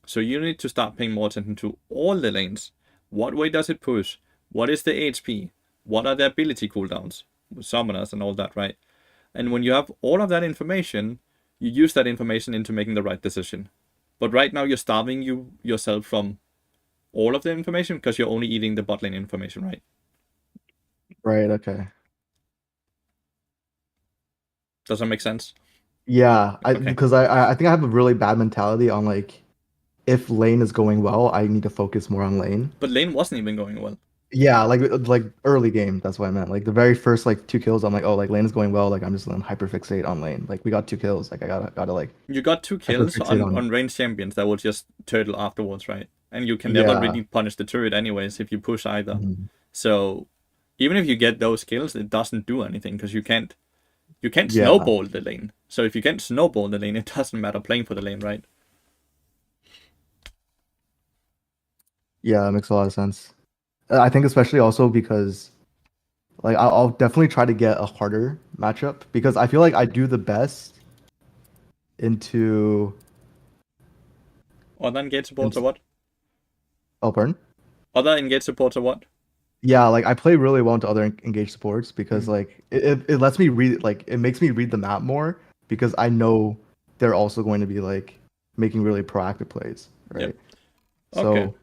So you need to start paying more attention to all the lanes. What way does it push? What is the HP? What are the ability cooldowns? Summoners and all that, right? And when you have all of that information, you use that information into making the right decision. But right now you're starving yourself from all of the information because you're only eating the bot lane information, right? Right. Okay. Does that make sense? Yeah. Okay. Because I think I have a really bad mentality on like if lane is going well, I need to focus more on lane. But lane wasn't even going well. Yeah, like early game. That's what I meant. Like the very first like 2 kills, I'm like, oh, like lane is going well. Like I'm just gonna hyperfixate on lane. Like we got 2 kills. Like I gotta like You got 2 kills hyperfixate on. on ranged champions that will just turtle afterwards, right? And you can never Yeah. really punish the turret anyways if you push either. Mhm. So even if you get those kills, it doesn't do anything because you can't Yeah. snowball the lane. So if you can't snowball the lane, it doesn't matter playing for the lane, right? Yeah, it makes a lot of sense. I think especially also because like I'll definitely try to get a harder matchup because I feel like I do the best into Other engage supports or what? oh pardon? Other engage supports or what? Yeah, like I play really well into other engaged supports because like it lets me read like it makes me read the map more because I know they're also going to be like making really proactive plays, right? Yep. So Okay.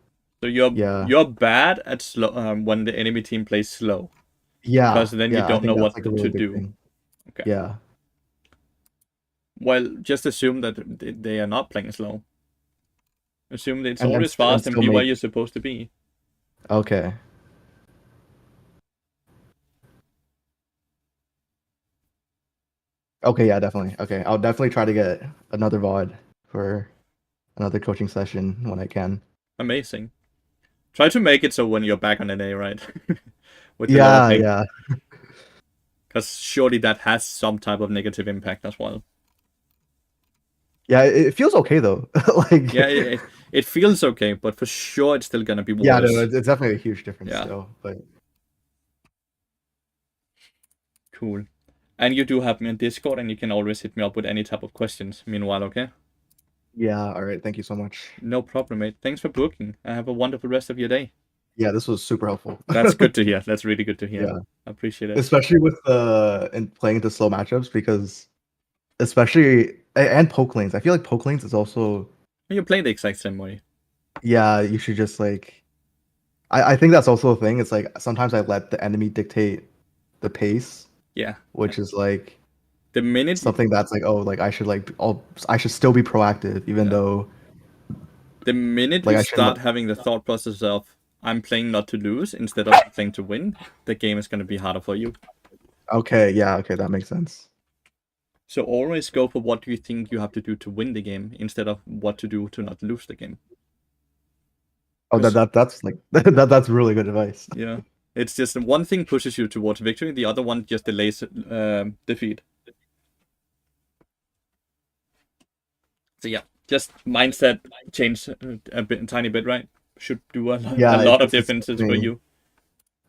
So yeah, you're bad at slow when the enemy team plays slow because then you yeah, I don't know think that's what like a to really big do. thing. Okay. Yeah, Well, just assume that they are not playing slow. Assume that it's and always and fast and still be where make you're supposed to be. okay. Okay, yeah, definitely. Okay, I'll definitely try to get another VOD for another coaching session when I can. Amazing. Try to make it so when you're back on NA, right? With the lower Yeah, ping. yeah, Because surely that has some type of negative impact as well. yeah. It feels okay though. Like, Yeah, it feels okay, but for sure it's still gonna be yeah, no, worse. it's definitely a huge difference Yeah, still. But cool. And you do have me on Discord, and you can always hit me up with any type of questions meanwhile, okay? yeah, all right. Thank you so much. No problem, mate. Thanks for booking. And have a wonderful rest of your day. Yeah, this was super helpful. That's good to hear. That's really good to hear. Yeah, I appreciate it. especially with and playing into slow matchups because especially and poke lanes. I feel like poke lanes is also You play the exact same way. yeah. You should just like I think that's also a thing. It's like sometimes I let the enemy dictate the pace, Yeah. which is like The minute something that's like, oh, like I should still be proactive, even Yeah. though the minute like you I shouldn't. start having the thought process of I'm playing not to lose instead of playing to win, the game is gonna be harder for you. Okay, yeah, okay, that makes sense. So always go for what you think you have to do to win the game instead of what to do to not lose the game. Oh, Because that's like that's really good advice. yeah, it's just one thing pushes you towards victory, the other one just delays defeat. So yeah, just mindset change a tiny bit, right? Should do a Yeah, lot of it's differences for you.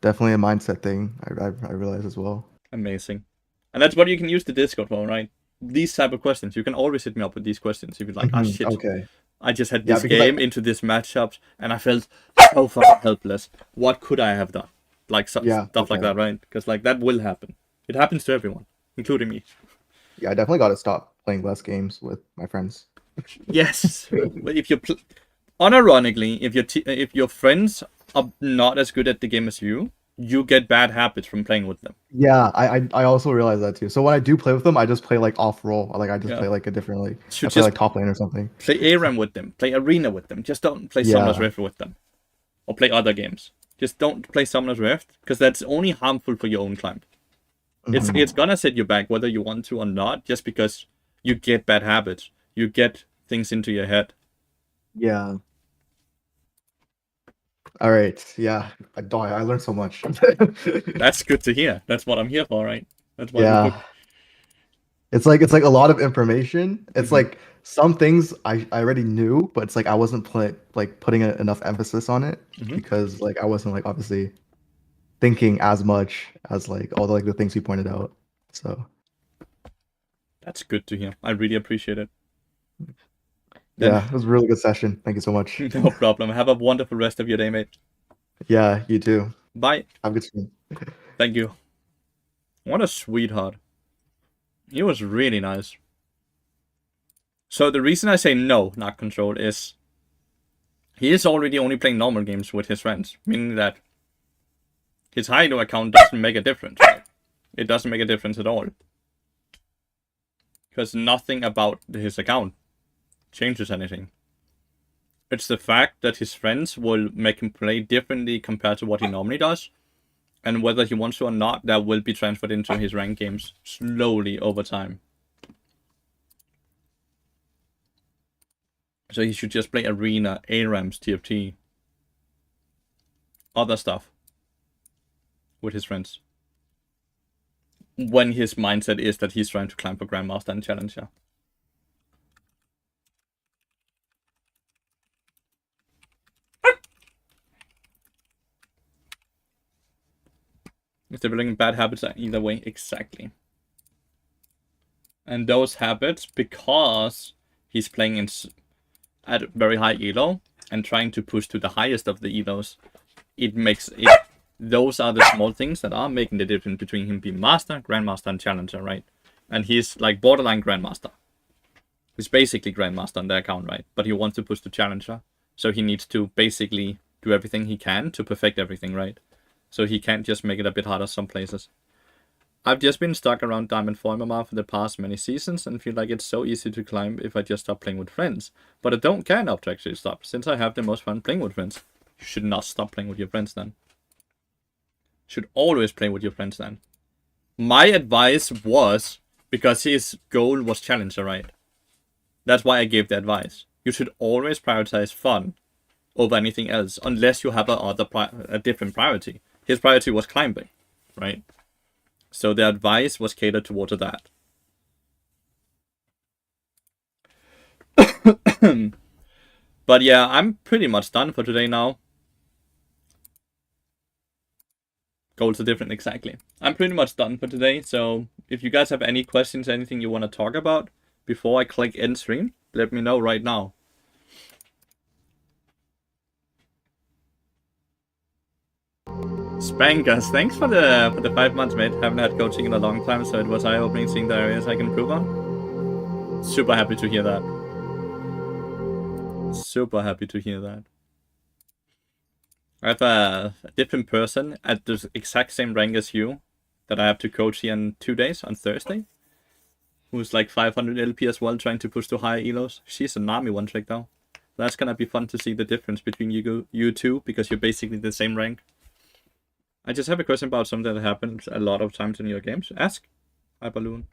definitely a mindset thing. I realize as well. Amazing. And that's what you can use the Discord for, right? These type of questions. You can always hit me up with these questions if you're like, ah, Mhm, shit. okay. I just had Yeah, this because game into this matchups and I felt so fucking helpless. What could I have done? Like Yeah, stuff like okay. that, right? Because like that will happen. It happens to everyone, including me. Yeah, I definitely got to stop playing less games with my friends. Yes, but if you unironically, if your friends are not as good at the game as you get bad habits from playing with them. Yeah, I also realize that too. So when I do play with them, I just play like off role. Like I just Yeah, play like a different like I should play just like top lane or something. play ARAM with them, play Arena with them. Just don't play Summoners Yeah. Rift with them, or play other games. Just don't play Summoner's Rift, because that's only harmful for your own climb. It's gonna set you back whether you want to or not, just because you get bad habits. You get things into your head. Yeah. All right. Yeah. I learned so much. That's good to hear. That's what I'm here for, right? That's why we Yeah. booked. It's like a lot of information. It's Mhm. like some things I already knew, but it's like I wasn't putting enough emphasis on it Mhm. because like I wasn't like obviously thinking as much as like all the like the things you pointed out. So That's good to hear. I really appreciate it. yeah, Then, it was a really good session. Thank you so much. no problem. Have a wonderful rest of your day, mate. Yeah, you too. Bye. Have a good stream. Thank you. What a sweetheart. He was really nice. So the reason I say no, not control, is he is already only playing normal games with his friends, meaning that his Haido account doesn't make a difference. Right? It doesn't make a difference at all. Because nothing about his account changes anything. It's the fact that his friends will make him play differently compared to what he normally does. And whether he wants to or not, that will be transferred into his ranked games slowly over time. So he should just play Arena, ARAMs, TFT, other stuff with his friends. When his mindset is that he's trying to climb for Grandmaster and Challenger. If developing bad habits are either way, exactly. And those habits, because he's playing at very high elo and trying to push to the highest of the elos, it makes it. Those are the small things that are making the difference between him being Master, Grandmaster, and Challenger, right? And he's like borderline Grandmaster. He's basically Grandmaster on the account, right? But he wants to push to Challenger, so he needs to basically do everything he can to perfect everything, right? So he can't just make it a bit harder some places. I've just been stuck around Diamond 4 MMR for the past many seasons and feel like it's so easy to climb if I just stop playing with friends. But I don't care enough to actually stop, since I have the most fun playing with friends. You should not stop playing with your friends then. Should always play with your friends then. My advice was, because his goal was Challenger, right? That's why I gave the advice. You should always prioritize fun over anything else, unless you have a different priority. His priority was climbing, right? So the advice was catered towards that. But yeah, I'm pretty much done for today now. Goals are different, exactly. I'm pretty much done for today, so if you guys have any questions, anything you want to talk about before I click end stream, let me know right now. Spankers, thanks for the 5 months, mate. Haven't had coaching in a long time, so it was eye-opening seeing the areas I can improve on. Super happy to hear that. Super happy to hear that. I have a different person at the exact same rank as you that I have to coach here in 2 days, on Thursday, who's like 500 LP as well, trying to push to higher elos. She's a Nami one trick though. That's gonna be fun to see the difference between you two, because you're basically the same rank. I just have a question about something that happens a lot of times in your games. Ask. Hi, Balloon.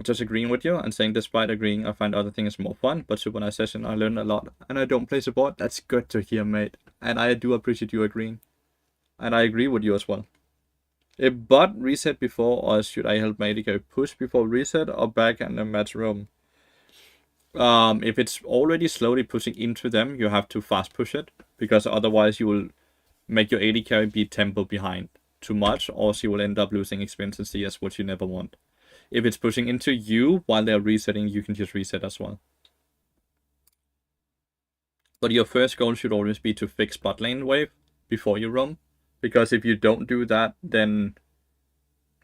Just agreeing with you and saying, despite agreeing, I find other things more fun, but super nice session. I learned a lot, and I don't play support. That's good to hear, mate. And I do appreciate you agreeing. And I agree with you as well. A bot reset before, or should I help my AD push before reset, or back and then match roam? If it's already slowly pushing into them, you have to fast push it, because otherwise you will make your AD carry be tempo behind too much, or she will end up losing experience in CS, which you never want. If it's pushing into you while they're resetting, you can just reset as well. But your first goal should always be to fix bot lane wave before you roam, because if you don't do that, then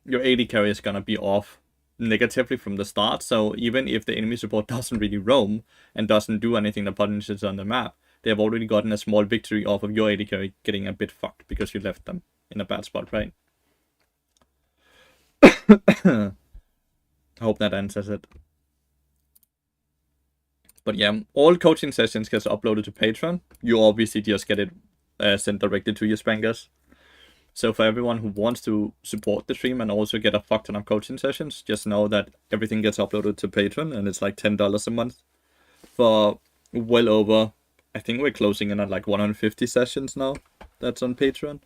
your AD carry is gonna be off negatively from the start. So even if the enemy support doesn't really roam and doesn't do anything that punishes on the map, they have already gotten a small victory off of your AD carry getting a bit fucked because you left them in a bad spot, right? I hope that answers it. But yeah, all coaching sessions gets uploaded to Patreon. You obviously just get it sent directly to your spankers. So for everyone who wants to support the stream and also get a fuck ton of coaching sessions, just know that everything gets uploaded to Patreon, and it's like $10 a month for well over. I think we're closing in at like 150 sessions now. That's on Patreon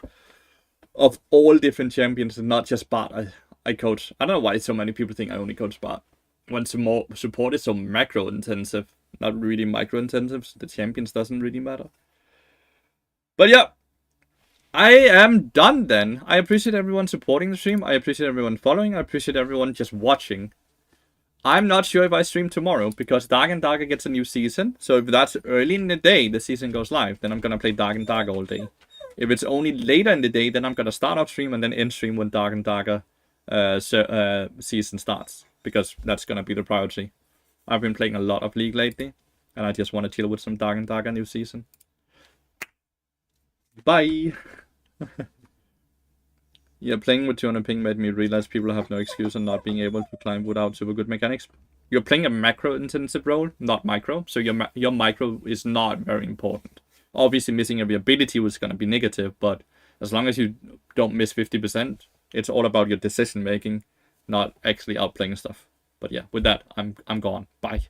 of all different champions, and not just Bart. I coach. I don't know why so many people think I only coach Bart. When some more support is so macro intensive, not really micro intensive, so the champions doesn't really matter. But yeah, I am done then. I appreciate everyone supporting the stream. I appreciate everyone following. I appreciate everyone just watching. I'm not sure if I stream tomorrow because Dark and Darker gets a new season. So if that's early in the day, the season goes live, then I'm gonna play Dark and Darker all day. If it's only later in the day, then I'm gonna start off stream and then end stream when Dark and Darker season starts, because that's gonna be the priority. I've been playing a lot of League lately, and I just want to chill with some Dark and Darker new season. Bye. Yeah, playing with 200 ping made me realize people have no excuse on not being able to climb without super good mechanics. You're playing a macro intensive role, not micro, so your micro is not very important. Obviously, missing every ability was going to be negative, but as long as you don't miss 50%, it's all about your decision making, not actually outplaying stuff. But yeah, with that, I'm gone. Bye.